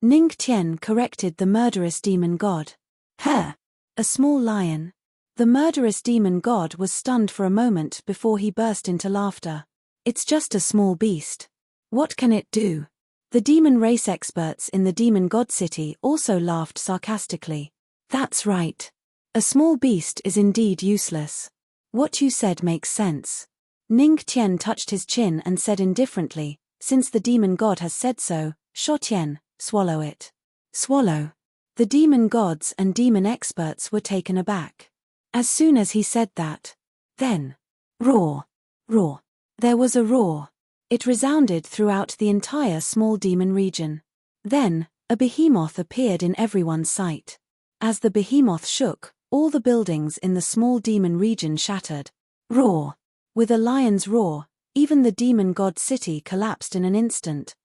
S1: Ning Tian corrected the murderous demon god. Huh! A small lion. The murderous demon god was stunned for a moment before he burst into laughter. It's just a small beast. What can it do? The demon race experts in the Demon God City also laughed sarcastically. That's right. A small beast is indeed useless. What you said makes sense. Ning Tian touched his chin and said indifferently, since the demon god has said so, Sho Tian, swallow it. Swallow. The demon gods and demon experts were taken aback. As soon as he said that. Then. Roar. Roar. There was a roar. It resounded throughout the entire small demon region. Then, a behemoth appeared in everyone's sight. As the behemoth shook, all the buildings in the small demon region shattered. Roar. With a lion's roar, even the demon god city collapsed in an instant.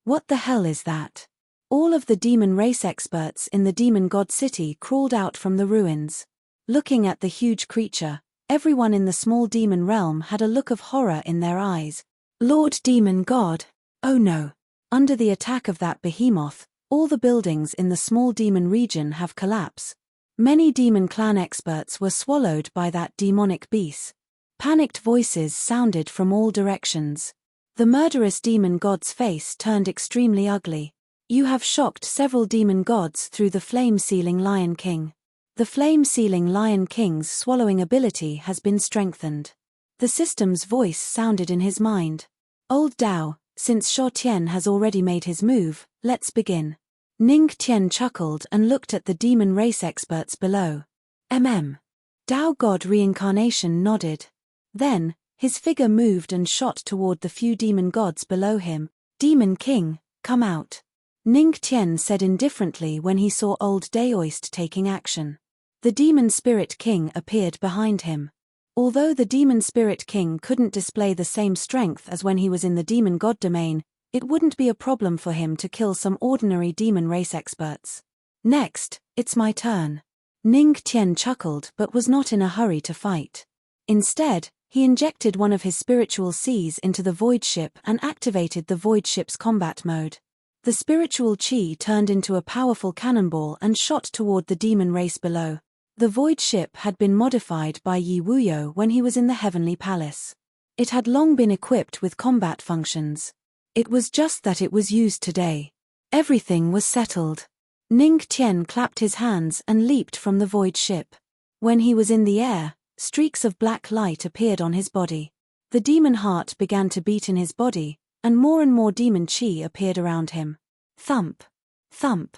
S1: What the hell is that? All of the demon race experts in the demon god city crawled out from the ruins. Looking at the huge creature, everyone in the small demon realm had a look of horror in their eyes. Lord Demon God. Oh no. Under the attack of that behemoth, all the buildings in the small demon region have collapsed. Many demon clan experts were swallowed by that demonic beast. Panicked voices sounded from all directions. The murderous demon god's face turned extremely ugly. You have shocked several demon gods through the flame-sealing Lion King. The flame-sealing Lion King's swallowing ability has been strengthened. The system's voice sounded in his mind. Old Dao, since Sho Tian has already made his move, let's begin. Ning Tian chuckled and looked at the demon race experts below. Dao God Reincarnation nodded. Then, his figure moved and shot toward the few demon gods below him. Demon King, come out. Ning Tian said indifferently when he saw old Daoist taking action. The Demon Spirit King appeared behind him. Although the Demon Spirit King couldn't display the same strength as when he was in the Demon God domain, it wouldn't be a problem for him to kill some ordinary demon race experts. Next, it's my turn. Ning Tian chuckled but was not in a hurry to fight. Instead, he injected one of his spiritual seas into the void ship and activated the void ship's combat mode. The spiritual chi turned into a powerful cannonball and shot toward the demon race below. The void ship had been modified by Yi Wuyo when he was in the Heavenly Palace. It had long been equipped with combat functions. It was just that it was used today. Everything was settled. Ning Tian clapped his hands and leaped from the void ship. When he was in the air, streaks of black light appeared on his body. The demon heart began to beat in his body, and more demon chi appeared around him. Thump! Thump!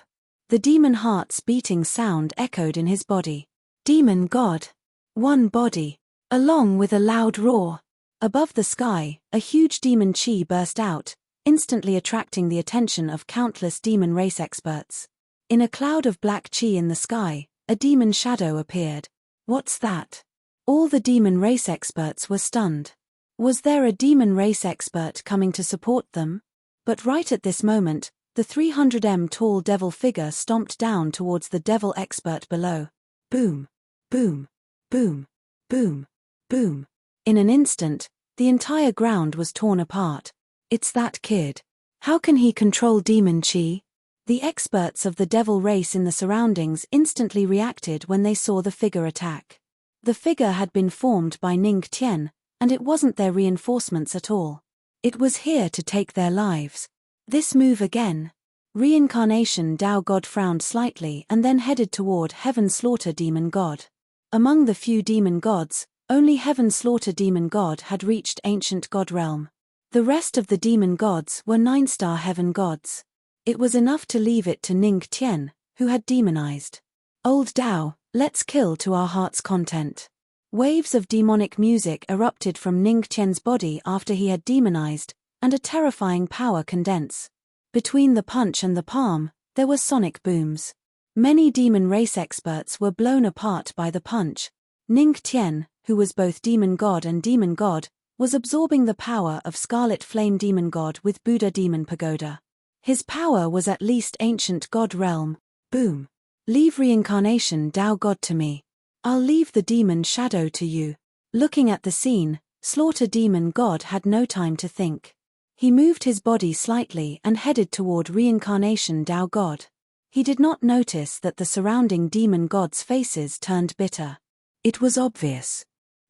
S1: The demon heart's beating sound echoed in his body. Demon God! One body! Along with a loud roar. Above the sky, a huge demon chi burst out, instantly attracting the attention of countless demon race experts. In a cloud of black chi in the sky, a demon shadow appeared. What's that? All the demon race experts were stunned. Was there a demon race expert coming to support them? But right at this moment, the 300 tall devil figure stomped down towards the devil expert below. Boom! Boom! Boom! Boom! Boom! In an instant, the entire ground was torn apart. It's that kid. How can he control demon chi? The experts of the devil race in the surroundings instantly reacted when they saw the figure attack. The figure had been formed by Ning Tian, and it wasn't their reinforcements at all. It was here to take their lives. This move again. Reincarnation Tao God frowned slightly and then headed toward Heaven Slaughter Demon God. Among the few demon gods, only Heaven Slaughter Demon God had reached Ancient God Realm. The rest of the demon gods were 9-star heaven gods. It was enough to leave it to Ning Tian, who had demonized. Old Tao, let's kill to our heart's content. Waves of demonic music erupted from Ning Tian's body after he had demonized, and a terrifying power condense. Between the punch and the palm, there were sonic booms. Many demon race experts were blown apart by the punch. Ning Tian, who was both demon god and demon god, was absorbing the power of Scarlet Flame Demon God with Buddha Demon Pagoda. His power was at least Ancient God Realm. Boom. Leave reincarnation Tao God to me. I'll leave the demon shadow to you. Looking at the scene, Slaughter Demon God had no time to think. He moved his body slightly and headed toward reincarnation Tao God. He did not notice that the surrounding demon gods' faces turned bitter. It was obvious.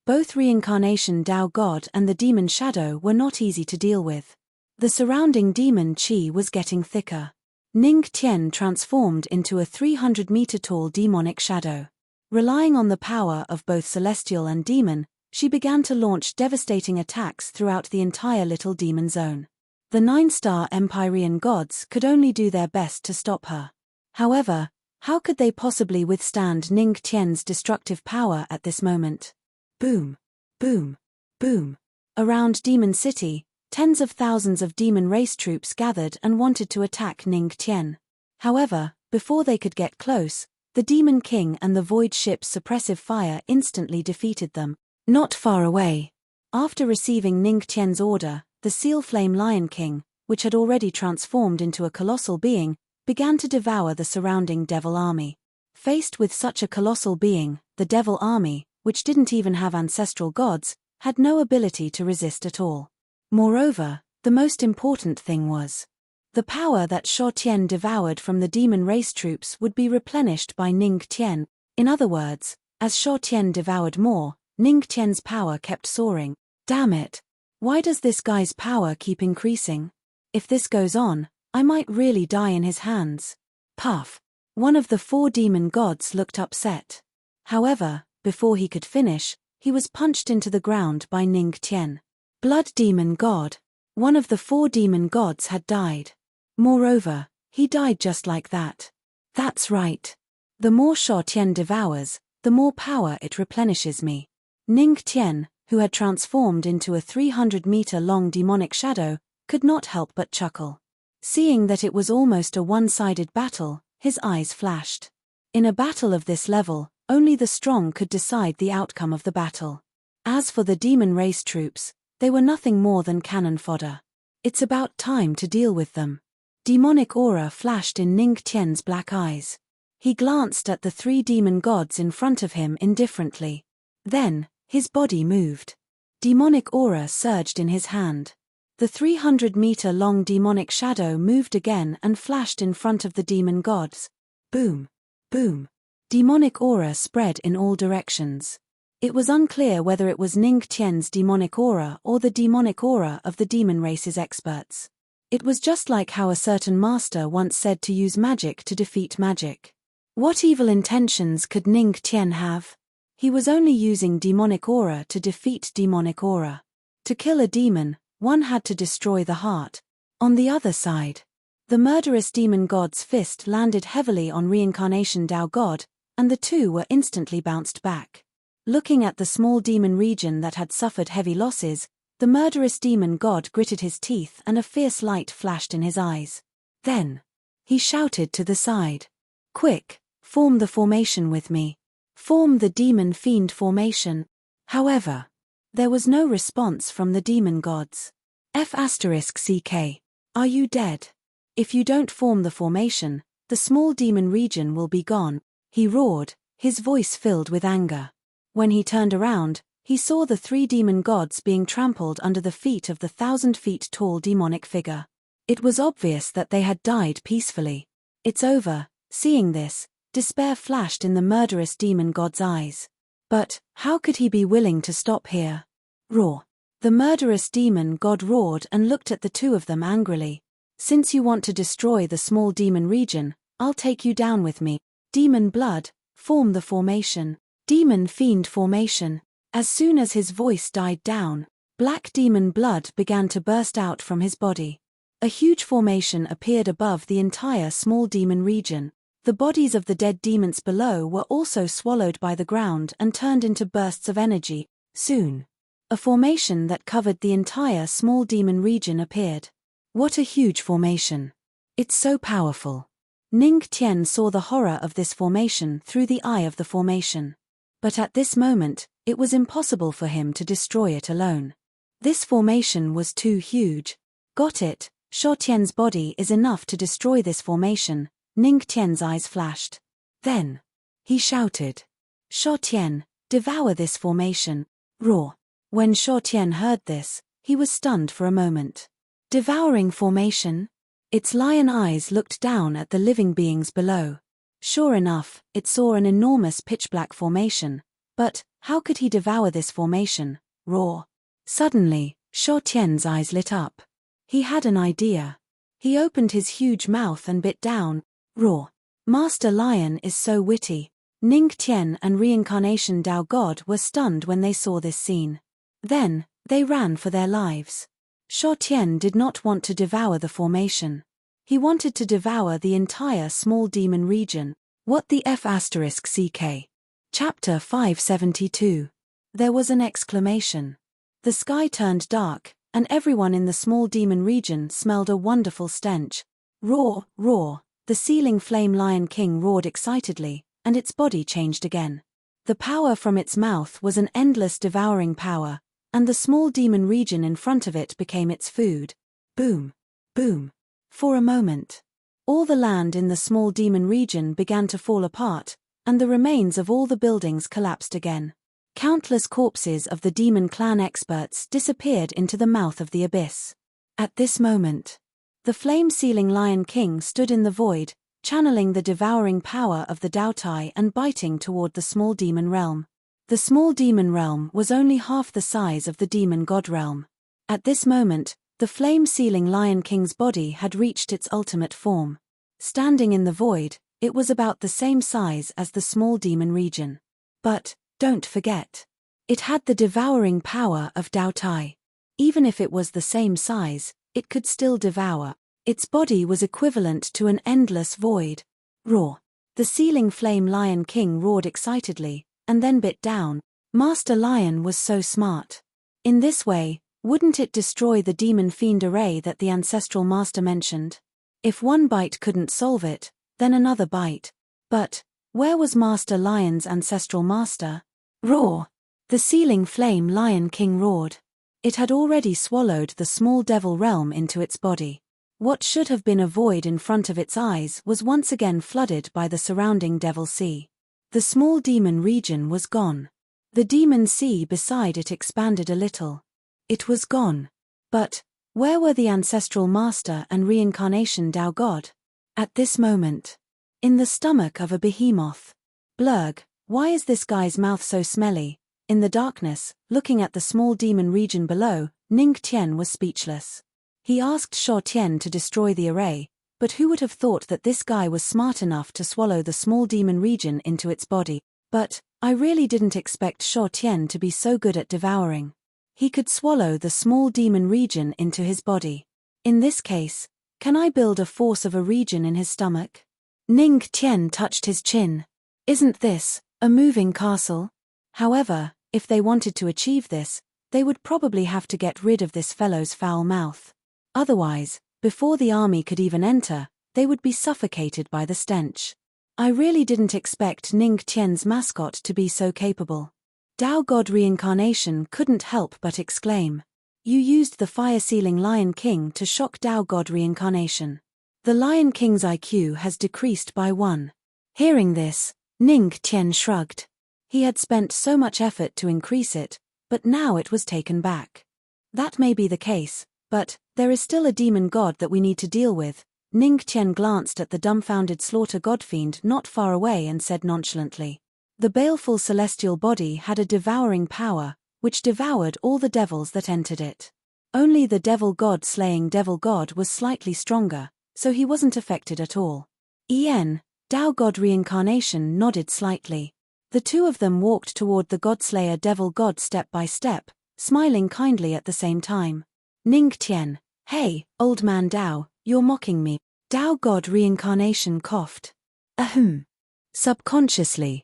S1: Both reincarnation Tao God and the demon shadow were not easy to deal with. The surrounding demon chi was getting thicker. Ning Tian transformed into a 300-meter-tall demonic shadow. Relying on the power of both celestial and demon, she began to launch devastating attacks throughout the entire little demon zone. The 9-star Empyrean gods could only do their best to stop her. However, how could they possibly withstand Ning Tian's destructive power at this moment? Boom! Boom! Boom! Around Demon City, tens of thousands of demon race troops gathered and wanted to attack Ning Tian. However, before they could get close, the Demon King and the Void Ship's suppressive fire instantly defeated them. Not far away. After receiving Ning Tian's order, the Seal Flame Lion King, which had already transformed into a colossal being, began to devour the surrounding devil army. Faced with such a colossal being, the devil army, which didn't even have ancestral gods, had no ability to resist at all. Moreover, the most important thing was the power that Shuo Tian devoured from the demon race troops would be replenished by Ning Tian. In other words, as Shuo Tian devoured more, Ning Tian's power kept soaring. Damn it! Why does this guy's power keep increasing? If this goes on, I might really die in his hands. Puff! One of the 4 demon gods looked upset. However, before he could finish, he was punched into the ground by Ning Tian. Blood Demon God. One of the 4 demon gods had died. Moreover, he died just like that. That's right. The more Shuo Tian devours, the more power it replenishes me. Ning Tian, who had transformed into a 300-meter-long demonic shadow, could not help but chuckle. Seeing that it was almost a one-sided battle, his eyes flashed. In a battle of this level, only the strong could decide the outcome of the battle. As for the demon race troops, they were nothing more than cannon fodder. It's about time to deal with them. Demonic aura flashed in Ning Tian's black eyes. He glanced at the 3 demon gods in front of him indifferently. Then, his body moved. Demonic aura surged in his hand. The 300-meter-long demonic shadow moved again and flashed in front of the demon gods. Boom! Boom! Demonic aura spread in all directions. It was unclear whether it was Ning Tian's demonic aura or the demonic aura of the demon race's experts. It was just like how a certain master once said to use magic to defeat magic. What evil intentions could Ning Tian have? He was only using demonic aura to defeat demonic aura. To kill a demon, one had to destroy the heart. On the other side, the murderous demon god's fist landed heavily on reincarnation Tao God, and the two were instantly bounced back. Looking at the small demon region that had suffered heavy losses, the murderous demon god gritted his teeth and a fierce light flashed in his eyes. Then, he shouted to the side. "Quick, form the formation with me. Form the demon fiend formation." However, there was no response from the demon gods. F***CK. Are you dead? If you don't form the formation, the small demon region will be gone, he roared, his voice filled with anger. When he turned around, he saw the three demon gods being trampled under the feet of the 1,000-feet-tall demonic figure. It was obvious that they had died peacefully. "It's over." Seeing this, despair flashed in the murderous demon god's eyes. But how could he be willing to stop here? Roar. The murderous demon god roared and looked at the two of them angrily. "Since you want to destroy the small demon region, I'll take you down with me. Demon blood, form the formation. Demon fiend formation." As soon as his voice died down, black demon blood began to burst out from his body. A huge formation appeared above the entire small demon region. The bodies of the dead demons below were also swallowed by the ground and turned into bursts of energy. Soon, a formation that covered the entire small demon region appeared. What a huge formation! It's so powerful. Ning Tian saw the horror of this formation through the eye of the formation. But at this moment, it was impossible for him to destroy it alone. This formation was too huge. "Got it, Shuo Tian's body is enough to destroy this formation." Ning Tian's eyes flashed. Then, he shouted, "Shuo Tian, devour this formation." Roar. When Shuo Tian heard this, he was stunned for a moment. Devouring formation? Its lion eyes looked down at the living beings below. Sure enough, it saw an enormous pitch-black formation. But how could he devour this formation? Roar. Suddenly, Shuo Tian's eyes lit up. He had an idea. He opened his huge mouth and bit down. Roar. Master Lion is so witty. Ning Tian and Reincarnation Tao God were stunned when they saw this scene. Then, they ran for their lives. Shuo Tian did not want to devour the formation. He wanted to devour the entire small demon region. What the F***CK? Chapter 572. There was an exclamation. The sky turned dark, and everyone in the small demon region smelled a wonderful stench. Roar, roar, the ceiling flame lion king roared excitedly, and its body changed again. The power from its mouth was an endless devouring power, and the small demon region in front of it became its food. Boom, boom. For a moment, all the land in the small demon region began to fall apart, and the remains of all the buildings collapsed again. Countless corpses of the demon clan experts disappeared into the mouth of the abyss. At this moment, the flame-sealing Lion King stood in the void, channeling the devouring power of the Daotai and biting toward the small demon realm. The small demon realm was only half the size of the demon god realm. At this moment, the flame-sealing Lion King's body had reached its ultimate form. Standing in the void, it was about the same size as the small demon region. But, don't forget, it had the devouring power of Daotai. Even if it was the same size, it could still devour. Its body was equivalent to an endless void. Roar. The ceiling flame Lion King roared excitedly, and then bit down. Master Lion was so smart. In this way, wouldn't it destroy the demon fiend array that the ancestral master mentioned? If one bite couldn't solve it, then another bite. But, where was Master Lion's ancestral master? Roar! The ceiling flame Lion King roared. It had already swallowed the small devil realm into its body. What should have been a void in front of its eyes was once again flooded by the surrounding devil sea. The small demon region was gone. The demon sea beside it expanded a little. It was gone. But, where were the ancestral master and reincarnation Tao God? At this moment, in the stomach of a behemoth, Blurg, why is this guy's mouth so smelly? In the darkness, looking at the small demon region below, Ning Tian was speechless. He asked Shuo Tian to destroy the array, but who would have thought that this guy was smart enough to swallow the small demon region into its body? But I really didn't expect Shuo Tian to be so good at devouring. He could swallow the small demon region into his body. In this case, can I build a force of a region in his stomach? Ning Tian touched his chin. Isn't this a moving castle? However, if they wanted to achieve this, they would probably have to get rid of this fellow's foul mouth. Otherwise, before the army could even enter, they would be suffocated by the stench. I really didn't expect Ning Tian's mascot to be so capable. Dao God Reincarnation couldn't help but exclaim. You used the fire-sealing Lion King to shock Dao God Reincarnation. The Lion King's IQ has decreased by 1. Hearing this, Ning Tian shrugged. He had spent so much effort to increase it, but now it was taken back. That may be the case, but there is still a demon god that we need to deal with. Ning Tian glanced at the dumbfounded slaughter godfiend not far away and said nonchalantly. The baleful celestial body had a devouring power, which devoured all the devils that entered it. Only the devil god slaying devil god was slightly stronger, so he wasn't affected at all. Dao God Reincarnation nodded slightly. The two of them walked toward the godslayer devil god step by step, smiling kindly at the same time. Ning Tian, hey, old man Dao, you're mocking me. Dao God Reincarnation coughed. Ahem. Subconsciously.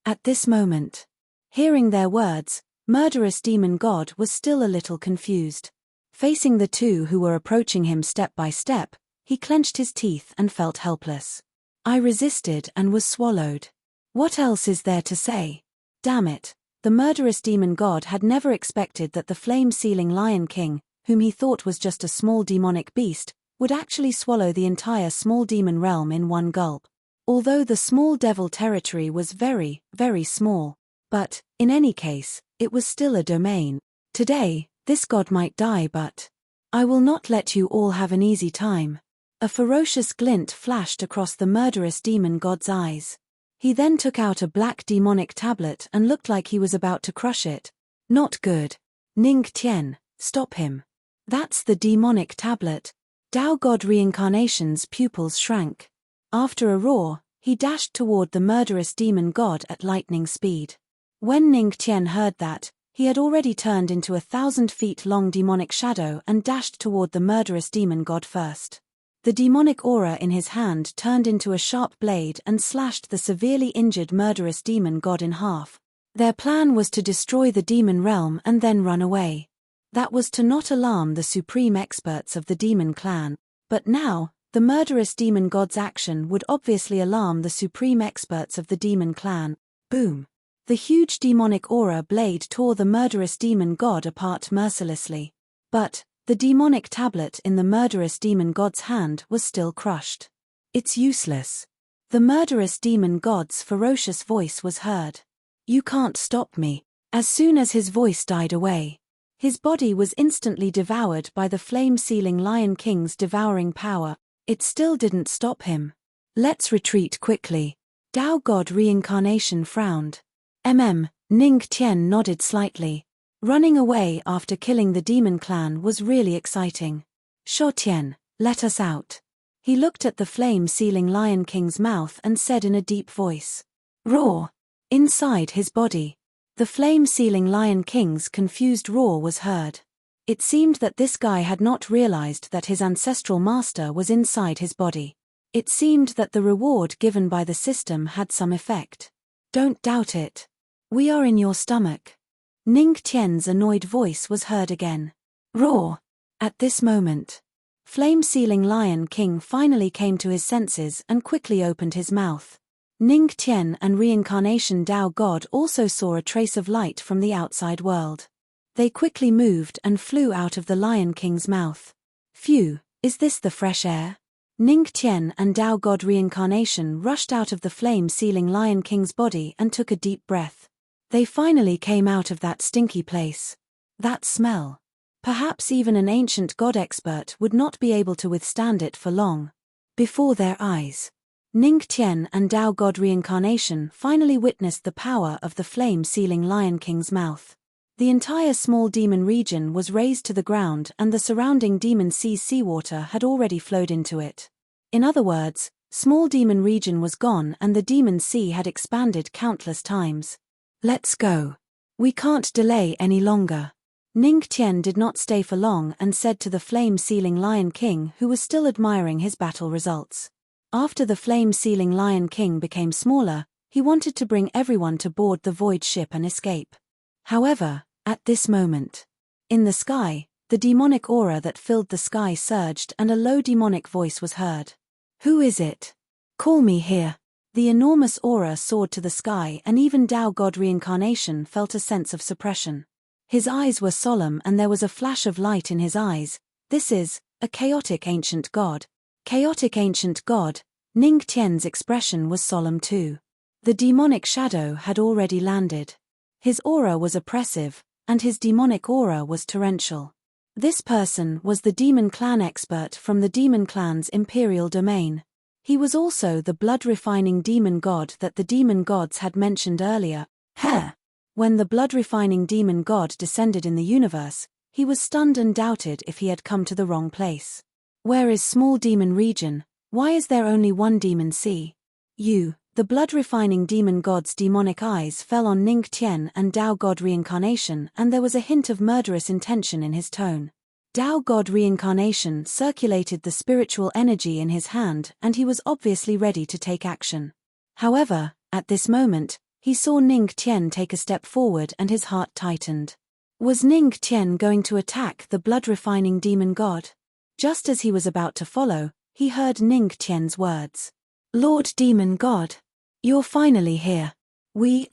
S1: At this moment. Hearing their words, murderous demon god was still a little confused. Facing the two who were approaching him step by step, he clenched his teeth and felt helpless. I resisted and was swallowed. What else is there to say? Damn it, the murderous demon god had never expected that the flame-sealing Lion King, whom he thought was just a small demonic beast, would actually swallow the entire small demon realm in one gulp. Although the small devil territory was very, very small. But, in any case, it was still a domain. Today, this god might die, but I will not let you all have an easy time. A ferocious glint flashed across the murderous demon god's eyes. He then took out a black demonic tablet and looked like he was about to crush it. Not good. Ning Tian, stop him. That's the demonic tablet. Dao God Reincarnation's pupils shrank. After a roar, he dashed toward the murderous demon god at lightning speed. When Ning Tian heard that, he had already turned into a 1,000-feet-long demonic shadow and dashed toward the murderous demon god first. The demonic aura in his hand turned into a sharp blade and slashed the severely injured murderous demon god in half. Their plan was to destroy the demon realm and then run away. That was to not alarm the supreme experts of the demon clan, but now, the murderous demon god's action would obviously alarm the supreme experts of the demon clan. Boom! The huge demonic aura blade tore the murderous demon god apart mercilessly. But the demonic tablet in the murderous demon god's hand was still crushed. It's useless. The murderous demon god's ferocious voice was heard. You can't stop me. As soon as his voice died away, his body was instantly devoured by the flame-sealing Lion King's devouring power. It still didn't stop him. Let's retreat quickly. Dao God Reincarnation frowned. Ning Tian nodded slightly. Running away after killing the demon clan was really exciting. Shuo Tian, let us out. He looked at the flame-sealing Lion King's mouth and said in a deep voice. Roar! Inside his body. The flame-sealing Lion King's confused roar was heard. It seemed that this guy had not realized that his ancestral master was inside his body. It seemed that the reward given by the system had some effect. Don't doubt it. We are in your stomach. Ning Tian's annoyed voice was heard again. Roar! At this moment, flame-sealing Lion King finally came to his senses and quickly opened his mouth. Ning Tian and Reincarnation Dao God also saw a trace of light from the outside world. They quickly moved and flew out of the Lion King's mouth. Phew, is this the fresh air? Ning Tian and Dao God Reincarnation rushed out of the flame-sealing Lion King's body and took a deep breath. They finally came out of that stinky place. That smell. Perhaps even an ancient god expert would not be able to withstand it for long. Before their eyes, Ning Tian and Tao God Reincarnation finally witnessed the power of the flame-sealing Lion King's mouth. The entire small demon region was razed to the ground and the surrounding demon sea's seawater had already flowed into it. In other words, small demon region was gone and the demon sea had expanded countless times. Let's go. We can't delay any longer. Ning Tian did not stay for long and said to the flame-sealing Lion King, who was still admiring his battle results. After the flame-sealing Lion King became smaller, he wanted to bring everyone to board the void ship and escape. However, at this moment, in the sky, the demonic aura that filled the sky surged and a low demonic voice was heard. Who is it? Call me here. The enormous aura soared to the sky and even Tao God Reincarnation felt a sense of suppression. His eyes were solemn and there was a flash of light in his eyes. This is a chaotic ancient god. Chaotic ancient god. Ning Tian's expression was solemn too. The demonic shadow had already landed. His aura was oppressive, and his demonic aura was torrential. This person was the demon clan expert from the demon clan's imperial domain. He was also the blood-refining demon god that the demon gods had mentioned earlier. When the blood-refining demon god descended in the universe, he was stunned and doubted if he had come to the wrong place. Where is small demon region? Why is there only one demon sea? The blood-refining demon god's demonic eyes fell on Ning Tian and Tao God Reincarnation and there was a hint of murderous intention in his tone. Tao God Reincarnation circulated the spiritual energy in his hand and he was obviously ready to take action. However, at this moment, he saw Ning Tian take a step forward and his heart tightened. Was Ning Tian going to attack the blood-refining demon god? Just as he was about to follow, he heard Ning Tian's words. Lord Demon God, you're finally here.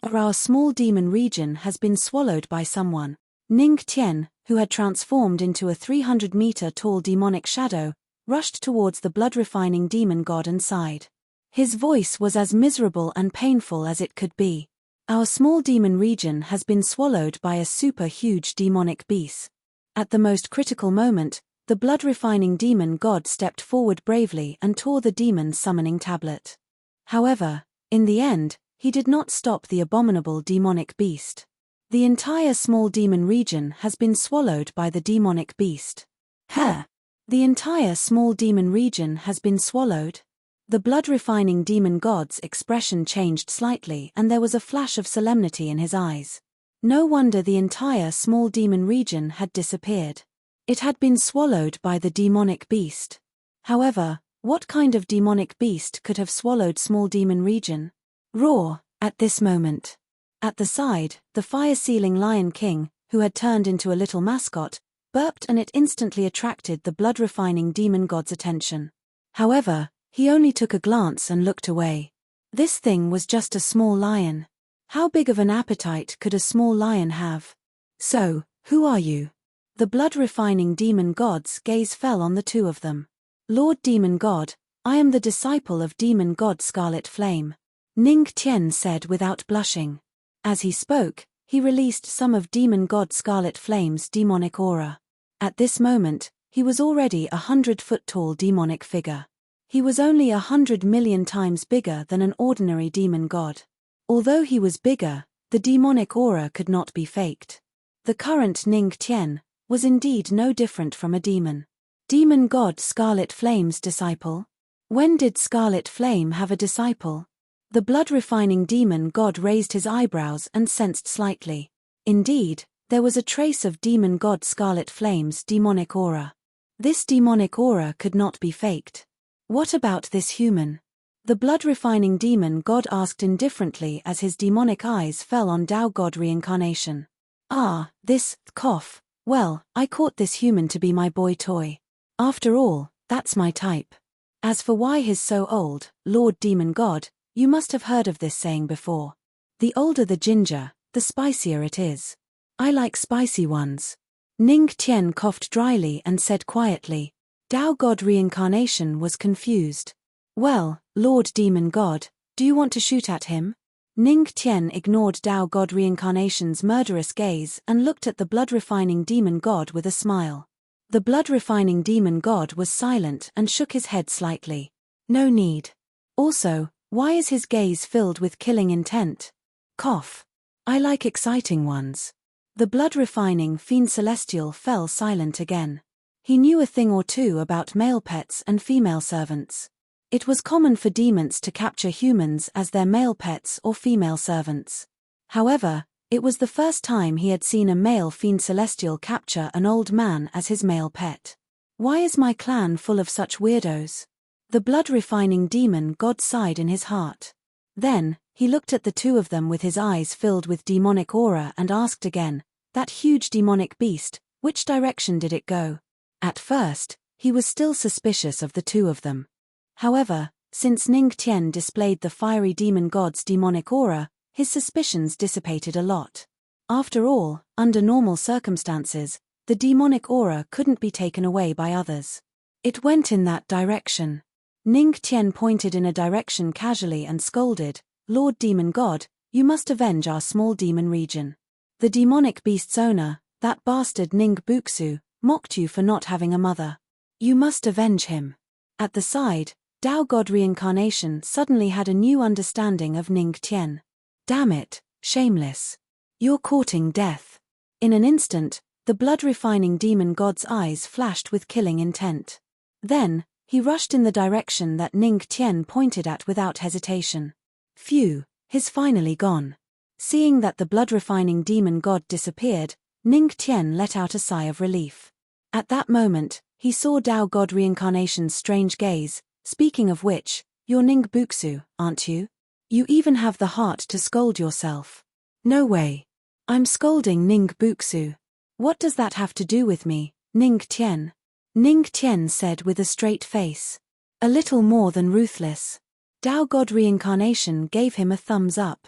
S1: Our small demon region has been swallowed by someone. Ning Tian, who had transformed into a 300-meter tall demonic shadow, rushed towards the blood-refining demon god and sighed. His voice was as miserable and painful as it could be. Our small demon region has been swallowed by a super-huge demonic beast. At the most critical moment, the blood-refining demon god stepped forward bravely and tore the demon summoning tablet. However, in the end, he did not stop the abominable demonic beast. The entire small demon region has been swallowed by the demonic beast. The entire small demon region has been swallowed? The blood-refining demon god's expression changed slightly and there was a flash of solemnity in his eyes. No wonder the entire small demon region had disappeared. It had been swallowed by the demonic beast. However, what kind of demonic beast could have swallowed small demon region? Roar, at this moment. At the side, the fire-sealing Lion King, who had turned into a little mascot, burped and it instantly attracted the blood-refining demon god's attention. However, he only took a glance and looked away. This thing was just a small lion. How big of an appetite could a small lion have? So, who are you? The blood-refining demon god's gaze fell on the two of them. Lord Demon God, I am the disciple of Demon God Scarlet Flame. Ning Tian said without blushing. As he spoke, he released some of Demon God Scarlet Flame's demonic aura. At this moment, he was already a 100-foot-tall demonic figure. He was only 100 million times bigger than an ordinary demon god. Although he was bigger, the demonic aura could not be faked. The current Ning Tian was indeed no different from a demon. Demon God Scarlet Flame's disciple? When did Scarlet Flame have a disciple? The blood-refining demon god raised his eyebrows and sensed slightly. Indeed, there was a trace of Demon God Scarlet Flame's demonic aura. This demonic aura could not be faked. What about this human? The blood-refining demon god asked indifferently as his demonic eyes fell on Tao God Reincarnation. This cough. Well, I caught this human to be my boy toy. After all, that's my type. As for why he's so old, Lord Demon God, you must have heard of this saying before. The older the ginger, the spicier it is. I like spicy ones. Ning Tian coughed dryly and said quietly. Tao God Reincarnation was confused. Well, Lord Demon God, do you want to shoot at him? Ning Tian ignored Tao God Reincarnation's murderous gaze and looked at the blood-refining demon god with a smile. The blood-refining demon god was silent and shook his head slightly. No need. Also, why is his gaze filled with killing intent? Cough. I like exciting ones. The blood-refining fiend celestial fell silent again. He knew a thing or two about male pets and female servants. It was common for demons to capture humans as their male pets or female servants. However, it was the first time he had seen a male fiend celestial capture an old man as his male pet. Why is my clan full of such weirdos? The blood-refining demon god sighed in his heart. Then, he looked at the two of them with his eyes filled with demonic aura and asked again, that huge demonic beast, which direction did it go? At first, he was still suspicious of the two of them. However, since Ning Tian displayed the fiery demon god's demonic aura, his suspicions dissipated a lot. After all, under normal circumstances, the demonic aura couldn't be taken away by others. It went in that direction. Ning Tian pointed in a direction casually and scolded, Lord Demon God, you must avenge our small demon region. The demonic beast's owner, that bastard Ning Buxu, mocked you for not having a mother. You must avenge him. At the side, Tao God Reincarnation suddenly had a new understanding of Ning Tian. Damn it, shameless. You're courting death. In an instant, the blood-refining demon god's eyes flashed with killing intent. Then, he rushed in the direction that Ning Tian pointed at without hesitation. Phew, he's finally gone. Seeing that the blood-refining demon god disappeared, Ning Tian let out a sigh of relief. At that moment, he saw Tao God Reincarnation's strange gaze, speaking of which, you're Ning Buxu, aren't you? You even have the heart to scold yourself. No way. I'm scolding Ning Buxu. What does that have to do with me, Ning Tian? Ning Tian said with a straight face. A little more than ruthless. Tao God Reincarnation gave him a thumbs up.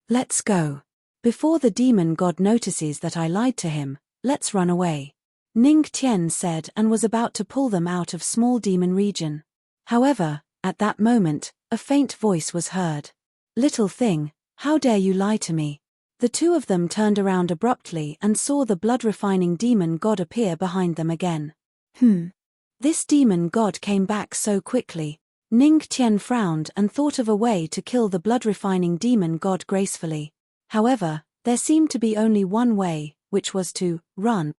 S1: Let's go. Before the demon god notices that I lied to him, let's run away. Ning Tian said and was about to pull them out of small demon region. However, at that moment, a faint voice was heard. Little thing, how dare you lie to me? The two of them turned around abruptly and saw the blood-refining demon god appear behind them again. This demon god came back so quickly. Ning Tian frowned and thought of a way to kill the blood-refining demon god gracefully. However, there seemed to be only one way, which was to run.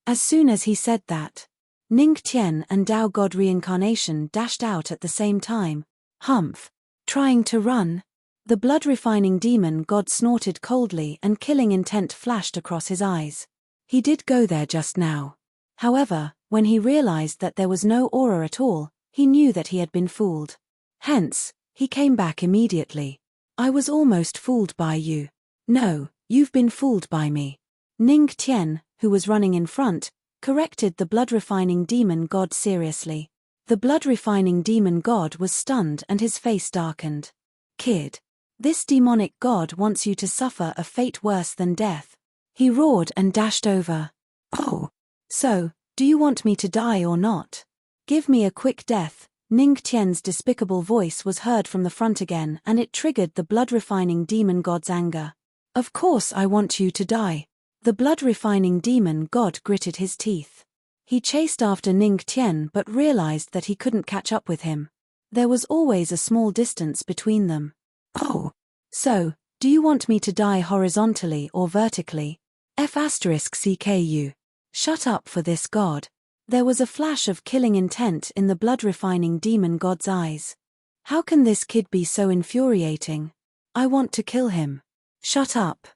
S1: As soon as he said that, Ning Tian and Tao God Reincarnation dashed out at the same time. Humph. Trying to run? The blood-refining demon god snorted coldly and killing intent flashed across his eyes. He did go there just now. However, when he realized that there was no aura at all, he knew that he had been fooled. Hence, he came back immediately. I was almost fooled by you. No, you've been fooled by me. Ning Tian, who was running in front, corrected the blood-refining demon god seriously. The blood-refining demon god was stunned and his face darkened. Kid. This demonic god wants you to suffer a fate worse than death. He roared and dashed over. Oh. So, do you want me to die or not? Give me a quick death. Ning Tian's despicable voice was heard from the front again and it triggered the blood-refining demon god's anger. Of course I want you to die. The blood-refining demon god gritted his teeth. He chased after Ning Tian but realized that he couldn't catch up with him. There was always a small distance between them. Oh. So, do you want me to die horizontally or vertically? F*CKU. Shut up for this god. There was a flash of killing intent in the blood-refining demon god's eyes. How can this kid be so infuriating? I want to kill him. Shut up.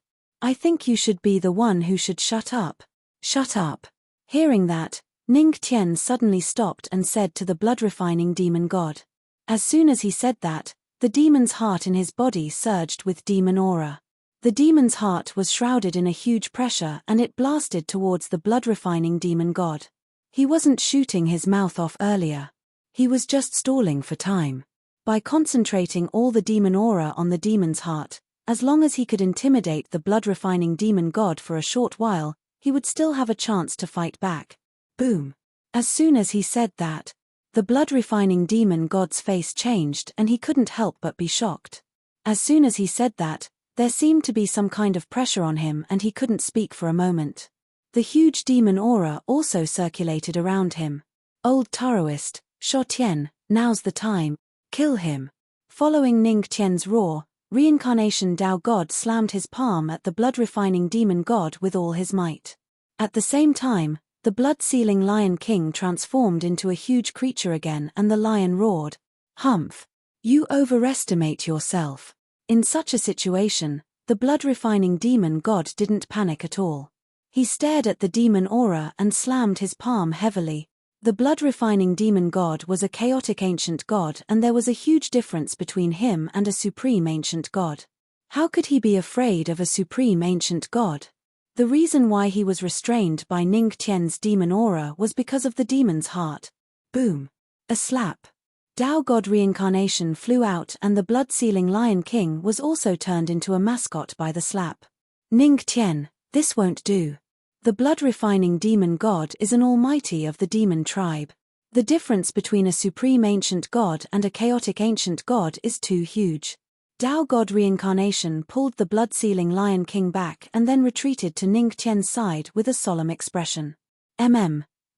S1: I think you should be the one who should shut up. Shut up. Hearing that, Ning Tian suddenly stopped and said to the blood-refining demon god. As soon as he said that, the demon's heart in his body surged with demon aura. The demon's heart was shrouded in a huge pressure and it blasted towards the blood-refining demon god. He wasn't shooting his mouth off earlier. He was just stalling for time. By concentrating all the demon aura on the demon's heart, as long as he could intimidate the blood-refining demon god for a short while, he would still have a chance to fight back. Boom. As soon as he said that, the blood-refining demon god's face changed and he couldn't help but be shocked. As soon as he said that, there seemed to be some kind of pressure on him and he couldn't speak for a moment. The huge demon aura also circulated around him. Old Taoist, Shou Tian, now's the time. Kill him. Following Ning Tian's roar, Reincarnation Dao God slammed his palm at the blood-refining demon god with all his might. At the same time, the blood-sealing Lion King transformed into a huge creature again and the lion roared, "Humph! You overestimate yourself." In such a situation, the blood-refining demon god didn't panic at all. He stared at the demon aura and slammed his palm heavily. The blood-refining demon god was a chaotic ancient god, and there was a huge difference between him and a supreme ancient god. How could he be afraid of a supreme ancient god? The reason why he was restrained by Ning Tian's demon aura was because of the demon's heart. Boom! A slap. Dao God reincarnation flew out and the blood-sealing Lion King was also turned into a mascot by the slap. Ning Tian, this won't do. The blood-refining demon god is an almighty of the demon tribe. The difference between a supreme ancient god and a chaotic ancient god is too huge. Dao God reincarnation pulled the blood-sealing Lion King back and then retreated to Ning Tian's side with a solemn expression.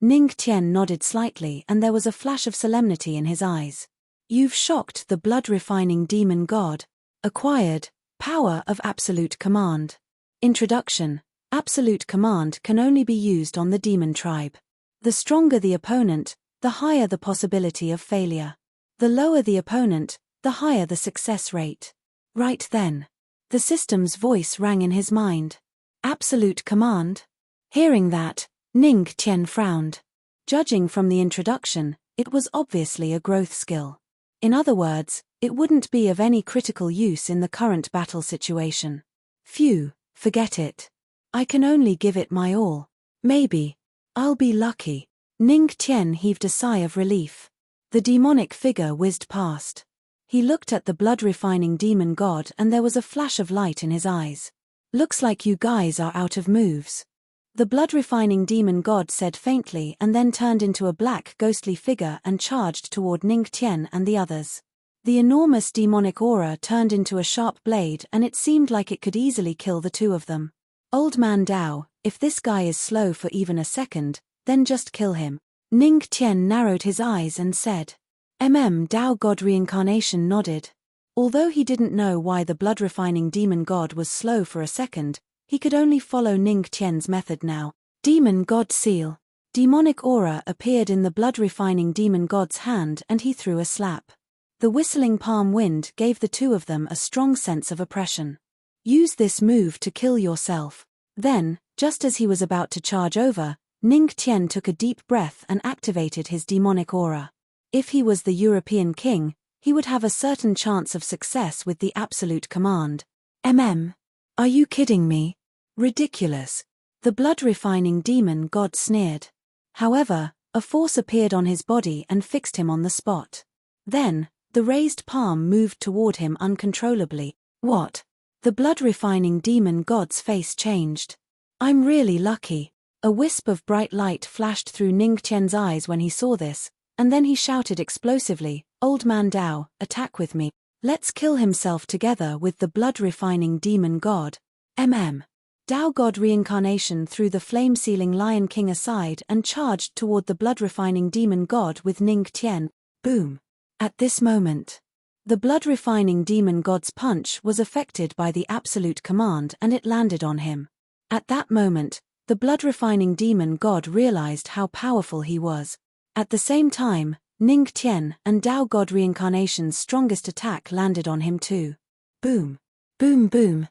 S1: Ning Tian nodded slightly and there was a flash of solemnity in his eyes. You've shocked the blood-refining demon god. Acquired, power of absolute command. Introduction. Absolute command can only be used on the demon tribe. The stronger the opponent, the higher the possibility of failure. The lower the opponent, the higher the success rate. Right then. The system's voice rang in his mind. Absolute command? Hearing that, Ning Tian frowned. Judging from the introduction, it was obviously a growth skill. In other words, it wouldn't be of any critical use in the current battle situation. Phew, forget it. I can only give it my all. Maybe. I'll be lucky. Ning Tian heaved a sigh of relief. The demonic figure whizzed past. He looked at the blood-refining demon god and there was a flash of light in his eyes. Looks like you guys are out of moves. The blood-refining demon god said faintly and then turned into a black ghostly figure and charged toward Ning Tian and the others. The enormous demonic aura turned into a sharp blade and it seemed like it could easily kill the two of them. Old man Dao, if this guy is slow for even a second, then just kill him. Ning Tian narrowed his eyes and said. Dao God reincarnation nodded. Although he didn't know why the blood-refining demon god was slow for a second, he could only follow Ning Tian's method now. Demon god seal. Demonic aura appeared in the blood-refining demon god's hand and he threw a slap. The whistling palm wind gave the two of them a strong sense of oppression. Use this move to kill yourself. Then, just as he was about to charge over, Ning Tian took a deep breath and activated his demonic aura. If he was the European king, he would have a certain chance of success with the absolute command. Are you kidding me? Ridiculous. The blood-refining demon god sneered. However, a force appeared on his body and fixed him on the spot. Then, the raised palm moved toward him uncontrollably. What? The blood-refining demon god's face changed. I'm really lucky. A wisp of bright light flashed through Ning Tian's eyes when he saw this, and then he shouted explosively, Old man Dao, attack with me. Let's kill himself together with the blood-refining demon god. Dao God reincarnation threw the flame-sealing Lion King aside and charged toward the blood-refining demon god with Ning Tian. Boom. At this moment, the blood-refining demon god's punch was affected by the absolute command and it landed on him. At that moment, the blood-refining demon god realized how powerful he was. At the same time, Ning Tian and Dao God reincarnation's strongest attack landed on him too. Boom. Boom boom.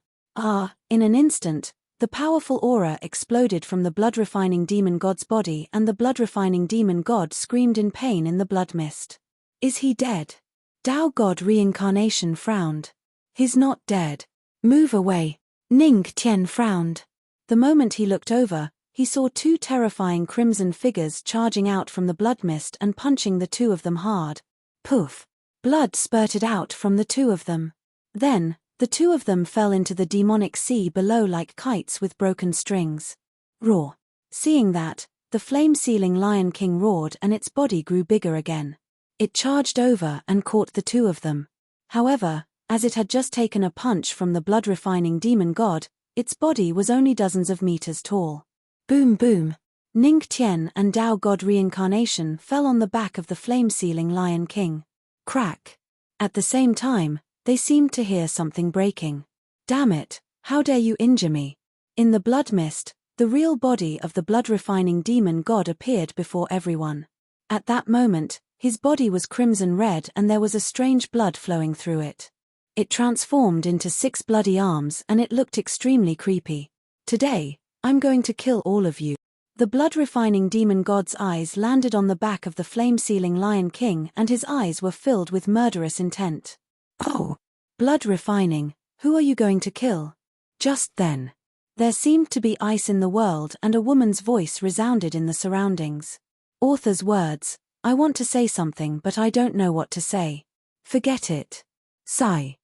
S1: In an instant, the powerful aura exploded from the blood-refining demon god's body and the blood-refining demon god screamed in pain in the blood mist. Is he dead? Dao God reincarnation frowned. He's not dead. Move away. Ning Tian frowned. The moment he looked over, he saw two terrifying crimson figures charging out from the blood mist and punching the two of them hard. Poof! Blood spurted out from the two of them. Then, the two of them fell into the demonic sea below like kites with broken strings. Roar! Seeing that, the flame-sealing Lion King roared and its body grew bigger again. It charged over and caught the two of them. However, as it had just taken a punch from the blood-refining demon god, its body was only dozens of meters tall. Boom boom. Ning Tian and Dao God reincarnation fell on the back of the flame-sealing Lion King. Crack. At the same time, they seemed to hear something breaking. Damn it, how dare you injure me? In the blood mist, the real body of the blood-refining demon god appeared before everyone. At that moment, his body was crimson red and there was a strange blood flowing through it. It transformed into 6 bloody arms and it looked extremely creepy. Today, I'm going to kill all of you. The blood-refining demon god's eyes landed on the back of the flame-sealing Lion King and his eyes were filled with murderous intent. Oh! Blood-refining, who are you going to kill? Just then. There seemed to be ice in the world and a woman's voice resounded in the surroundings. Author's words, I want to say something but I don't know what to say. Forget it. Sigh.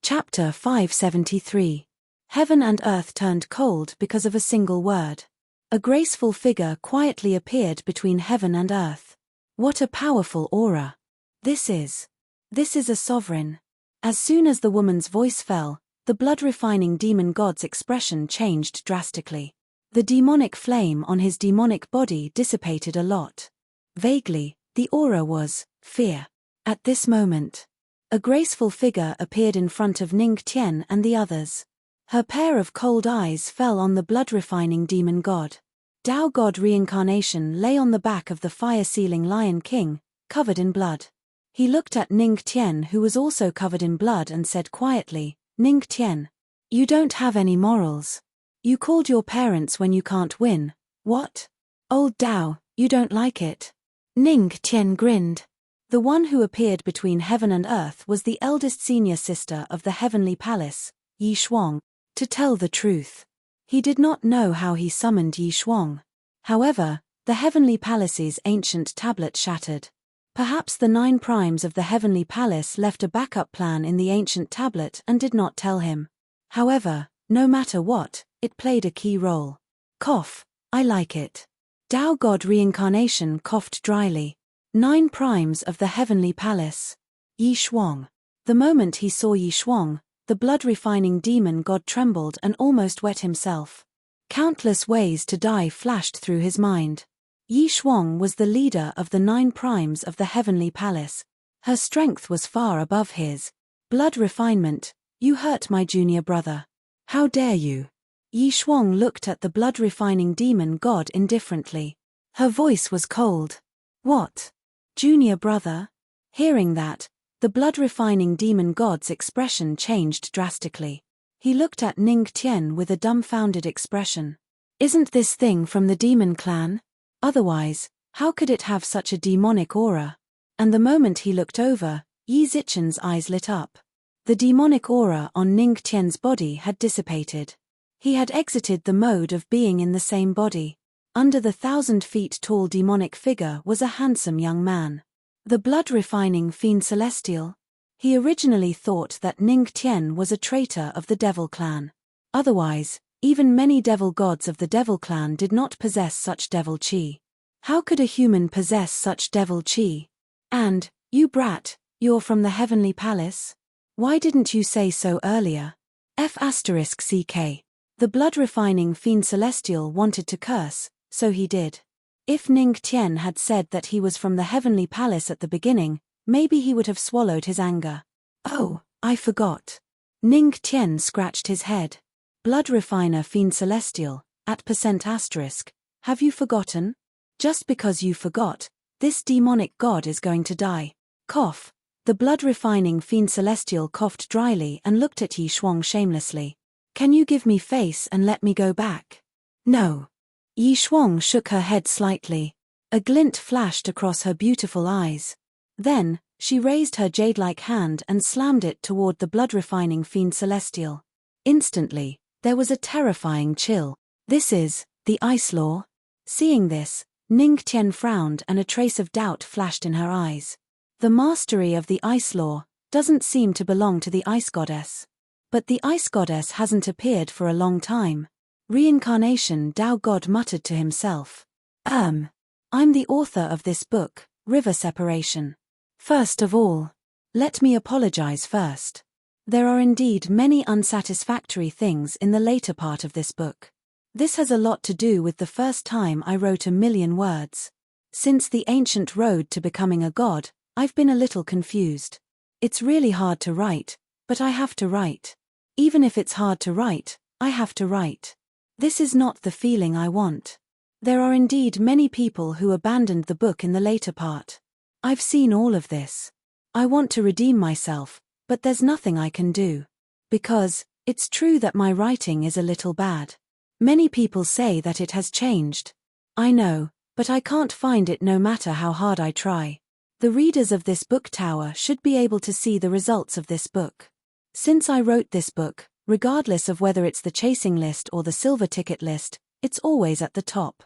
S1: Chapter 573. Heaven and earth turned cold because of a single word. A graceful figure quietly appeared between heaven and earth. What a powerful aura. This is a sovereign. As soon as the woman's voice fell, the blood-refining demon god's expression changed drastically. The demonic flame on his demonic body dissipated a lot. Vaguely, the aura was fear. At this moment, a graceful figure appeared in front of Ning Tian and the others. Her pair of cold eyes fell on the blood-refining demon god. Tao God reincarnation lay on the back of the fire-sealing Lion King, covered in blood. He looked at Ning Tian who was also covered in blood and said quietly, Ning Tian, you don't have any morals. You called your parents when you can't win. What? Old Tao, you don't like it? Ning Tian grinned. The one who appeared between heaven and earth was the eldest senior sister of the heavenly palace, Yi Shuang. To tell the truth, he did not know how he summoned Yi Shuang. However, the heavenly palace's ancient tablet shattered. Perhaps the 9 primes of the heavenly palace left a backup plan in the ancient tablet and did not tell him. However, no matter what, it played a key role. Cough, I like it. Tao God reincarnation coughed dryly. 9 primes of the heavenly palace. Yi Shuang. The moment he saw Yi Shuang, the blood-refining demon god trembled and almost wet himself. Countless ways to die flashed through his mind. Yi Shuang was the leader of the 9 primes of the heavenly palace. Her strength was far above his. Blood refinement, you hurt my junior brother. How dare you? Yi Shuang looked at the blood-refining demon god indifferently. Her voice was cold. What? Junior brother? Hearing that, the blood-refining demon god's expression changed drastically. He looked at Ning Tian with a dumbfounded expression. Isn't this thing from the demon clan? Otherwise, how could it have such a demonic aura? And the moment he looked over, Yi Zichen's eyes lit up. The demonic aura on Ning Tian's body had dissipated. He had exited the mode of being in the same body. Under the 1,000 feet tall demonic figure was a handsome young man. The blood-refining fiend celestial? He originally thought that Ning Tian was a traitor of the devil clan. Otherwise, even many devil gods of the devil clan did not possess such devil chi. How could a human possess such devil chi? And, you brat, you're from the heavenly palace? Why didn't you say so earlier? F***CK. The blood-refining fiend celestial wanted to curse, so he did. If Ning Tian had said that he was from the heavenly palace at the beginning, maybe he would have swallowed his anger. Oh, I forgot. Ning Tian scratched his head. Blood refiner fiend celestial, at %*, have you forgotten? Just because you forgot, this demonic god is going to die. Cough. The blood-refining fiend celestial coughed dryly and looked at Yi Shuang shamelessly. Can you give me face and let me go back? No. Yi Shuang shook her head slightly. A glint flashed across her beautiful eyes. Then, she raised her jade-like hand and slammed it toward the blood-refining fiend celestial. Instantly, there was a terrifying chill. This is the ice law. Seeing this, Ning Tian frowned and a trace of doubt flashed in her eyes. The mastery of the ice law doesn't seem to belong to the ice goddess. But the ice goddess hasn't appeared for a long time. Reincarnation Tao God muttered to himself. I'm the author of this book, River Separation. First of all, let me apologize first. There are indeed many unsatisfactory things in the later part of this book. This has a lot to do with the first time I wrote 1,000,000 words. Since the ancient road to becoming a god, I've been a little confused. It's really hard to write, but I have to write. Even if it's hard to write, I have to write. This is not the feeling I want. There are indeed many people who abandoned the book in the later part. I've seen all of this. I want to redeem myself, but there's nothing I can do. Because, it's true that my writing is a little bad. Many people say that it has changed. I know, but I can't find it no matter how hard I try. The readers of this book tower should be able to see the results of this book. Since I wrote this book, regardless of whether it's the chasing list or the silver ticket list, it's always at the top.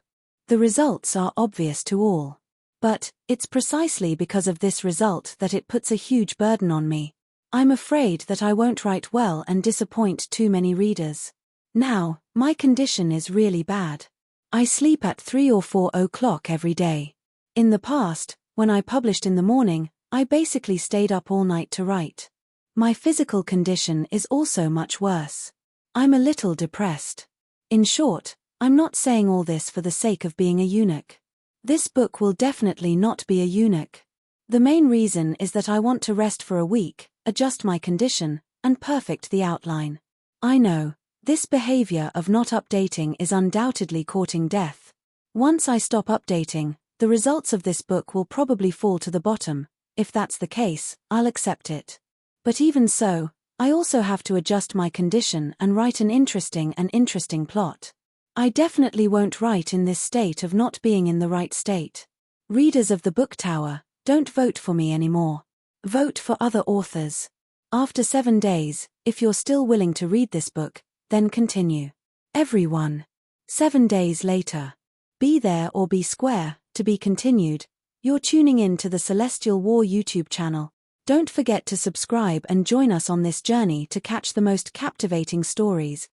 S1: The results are obvious to all. But, it's precisely because of this result that it puts a huge burden on me. I'm afraid that I won't write well and disappoint too many readers. Now, my condition is really bad. I sleep at 3 or 4 o'clock every day. In the past, when I published in the morning, I basically stayed up all night to write. My physical condition is also much worse. I'm a little depressed. In short, I'm not saying all this for the sake of being a eunuch. This book will definitely not be a eunuch. The main reason is that I want to rest for a week, adjust my condition, and perfect the outline. I know, this behavior of not updating is undoubtedly courting death. Once I stop updating, the results of this book will probably fall to the bottom. If that's the case, I'll accept it. But even so, I also have to adjust my condition and write an interesting plot. I definitely won't write in this state of not being in the right state. Readers of the book tower, don't vote for me anymore. Vote for other authors. After 7 days, if you're still willing to read this book, then continue. Everyone. 7 days later. Be there or be square, to be continued. You're tuning in to the Celestial War YouTube channel. Don't forget to subscribe and join us on this journey to catch the most captivating stories.